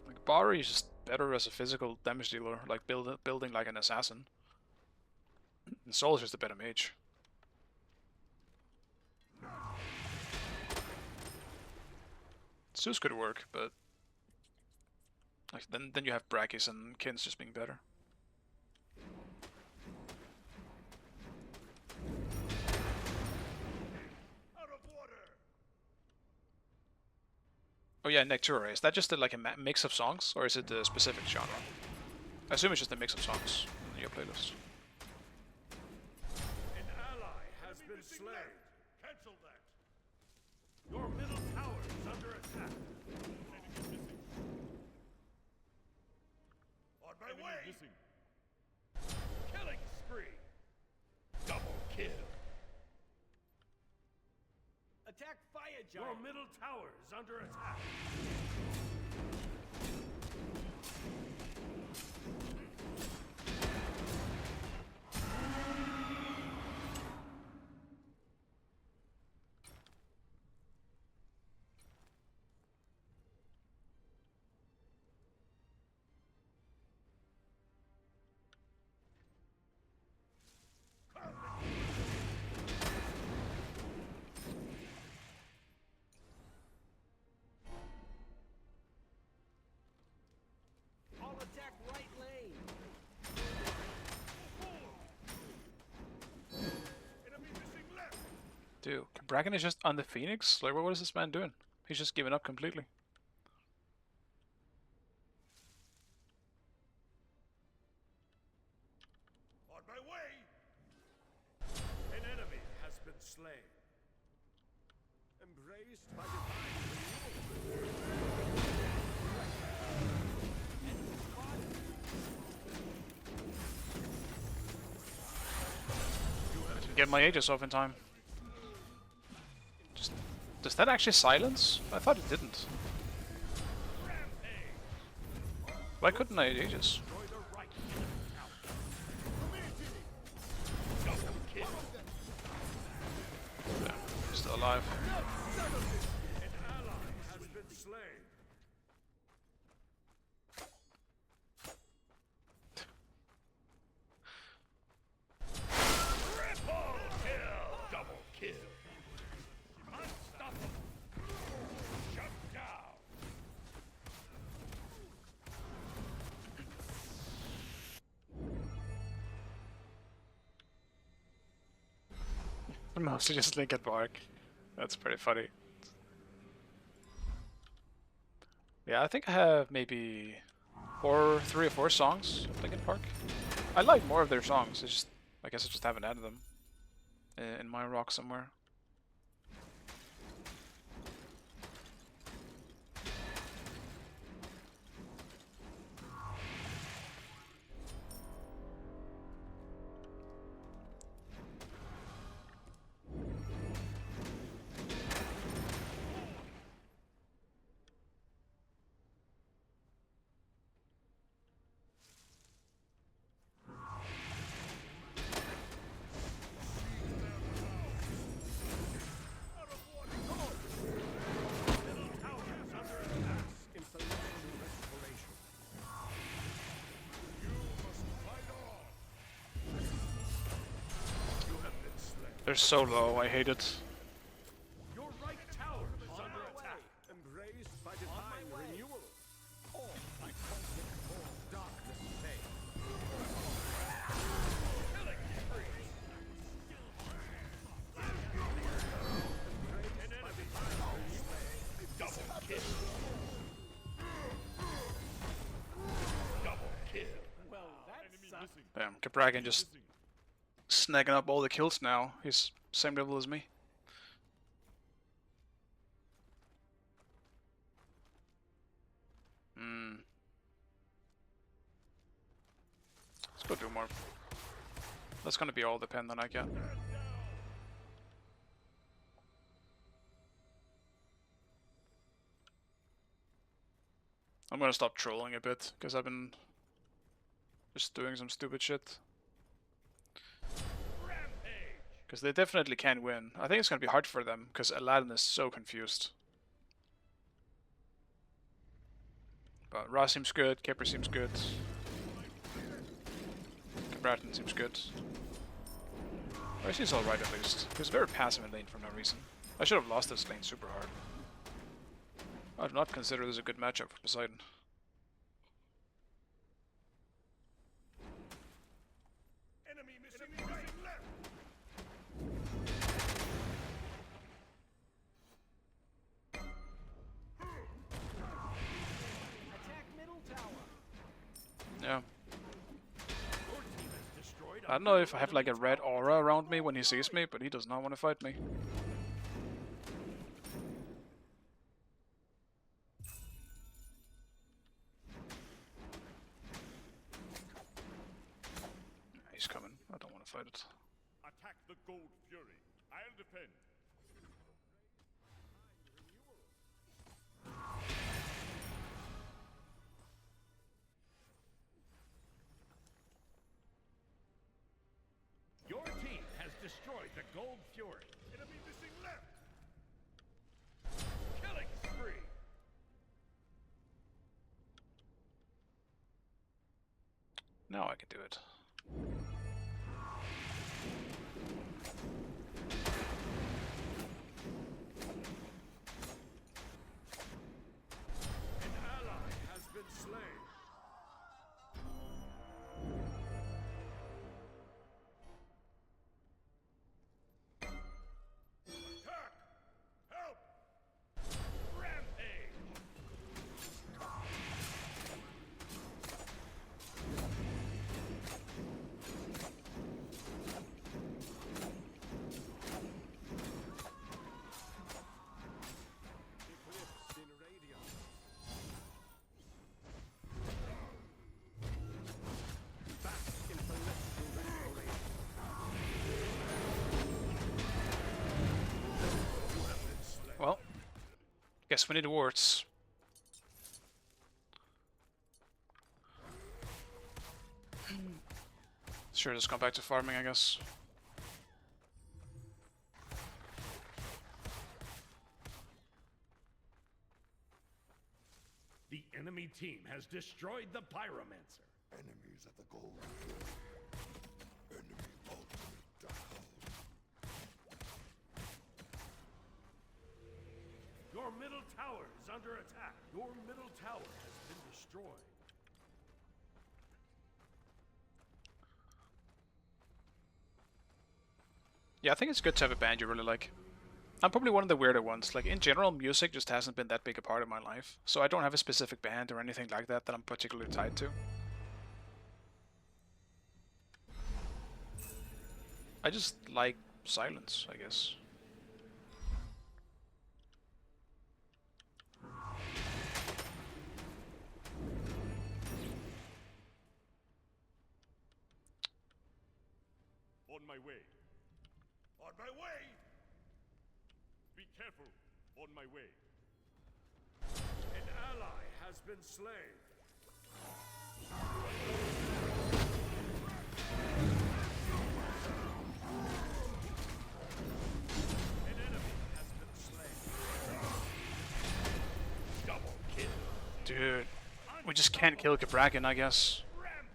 Speaker 2: Like Bari is just better as a physical damage dealer, like building like an assassin. And Soul is just a better mage. Zeus could work, but like then you have Brachis and Kins just being better.
Speaker 1: Oh yeah, Nectura. Is that just like a mix of songs, or is it a specific genre? I assume it's just a mix of songs in your playlist.
Speaker 4: An ally has been slain. Cancel that. Your middle tower is under attack. On my way. Killing spree. Double kill.
Speaker 11: Attack fire giant.
Speaker 4: Your middle tower is under attack.
Speaker 11: I'll attack right lane.
Speaker 4: Enemy missing left.
Speaker 1: Dude, Bracken is just on the Phoenix? Like, what is this man doing? He's just giving up completely.
Speaker 4: On my way. An enemy has been slain. Embraced by
Speaker 1: Get my Aegis off in time. Just, does that actually silence? I thought it didn't. Why couldn't I Aegis? Yeah, still alive.
Speaker 4: an ally has been slain. Triple kill. Double kill. Unstoppable. Shut down.
Speaker 1: Mostly just Linkin Park. That's pretty funny. Yeah, I think I have maybe 3 or 4 songs of Linkin Park. I like more of their songs. It's just, I guess I just haven't added them in my rock somewhere. They're so low, I hate it.
Speaker 4: Your right tower is under attack. Embraced by divine renewal. All I cosmic core darkness fade. Killing spree. An enemy double kill. Double kill.
Speaker 11: Well, that's
Speaker 1: Damn, Cabragan just snagging up all the kills now. He's same level as me. Let's go do more. That's gonna be all the pen that I get. I'm gonna stop trolling a bit, because I've been just doing some stupid shit. Because they definitely can win. I think it's gonna be hard for them, because Aladdin is so confused. But Ra seems good, Kipper seems good. Bratton seems good. Or he's alright at least. He's very passive in lane for no reason. I should have lost this lane super hard. I do not consider this a good matchup for Poseidon.
Speaker 4: Enemy missing right left.
Speaker 1: I don't know if I have like a red aura around me when he sees me, but he does not want to fight me. He's coming. I don't want to fight it.
Speaker 4: Attack the Gold Fury. I'll defend. Your team has destroyed the Gold Fury. Enemy missing left. Killing spree.
Speaker 1: Now I can do it.
Speaker 4: An ally has been slain. Attack! Help! Rampage! Eclipse in radiance. Bask in celestial restoration. You have been slain.
Speaker 1: Well, guess we need wards. Sure, just come back to farming, I guess.
Speaker 4: The enemy team has destroyed the Pyromancer. Enemies at the goal. Enemy ultimate down. Your middle tower is under attack. Your middle tower has been destroyed.
Speaker 1: Yeah, I think it's good to have a band you really like. I'm probably one of the weirder ones. Like, in general, music just hasn't been that big a part of my life. So I don't have a specific band or anything like that that I'm particularly tied to. I just like silence, I guess.
Speaker 4: On my way. On my way! Be careful. On my way. An ally has been slain. An enemy has been slain. Double kill.
Speaker 1: Dude, we just can't kill Kraken, I guess.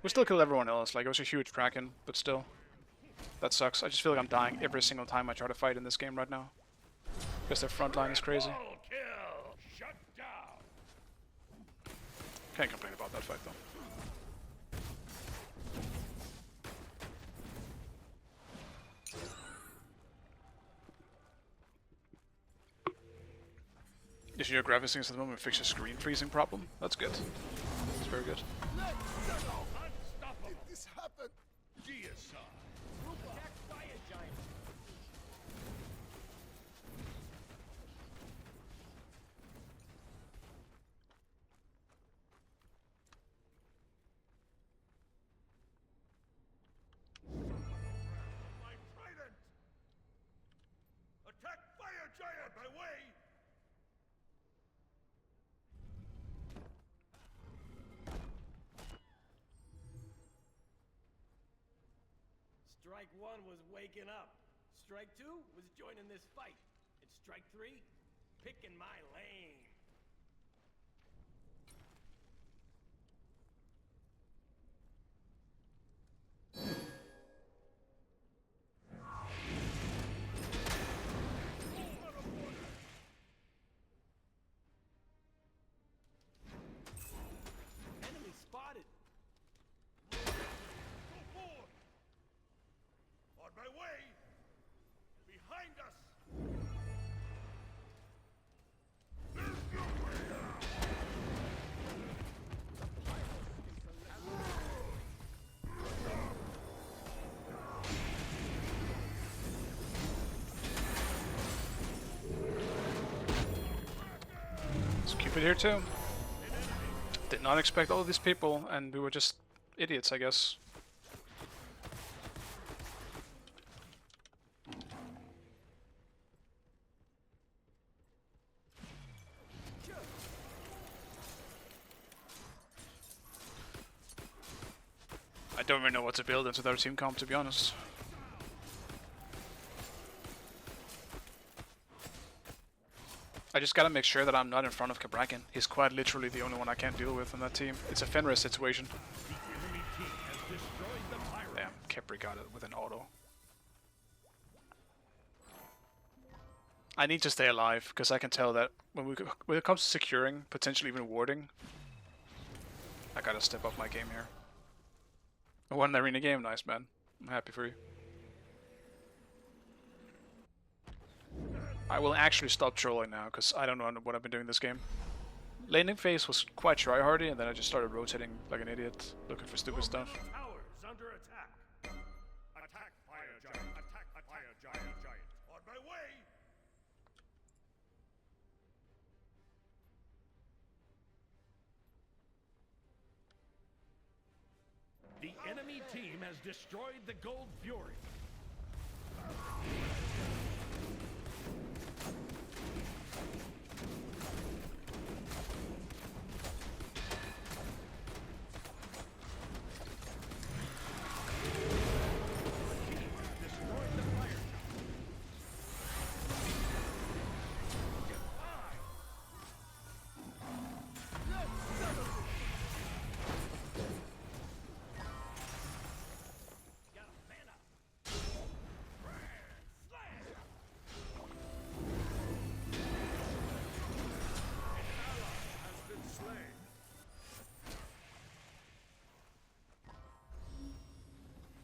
Speaker 1: We still kill everyone else. Like, it was a huge Kraken, but still. That sucks. I just feel like I'm dying every single time I try to fight in this game right now. Because their front line is crazy.
Speaker 4: Double kill. Shut down.
Speaker 1: Can't complain about that fight, though. If your graphics things at the moment fix your screen freezing problem, that's good. That's very good.
Speaker 4: Unstoppable. Did this happen? Deicide. Attack fire giant. My trident. Attack fire giant. My way.
Speaker 8: Strike 1 was waking up. Strike 2 was joining this fight. And strike 3, picking my lane. Enemy spotted.
Speaker 4: Go forward. On my way. Behind us.
Speaker 1: Cupid here too. Did not expect all these people, and we were just idiots, I guess. I don't really know what to build into their team comp, to be honest. I just gotta make sure that I'm not in front of Cabrakan. He's quite literally the only one I can't deal with in that team. It's a Fenris situation. Damn, Kepri got it with an auto. I need to stay alive, because I can tell that when it comes to securing, potentially even warding, I gotta step up my game here. I won an arena game, nice man. I'm happy for you. I will actually stop trolling now, because I don't know what I've been doing this game. Laning phase was quite tryhardy, and then I just started rotating like an idiot, looking for stupid stuff.
Speaker 4: Towers under attack. Attack fire giant. Attack fire giant. On my way. The enemy team has destroyed the Gold Fury.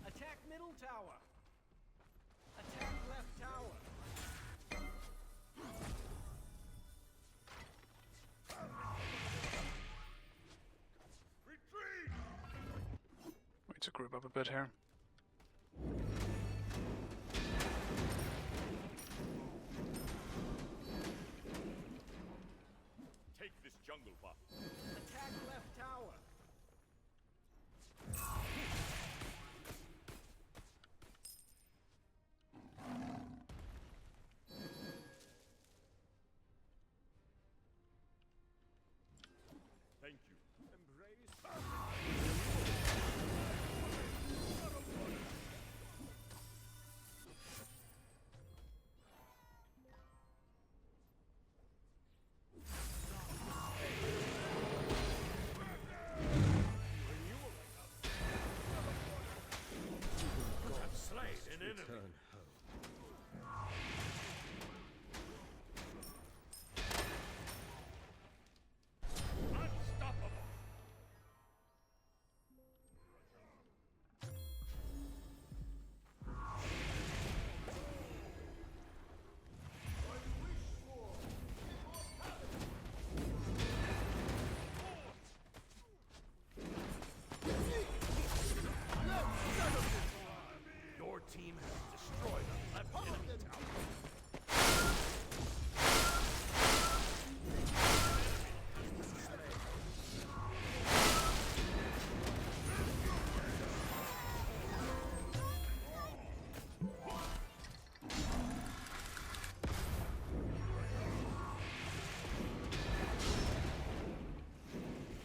Speaker 4: Attack middle tower. Attack left tower. Retreat!
Speaker 1: Wait to group up a bit here.
Speaker 4: Take this jungle buff. Attack left tower. Thank you. Embrace. Slain an enemy. Unstoppable. Your team has destroyed a left enemy tower.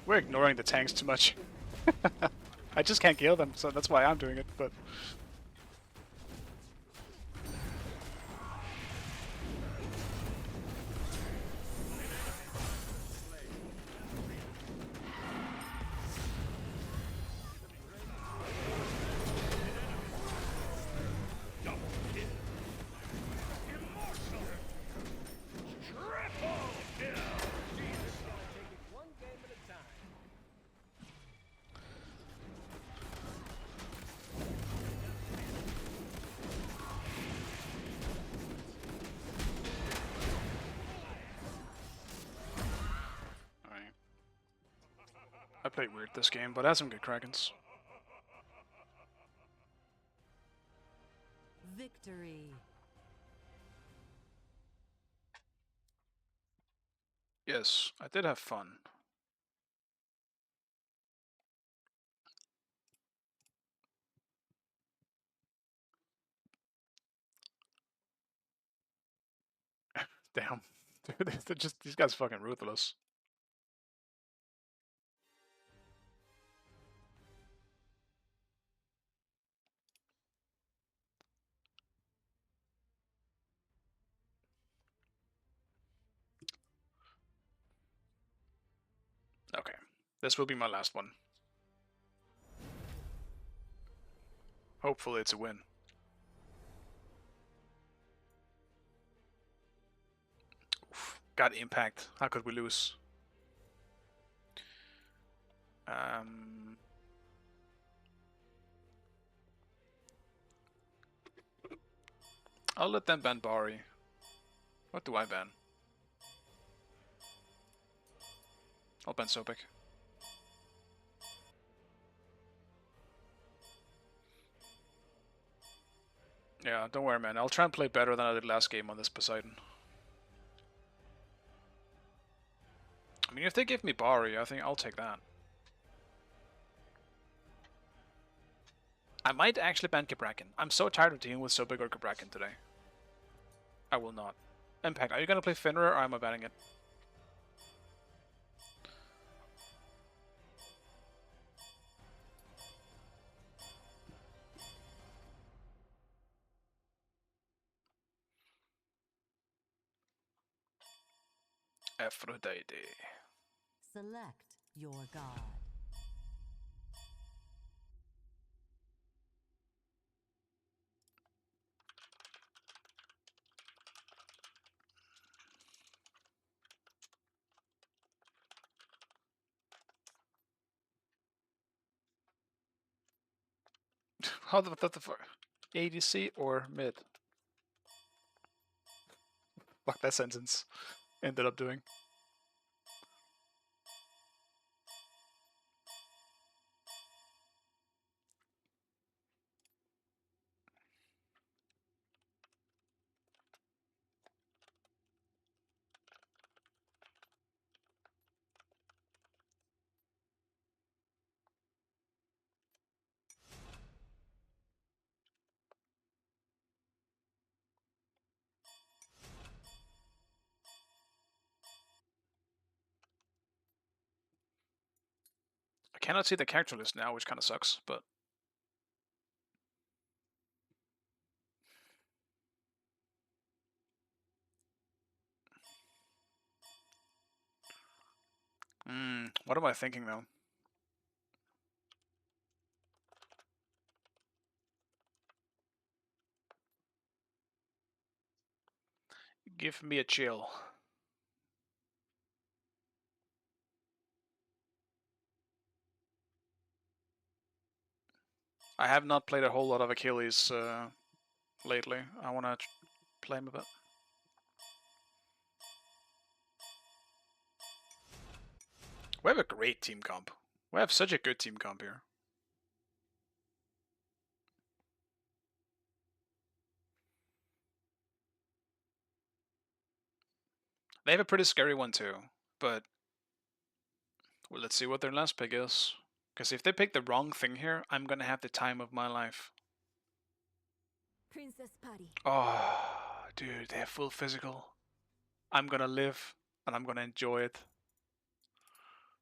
Speaker 1: We're ignoring the tanks too much. I just can't kill them, so that's why I'm doing it, but... I played weird this game, but I had some good Krakens.
Speaker 15: Victory.
Speaker 1: Yes, I did have fun. Damn. Dude, they're just, these guys fucking ruthless. Okay, this will be my last one. Hopefully it's a win. Oof, got impact. How could we lose? I'll let them ban Bari. What do I ban? I'll ban Sobek. Yeah, don't worry, man. I'll try and play better than I did last game on this Poseidon. I mean, if they give me Bari, I think I'll take that. I might actually ban Cabrakan. I'm so tired of dealing with Sobek or Cabrakan today. I will not. Impact, are you gonna play Finra or am I banning it? Aphrodite.
Speaker 15: Select your god.
Speaker 1: How the fuck? ADC or mid? Fuck that sentence. Ended up doing. I cannot see the character list now, which kind of sucks, but... what am I thinking, though? Give me a chill. I have not played a whole lot of Achilles lately. I want to play him a bit. We have a great team comp. We have such a good team comp here. They have a pretty scary one too, but... Well, let's see what their last pick is. Because if they pick the wrong thing here, I'm gonna have the time of my life.
Speaker 3: Princess Patty.
Speaker 1: Oh, dude, they have full physical. I'm gonna live, and I'm gonna enjoy it.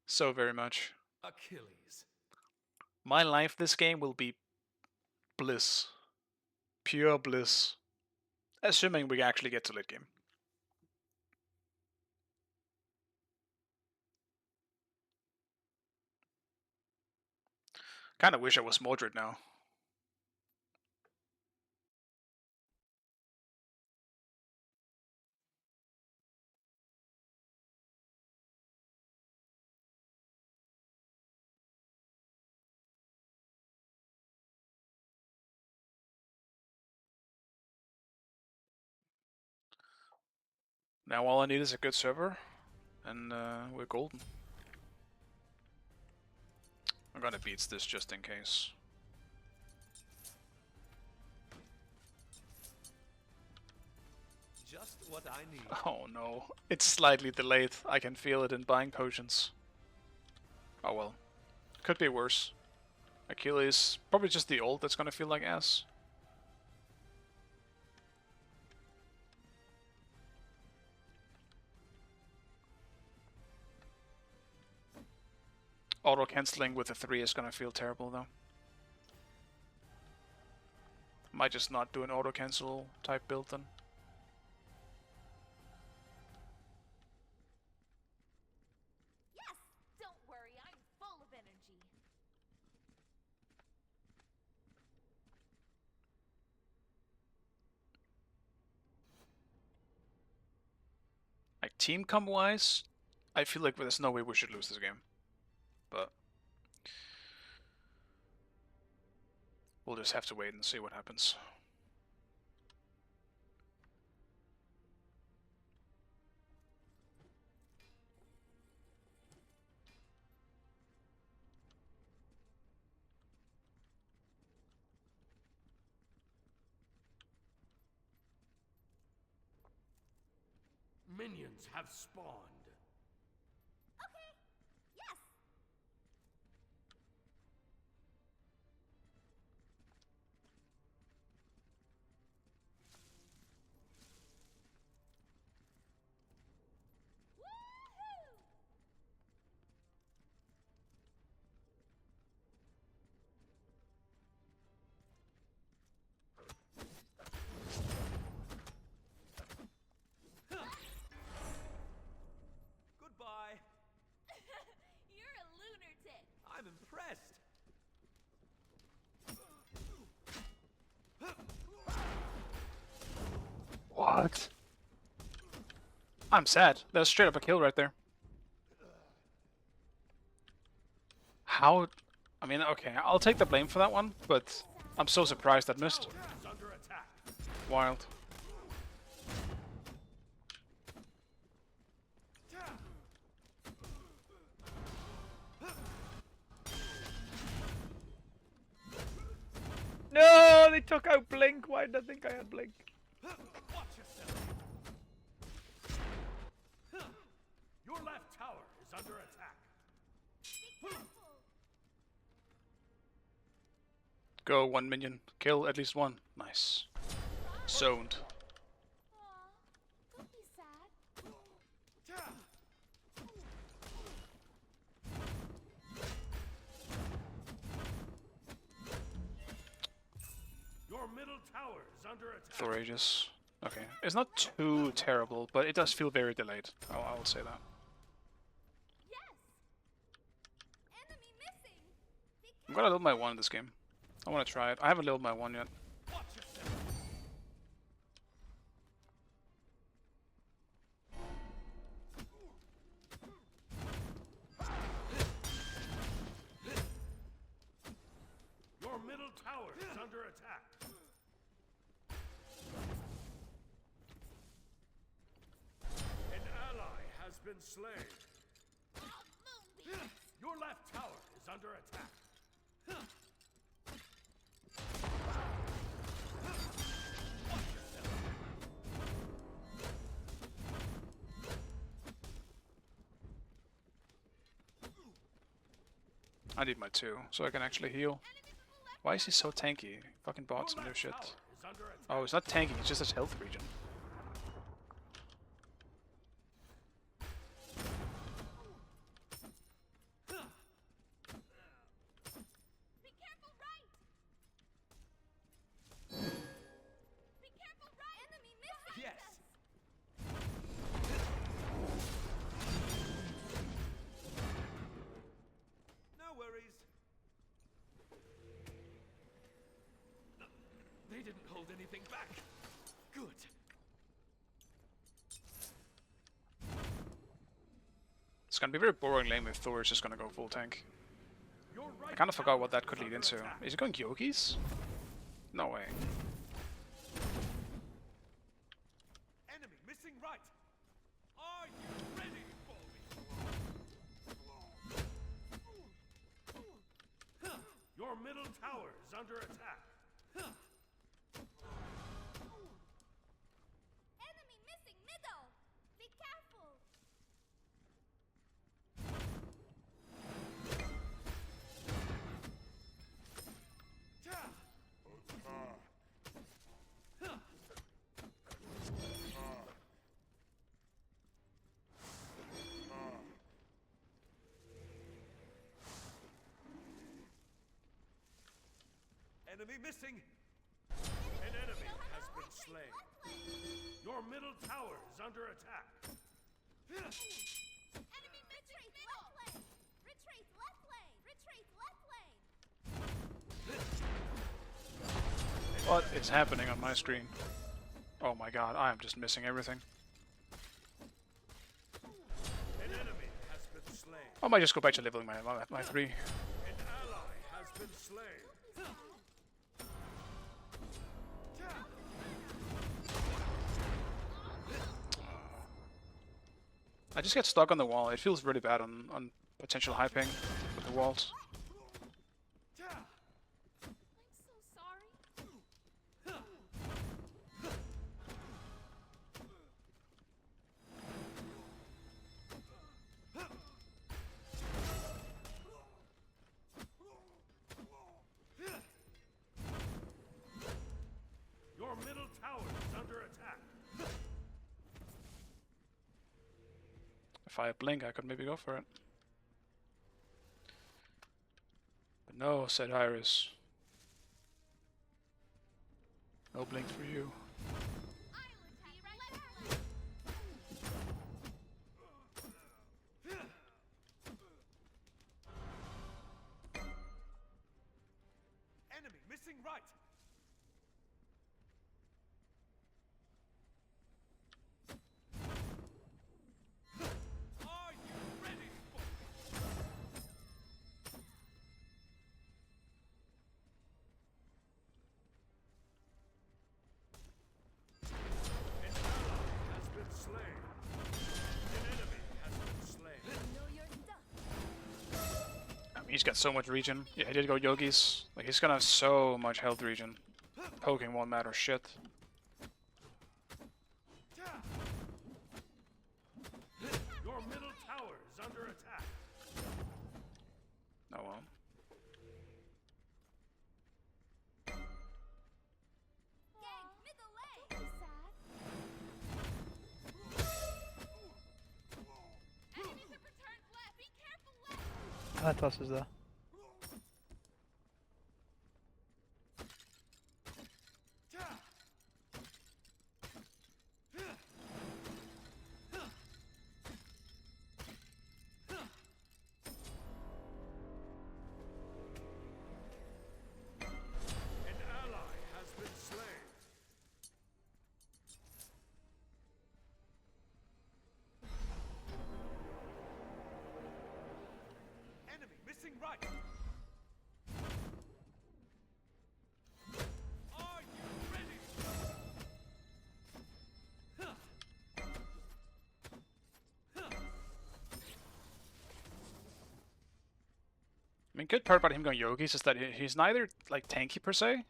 Speaker 1: So very much.
Speaker 4: Achilles.
Speaker 1: My life this game will be bliss. Pure bliss. Assuming we actually get to late game. Kinda wish I was Mordred now. Now all I need is a good server, and we're golden. I'm gonna beat this just in case.
Speaker 4: Just what I need.
Speaker 1: Oh no, it's slightly delayed. I can feel it in buying potions. Oh well, could be worse. Achilles, probably just the ult that's gonna feel like ass. Auto cancelling with a 3 is gonna feel terrible though. Might just not do an auto cancel type build then.
Speaker 3: Yes! Don't worry, I'm full of energy.
Speaker 1: Like team comp wise, I feel like there's no way we should lose this game. But we'll just have to wait and see what happens.
Speaker 4: Minions have spawned.
Speaker 3: Okay, yes! Woohoo!
Speaker 4: Goodbye.
Speaker 3: You're a lunatic.
Speaker 4: I'm impressed.
Speaker 1: What? I'm sad. That's straight up a kill right there. How? I mean, okay, I'll take the blame for that one, but I'm so surprised that missed.
Speaker 4: Is under attack.
Speaker 1: Wild.
Speaker 7: No, they took out Blink. Why did I think I had Blink?
Speaker 4: Watch yourself. Your left tower is under attack.
Speaker 1: Go 1 minion. Kill at least one. Nice. Zoned.
Speaker 3: Aw, don't be sad.
Speaker 4: Your middle tower is under attack.
Speaker 1: Courageous. Okay. It's not too terrible, but it does feel very delayed. I will say that.
Speaker 3: Yes! Enemy missing!
Speaker 1: I'm gonna level my 1 in this game. I wanna try it. I haven't leveled my 1 yet.
Speaker 4: Watch yourself. Your middle tower is under attack. An ally has been slain. Your left tower is under attack.
Speaker 1: I need my 2, so I can actually heal. Why is he so tanky? Fucking bought some new shit. Oh, it's not tanky, it's just his health regen.
Speaker 3: Be careful, right! Be careful, right! Enemy missing!
Speaker 4: Yes. No worries. They didn't hold anything back. Good.
Speaker 1: It's gonna be very boring lane if Thor is just gonna go full tank.
Speaker 4: Your right
Speaker 1: I kind of forgot what that
Speaker 4: tower
Speaker 1: could
Speaker 4: is
Speaker 1: lead
Speaker 4: under
Speaker 1: into.
Speaker 4: attack.
Speaker 1: Is he going Yogis? No way.
Speaker 4: Enemy missing right. Are you ready for me? Your middle tower is under attack.
Speaker 3: Enemy missing!
Speaker 4: Enemy missing. An enemy has been slain. Your middle tower is under attack.
Speaker 3: Enemy retreat left lane. Retreat left lane. Retreat left lane.
Speaker 2: What is happening on my screen? Oh my god, I am just missing everything.
Speaker 4: An enemy has been slain.
Speaker 2: I might just go back to leveling my 3.
Speaker 4: An ally has been slain.
Speaker 2: I just get stuck on the wall. It feels really bad on potential high ping with the walls.
Speaker 3: I'm so sorry.
Speaker 4: Your middle tower is under attack.
Speaker 2: If I had blink, I could maybe go for it. But no, said Iris. No blink for you.
Speaker 4: Enemy missing right. Are you ready for An ally has been slain. An enemy has been slain.
Speaker 3: Know your stuff.
Speaker 2: I mean, he's got so much regen. Yeah, he did go yogis. Like, he's gonna have so much health regen. Poking won't matter shit.
Speaker 4: Your middle tower is under attack.
Speaker 2: Oh well.
Speaker 3: Gang, middle lane. Don't be sad. Enemies have returned left. Be careful left.
Speaker 14: Atos is there.
Speaker 4: An ally has been slain. Enemy missing right. Are you ready?
Speaker 2: I mean, good part about him going yogis is that he's neither like tanky per se.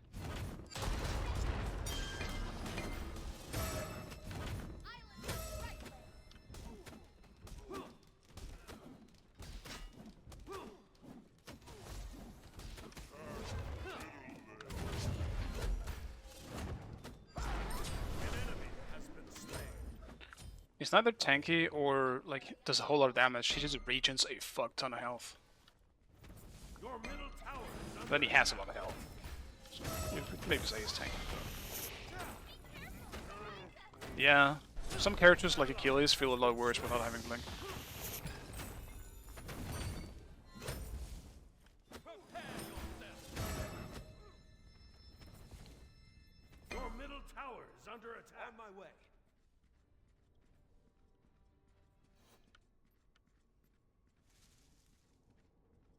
Speaker 4: An enemy has been slain.
Speaker 2: He's neither tanky or like does a whole lot of damage. He just regens a fuck ton of health.
Speaker 4: Your middle tower is under
Speaker 2: Then he has a lot of health. So you could maybe say he's tanky. Yeah, some characters like Achilles feel a lot worse without having blink.
Speaker 4: Your middle tower is under attack. On my way.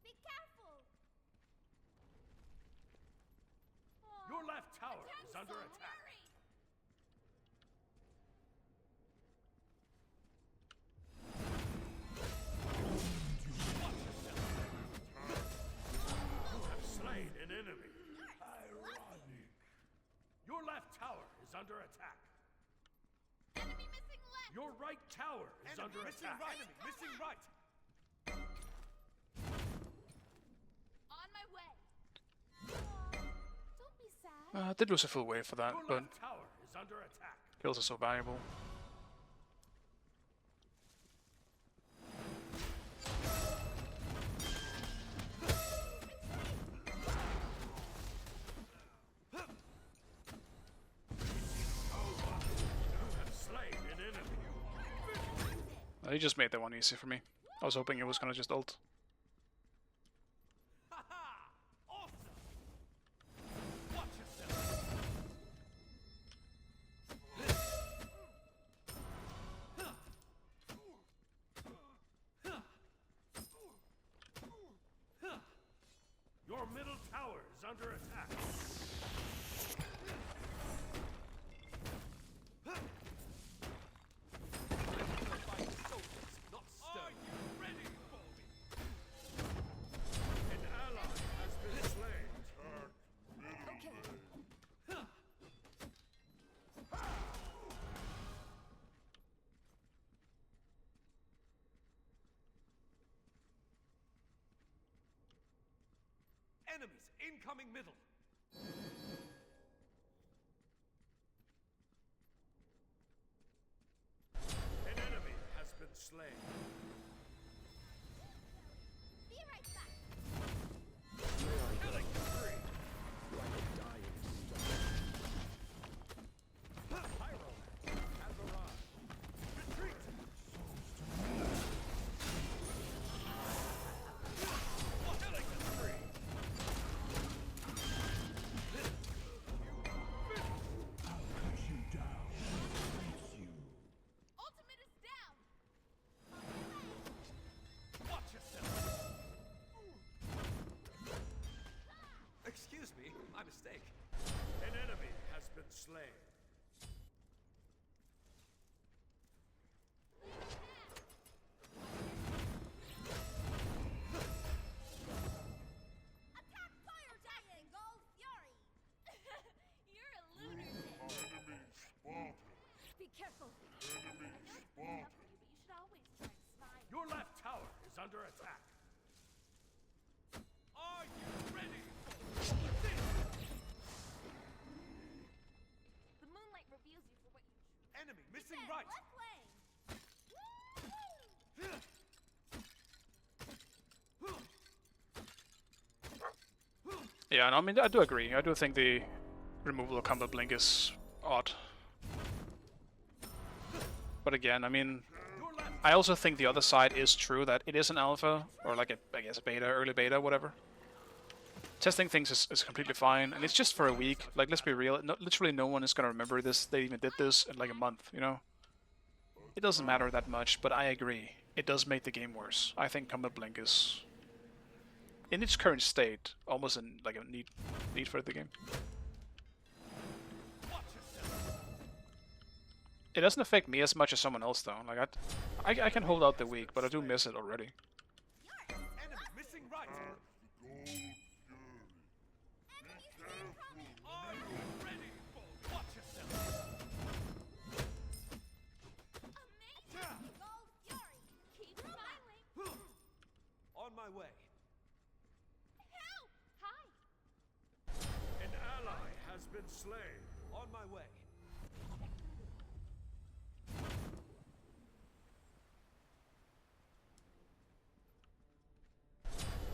Speaker 3: Be careful.
Speaker 4: Your left tower is under attack. You have slain an enemy.
Speaker 13: Ironic.
Speaker 4: Your left tower is under attack.
Speaker 3: Enemy missing left.
Speaker 4: Your right tower is under attack. Enemy missing right.
Speaker 3: On my way. Don't be sad.
Speaker 2: Did lose a full wave for that,
Speaker 4: Your
Speaker 2: but
Speaker 4: left tower is under attack.
Speaker 2: kills are so valuable. he just made that one easy for me. I was hoping he was gonna just ult.
Speaker 4: Your middle tower is under attack. Are you ready for me? An ally has been slain.
Speaker 3: Okay.
Speaker 4: Enemies incoming middle. An enemy has been slain.
Speaker 3: Be right back.
Speaker 4: Killing spree. Like a dying star. Pyro has arrived. Retreat. Killing spree.
Speaker 13: I'll cut you down. Face you.
Speaker 3: Ultimate is down.
Speaker 4: Watch yourself. Excuse me, my mistake. An enemy has been slain.
Speaker 3: Attack fire triangle fury. You're a lunatic. Be careful.
Speaker 4: Enemy
Speaker 3: But you should always try and smile.
Speaker 4: Your left tower is under attack. Are you ready?
Speaker 3: The moonlight reveals you for what you truly
Speaker 4: Enemy missing
Speaker 3: said.
Speaker 4: right.
Speaker 3: Left lane.
Speaker 2: Yeah, no, I mean, I do agree. I do think the removal of combat blink is odd. But again, I mean, I also think the other side is true, that it is an alpha, or like a, I guess, a beta, early beta, whatever. Testing things is completely fine, and it's just for a week. Like, let's be real, literally no one is gonna remember this. They even did this in like a month, you know? It doesn't matter that much, but I agree. It does make the game worse. I think combat blink is, in its current state, almost like a need for the game. It doesn't affect me as much as someone else though. Like I can hold out the week, but I do miss it already.
Speaker 4: Enemy missing right. Are you ready for me? Watch yourself.
Speaker 3: Amazing. Go fury. Keep smiling.
Speaker 4: On my way.
Speaker 3: Help. Hi.
Speaker 4: An ally has been slain. On my way.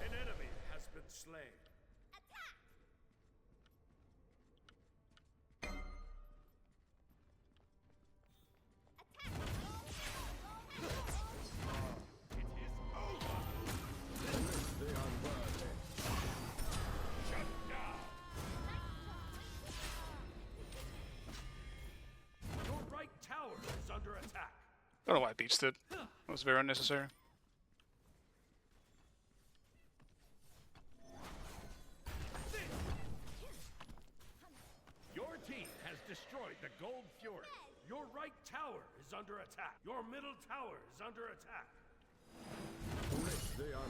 Speaker 4: An enemy has been slain.
Speaker 3: Attack.
Speaker 4: It is over. They are worthy. Shut down. Your right tower is under attack.
Speaker 2: Don't know why I beached it. It was very unnecessary.
Speaker 4: Your team has destroyed the Gold Fury. Your right tower is under attack. Your middle tower is under attack. They are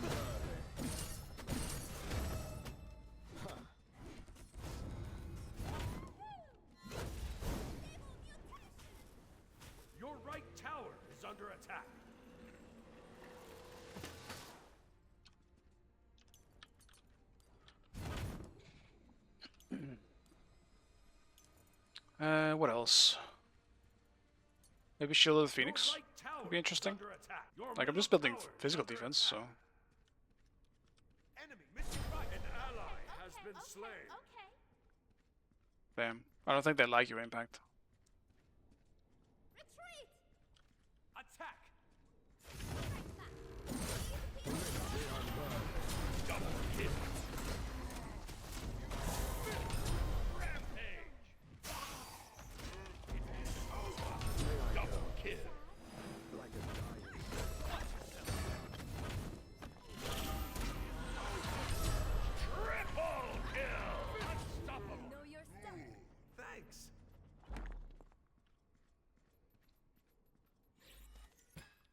Speaker 4: Your right tower is under attack.
Speaker 2: What else? Maybe Shield of the Phoenix
Speaker 4: Your right tower
Speaker 2: would be interesting.
Speaker 4: is under attack. Your
Speaker 2: Like, I'm
Speaker 4: middle
Speaker 2: just building
Speaker 4: tower is
Speaker 2: physical
Speaker 4: under
Speaker 2: defense,
Speaker 4: attack.
Speaker 2: so...
Speaker 4: Enemy missing right. An ally has been slain.
Speaker 3: Okay.
Speaker 2: Damn. I don't think they like your impact.
Speaker 3: Retreat.
Speaker 4: Attack.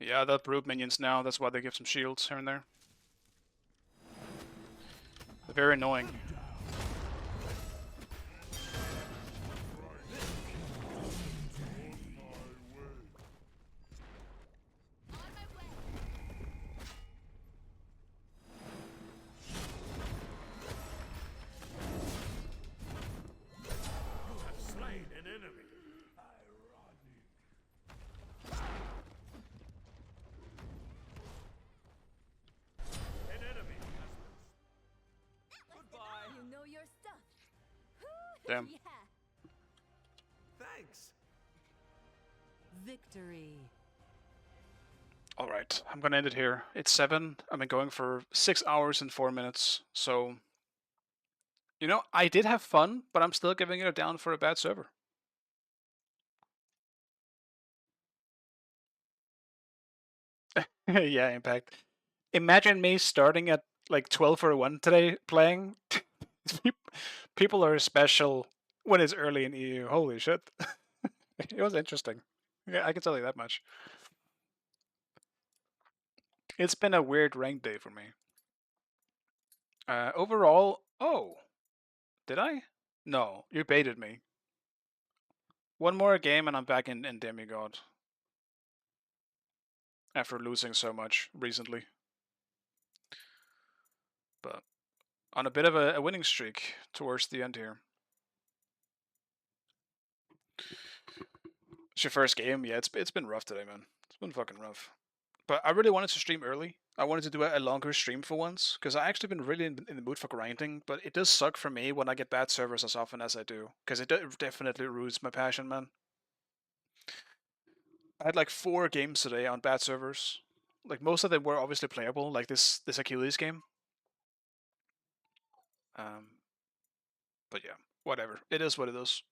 Speaker 1: Yeah, they'll brute minions now. That's why they give some shields here and there. They're very annoying.
Speaker 4: Slain an enemy. An enemy has
Speaker 3: Goodbye. You know your stuff.
Speaker 1: Damn.
Speaker 3: Yeah.
Speaker 4: Thanks.
Speaker 15: Victory.
Speaker 1: Alright, I'm gonna end it here. It's 7. I've been going for 6 hours and 4 minutes, so... You know, I did have fun, but I'm still giving it a down for a bad server. Yeah, Impact. Imagine me starting at like 12 or 1 today playing. People are special when it's early in EU. Holy shit. It was interesting. Yeah, I can tell you that much. It's been a weird rank day for me. Overall, oh, did I? No, you baited me. One more game and I'm back in Demigod. After losing so much recently. But on a bit of a winning streak towards the end here. It's your first game? Yeah, it's been rough today, man. It's been fucking rough. But I really wanted to stream early. I wanted to do a longer stream for once, because I actually been really in the mood for grinding, but it does suck for me when I get bad servers as often as I do, because it definitely ruins my passion, man. I had like 4 games today on bad servers. Like, most of them were obviously playable, like this Achilles game. But yeah, whatever. It is what it is.